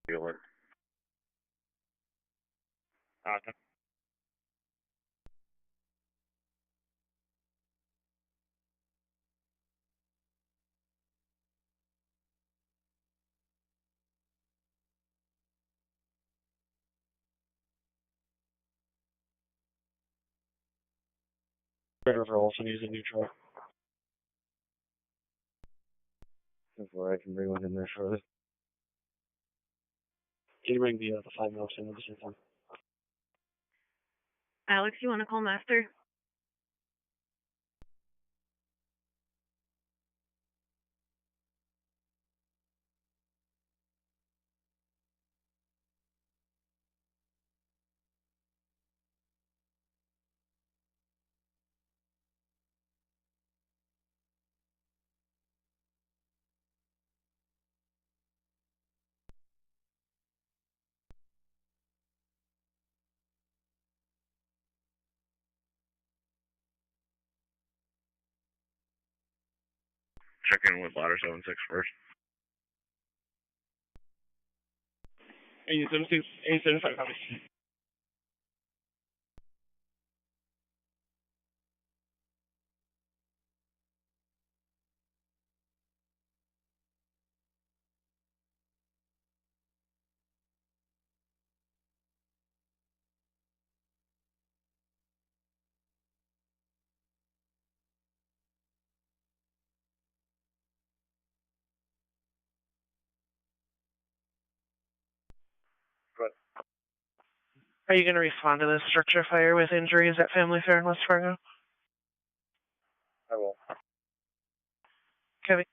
Feel it. Awesome. Better for also use a new truck. Before I can bring one in there shortly. Can you bring the 5 mils in at the same time? Alex, you want to call Master? Check in with ladder 76 first. 875 copies. Are you going to respond to this structure fire with injuries at Family Fair in West Fargo? I will. Kevin?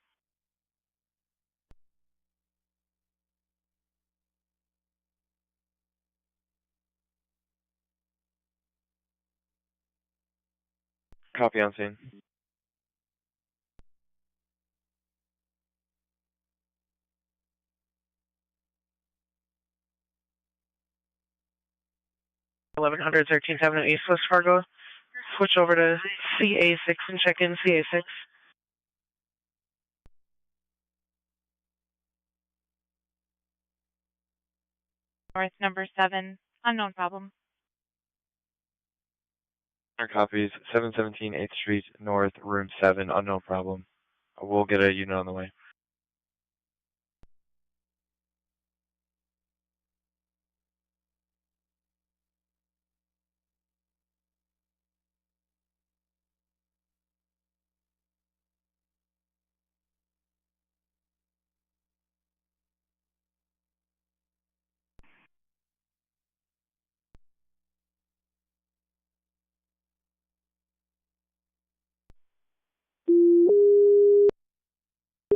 Copy on scene. Eleven 13th Avenue East, West Fargo. Switch over to CA6 and check in CA6. North number 7, unknown problem. Copies 717 8th Street North, room 7, unknown problem. We'll get a unit on the way.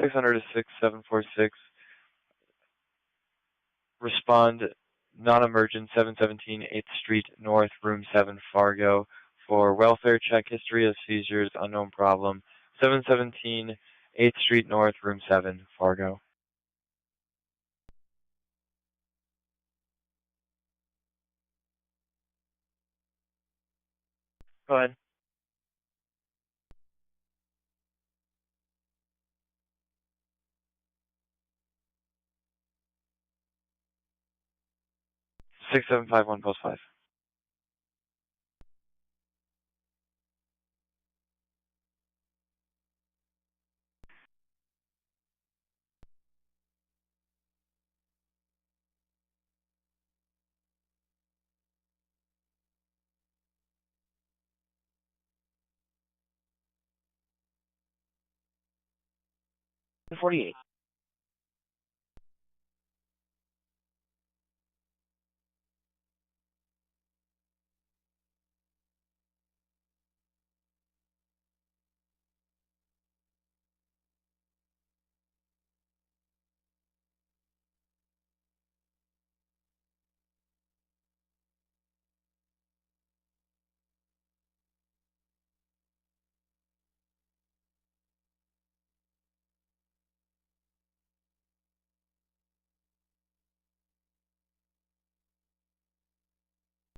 Six hundred 6746. Respond non-emergent 717 8th Street North, room 7, Fargo, for welfare check, history of seizures, unknown problem. 717 8th Street North, room 7, Fargo. Go ahead. Six seven five one post 5. 48.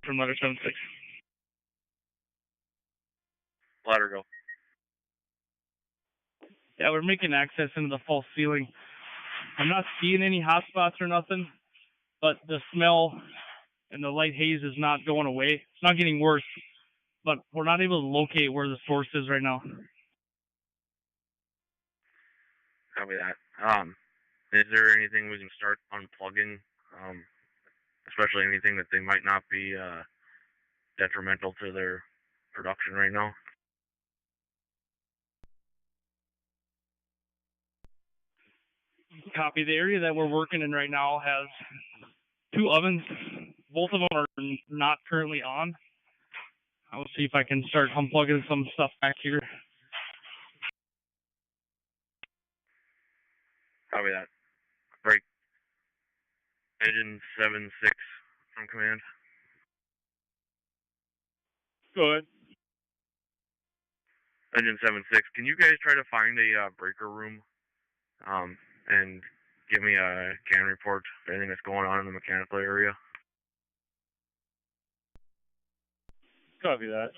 From letter 76. Ladder go. Yeah, we're making access into the false ceiling. I'm not seeing any hot spots or nothing, but the smell and the light haze is not going away. It's not getting worse, but we're not able to locate where the source is right now. Copy that. Is there anything we can start unplugging? Especially anything that they might not be detrimental to their production right now? Copy. The area that we're working in right now has 2 ovens. Both of them are not currently on. I will see if I can start unplugging some stuff back here. Copy that. Break. Engine 7-6 from command. Go ahead. Engine 7-6. Can you guys try to find a breaker room? And give me a can report of anything that's going on in the mechanical area? Copy that.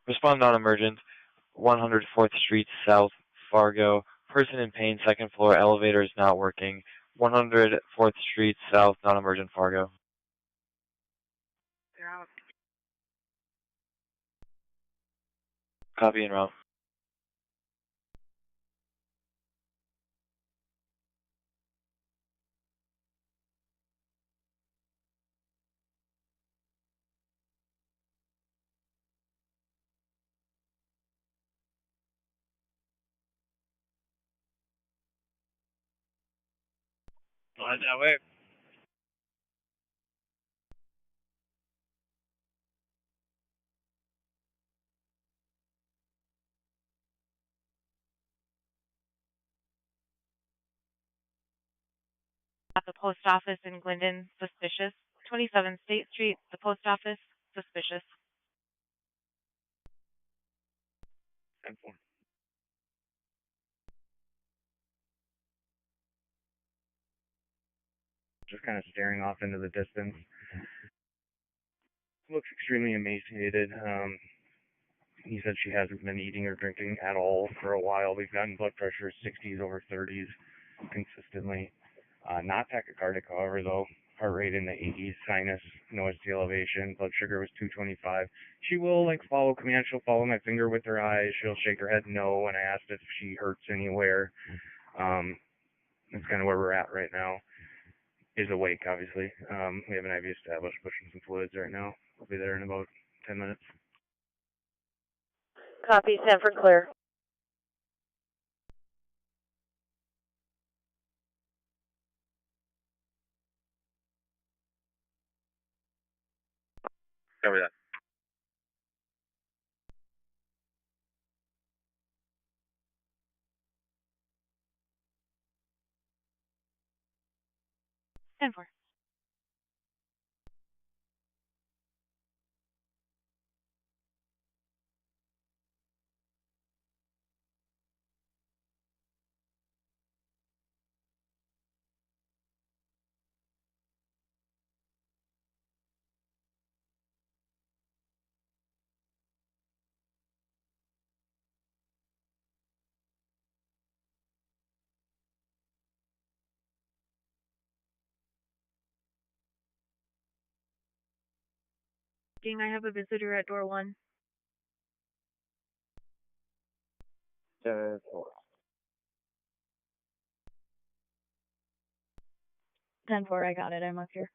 Respond non-emergent. 104th Street South, Fargo. Person in pain, second floor. Elevator is not working. 104th Street South, non-emergent, Fargo. They're out. Copy and route. Go ahead that way. At the post office in Glendon, suspicious. 27 State Street, the post office, suspicious. 10-4. Just kind of staring off into the distance. Looks extremely emaciated. He said she hasn't been eating or drinking at all for a while. We've gotten blood pressure 60s over 30s consistently. Not tachycardic, however, though. Heart rate in the 80s, sinus, no ST elevation, blood sugar was 225. She will, follow command. She'll follow my finger with her eyes. She'll shake her head no when I asked if she hurts anywhere. That's kind of where we're at right now. Is awake, obviously. We have an IV established, pushing some fluids right now. We'll be there in about 10 minutes. Copy, Sanford clear. Copy that. Denver. I have a visitor at door 1. 10-4. 10-4, I got it. I'm up here.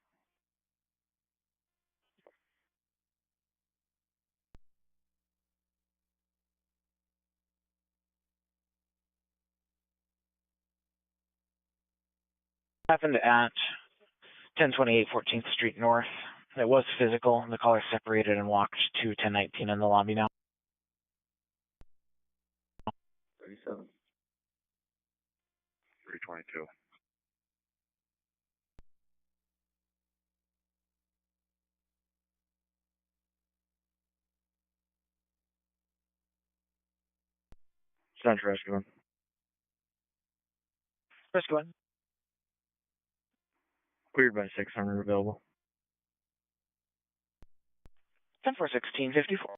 Happened at 1028 14th Street North. It was physical. The caller separated and walked to 1019 in the lobby now. 37. 322. Central Rescue. Rescue 1. Cleared by 600 available. 10-4 1654.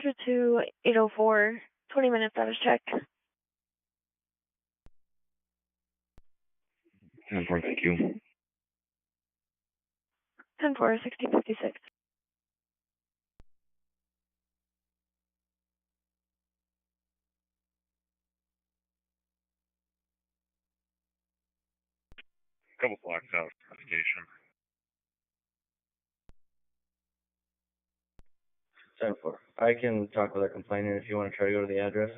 600 to 804, 20 minutes out of check. 10-4, thank you. 10-4, 1656. Couple blocks out of the station. 10-4. I can talk with our complainant if you want to try to go to the address.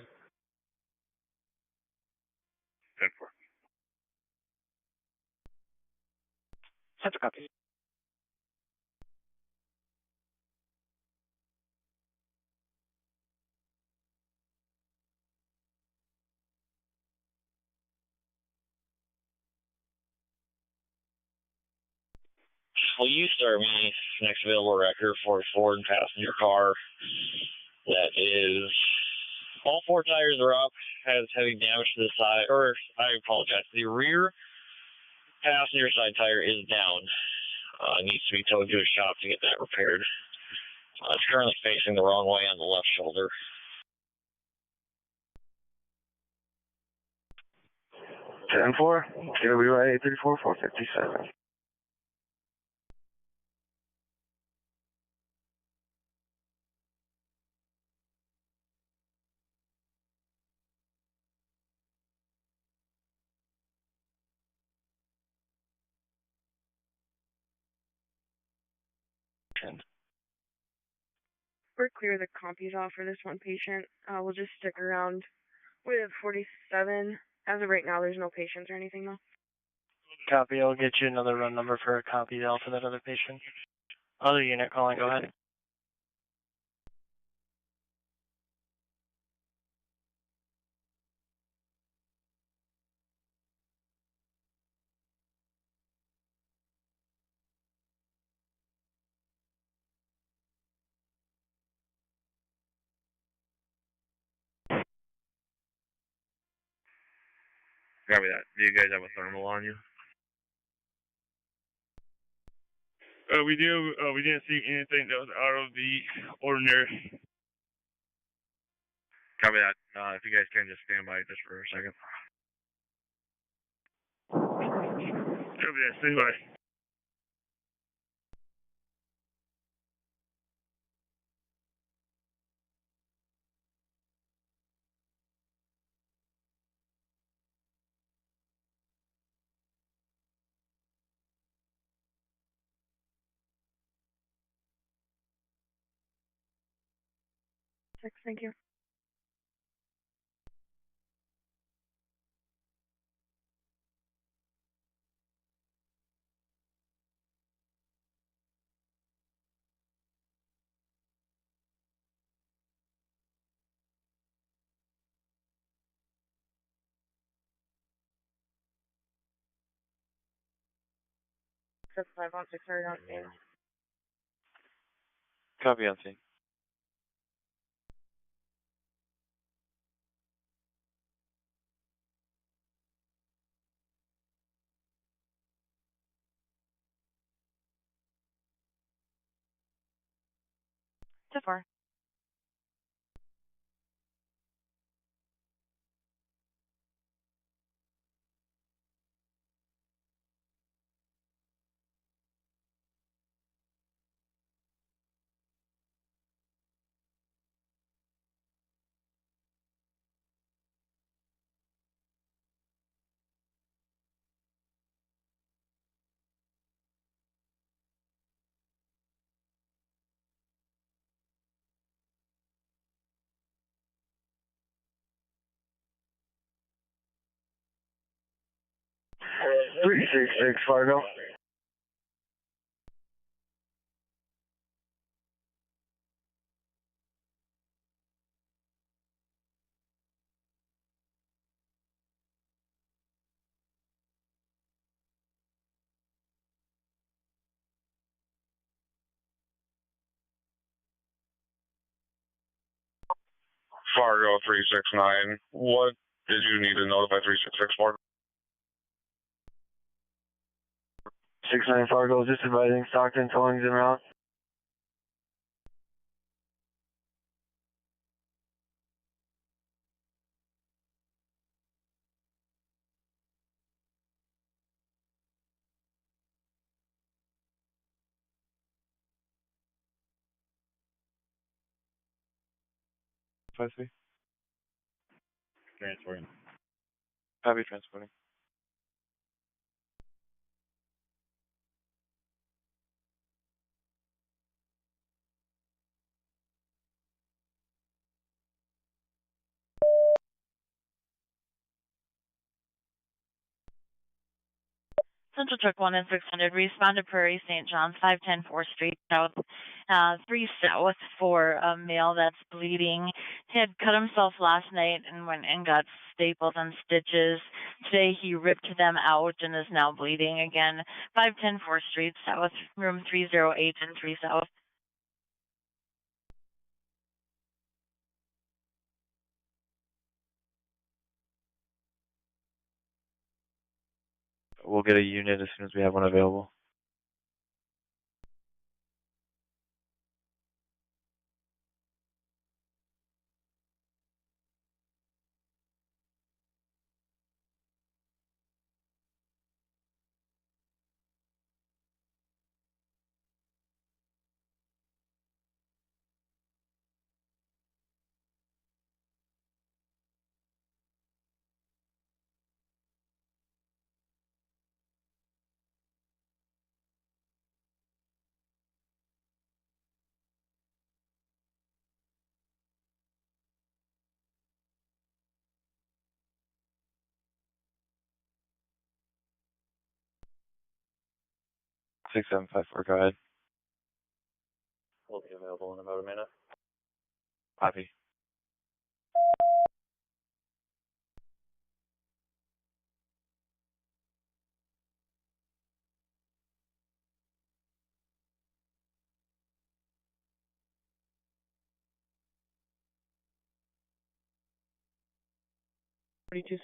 10-4. That's a copy. Will you start me next available record for a Ford passenger car that is all four tires are up, has heavy damage to the side, or I apologize, the rear passenger side tire is down. Needs to be towed to a shop to get that repaired. It's currently facing the wrong way on the left shoulder. 10-4, KWI 834, 457. We're clear the compies off for this one patient. We'll just stick around with 47. As of right now, there's no patients or anything, though. Copy. I'll get you another run number for a copy L for that other patient. Other unit calling. Go ahead. Copy that. Do you guys have a thermal on you? We do. We didn't see anything that was out of the ordinary. Copy that. If you guys can just stand by just for a second. Copy that. Stand by. Thank you. That's 516 sorry, on scene. Copy on scene. To 4. Three six six Fargo. Fargo 369. What did you need to notify 366 for? 69 Fargo, just advising Stockton towing's en route. 5-3. Transporting. Copy, transporting. Central Truck 1 and 600, respond to Prairie St. John's, 510 4th Street South, 3 South for a male that's bleeding. He had cut himself last night and went and got staples and stitches. Today he ripped them out and is now bleeding again. 510 4th Street South, room 308 and 3 South. We'll get a unit as soon as we have one available. Six seven five four. Go ahead. Will be available in about a minute. Copy.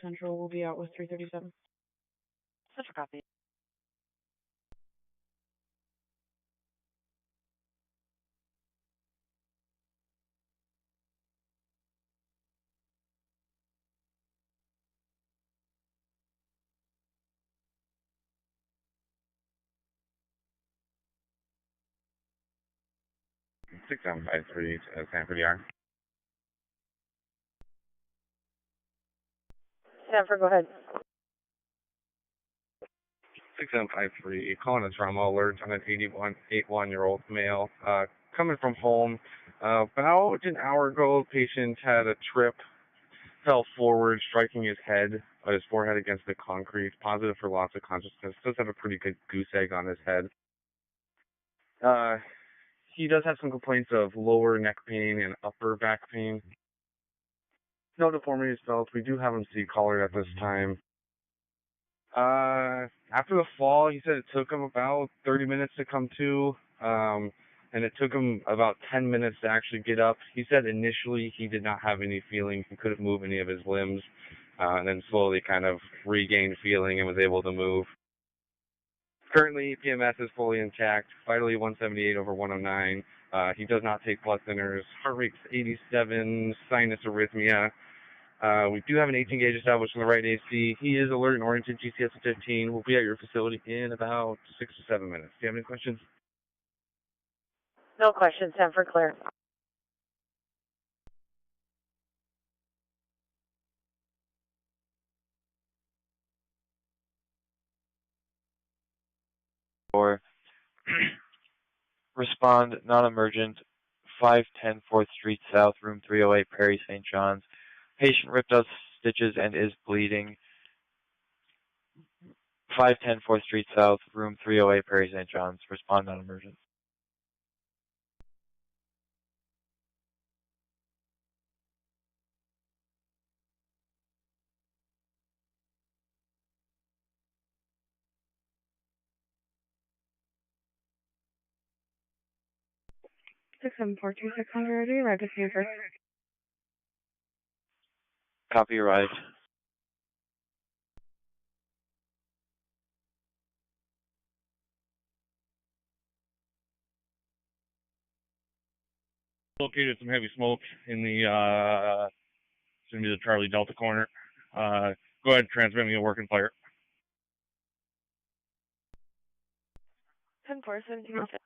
Central will be out with 337. Central copy. Six 753 Sanford Yard. Sanford, go ahead. 6753, calling a trauma alert on an 81-year-old male. Coming from home, about an hour ago, the patient had a trip, fell forward, striking his forehead against the concrete, positive for loss of consciousness. Does have a pretty good goose egg on his head. He does have some complaints of lower neck pain and upper back pain. No deformities felt. We do have him C-collared at this time. After the fall, he said it took him about 30 minutes to come to, and it took him about 10 minutes to actually get up. He said initially he did not have any feeling. He couldn't move any of his limbs, and then slowly kind of regained feeling and was able to move. Currently, PMS is fully intact, vitally 178 over 109. He does not take blood thinners. Heart rate's 87, sinus arrhythmia. We do have an 18 gauge established in the right AC. He is alert and oriented, GCS at 15. We'll be at your facility in about 6 to 7 minutes. Do you have any questions? No questions, Sanford clear. Or respond, non-emergent, 510 4th Street South, room 308, Prairie St. John's. Patient ripped out stitches and is bleeding. 510 4th Street South, room 308, Prairie St. John's. Respond, non-emergent. Six 600. We arrived at Sanford. Copy, arrived. Located some heavy smoke in the it's gonna be the Charlie Delta corner. Go ahead and transmit me a working fire. 10-4, 1706.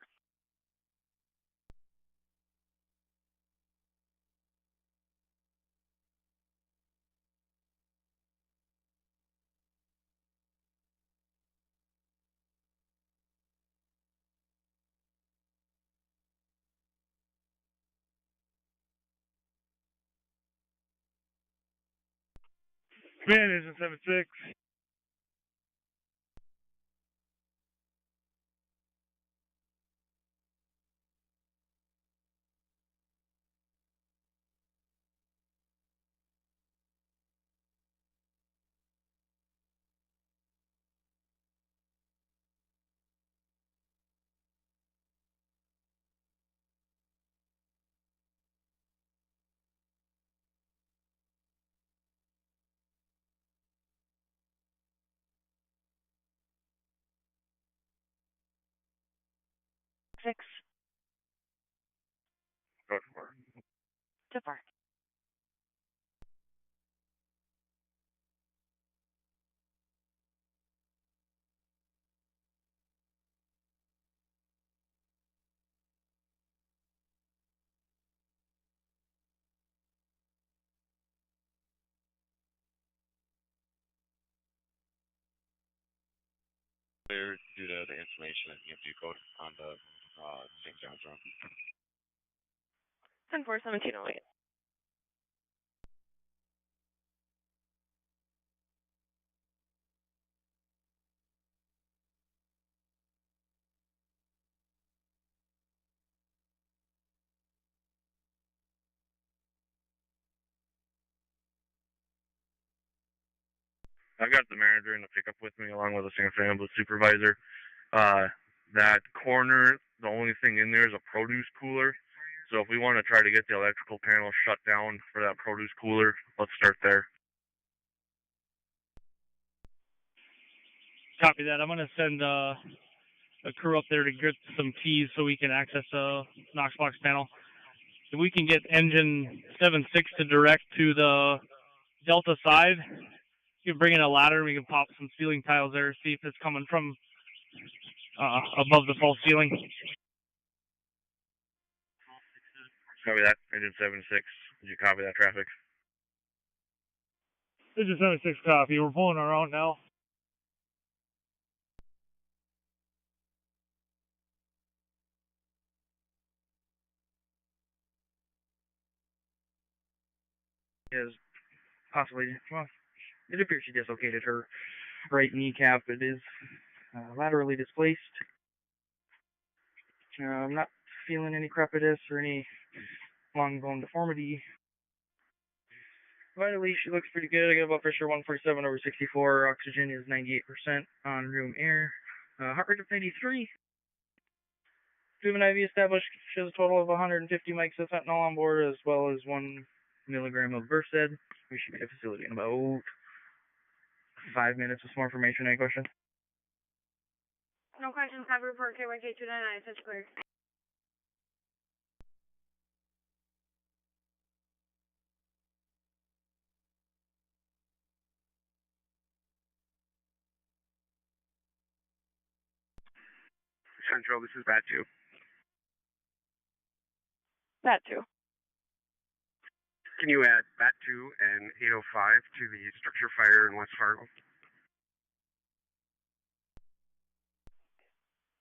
Command Engine 76. Six. Go for it. To park. Clear due to the installation of EMG code on the St. John's run. 10-4-1708. I've got the manager in the pickup with me along with a single ambulance supervisor. That corner, the only thing in there is a produce cooler. So if we want to try to get the electrical panel shut down for that produce cooler, let's start there. Copy that. I'm going to send a crew up there to get some keys so we can access the Knox box panel. If we can get engine 76 to direct to the Delta side, you can bring in a ladder and we can pop some ceiling tiles there, see if it's coming from above the false ceiling. Copy that. Engine 76. Did you copy that traffic? Engine 76 copy. We're pulling around now. Is possibly, well, it appears she dislocated her right kneecap. It is laterally displaced. I'm not feeling any crepitus or any long bone deformity. Vitally, she looks pretty good. I got blood pressure 147/64. Oxygen is 98% on room air. Heart rate of 93. We have an IV established. She has a total of 150 mics of fentanyl on board, as well as 1 milligram of Versed. We should be at the facility in about 5 minutes with some more information. Any questions? No questions. Have a report KYK299. Such clear. Central, this is Bat 2. Bat 2. Can you add Bat 2 and 805 to the structure fire in West Fargo?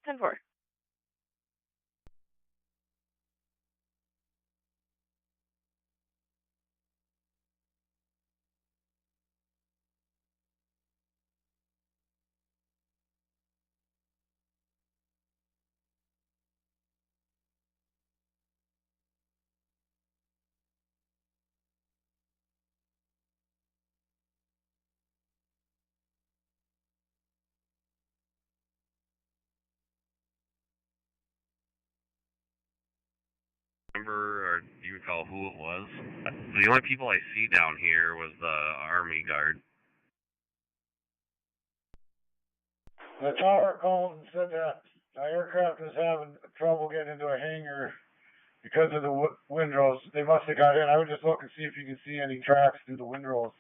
10-4. Remember, or do you recall who it was? The only people I see down here was the Army Guard. The tower called and said that the aircraft is having trouble getting into a hangar because of the windrows. They must have got in. I would just look and see if you can see any tracks through the windrows.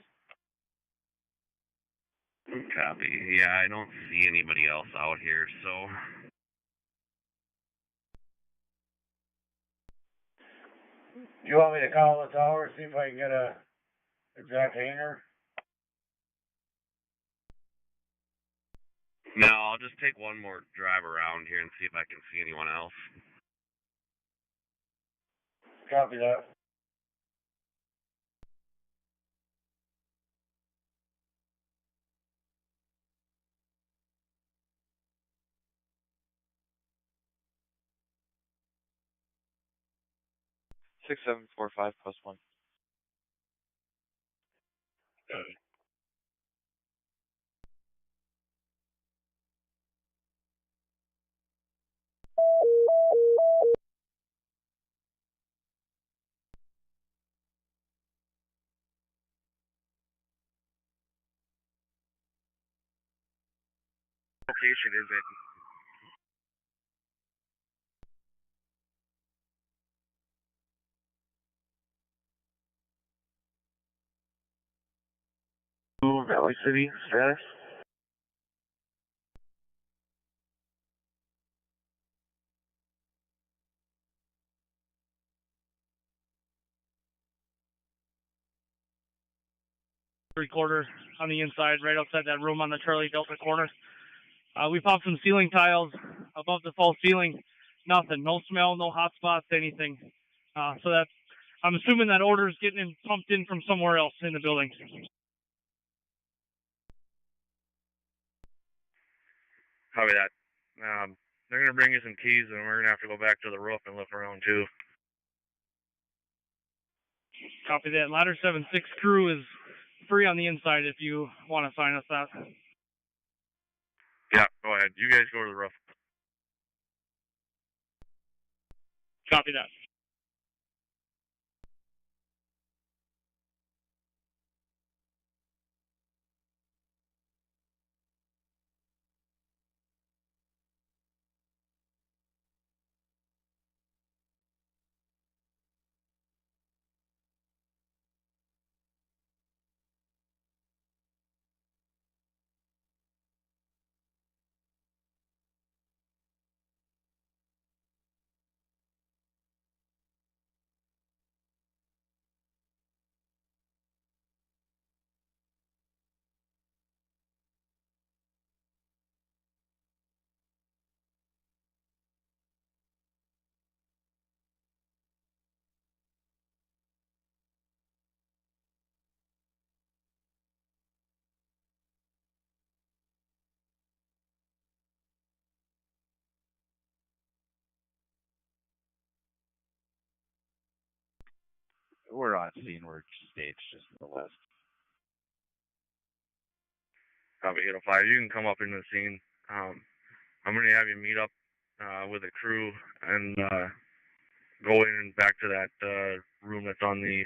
Copy. Yeah, I don't see anybody else out here, so... Do you want me to call the tower, see if I can get a exact hangar? No, I'll just take one more drive around here and see if I can see anyone else. Copy that. 6745 +1. Location is it? Valley City, status. Recorder on the inside, right outside that room on the Charlie Delta corner. We popped some ceiling tiles above the false ceiling. Nothing, no smell, no hot spots, anything. So that's, I'm assuming that order is getting pumped in from somewhere else in the building. Copy that. They're gonna bring you some keys, and we're gonna have to go back to the roof and look around too. Copy that. Ladder 76 crew is free on the inside if you want to sign us that. Yeah, go ahead. You guys go to the roof. Copy that. We're on scene. We're staged just to the west. Copy 805. You can come up into the scene. I'm gonna have you meet up with a crew and go in and back to that room that's on the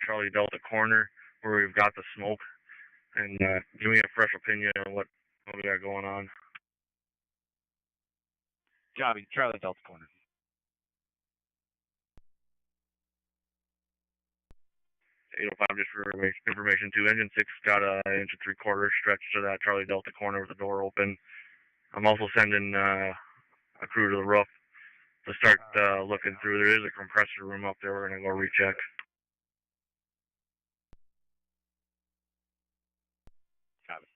Charlie Delta corner where we've got the smoke, and give me a fresh opinion on what we got going on. Copy, Charlie Delta corner. 805, just for information too. Engine 6 got a 1 3/4 stretch to that Charlie Delta corner with the door open. I'm also sending a crew to the roof to start looking through. There is a compressor room up there. We're gonna go recheck. Copy.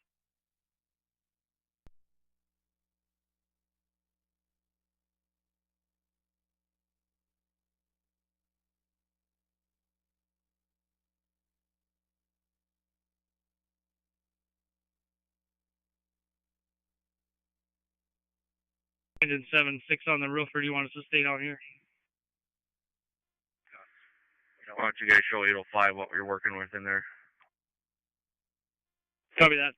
Engine 7-6 on the roof, or do you want us to stay down here? Why don't you guys show 805 what you're working with in there? Copy that.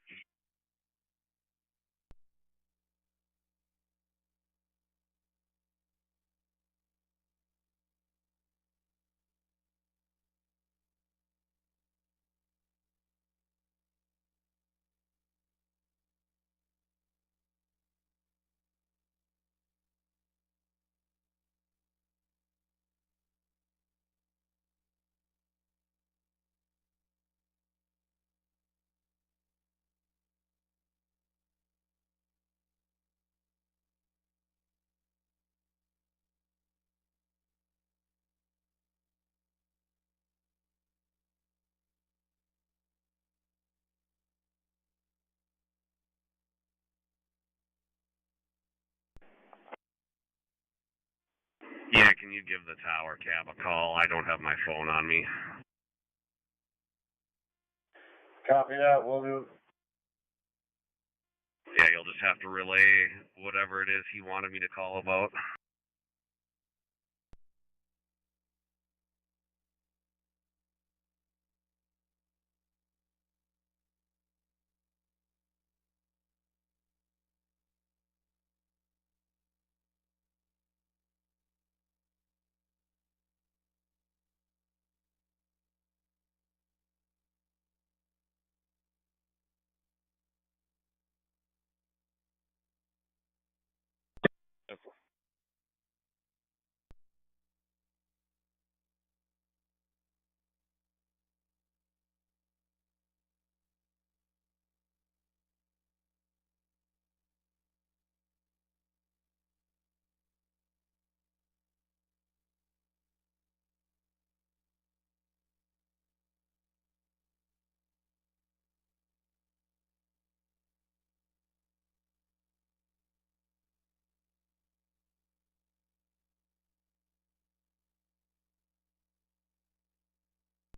Yeah, can you give the tower cab a call? I don't have my phone on me. Copy that, we'll do. Yeah, you'll just have to relay whatever it is he wanted me to call about.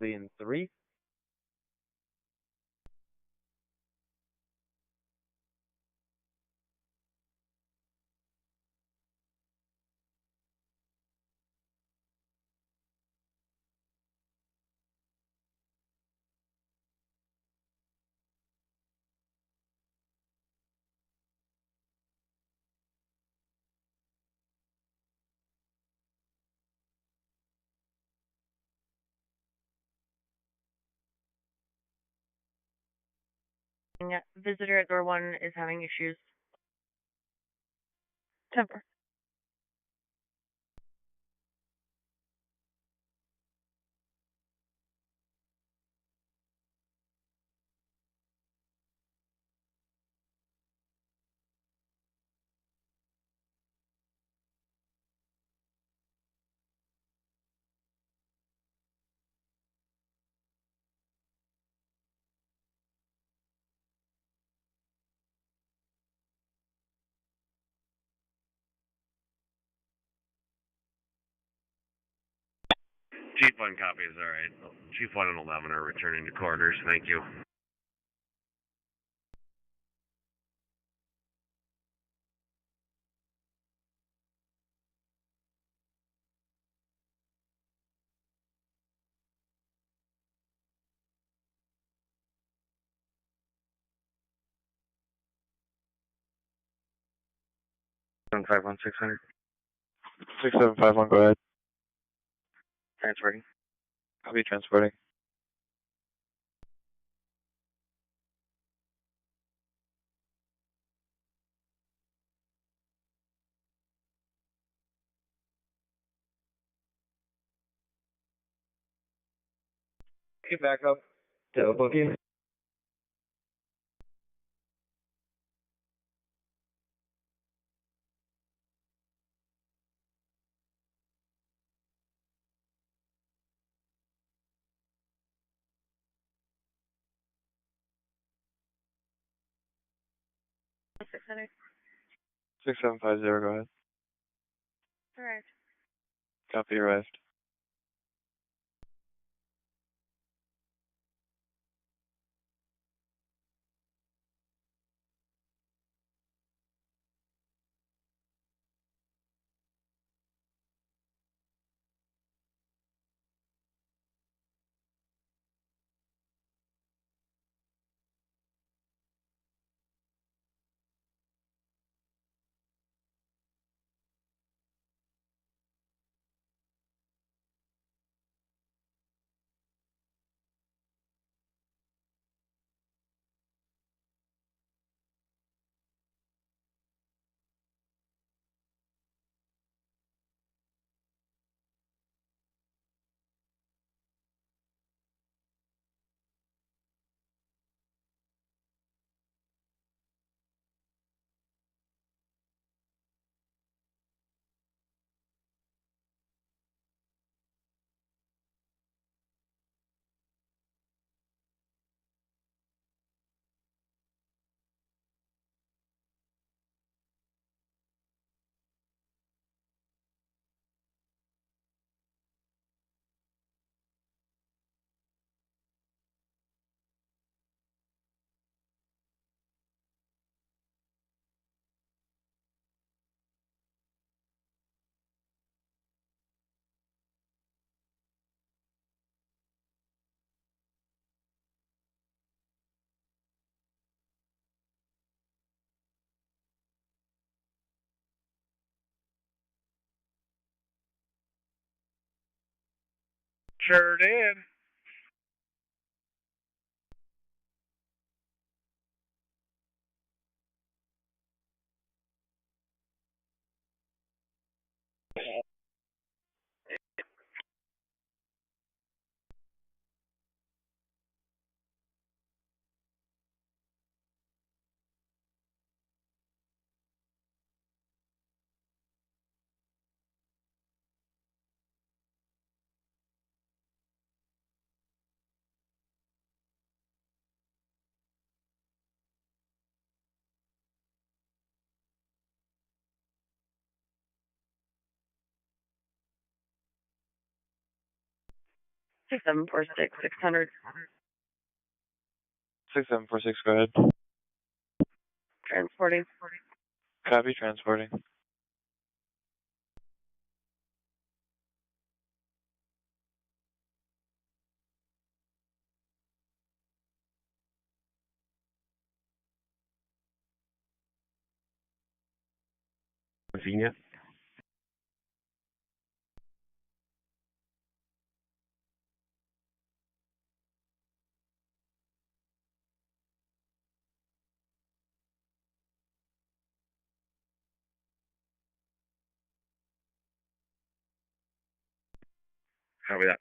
In 3. Yeah, visitor at door 1 is having issues. Temper. Chief 1 copies, alright. Chief 1 and 11 are returning to quarters, thank you. Seven 51600. 6751, go ahead. Transferring. Copy, transporting. Get back up to booking. Six hundred. 6750, go ahead. Arrived. Copy, arrived. Sure did. 2746, 600. 6746, go ahead. Transporting. Copy, transporting. Virginia. Copy that.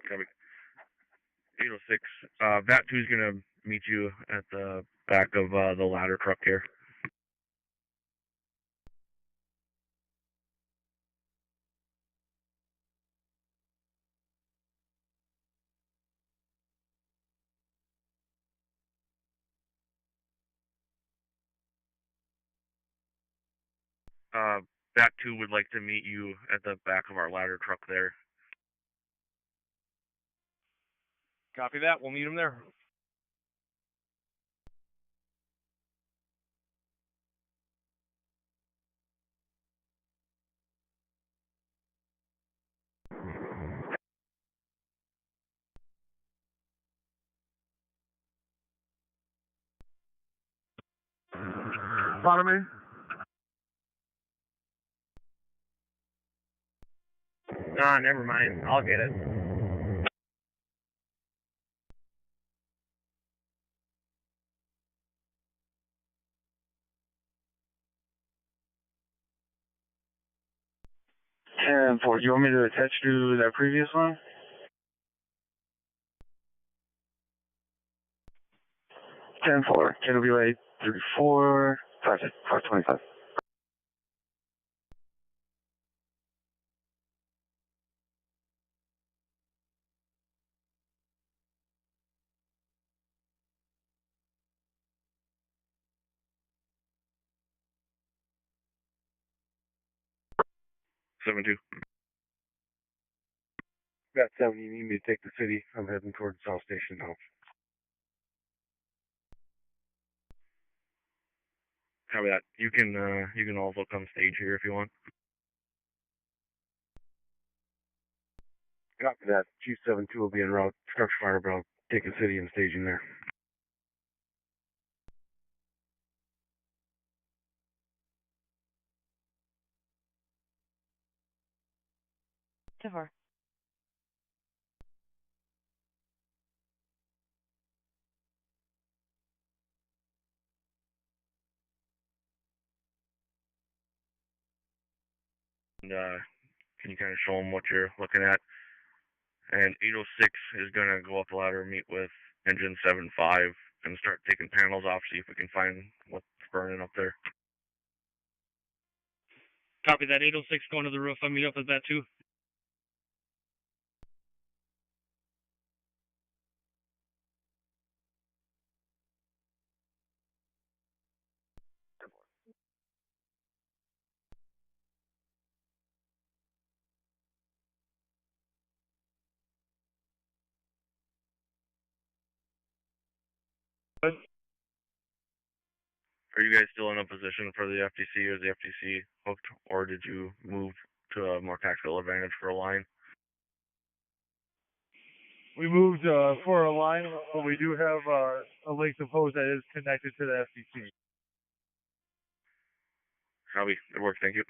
Copy. 806. VAT 2 is going to meet you at the back of the ladder truck here. VAT 2 would like to meet you at the back of our ladder truck there. Copy that. We'll meet him there. Follow me. Never mind. I'll get it. And for, you want me to attach to that previous one? Ten four. It'll be like 34, 525. Seven two. Got 7. You need me to take the city. I'm heading towards South Station now. Copy that. You can also come stage here if you want. Copy that. G72 will be en route. Structure fire, but I'll take the city and staging there. So far. And can you kind of show them what you're looking at? And 806 is going to go up the ladder, meet with engine 75, and start taking panels off, see if we can find what's burning up there. Copy that. 806 going to the roof. I'll meet up with that too. Are you guys still in a position for the FTC, or is the FTC hooked, or did you move to a more tactical advantage for a line? We moved for a line, but we do have a length of hose that is connected to the FCC. Copy. It works. Thank you.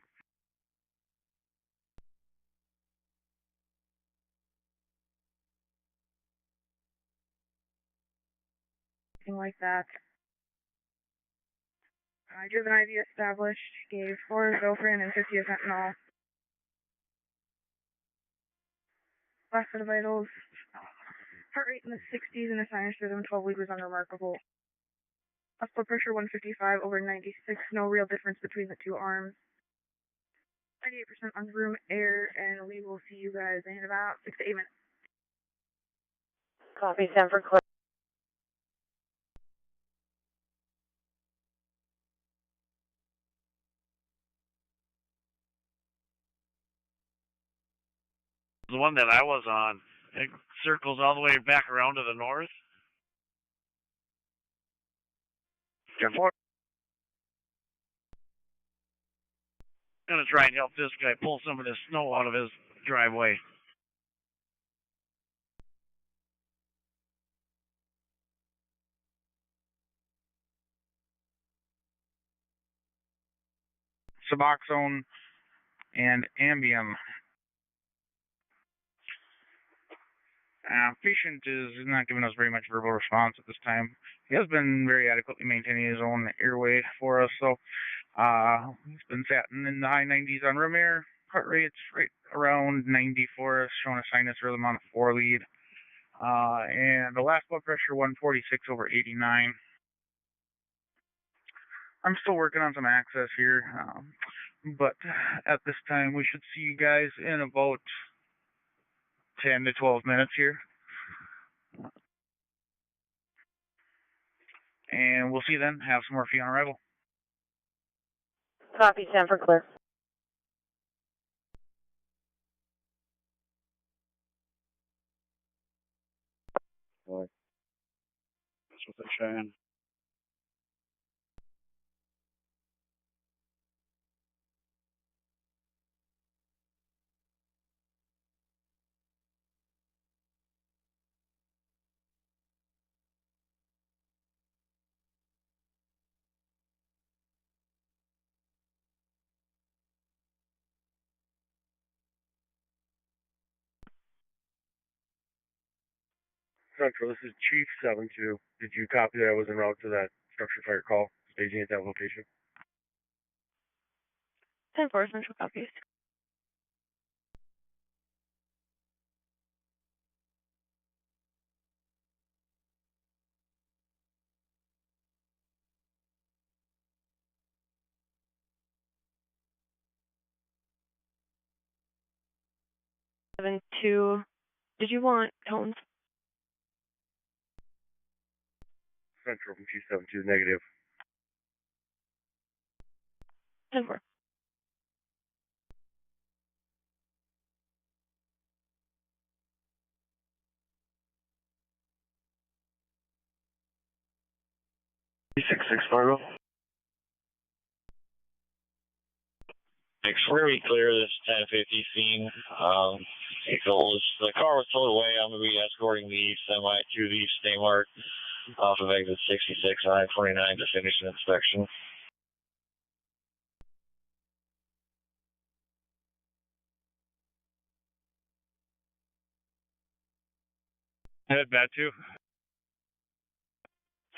Something like that. Driven IV established. Gave 4 Zofran and 50 of fentanyl. Last set of vitals. Heart rate in the 60s and a sinus rhythm 12 liters unremarkable. Blood pressure 155 over 96. No real difference between the two arms. 98% on room air, and we will see you guys in about 6 to 8 minutes. Copy, Sanford Clear. The one that I was on, it circles all the way back around to the north. 10-4. Gonna try and help this guy pull some of this snow out of his driveway. Suboxone and Ambien. Patient is not giving us very much verbal response at this time. He has been very adequately maintaining his own airway for us, so he's been sitting in the high 90s on room air. Heart rate's right around 90 for us, showing a sinus rhythm on a 4 lead. And the last blood pressure 146 over 89. I'm still working on some access here, but at this time we should see you guys in about 10 to 12 minutes here. And we'll see you then. Have some more for you on arrival. Copy, Sanford Clear. Boy. That's what they're saying. Central, this is Chief 7-2. Did you copy that I was en route to that structure fire call, staging at that location? 10-4, Central copies. Seven two. Did you want tones? Central from Chief 7-2, negative. 10-4. Fargo. Extremely clear, this 1050 scene. The car was towed away. I'm going to be escorting the semi to the stay mark off of exit 66 on I-29 to finish an inspection. Head bad too.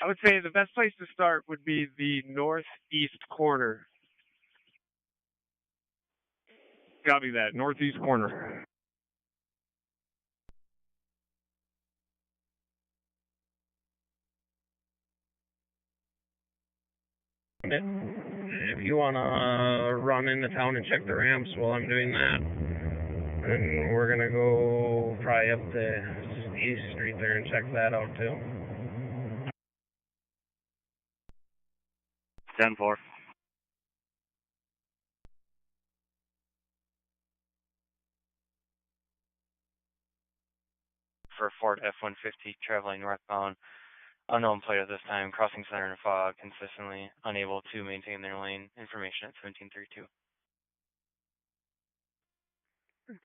I would say the best place to start would be the northeast corner. Copy that, northeast corner. If you want to run into town and check the ramps while I'm doing that, and we're going to go probably up to East Street there and check that out too. 10-4. For Ford F-150 traveling northbound, unknown plate at this time, crossing center in fog, consistently unable to maintain their lane. Information at 1732.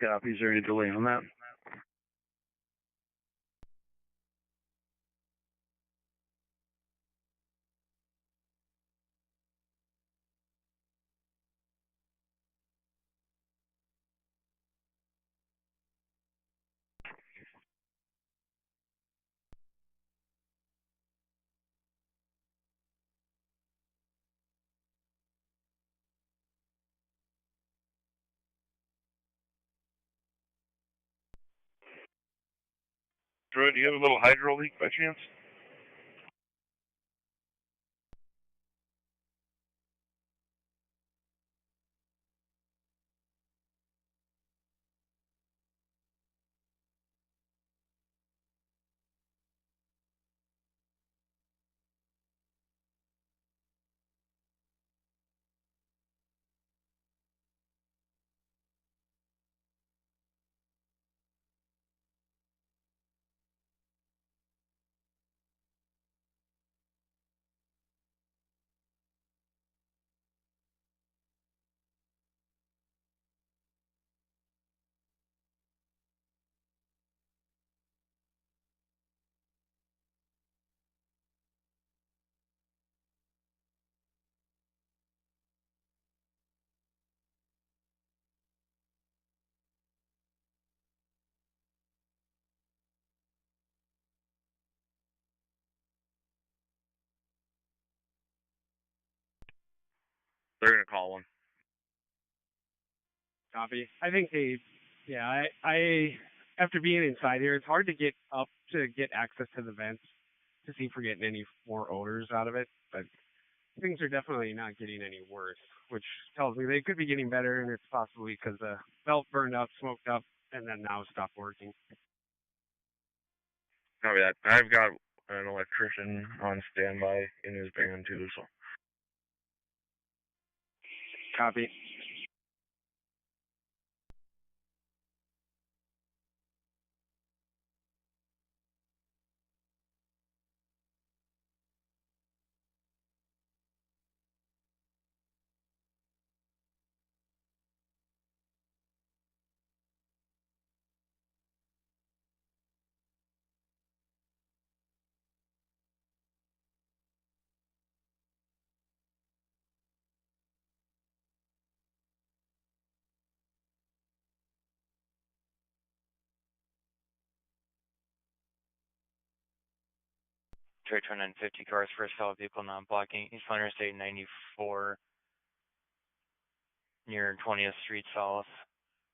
Copy. Is there any delay on that? Troy, do you have a little hydro leak by chance? They're gonna call one. Copy. I think I after being inside here, it's hard to get up to get access to the vents to see if we're getting any more odors out of it, but things are definitely not getting any worse, which tells me they could be getting better, and it's possibly because the belt burned up, smoked up, and then now stopped working. Copy that. I've got an electrician on standby in his van too, so. Copy. Trade 2950 cars for a solid vehicle non-blocking. East Interstate 94 near 20th Street South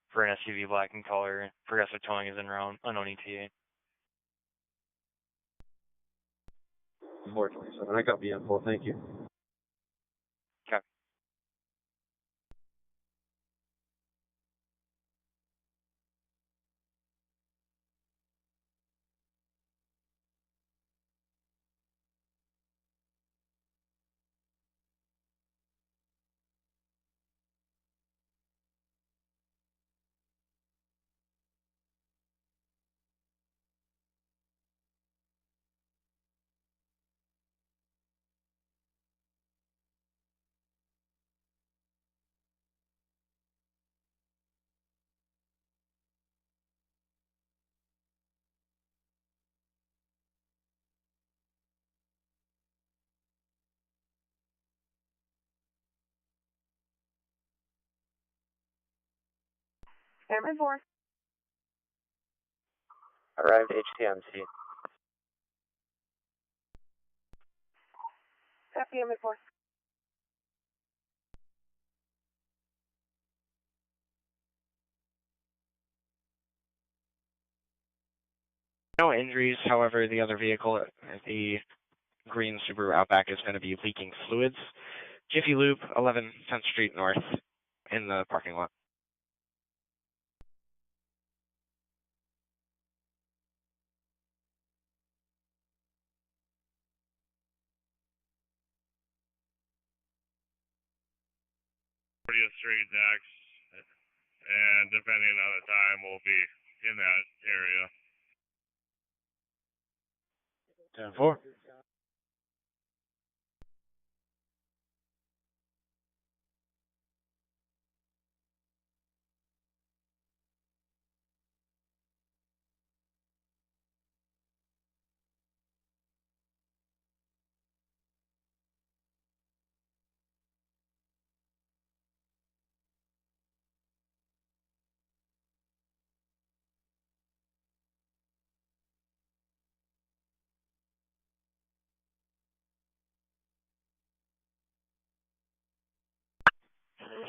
for an SUV black in color. Progressive towing is en route. Unknown ETA. 427. I got the info. Thank you. Copy. Airman 4. Arrived HTMC. Copy, Airman 4. No injuries, however, the other vehicle, the green Subaru Outback, is going to be leaking fluids. Jiffy Lube, 11 10th Street North, in the parking lot. Street next, and depending on the time, we'll be in that area. 10-4.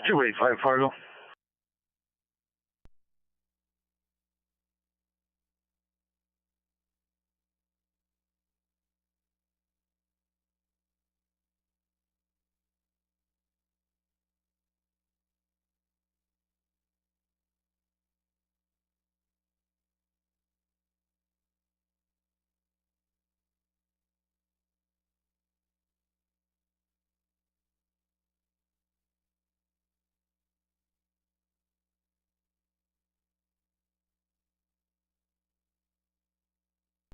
Two eight five Fargo.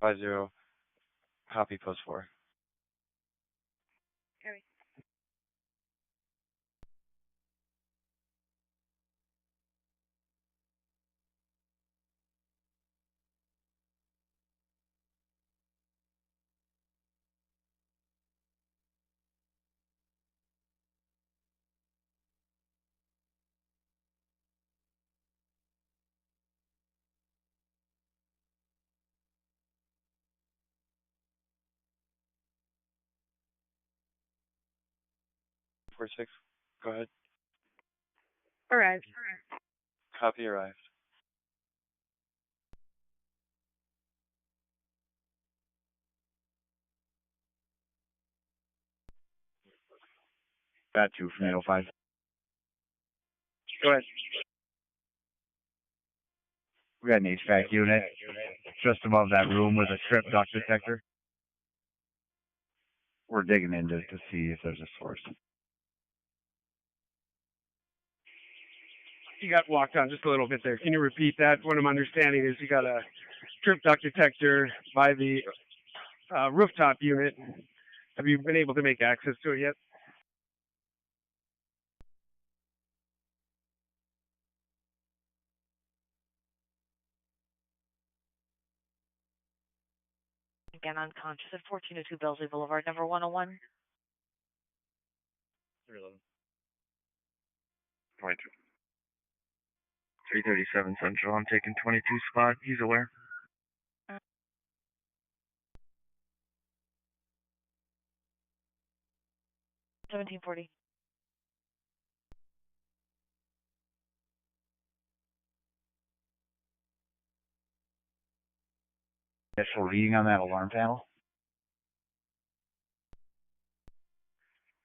50, copy post 4. Carry. Four 6, go ahead. Arrived. Copy arrived. Bat 2 from 805. Go ahead. We got an HVAC unit just above that room with a strip duct detector. We're digging into to see if there's a source. You got walked on just a little bit there. Can you repeat that? What I'm understanding is you got a strip duct detector by the rooftop unit. Have you been able to make access to it yet? Again, unconscious at 1402 Belsley Boulevard, number 101. 311. 22. 337 Central. I'm taking 22 spot. He's aware. 1740. Initial reading on that alarm panel?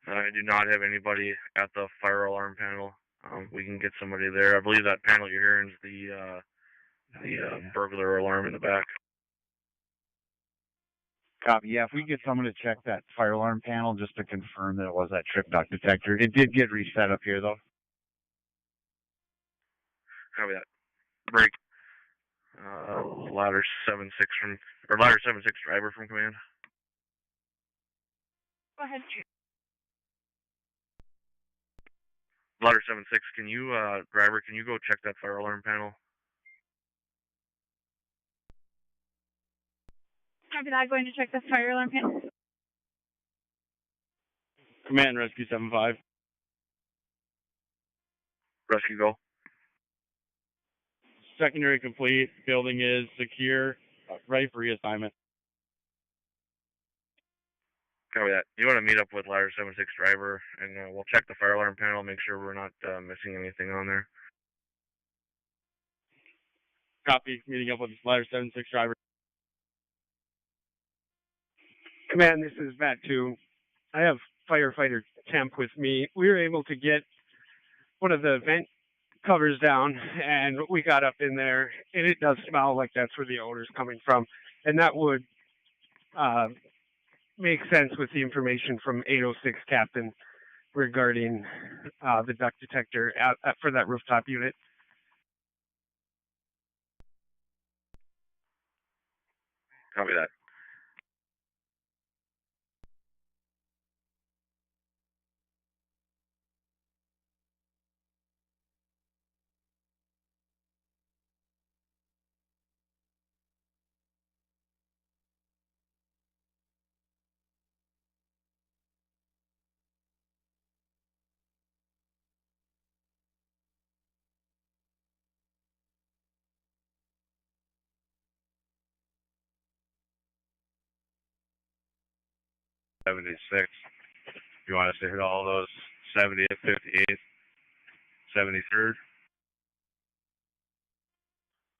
I do not have anybody at the fire alarm panel. We can get somebody there. I believe that panel you're hearing is the burglar alarm in the back. Copy. Yeah, if we get someone to check that fire alarm panel just to confirm that it was that trip duct detector. It did get reset up here, though. Copy that. Break. Ladder 7-6 or ladder 7-6 driver from command. Go ahead. Ladder 7-6, can you, driver, can you go check that fire alarm panel? Copy that. Going to check the fire alarm panel. Command Rescue 7-5. Rescue go. Secondary complete. Building is secure. Ready for reassignment. Copy that. You want to meet up with ladder 7-6 driver, and we'll check the fire alarm panel, make sure we're not missing anything on there. Copy. Meeting up with ladder 7-6 driver. Command, this is Bat 2. I have firefighter temp with me. We were able to get one of the vent covers down, and we got up in there, and it does smell like that's where the odor's coming from. And that would make sense with the information from 806 Captain regarding the duct detector for that rooftop unit. Copy that. You want us to hit all those 70th, 58th, 73rd?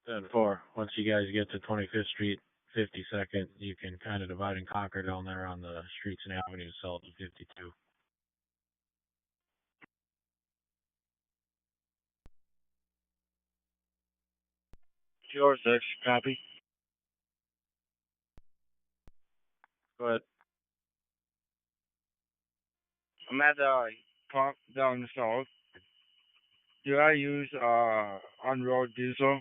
10-4. Once you guys get to 25th Street, 52nd, you can kind of divide and conquer down there on the streets and avenues south of 52. Sure, 6, copy. Go ahead. I'm at the park down south. Do I use on-road diesel?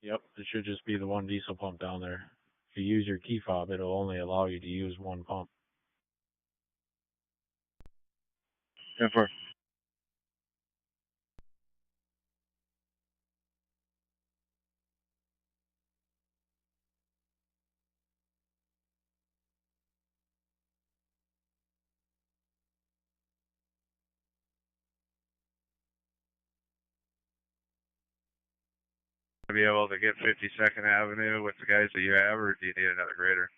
Yep, it should just be the one diesel pump down there. If you use your key fob, it'll only allow you to use one pump. 10-4. To be able to get 52nd Avenue with the guys that you have, or do you need another grader?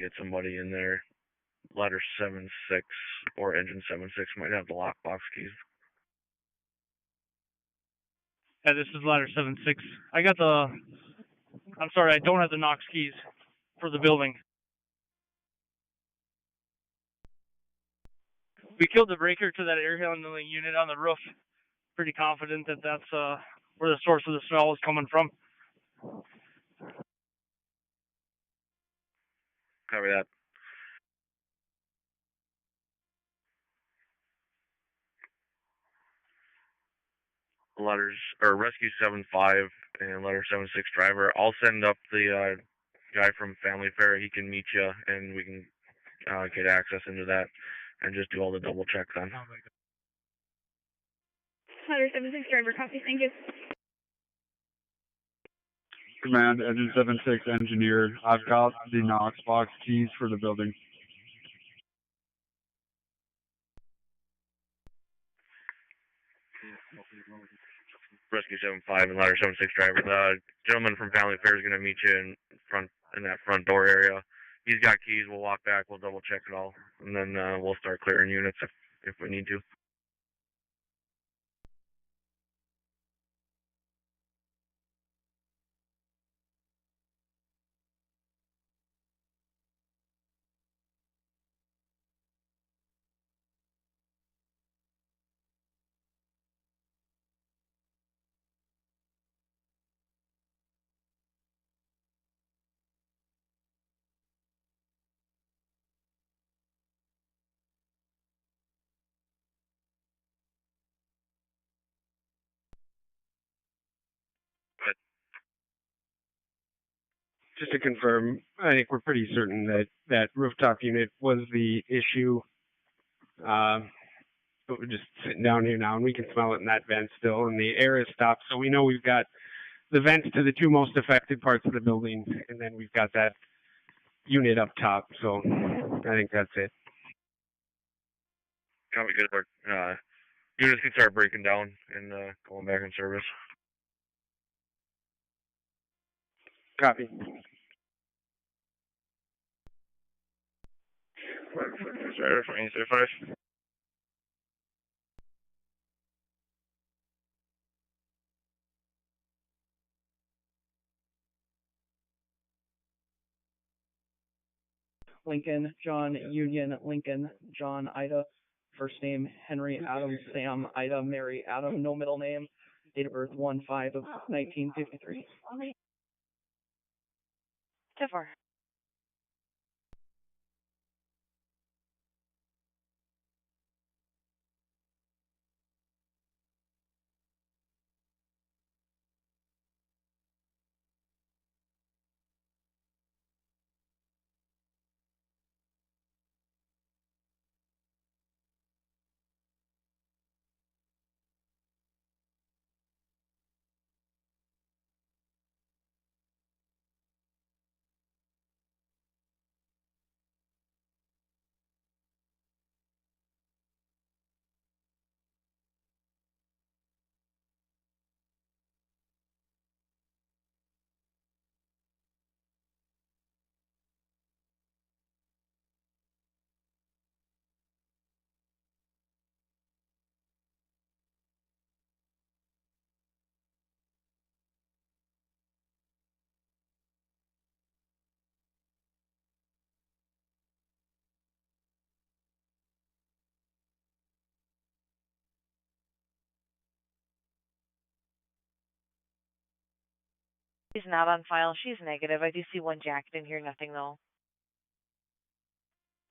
Get somebody in there. Ladder 7-6 or engine 7-6 might have the lockbox keys. Yeah, this is ladder 7-6. I'm sorry, I don't have the Knox keys for the building. We killed the breaker to that air handling unit on the roof. Pretty confident that that's where the source of the smell is coming from. Copy that. Letters or rescue 7-5 and letter 7-6 driver. I'll send up the guy from Family Fair. He can meet you, and we can get access into that and just do all the double checks then. Letter 7-6 driver, copy. Thank you. Command, engine 7-6 engineer. I've got the Knox box keys for the building. Rescue 7-5 and ladder 7-6 driver. The gentleman from Family Fair is going to meet you in that front door area. He's got keys. We'll walk back. We'll double check it all, and then we'll start clearing units if we need to. Just to confirm, I think we're pretty certain that that rooftop unit was the issue. But we're just sitting down here now, and we can smell it in that vent still, and the air is stopped. So we know we've got the vents to the two most affected parts of the building, and then we've got that unit up top. So I think that's it. Copy, good work. Units can start breaking down and going back in service. Copy. Driver from 835. Lincoln, John, Union, Lincoln, John, Ida. First name, Henry, Adam, Sam, Ida, Mary, Adam, no middle name. Date of birth, 1/5 of 1953. 10-4. She's not on file. She's negative. I do see one jacket in here, nothing though.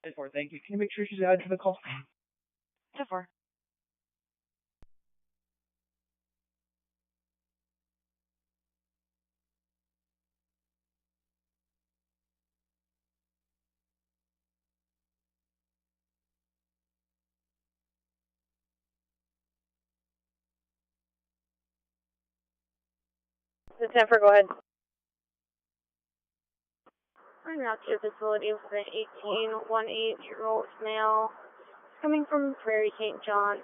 10-4, thank you. Can you make sure she's added to the call? 10-4. Jennifer, go ahead. I'm out to your facility with an 18-year-old male coming from Prairie St. John.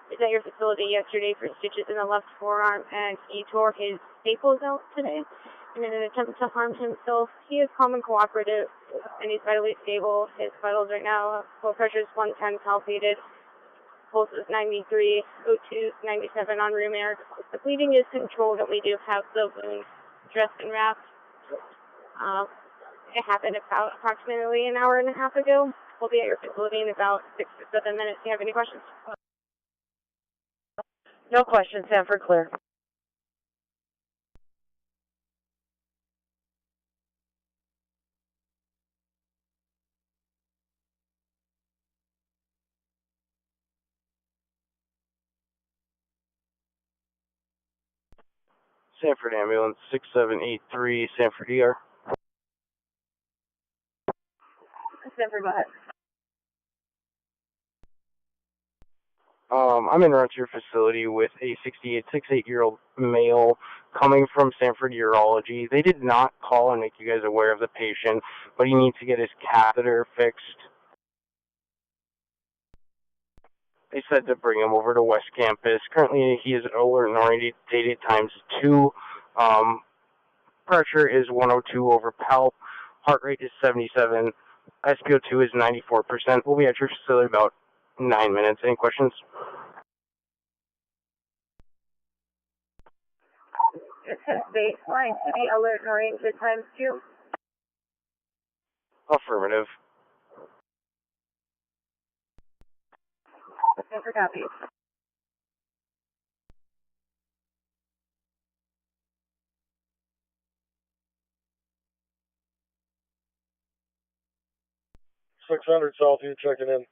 He's at your facility yesterday for stitches in the left forearm, and he tore his staples out today. And in an attempt to harm himself, he is calm and cooperative, and he's vitally stable. His vitals right now, blood pressure is 110 palpated, pulse is 93, O2 is 97 on room air. The bleeding is controlled, and we do have the wound dressed and wrapped. It happened about approximately an hour and a half ago. We'll be at your facility in about 6 to 7 minutes. Do you have any questions? No questions, Sanford clear. Sanford Ambulance 6783, Sanford ER. Sanford, go ahead. I'm in route to your facility with a 68-year-old male coming from Sanford Urology. They did not call and make you guys aware of the patient, but he needs to get his catheter fixed. They said to bring him over to West Campus. Currently, he is alert and orientated ×2. Pressure is 102 over palp. Heart rate is 77. SpO2 is 94%. We'll be at your facility about 9 minutes. Any questions? It says baseline to be alert and oriented ×2. Affirmative. Sanford copy. $600 Southview checking in.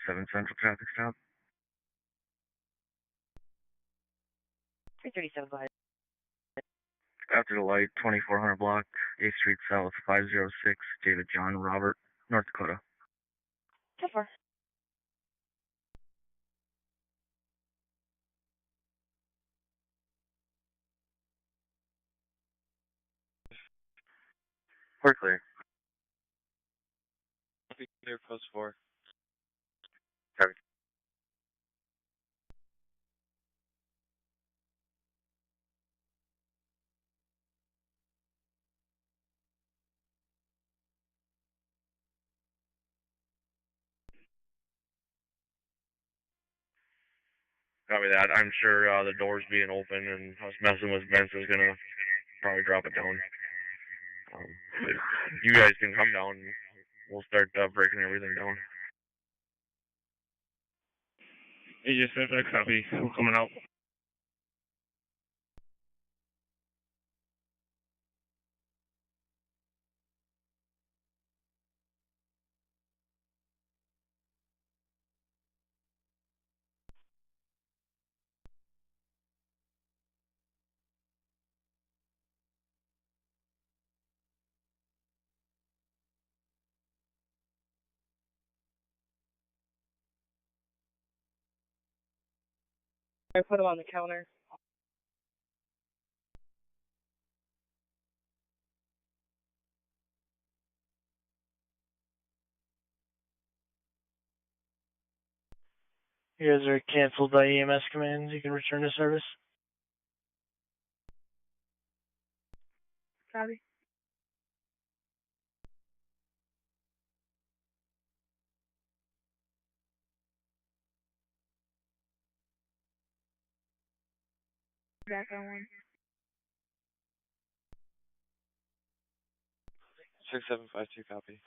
Central traffic stop. 337, go ahead. After the light, 2400 block, 8th Street South, 506, David John Robert, North Dakota. 10-4. We're clear. Clear post 4. Copy. Copy that. I'm sure the doors being open and us messing with vents is gonna probably drop it down. But you guys can come down. We'll start breaking everything down. Hey, just FX copy. We're coming out. I put him on the counter. You guys are canceled by EMS commands. You can return to service. Copy. Back on one. 0752, copy.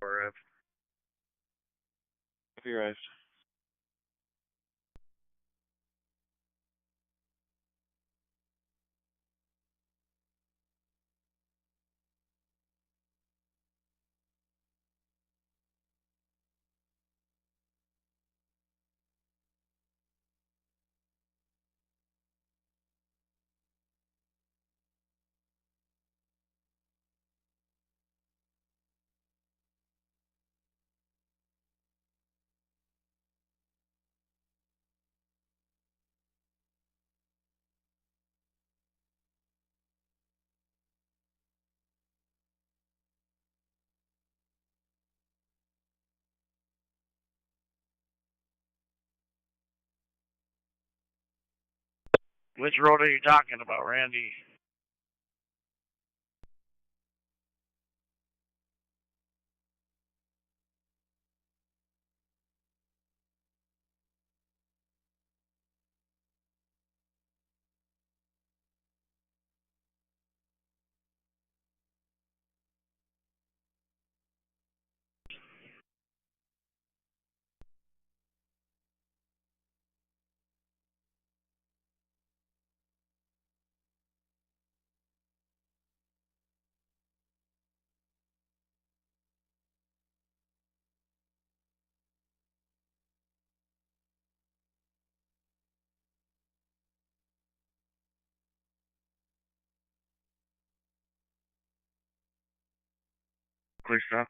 Arrived. Copy, arrived. Which road are you talking about, Randy? Clear stuff.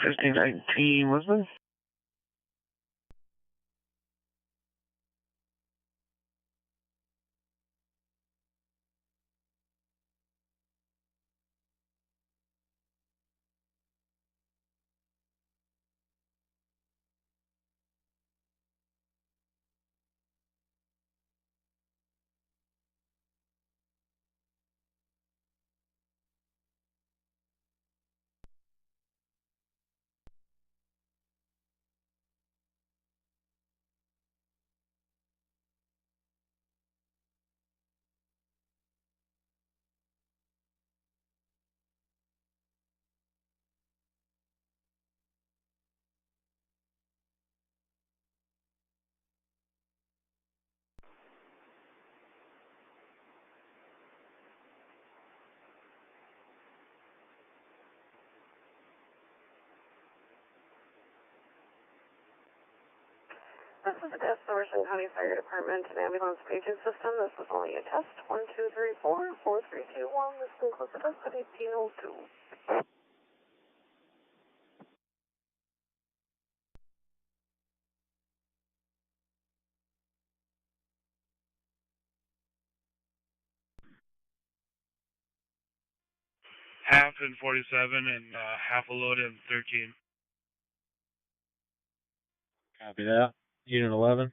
1519, Lisbon. This is the Somerset County Fire Department and Ambulance Paging System. This is only a test. 1, 2, 3, 4, 4, 3, 2, 1. This concludes the test at 1802. Half in 47 and half a load in 13. Copy that. Unit 11.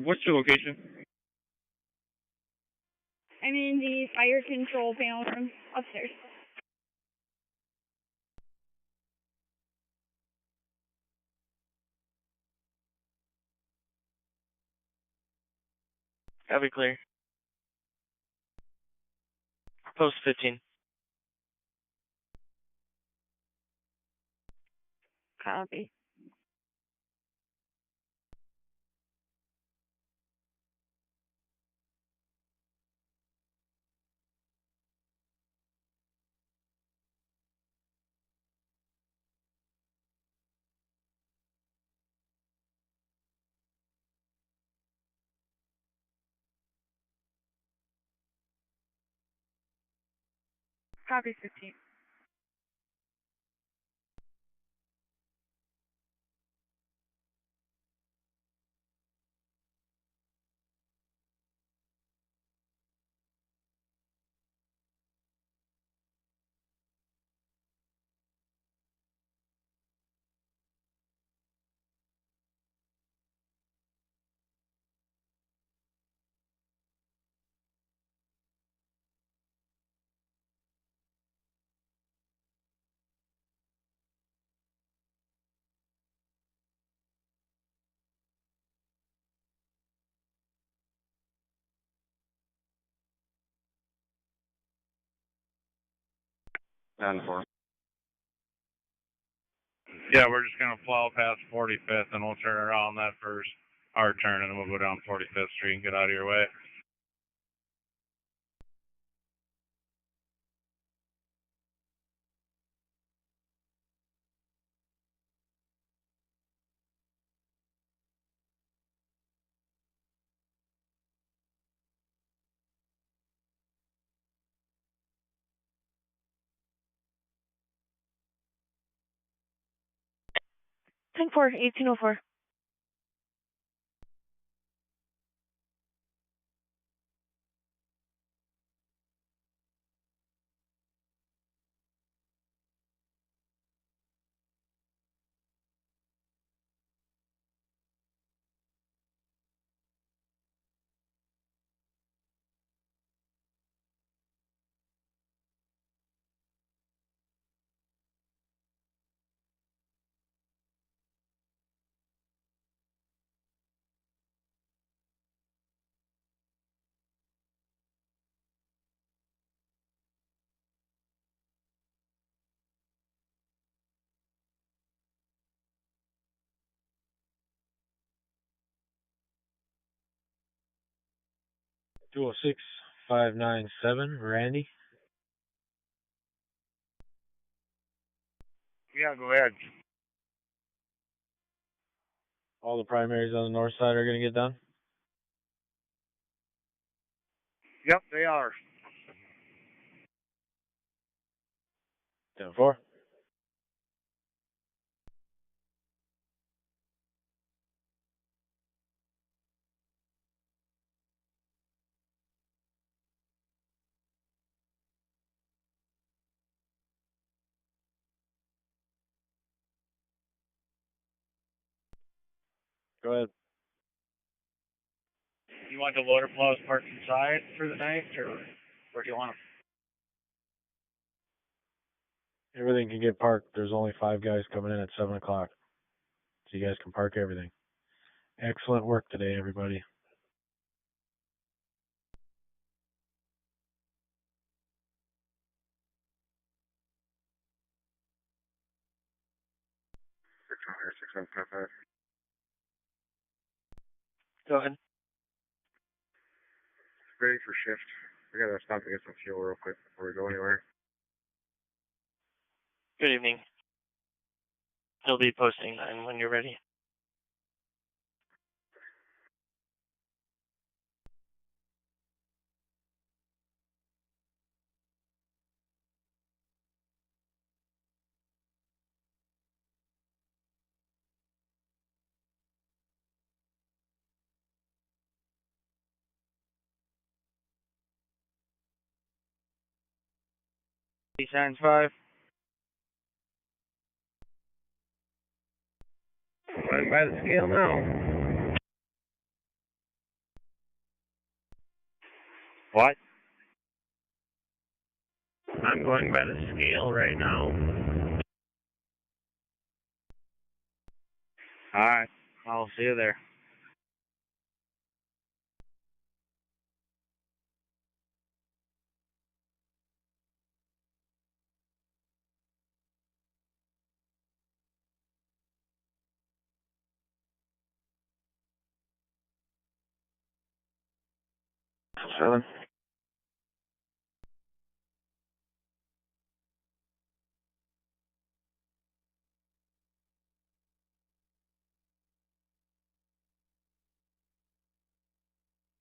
What's your location? I'm in the fire control panel room upstairs. Copy, clear. Post 15. Copy. Copy 15. Down 4. Yeah, we're just gonna plow past 45th and we'll turn around that first hard turn and then we'll go down 45th Street and get out of your way. Tank 4, 1804. 06FEB2025, Randy. Yeah, go ahead. All the primaries on the north side are going to get done? Yep, they are. 10-4. Go ahead. You want the loader plows parked inside for the night, or where do you want them? Everything can get parked. There's only 5 guys coming in at 7 o'clock. So you guys can park everything. Excellent work today, everybody. Go ahead. Ready for shift. We gotta stop to get some fuel real quick before we go anywhere. Good evening. He'll be posting 9 when you're ready. Signs 5. Going by the scale now. What? I'm going by the scale right now. Alright, I'll see you there. Seven.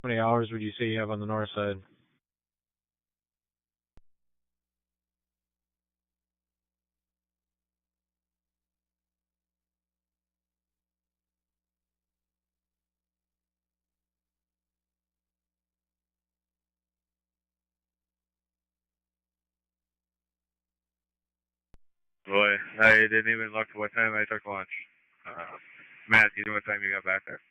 How many hours would you say you have on the north side? Boy, I didn't even look what time I took lunch. Matt, you know what time you got back there?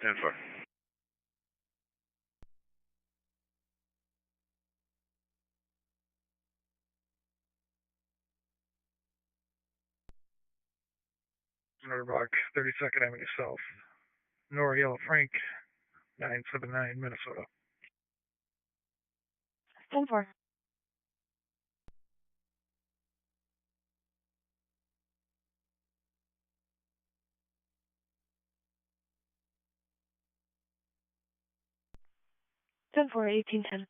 Ten four. Block, 32nd Avenue South. Noriel Frank, 979, Minnesota. 10-4. Ten four 1810.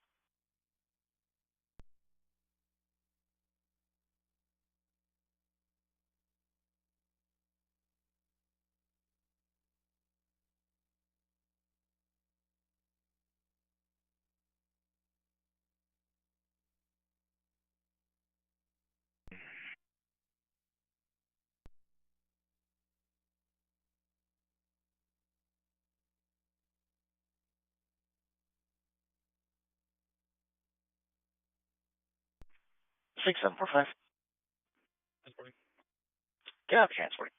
Six seven four five. Get out of transport.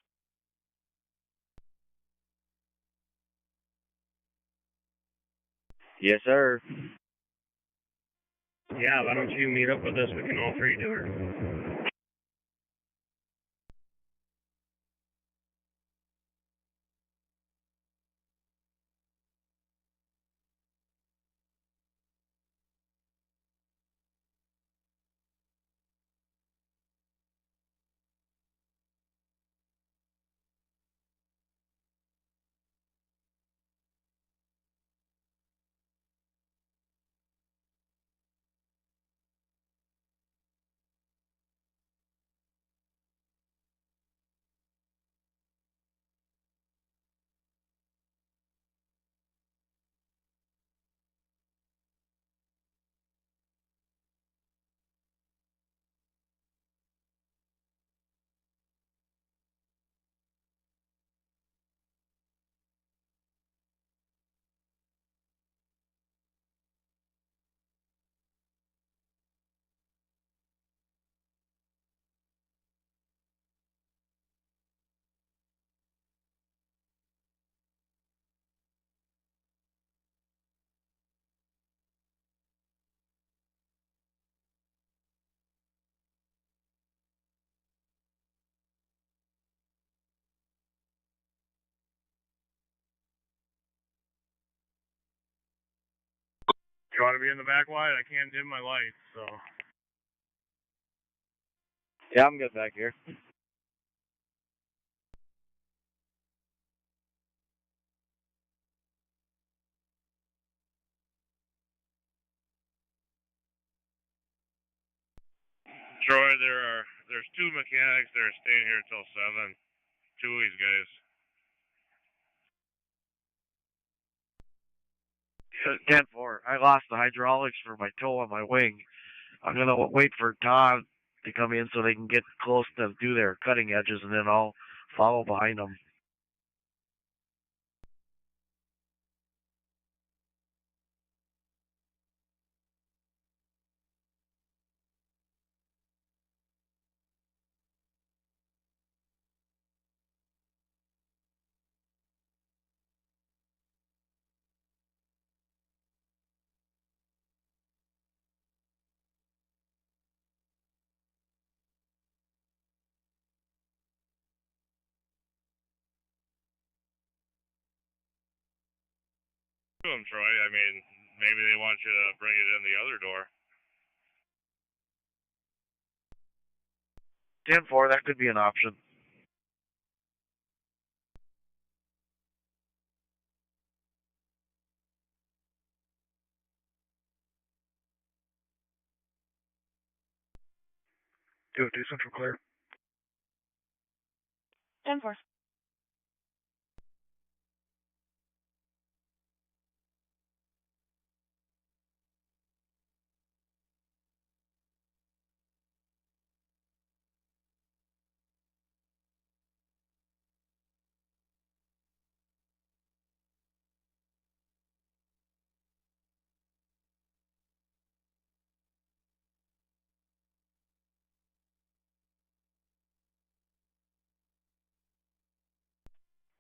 Yes, sir. Yeah, why don't you meet up with us? We can all three do it. You want to be in the back wide? I can't dim my lights, so. Yeah, I'm good back here. Troy, there's two mechanics that are staying here till 7. Two of these guys. 10-4. I lost the hydraulics for my toe on my wing. I'm gonna wait for Todd to come in so they can get close to do their cutting edges, and then I'll follow behind them. To them, Troy. I mean, maybe they want you to bring it in the other door. 10-4, that could be an option. Do Central clear. 10-4.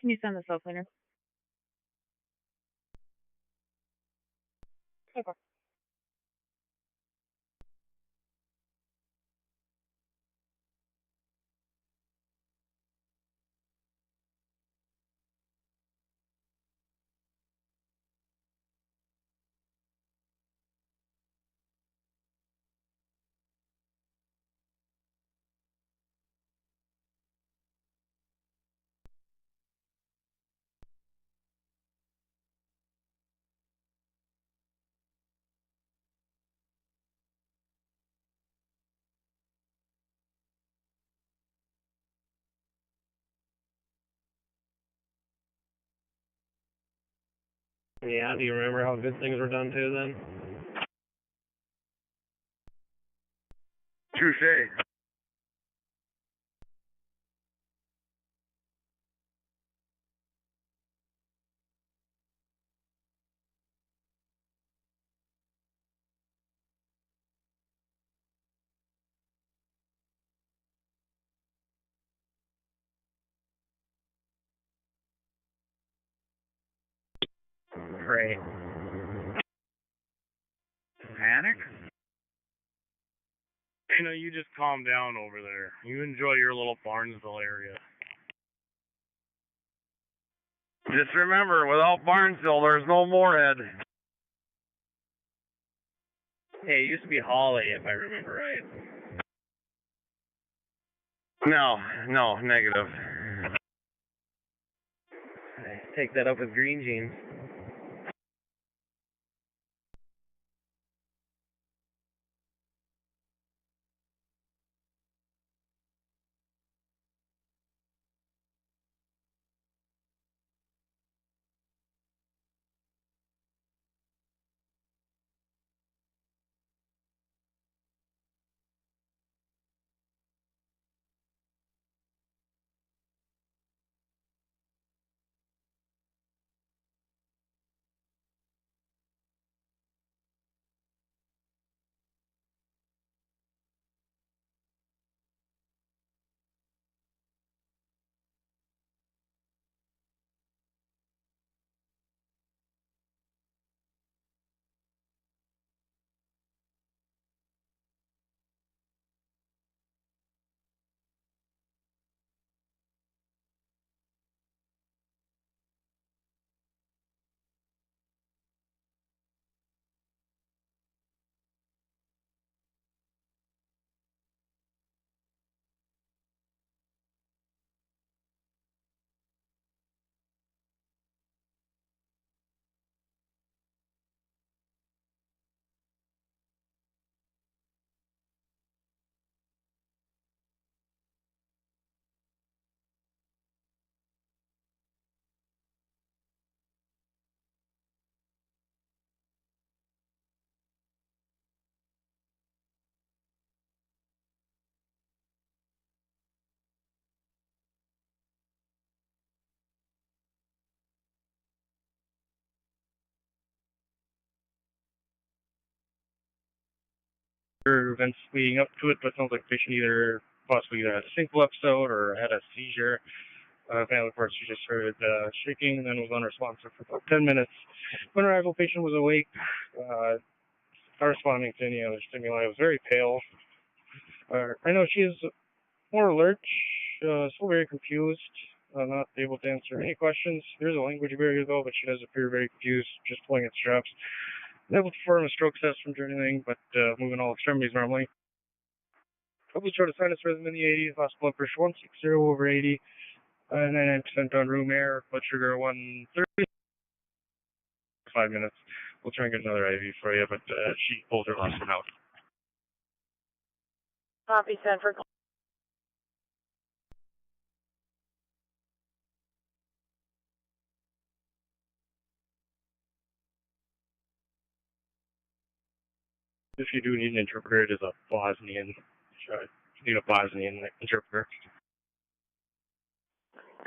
Can you send the cell cleaner? Okay. Yeah, do you remember how good things were done too then? Touche. Great. Panic? You know, you just calm down over there. You enjoy your little Barnesville area. Just remember, without Barnesville, there's no Moorhead. Hey, it used to be Holly, if I remember right. No, negative. I take that up with Green Jeans. Events leading up to it, but it sounds like the patient either possibly either had a simple episode or had a seizure. Family reports she just started shaking and then was unresponsive for about 10 minutes. When arrival, patient was awake, not responding to any other stimuli. Was very pale. I know she is more alert, still very confused, not able to answer any questions. There's a language barrier though, but she does appear very confused, just pulling at straps. Able to perform a stroke assessment or anything, but moving all extremities normally. Probably showed a sinus rhythm in the 80s, lost blood pressure 160 over 80, 99% on room air, blood sugar 130. 5 minutes. We'll try and get another IV for you, but she pulled her last one out. Copy, Sanford. If you do need an interpreter, it is a Bosnian. You need a Bosnian interpreter.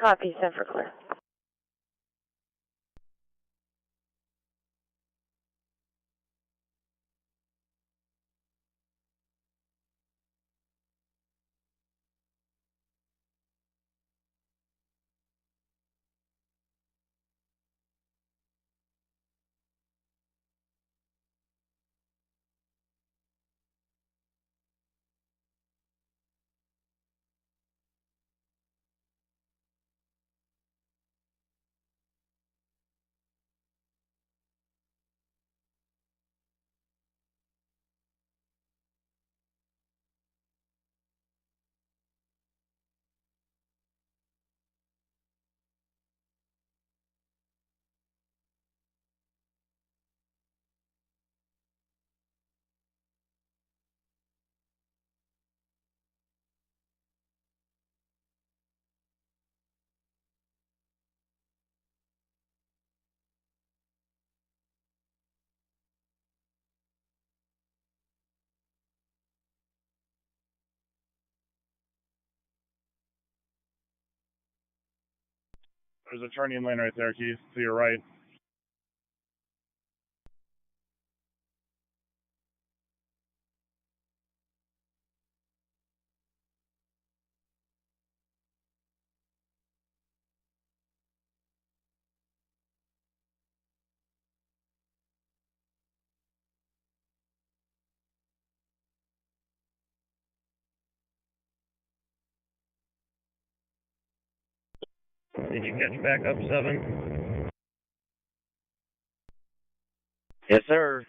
Copy, Sanford Clear. There's a turning lane right there, Keith, to your right. Did you catch back up 7? Yes, sir.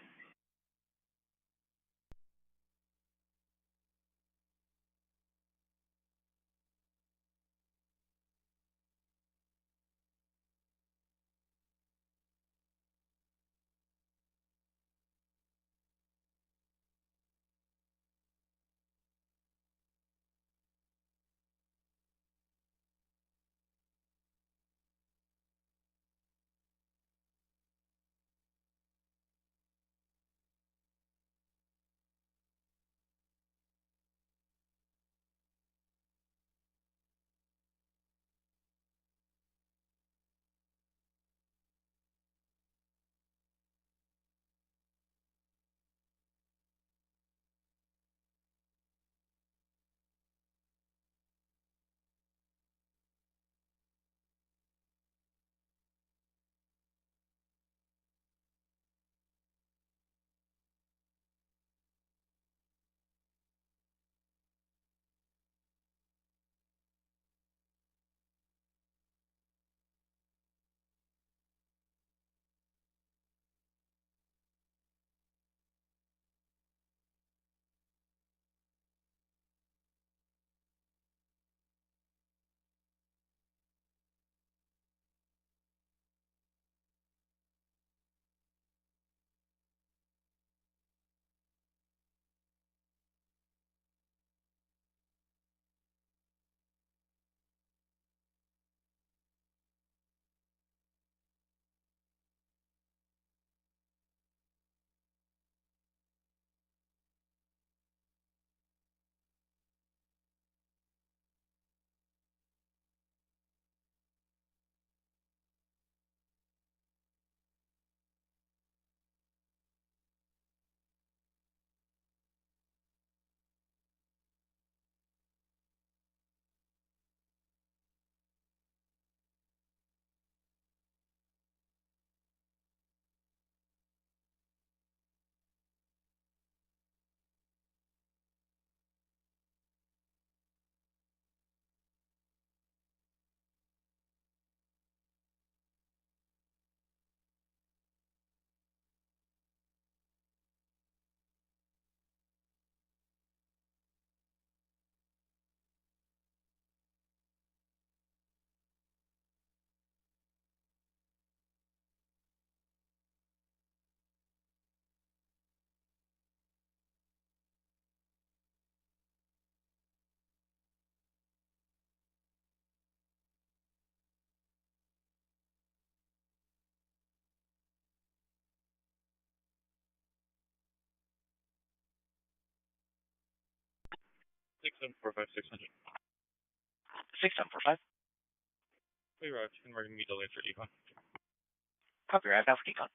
Six seven four five 600. 6745. We route converting me delayed for decon. Copy, I've got for decon.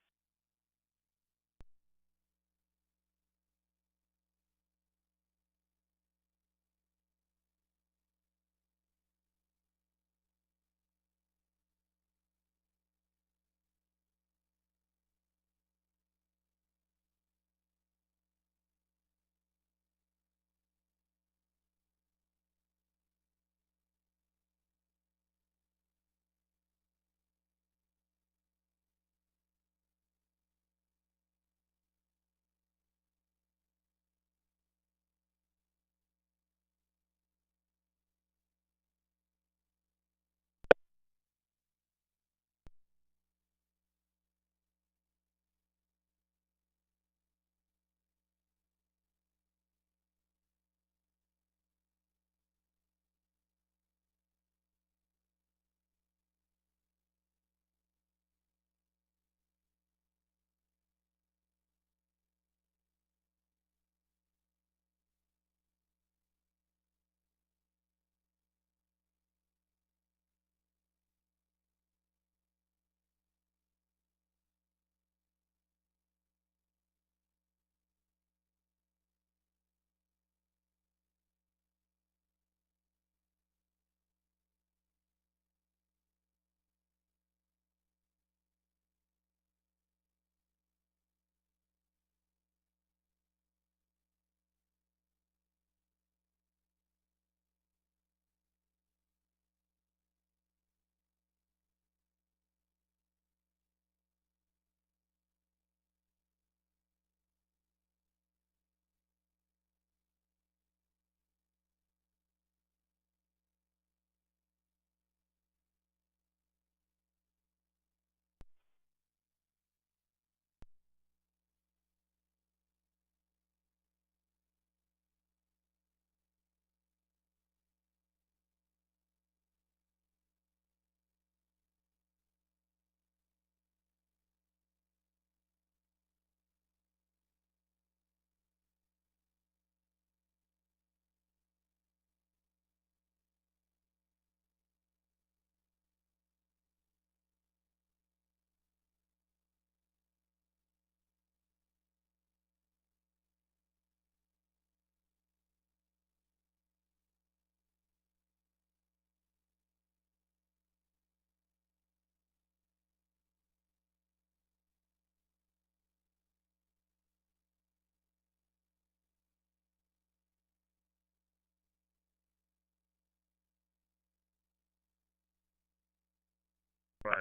But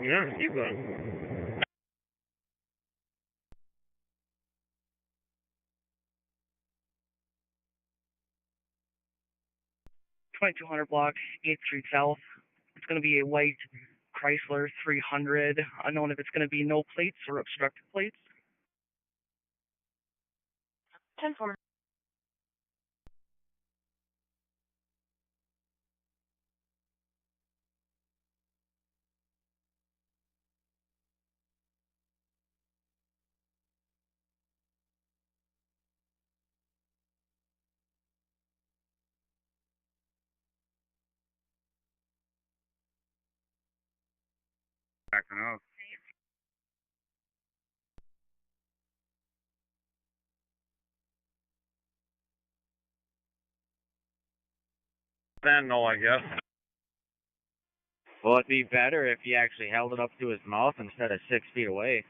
yeah, keep going. 2200 block, 8th Street South. It's going to be a white Chrysler 300. Unknown if it's going to be no plates or obstructed plates. 10-4. Backing up. Then no, I guess. Well, it'd be better if he actually held it up to his mouth instead of 6 feet away.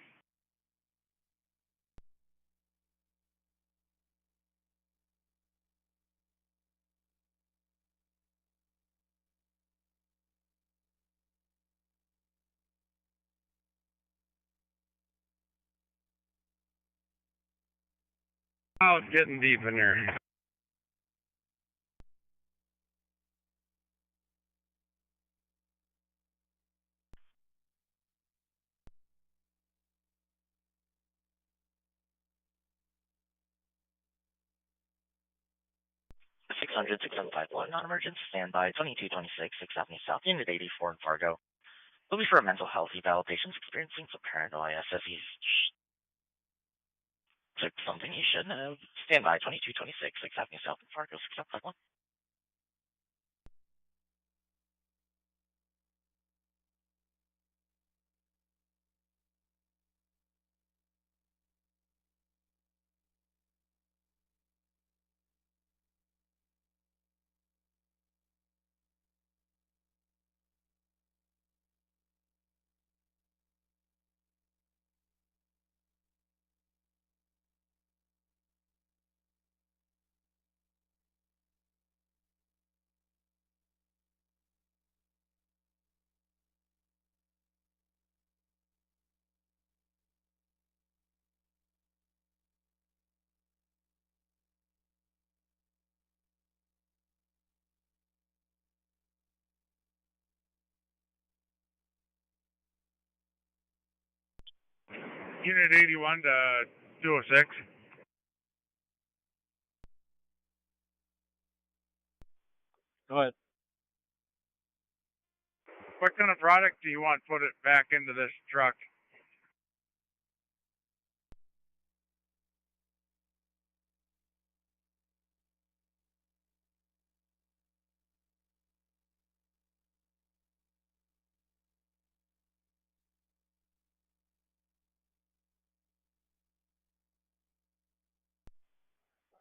Oh, it's getting deep in there. Six hundred 6751 non-emergent, standby, 2226, 6th Avenue South, Unit 84 in Fargo. Will be for a mental health eval. Patients experiencing some paranoia, says he's took something he shouldn't have. Standby, 2226, 6th Avenue South in Fargo, 6751. Unit 81 to 206. Go ahead. What kind of product do you want put it back into this truck?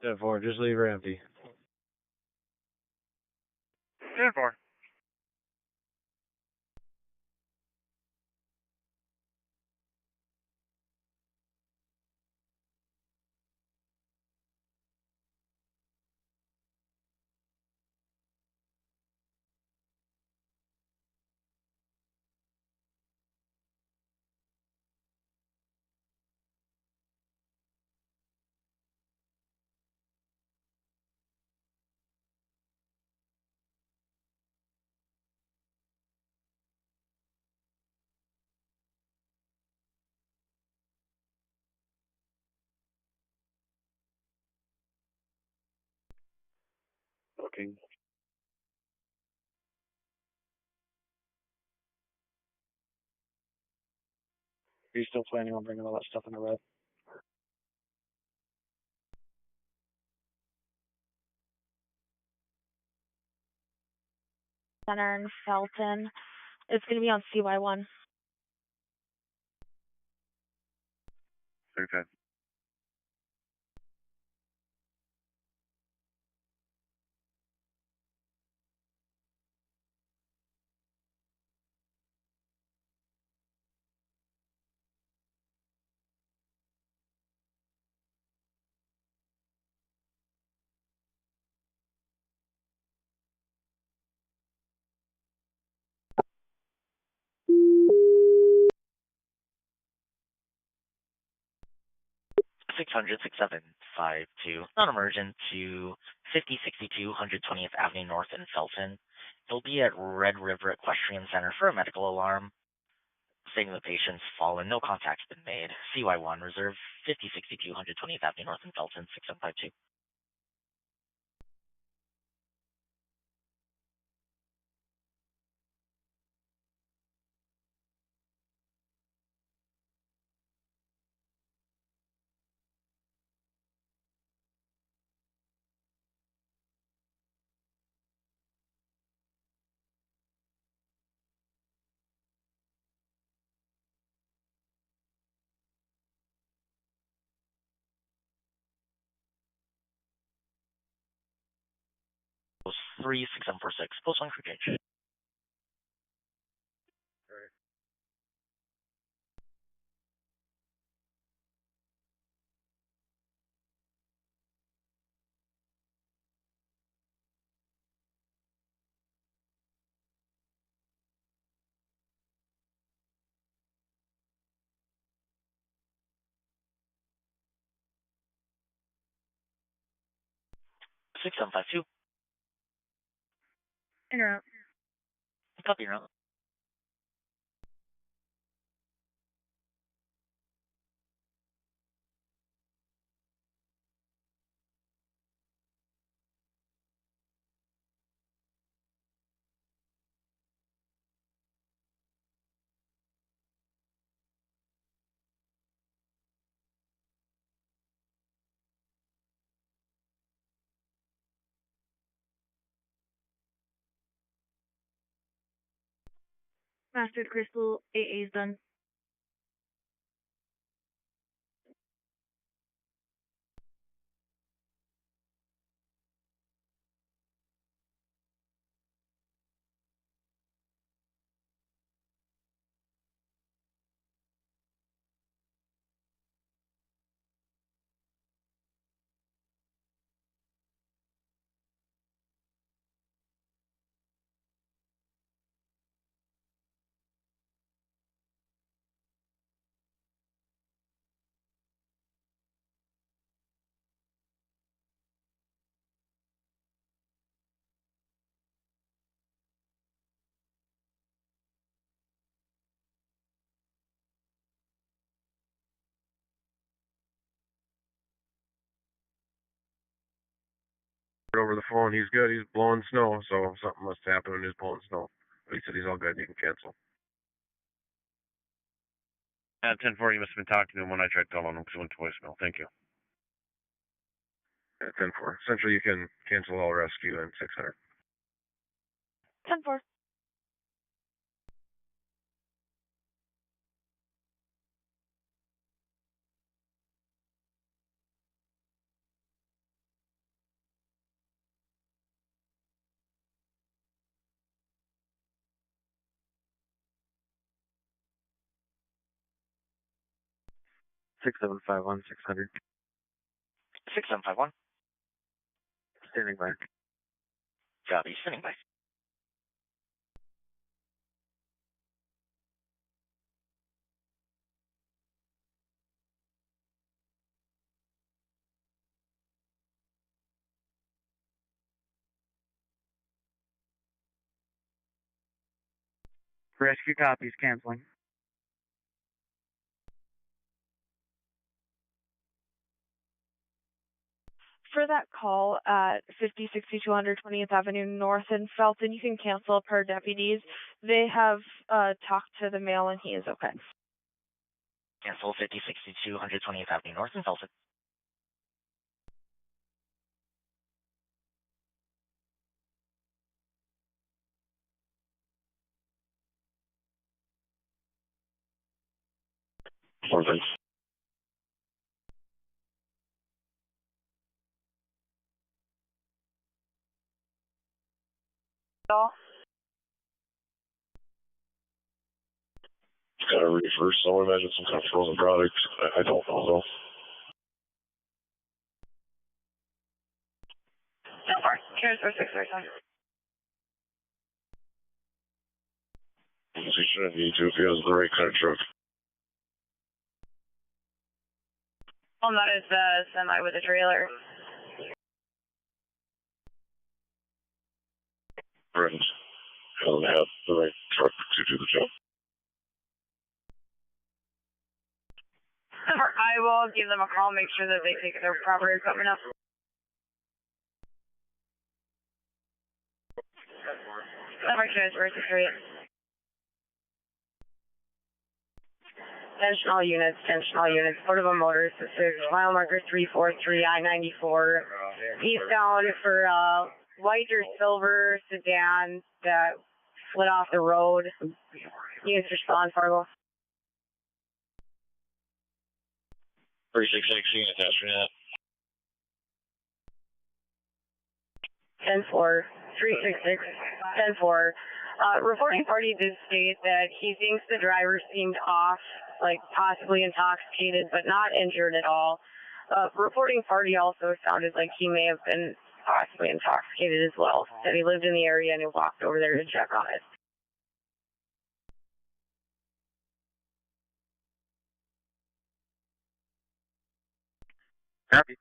Therefore, just leave her empty. 10-4. Booking. Are you still planning on bringing all that stuff in the red? Center and Felton. It's going to be on CY1. Okay. 0600-6752, non-emergent to 5062 120th Avenue North in Felton. He'll be at Red River Equestrian Center for a medical alarm, stating the patient's fallen, no contact's been made. CY1, reserve 5062 120th Avenue North in Felton, 6752. Post 36746, post 1 crew change. Six seven five two. Interrupt. Copy, route. Mastered Crystal, AA is done. Over the phone, he's good. He's blowing snow, so something must happen when he's blowing snow. But he said he's all good. You can cancel. At 10:40, you must have been talking to him when I tried calling him because it went to voicemail. Thank you. At 10-4. Essentially, you can cancel all rescue and 600. 10-4. Six seven five one 600. 6751. Standing by. Copy, standing by. Rescue copies canceling. For that call at 5062 120th Avenue North in Felton, you can cancel per deputies. They have talked to the male and he is okay. Cancel 5062 120th Avenue North in Felton. Perfect. Got to reverse, so I imagine some kind of frozen products. I don't know though. Transfer 637. He shouldn't need to if he has the right kind of truck. That is the semi with a trailer. Friends, don't have the right truck to do the job. I will give them a call, make sure that they take their proper equipment up. Number transfer, security. Tensional units, Portable Motors, 6, mile marker 343, I-94, eastbound for white or silver sedan that slid off the road. Units respond, Fargo. 366, unit test that. 10-4, 366, 10-4. Reporting party did state that he thinks the driver seemed off, like possibly intoxicated, but not injured at all. Reporting party also sounded like he may have been possibly intoxicated as well. That he lived in the area and he walked over there to check on it. Copy.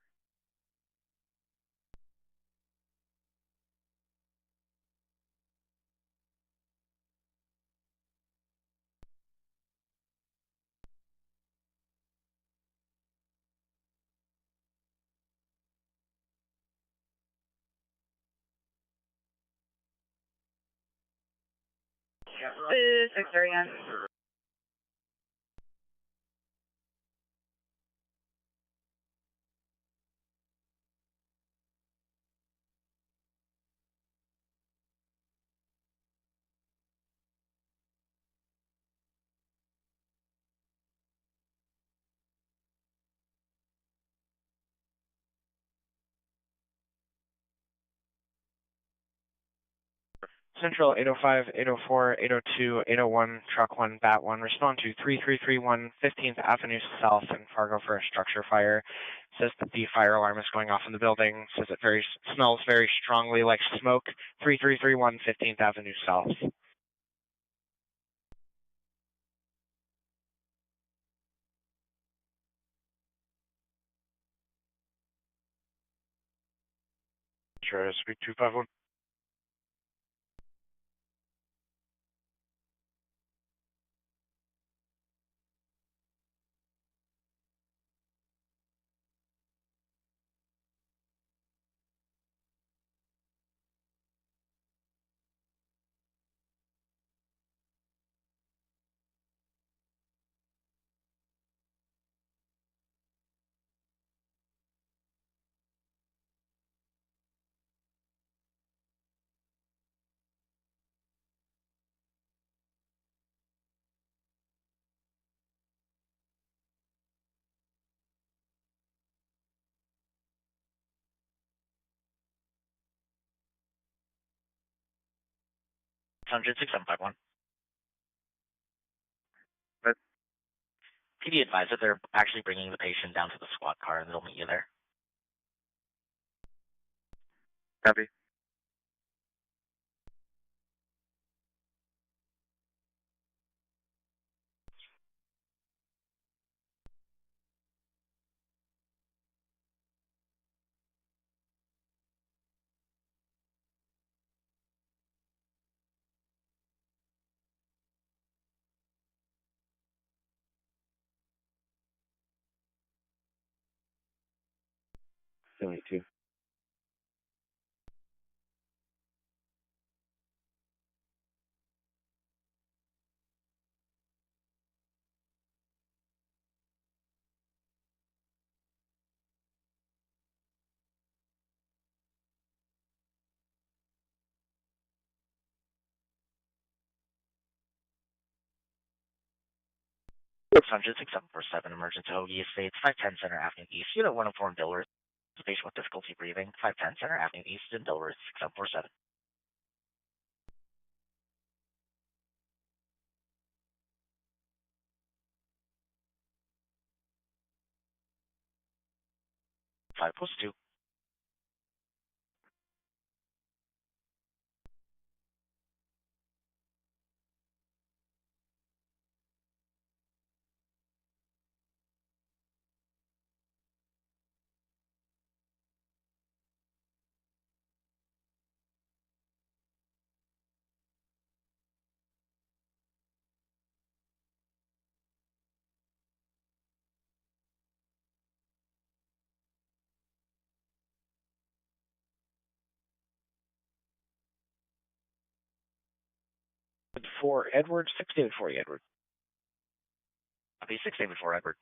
This is 639. Central 805, 804, 802, 801, Truck 1, Bat 1, respond to 3331 15th Avenue South in Fargo for a structure fire. Says that the fire alarm is going off in the building. Says it smells very strongly like smoke. 3331 15th Avenue South. Sure, speak 251. Hundred 6751. But PD advised that they're actually bringing the patient down to the squad car and they'll meet you there. Copy. Two. Hundred 6747 emergency Hoagie Estates, 510 Center Avenue East, Unit 104 in Dilworth. Patient with difficulty breathing, 510 Center Avenue East in Dilworth, 6747. Five post 2. For Edward, 6 David 40 Edward. Copy, 6 David 4 Edward.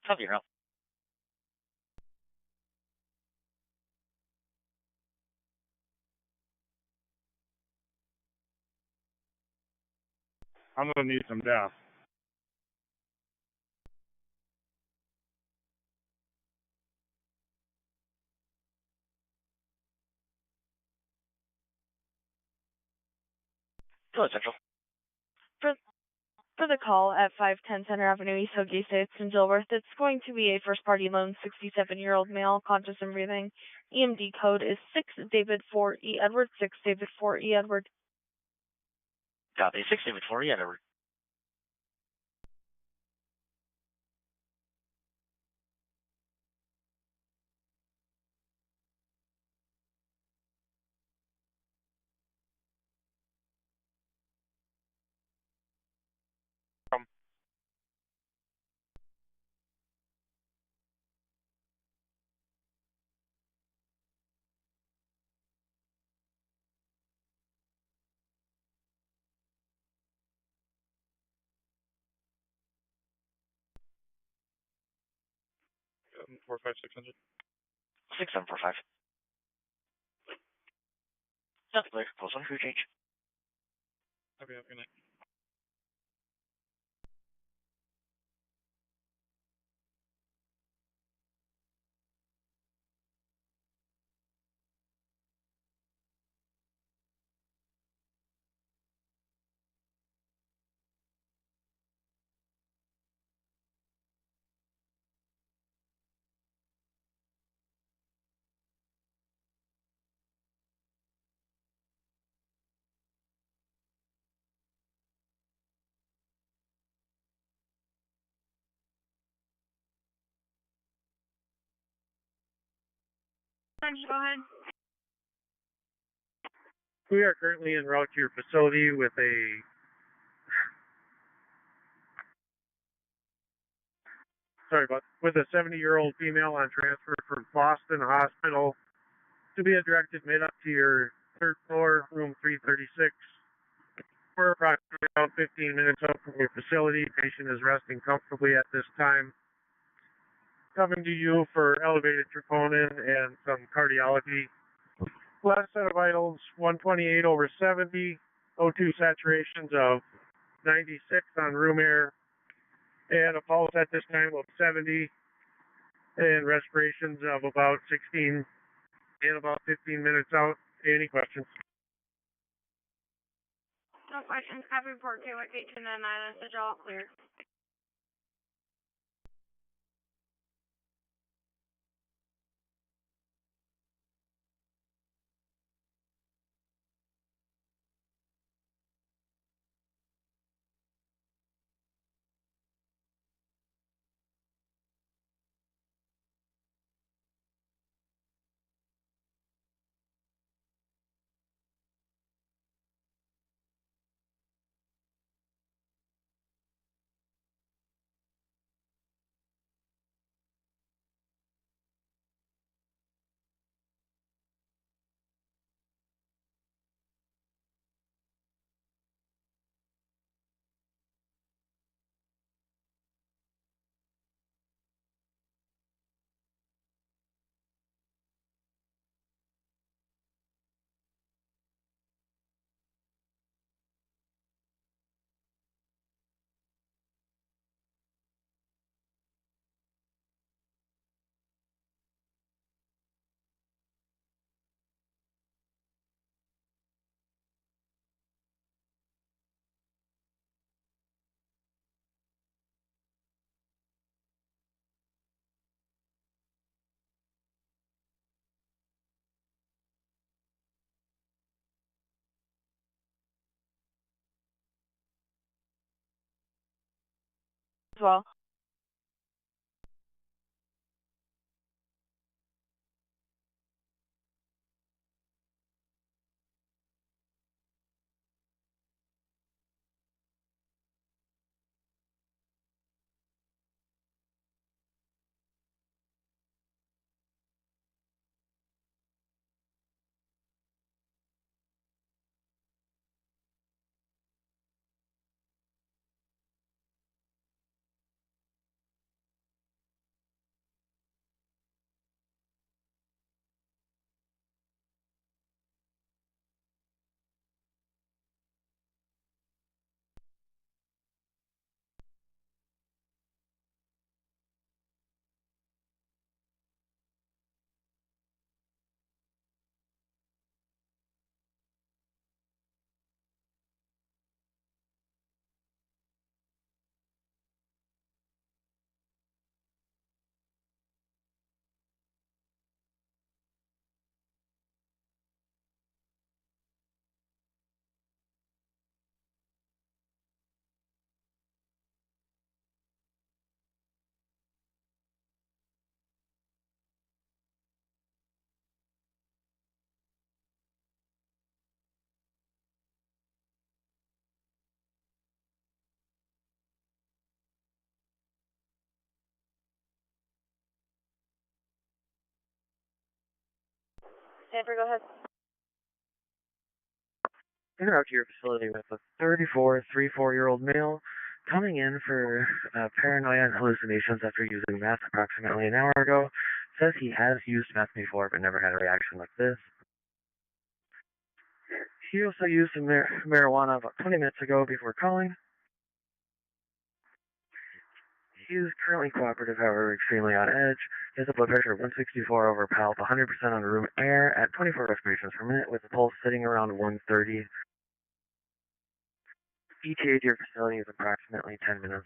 Copy, you're up. I'm gonna need some gas. Go ahead, Central. For the call at 510 Center Avenue, East Hoagie Estates in Dilworth, it's going to be a first-party loan, 67-year-old male, conscious and breathing. EMD code is 6 David 4E Edward, 6 David 4E Edward. Copy, 6 David 4 Edward. Four five 600. 6745. That's clear. Close on crew change. Okay, have a good night. Go ahead. We are currently en route to your facility with a with a 70-year-old female on transfer from Boston Hospital to be directed mid up to your third floor, room 336. We're approximately about 15 minutes out from your facility. Patient is resting comfortably at this time. Coming to you for elevated troponin and some cardiology. Last set of vitals, 128 over 70, O2 saturations of 96 on room air, and a pulse at this time of 70, and respirations of about 16, and about 15 minutes out. Any questions? No questions. Copy report. KY 829 message all clear. well. Sanford, go ahead. Interrupt your facility with a 34-year-old male coming in for paranoia and hallucinations after using meth approximately an hour ago. Says he has used meth before but never had a reaction like this. He also used some marijuana about 20 minutes ago before calling. He is currently cooperative, however, extremely on edge. He has a blood pressure of 164 over palp, 100% on room air at 24 respirations per minute with a pulse sitting around 130. ETA to your facility is approximately 10 minutes.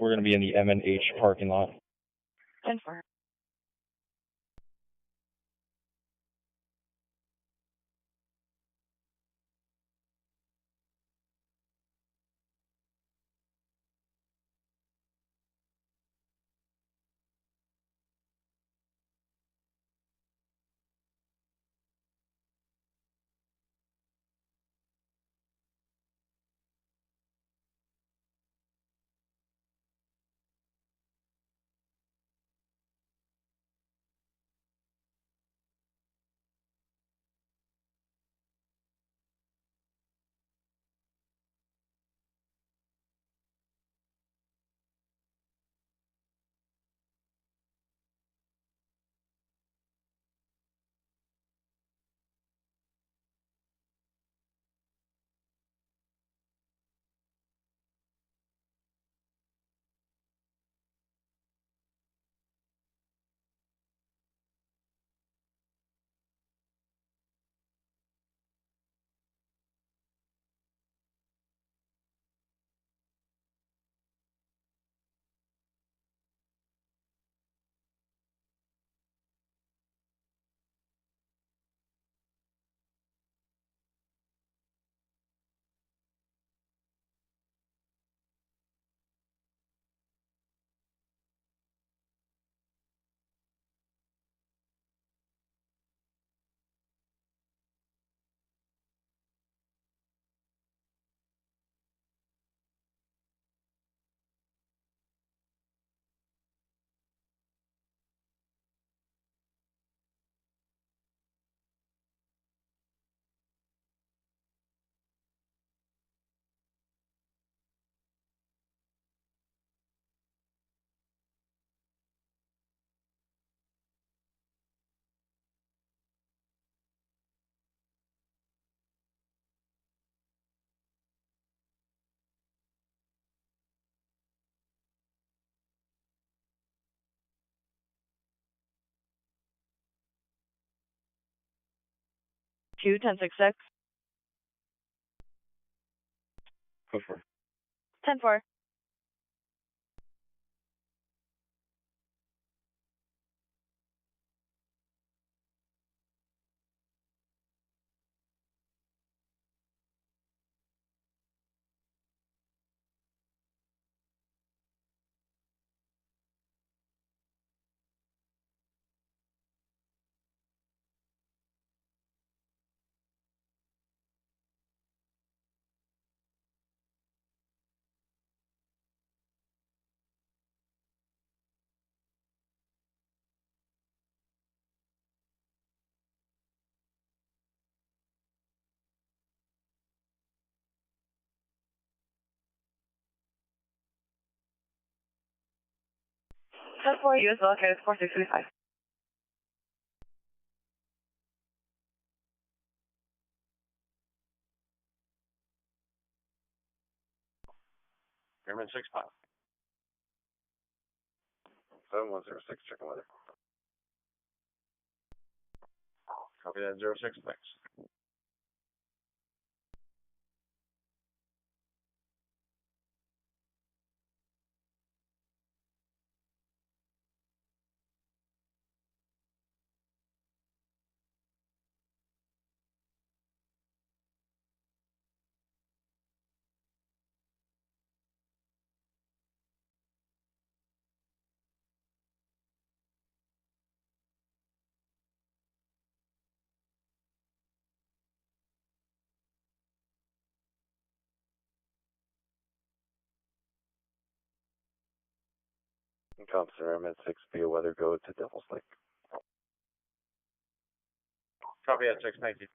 We're going to be in the M&H parking lot. 10-4. 2, 1066. Go for it. 10-4. Ten four US located 4635. Airman 6-5. 7106, checking weather. Copy that 06, thanks. Thompson Airman 6, via weather, go to Devil's Lake. Copy that 6, thank you.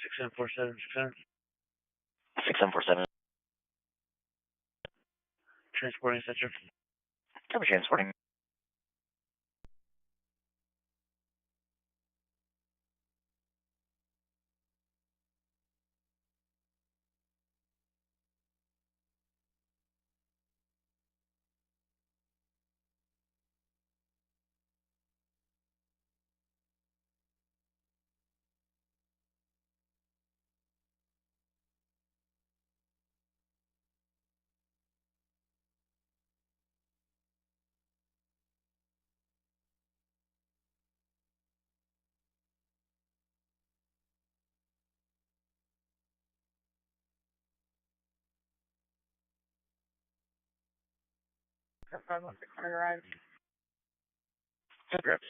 Six seven four seven 6747. transporting center. Copy transporting. Arrived. Congrats.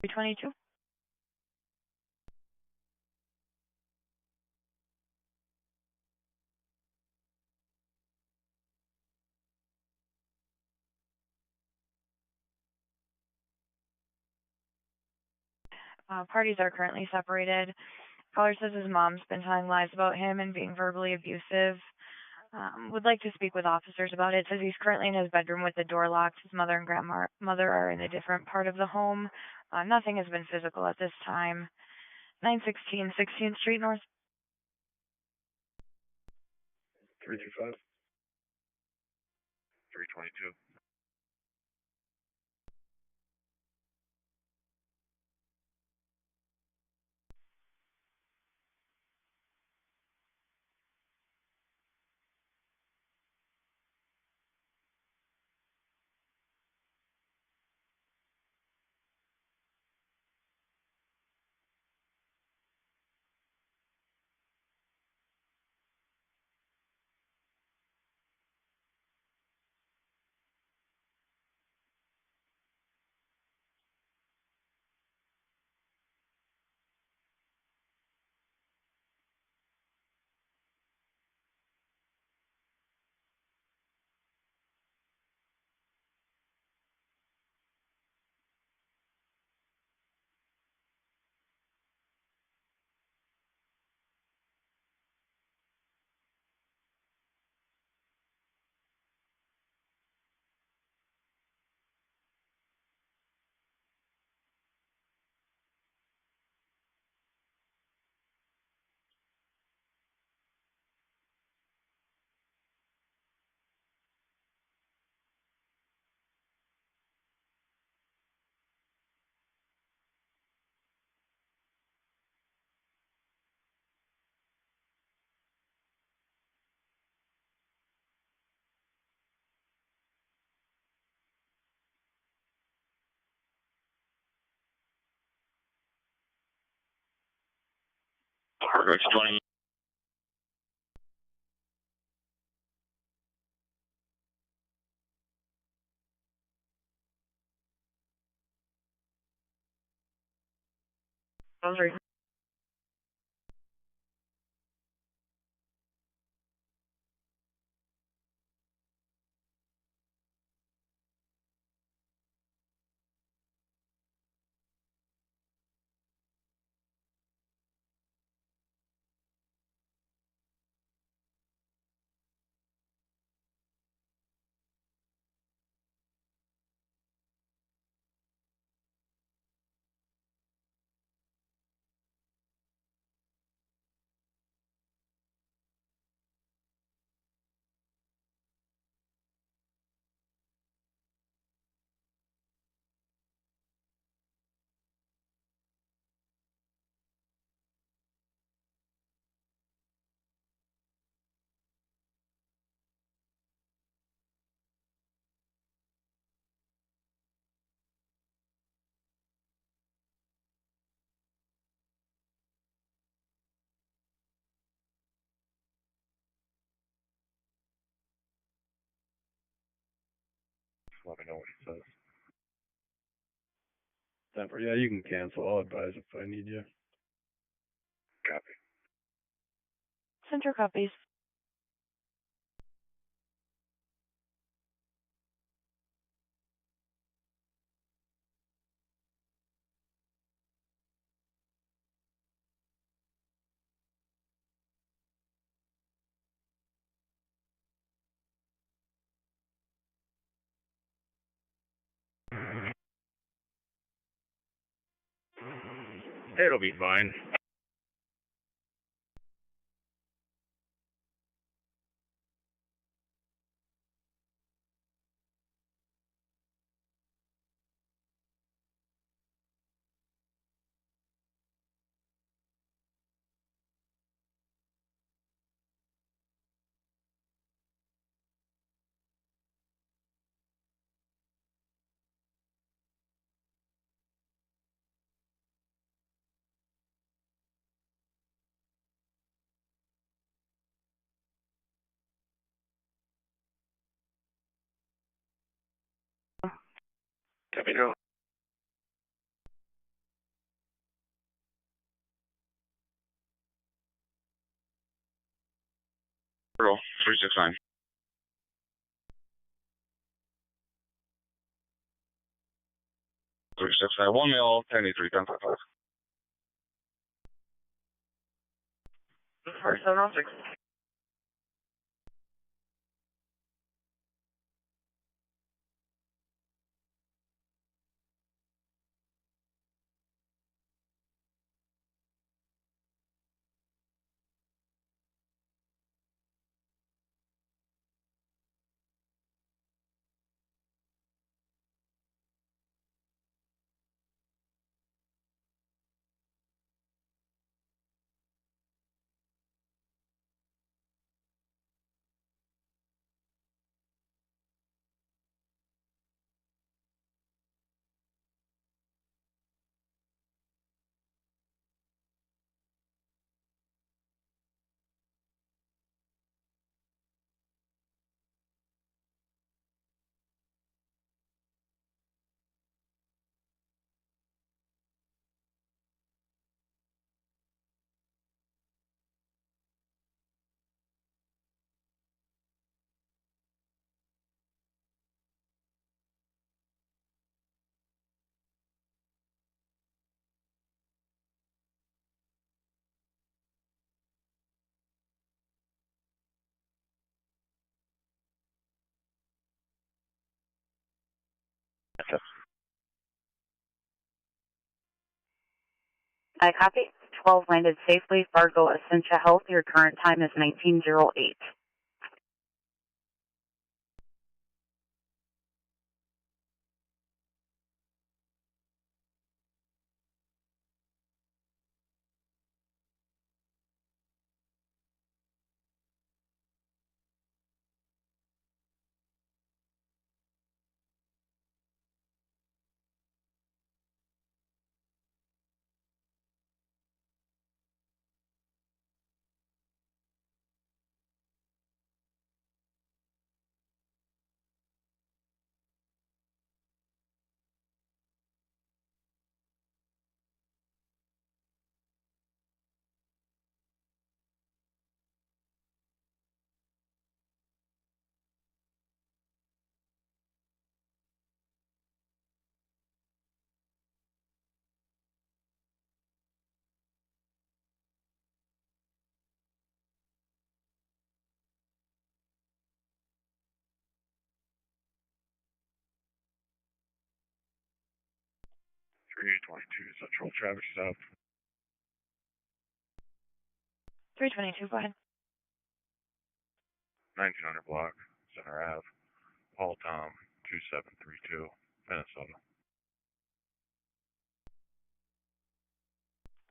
322. Parties are currently separated. Caller says his mom's been telling lies about him and being verbally abusive. Would like to speak with officers about it. Says he's currently in his bedroom with the door locked. His mother and grandmother are in a different part of the home. Nothing has been physical at this time. 916 16th Street North. 325. 322. Perfect. 20. Boundary. Let me know what he says. Denver, yeah, you can cancel. I'll advise if I need you. Copy. Center copies. It'll be fine. Copy, no. Circle 369. One male, 1083, 1055. 4706. I copy. 12 landed safely. Fargo Essentia Health. Your current time is 19:08. Central traffic stop. 322, go ahead. 1900 block, Center Ave. Paul Tom, 2732, Minnesota.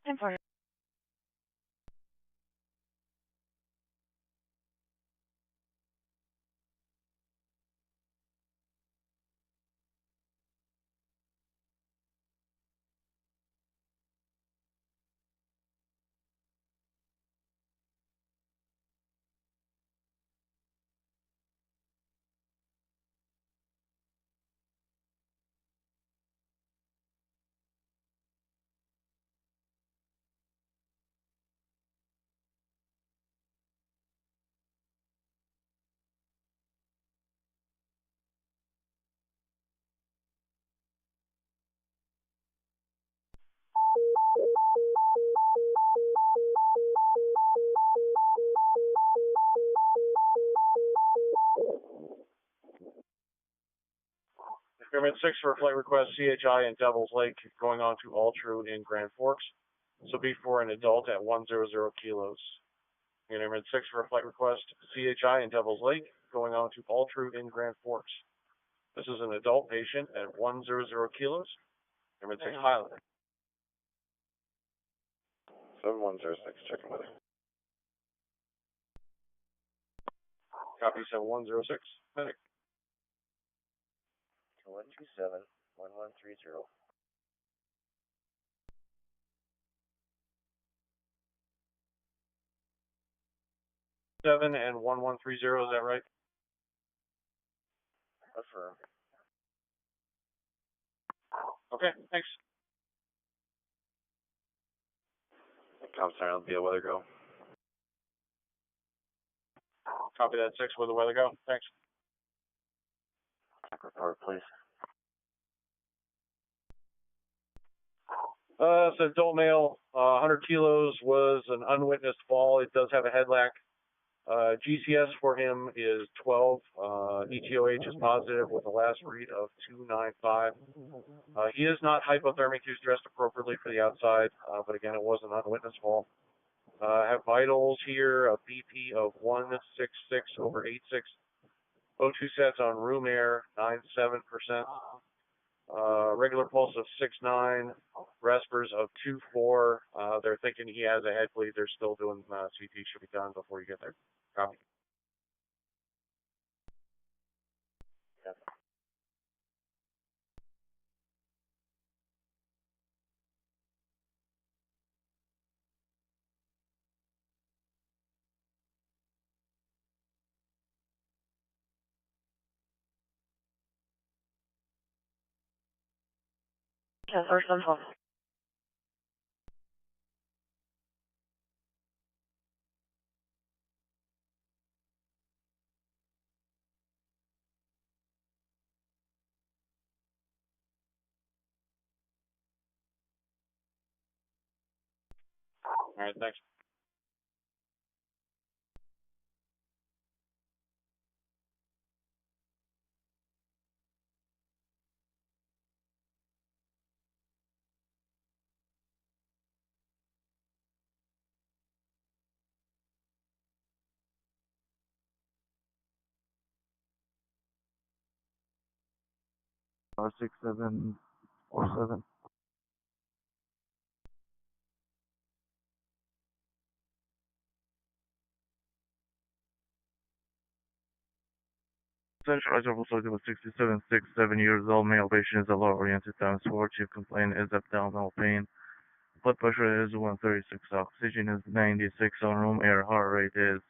10-4. Experiment 6 for a flight request, CHI in Devil's Lake, going on to Altrude in Grand Forks. So be for an adult at 100 kilos. Experiment 6 for a flight request, CHI in Devil's Lake, going on to Altrude in Grand Forks. This is an adult patient at 100 kilos. Experiment 6 pilot. 7106, checking with it. Copy 7106, medic. 127 1130. 7 and 1130, is that right? Affirm. Okay, thanks. I'm sorry, I'll be a weather go. Copy that, 6. Where'd the weather go? Thanks. Report, please. So adult male, 100 kilos, was an unwitnessed fall. It does have a headlack. GCS for him is 12. ETOH is positive with a last read of 295. He is not hypothermic. He was dressed appropriately for the outside, but again, it was an unwitnessed fall. Have vitals here, a BP of 166 over 86. O2 sets on room air, 97%. Regular pulse of 6.9, respers of 2.4. They're thinking he has a head bleed. They're still doing CT. Should be done before you get there. Copy. Yep. Yeah, first on phone. All right, thanks. R6747. Central Agent Facility was 67, 7 years old, male patient is a low-oriented down sport. Chief complaint is abdominal pain. Blood pressure is 136, oxygen is 96 on room air, heart rate is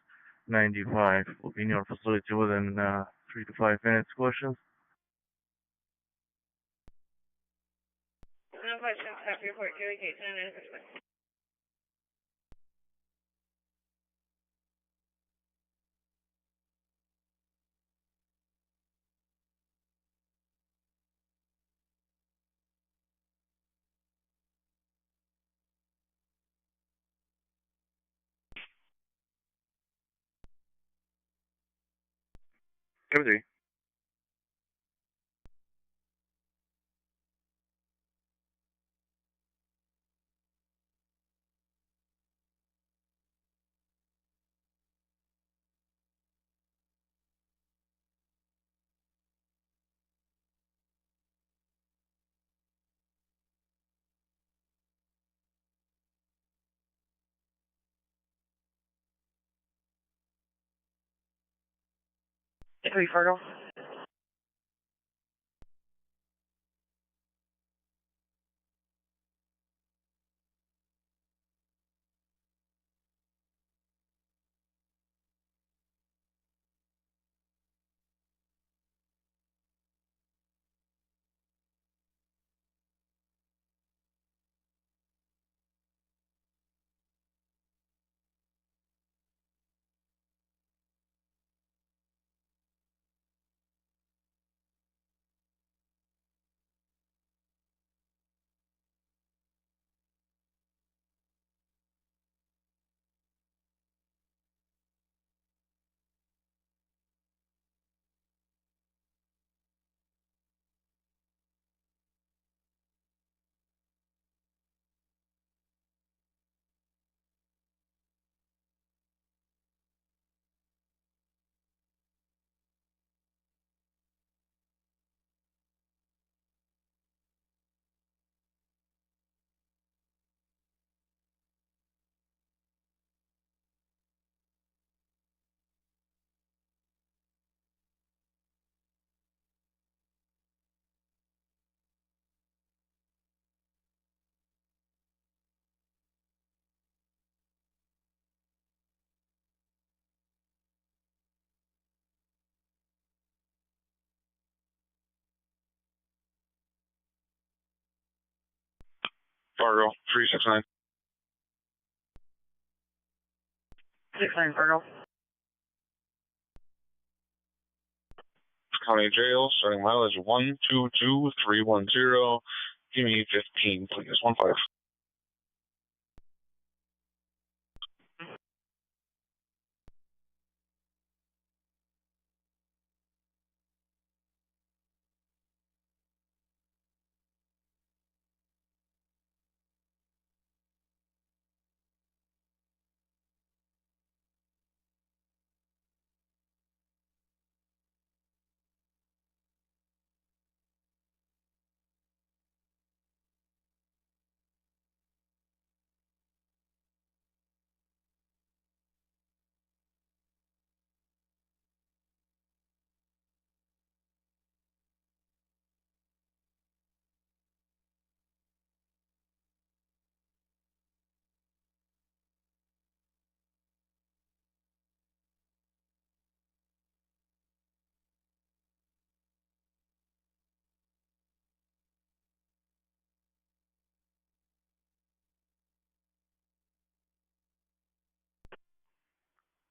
95. Will be in your facility within 3 to 5 minutes. Questions? No questions. Copy report. Carry case. Give it 3. Three, Fargo. Fargo, 369. 6-9, Fargo. County Jail, starting mileage 122310. Give me 15, please. 15.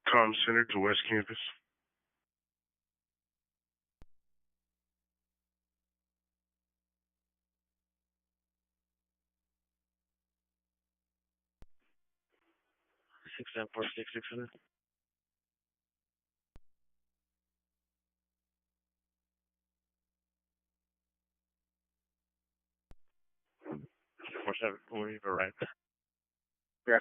Comm Center to West Campus. Six 600. We've arrived. Yeah.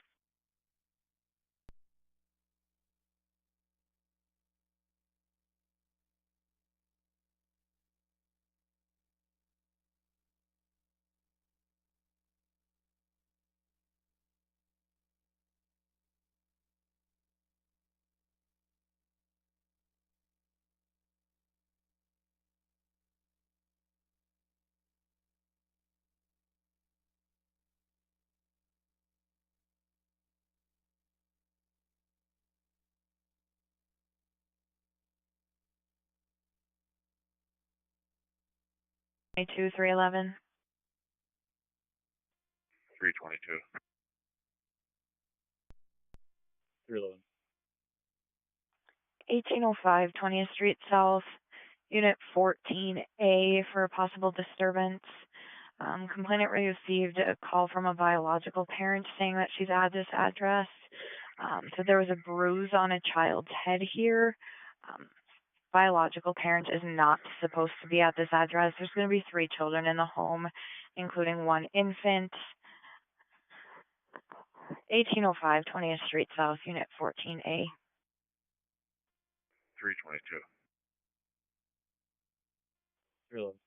Two 311. 322. 311. 1805 20th Street South, Unit 14A for a possible disturbance. Complainant received a call from a biological parent saying that she's at this address. So there was a bruise on a child's head here. Biological parent is not supposed to be at this address. There's going to be 3 children in the home, including 1 infant. 1805 20th Street South, Unit 14A. 322. 311.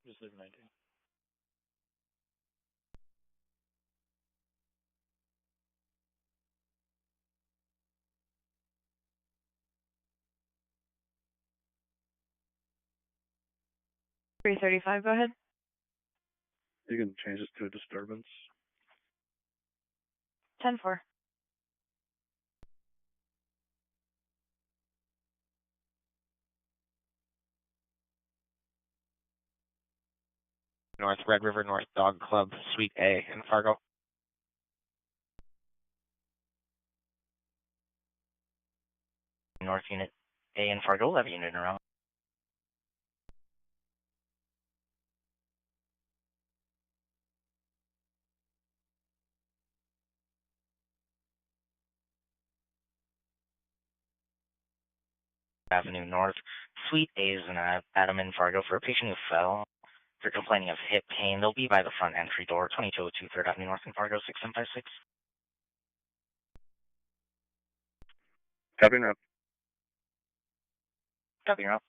Just leave 19. $335, go ahead. You can change this to a disturbance. 10-4. North Red River North Dog Club, Suite A in Fargo. North Unit A in Fargo, 11 unit in a row. Avenue North, Suite A is in Adam in Fargo for a patient who fell. If you're complaining of hip pain, they'll be by the front entry door, 2202 3rd Avenue North in Fargo, 6756. Copy now. Copy, you're up.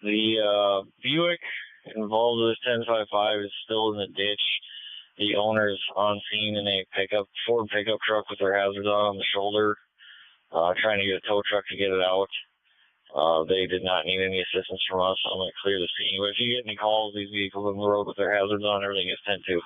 The Buick involved with 1055 is still in the ditch. The owner is on scene in a Ford pickup truck with their hazards on the shoulder, trying to get a tow truck to get it out. They did not need any assistance from us. I'm going to clear the scene. But if you get any calls, these vehicles on the road with their hazards on, everything is 10-2.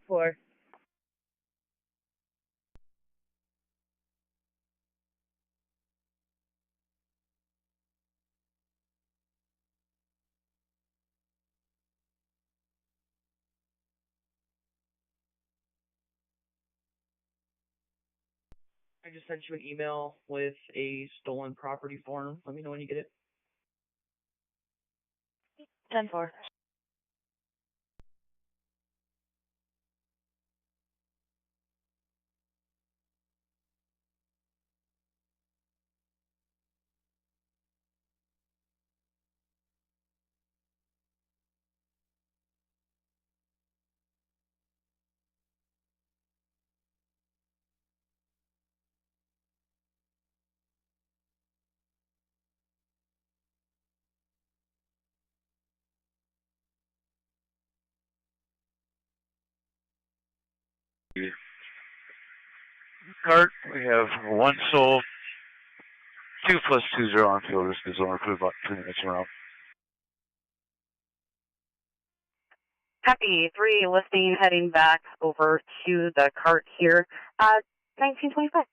For. I just sent you an email with a stolen property form. Let me know when you get it. 10-4. Cart, we have 1 sold, 2 plus 20 on field. This is only for about 2 minutes around. Copy, 3 listing heading back over to the cart here. 1925.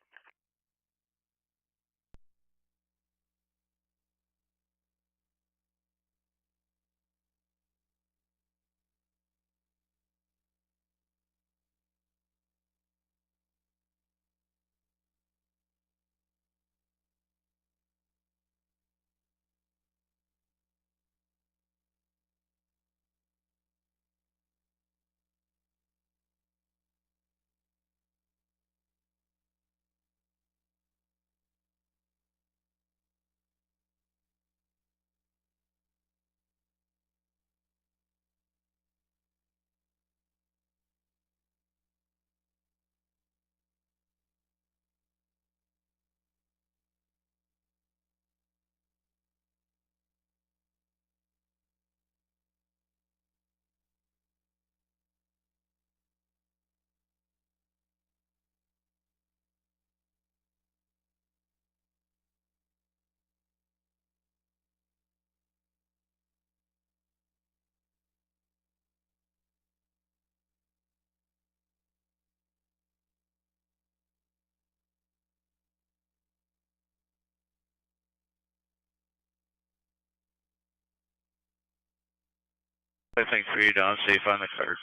I think 3 down, safe on the cart.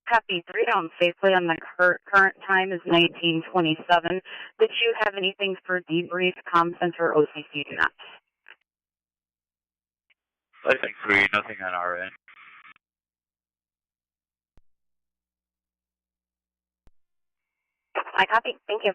Copy, 3 down safely on the current time is 19:27. Did you have anything for debrief, comm center, OCC? Do not. I think 3, nothing on our end. I copy. Thank you.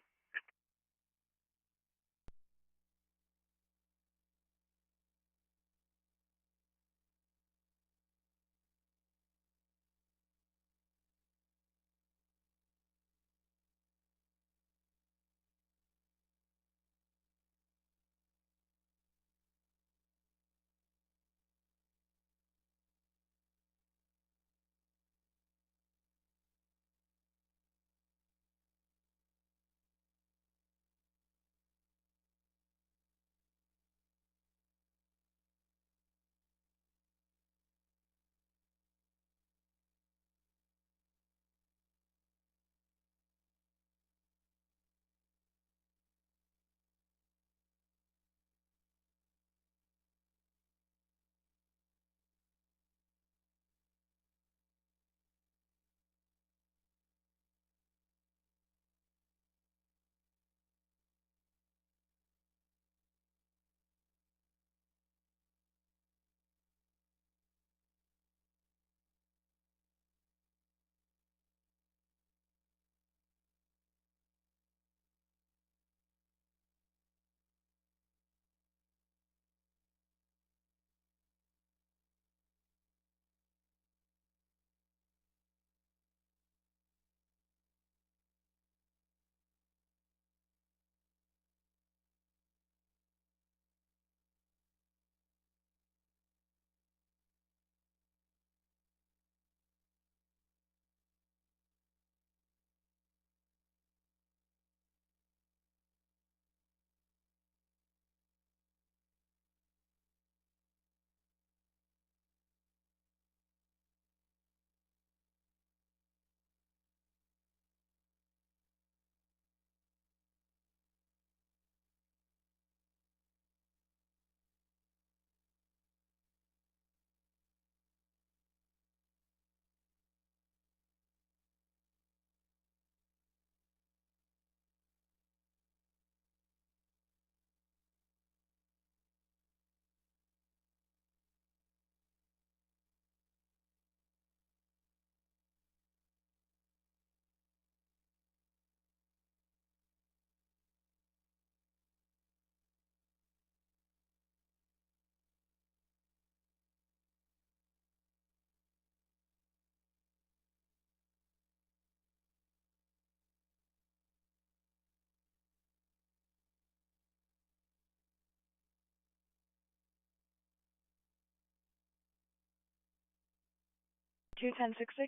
Two 1066.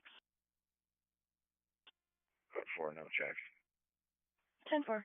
4, no check. 10-4.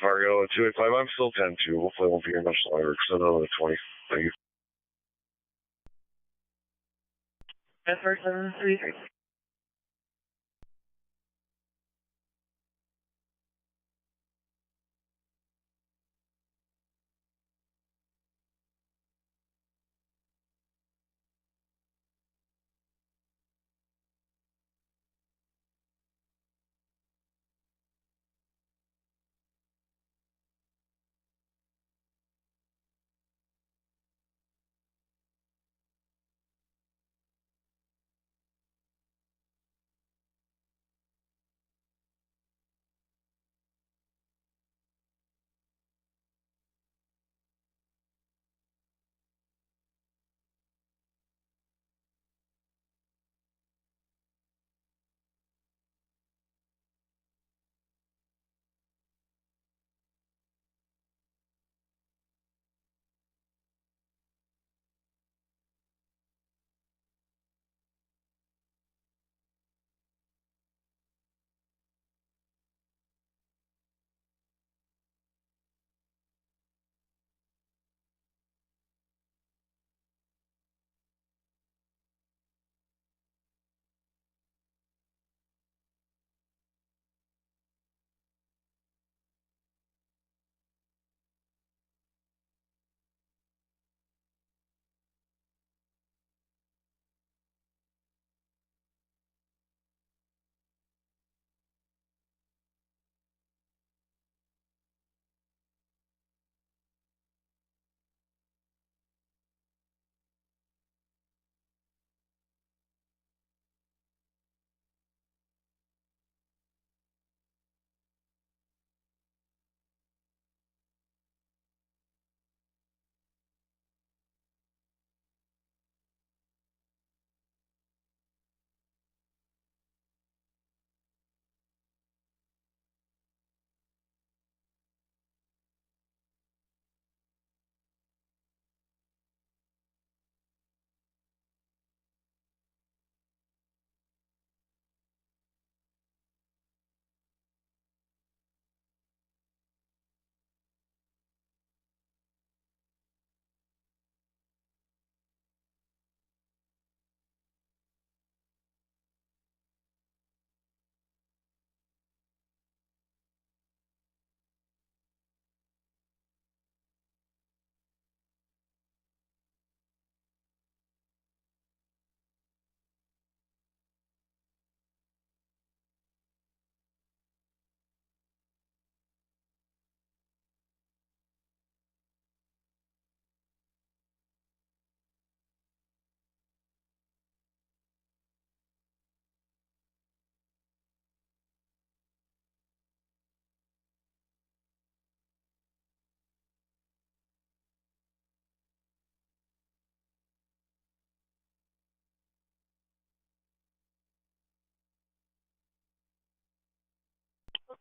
Fargo 285, I'm still 10-2. Hopefully it won't be here much longer because another 20. Thank you. First 733.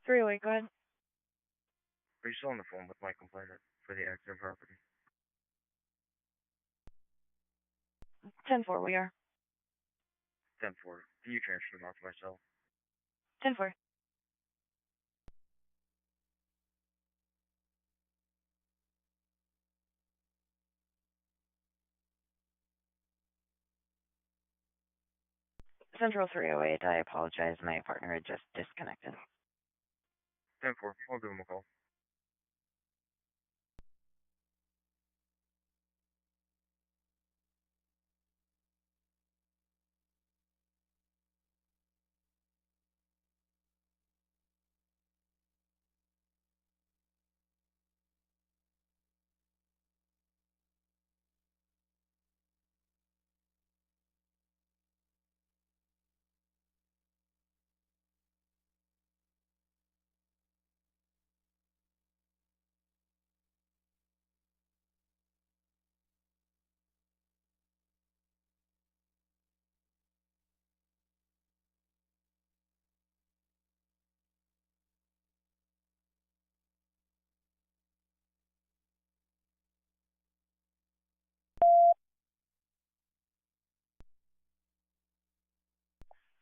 Three-way, go ahead. Are you still on the phone with my complainant for the accident property? 10-4, we are. 10-4. Can you transfer them out to myself? 10-4. Central 308, I apologize. My partner had just disconnected. 10-4. I'll give him a call.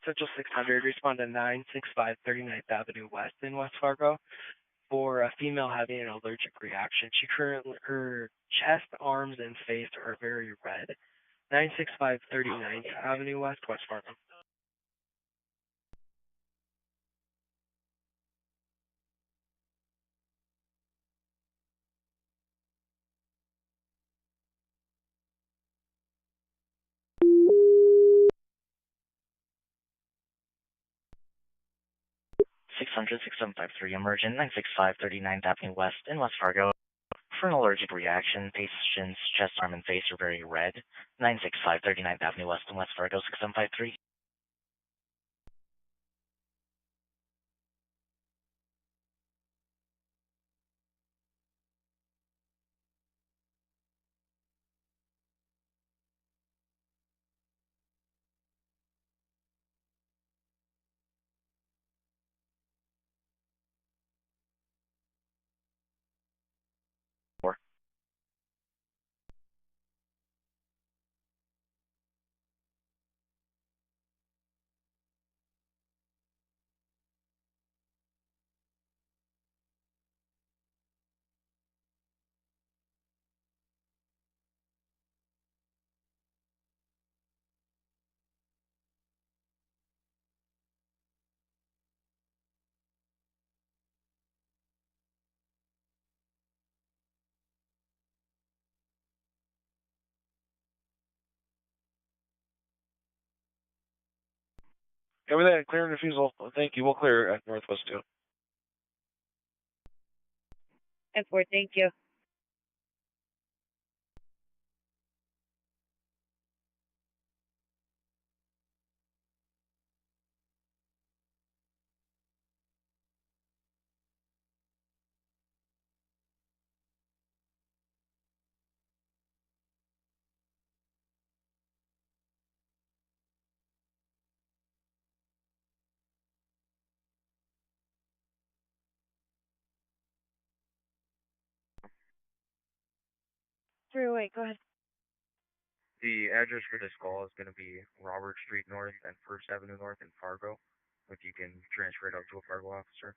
Central 600, respond to 965 39th Avenue West in West Fargo for a female having an allergic reaction. Her chest, arms, and face are very red. 965 39th Avenue West, West Fargo. Six hundred 6753 emergent 965 39th Avenue West in West Fargo for an allergic reaction. Patient's chest, arm, and face are very red. 965 39th Avenue West in West Fargo 6753. Cover that, clear and refusal. Thank you. We'll clear at Northwest 2. F4, thank you. Wait, go ahead. The address for this call is going to be Robert Street North and First Avenue North in Fargo. If you can transfer it up to a Fargo officer.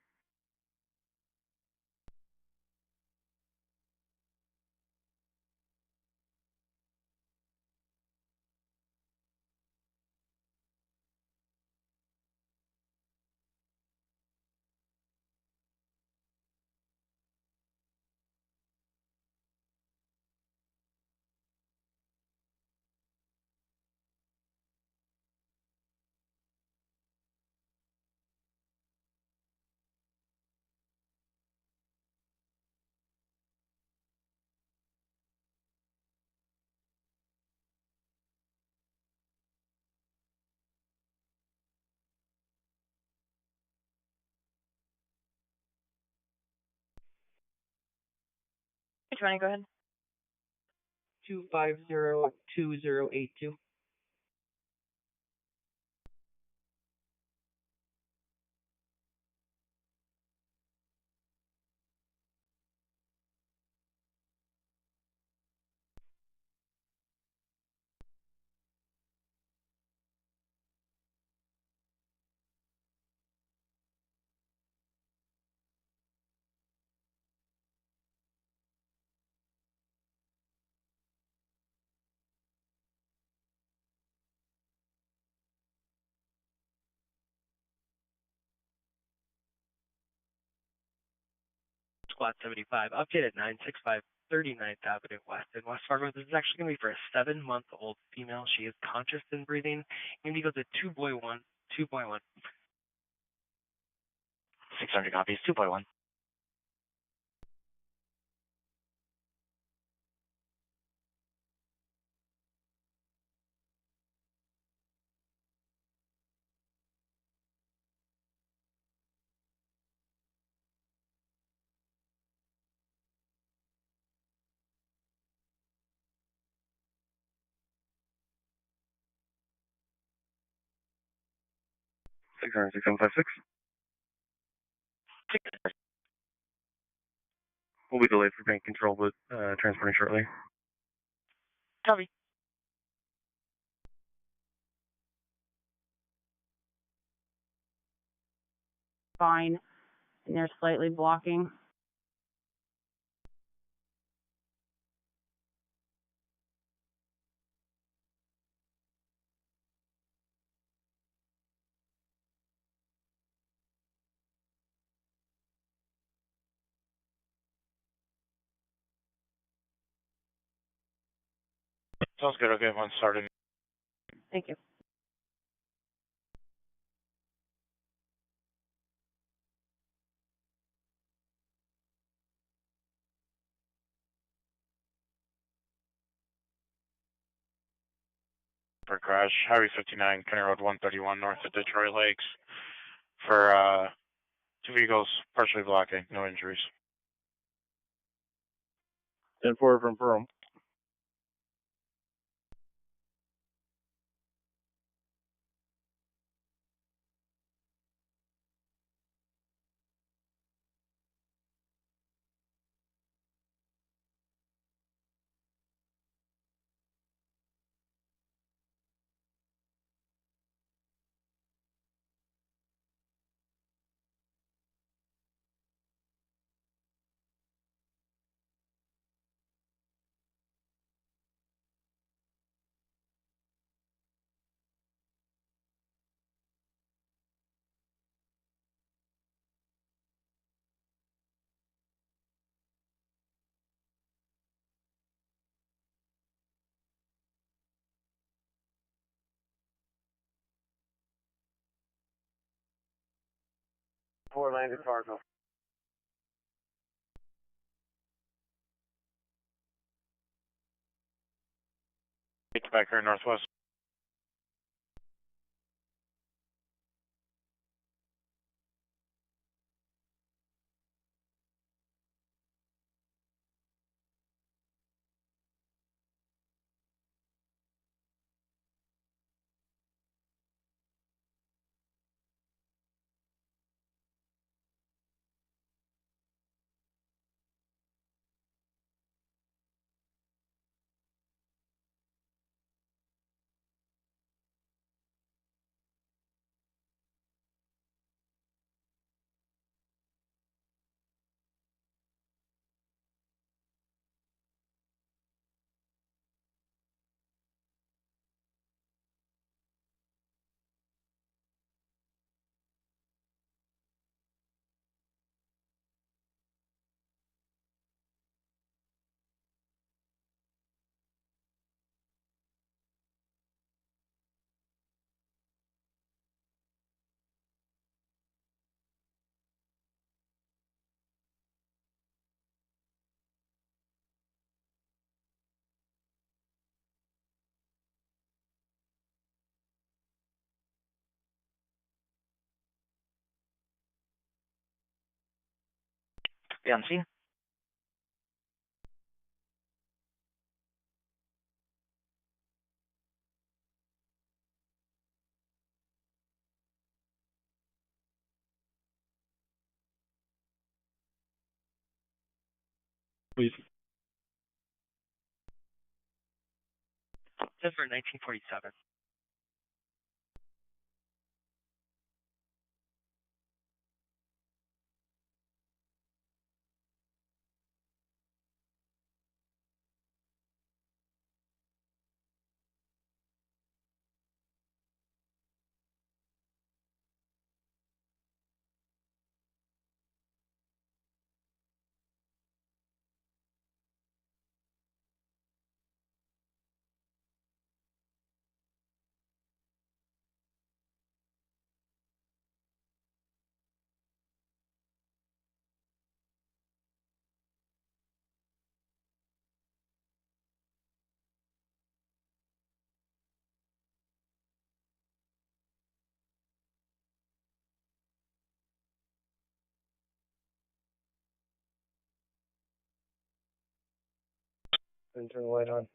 Which one? Go ahead. 250-2082. Squad 75, update at 965 39th Avenue West in West Fargo. This is actually going to be for a 7-month-old female. She is conscious and breathing. Indigo to 2.1. 2.1. 600 copies 2.1. Six hundred 6756. We'll be delayed for bank control, but transporting shortly. Copy. fine, and they're slightly blocking. Sounds good. I'll get one started. Thank you. For crash, Highway 59, County Road 131, north of Detroit Lakes. For 2 vehicles partially blocking, no injuries. 10-4 from Pearl. Four landed Fargo. Back here northwest. Be on scene. Please. 10 for 1947. Then turn the light on.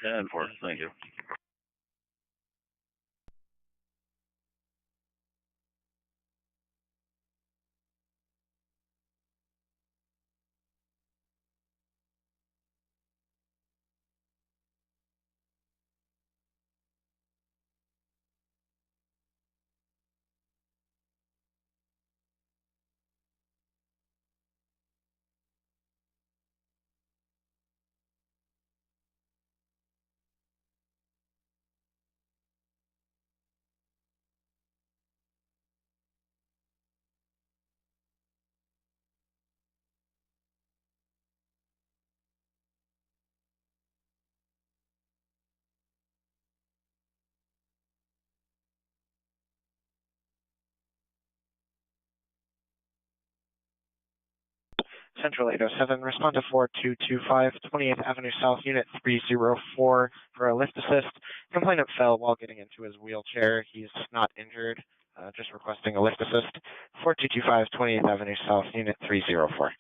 10-4, thank you. Central 807, respond to 4225, 28th Avenue South, Unit 304 for a lift assist. Complainant fell while getting into his wheelchair. He's not injured, just requesting a lift assist. 4225, 28th Avenue South, Unit 304.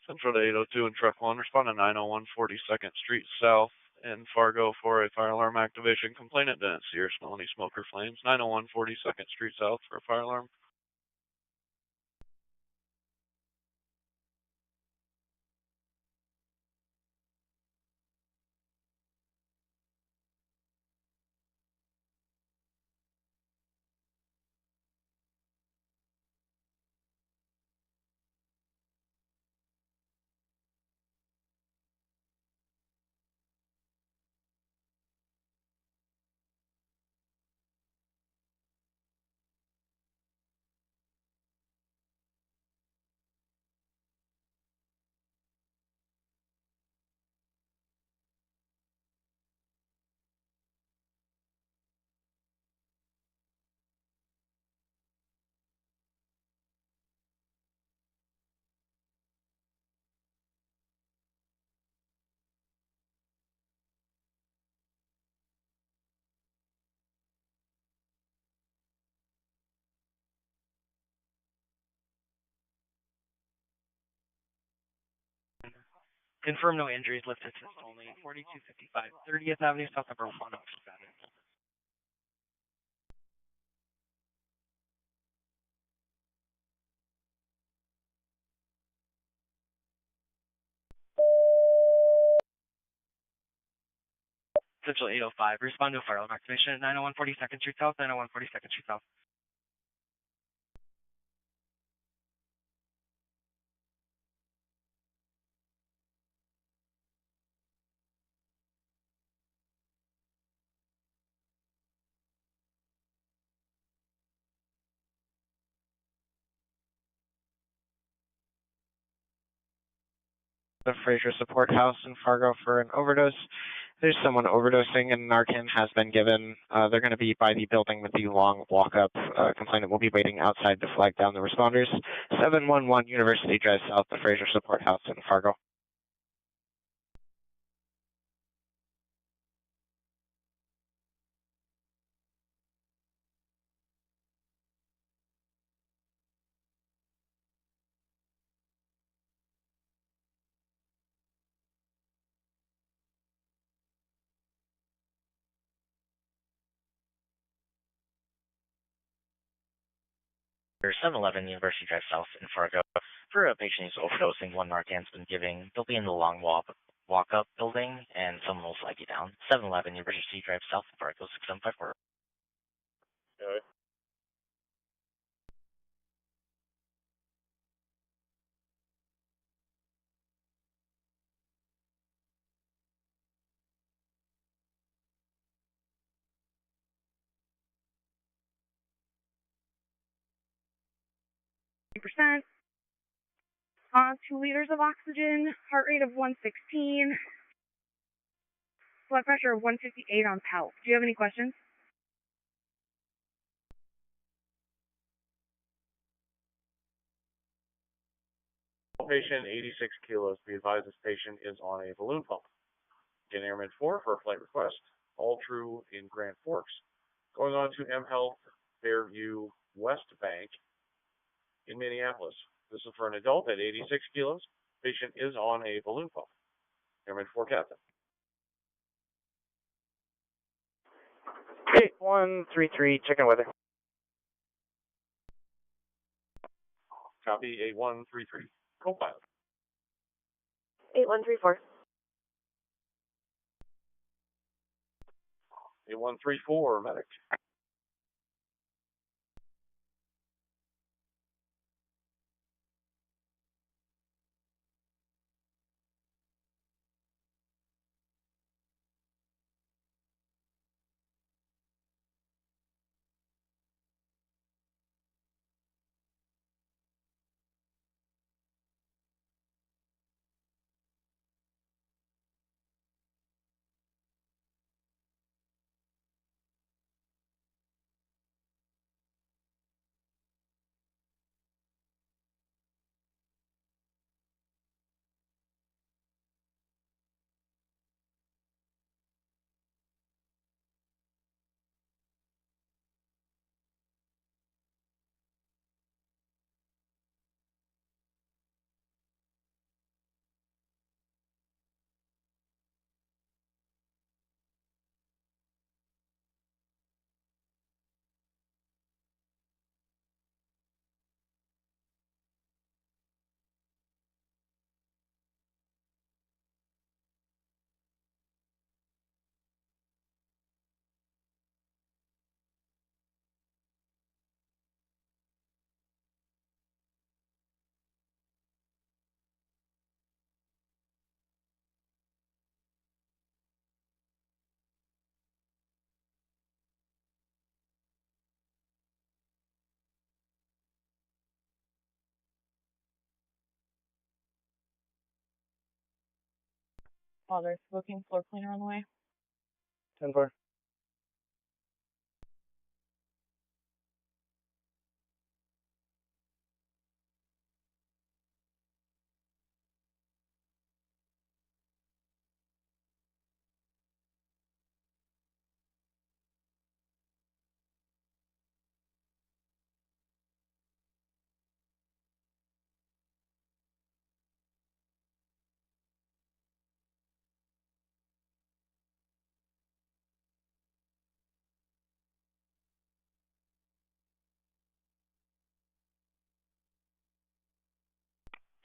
Central to 802 and Truck 1, respond to 901 42nd Street South in Fargo for a fire alarm activation. Complainant didn't see or smell any smoke or flames. 901 42nd Street South for a fire alarm. Confirm no injuries, lift assist only. 4255 30th Avenue, South number 107. Central 805, respond to a fire alarm activation at 901 42nd Street South, 901 42nd Street South. The Fraser Support House in Fargo for an overdose. There's someone overdosing and Narcan has been given. They're going to be by the building with the long walk-up. Complainant will be waiting outside to flag down the responders. 711 University Drive South, the Fraser Support House in Fargo. There's 711 University Drive South in Fargo. For a patient who's overdosing, one Narcan's been given. They'll be in the long walk-up building, and someone will flag you down. 711 University Drive South in Fargo, 6754. Okay. %. 2 liters of oxygen, heart rate of 116, blood pressure of 158 on PALP. Do you have any questions? Patient 86 kilos. Be advised this patient is on a balloon pump. Again, Airman 4 for a flight request. All true in Grand Forks. Going on to M Health Fairview West Bank in Minneapolis. This is for an adult at 86 kilos. Patient is on a balloon pump. Airman 4 Captain. 8133, checking weather. Copy 8133. Co-pilot. 8134. 8134, medic. There's booking floor cleaner on the way. 10-4.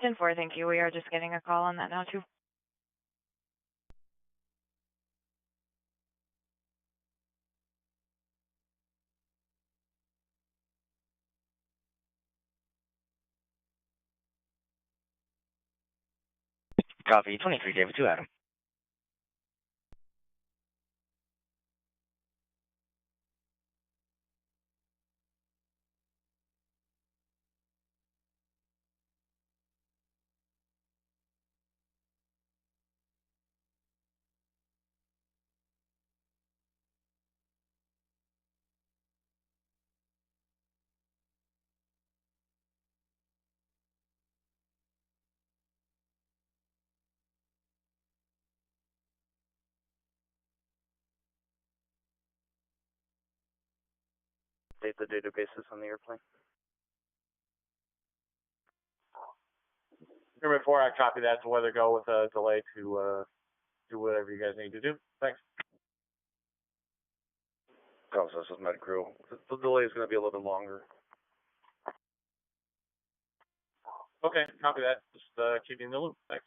10-4, thank you. We are just getting a call on that now, too. Copy, 23 David 2 Adam. Update the databases on the airplane. Number 4, I copy that to weather go with a delay to do whatever you guys need to do. Thanks. This is Med Crew. The delay is going to be a little bit longer. Okay, copy that. Just keep you in the loop. Thanks.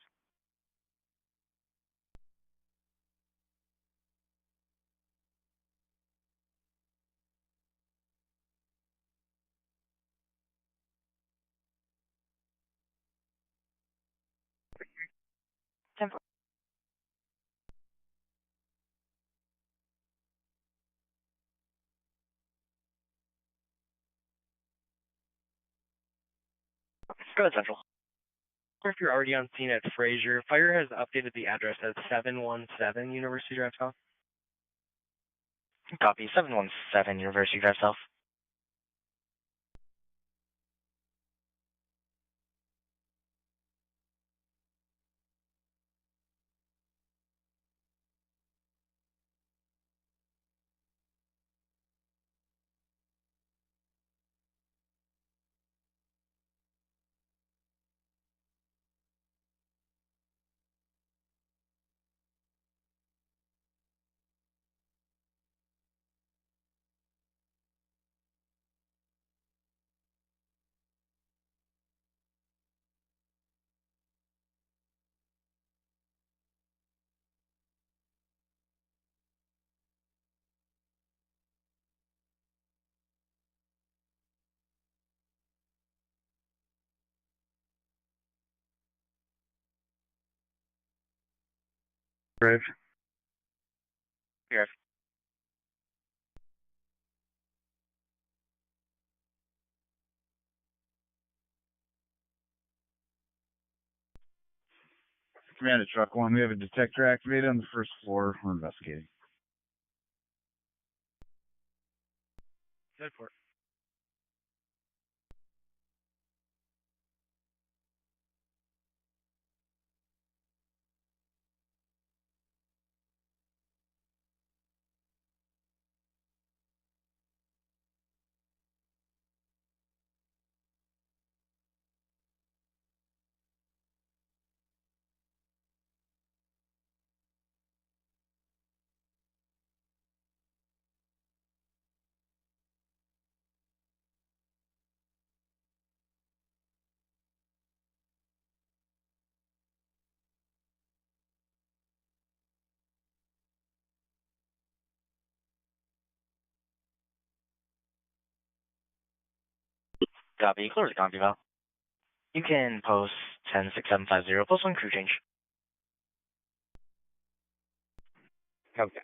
Go ahead, Central. If you're already on scene at Fraser, fire has updated the address as 717 University Drive South. Copy, 717 University Drive South. Brave. Yes. Command to Truck 1, we have a detector activated on the first floor. We're investigating. Good for it. Copy, clear the compu val. You can post 106750, post on crew change. Okay.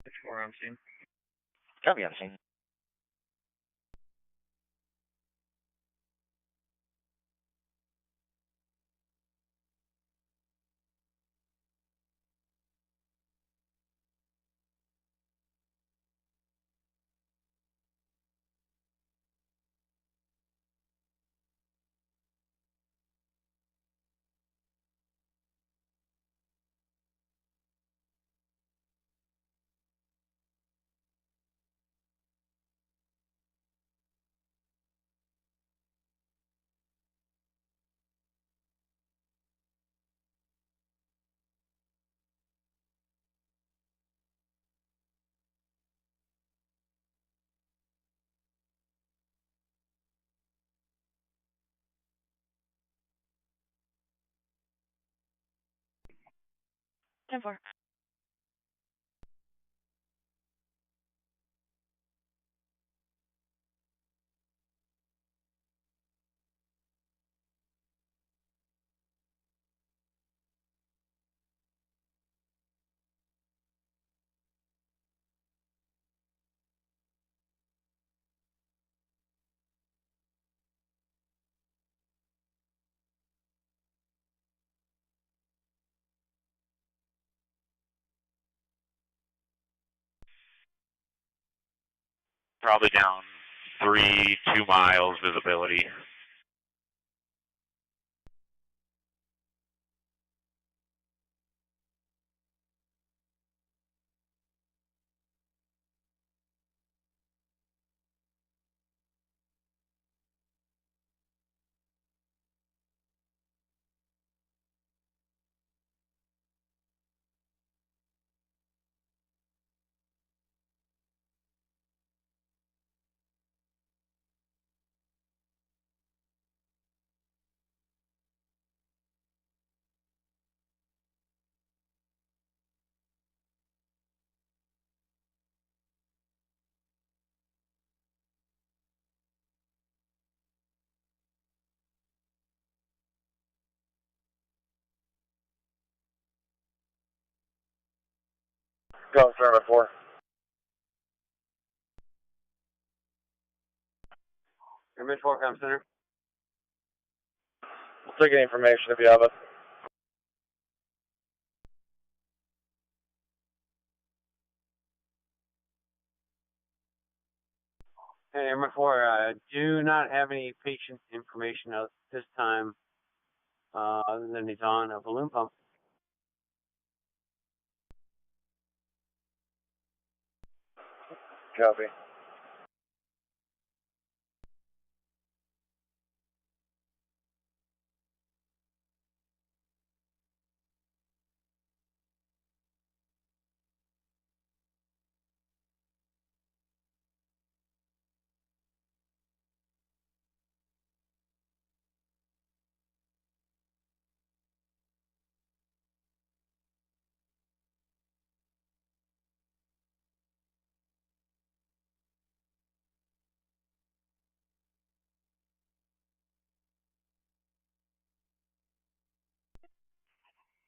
Which more on scene? Copy on scene. 10-4. Probably down 2 miles visibility. Go, sir, number 4. Image 4, com center. We'll take any information if you have it. Hey, number 4, do not have any patient information at this time, other than he's on a balloon pump. Copy.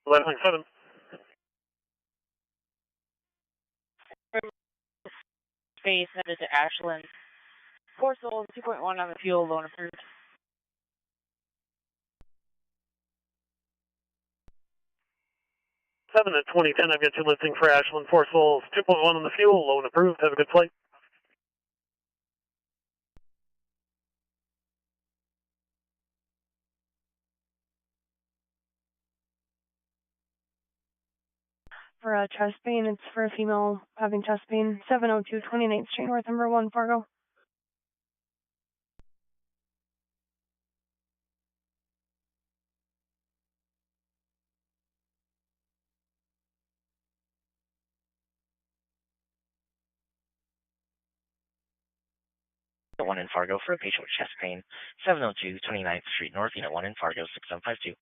Landing 7. Space headed to Ashland. 4 souls, 2.1 on the fuel, loan approved. 7 at 2010, I've got you listing for Ashland, 4 souls, 2.1 on the fuel, loan approved, have a good flight. For chest pain, it's for a female having chest pain, 702 29th Street North, number 1, Fargo. Unit 1 in Fargo for a patient with chest pain, 702 29th Street North, Unit 1 in Fargo, 6752.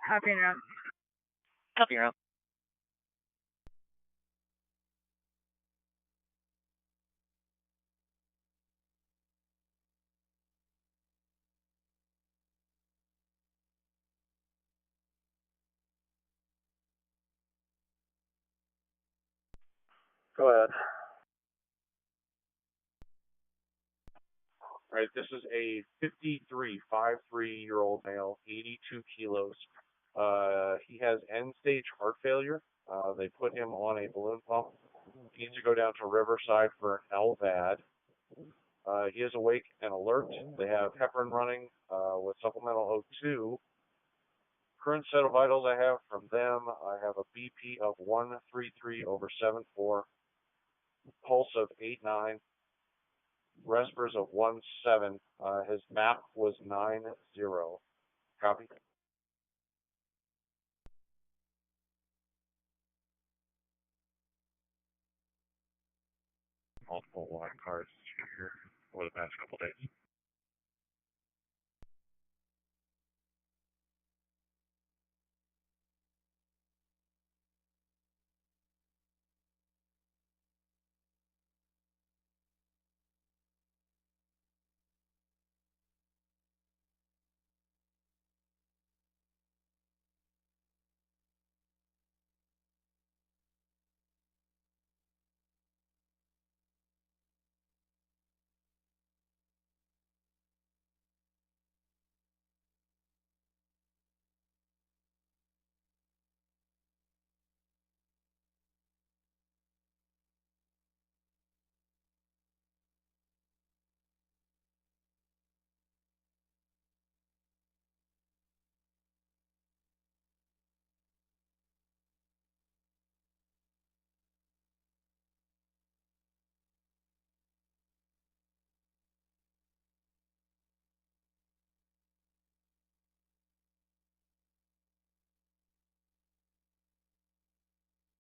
Copy and route. Copy route. Go ahead. All right, this is a 53-year-old male, 82 kilos. He has end-stage heart failure. They put him on a balloon pump. He needs to go down to Riverside for an LVAD. He is awake and alert. They have heparin running with supplemental O2. Current set of vitals I have from them, I have a BP of 133/74, pulse of 89, respiratory of 17. His MAP was 90. Copy. multiple cars here over the past couple days.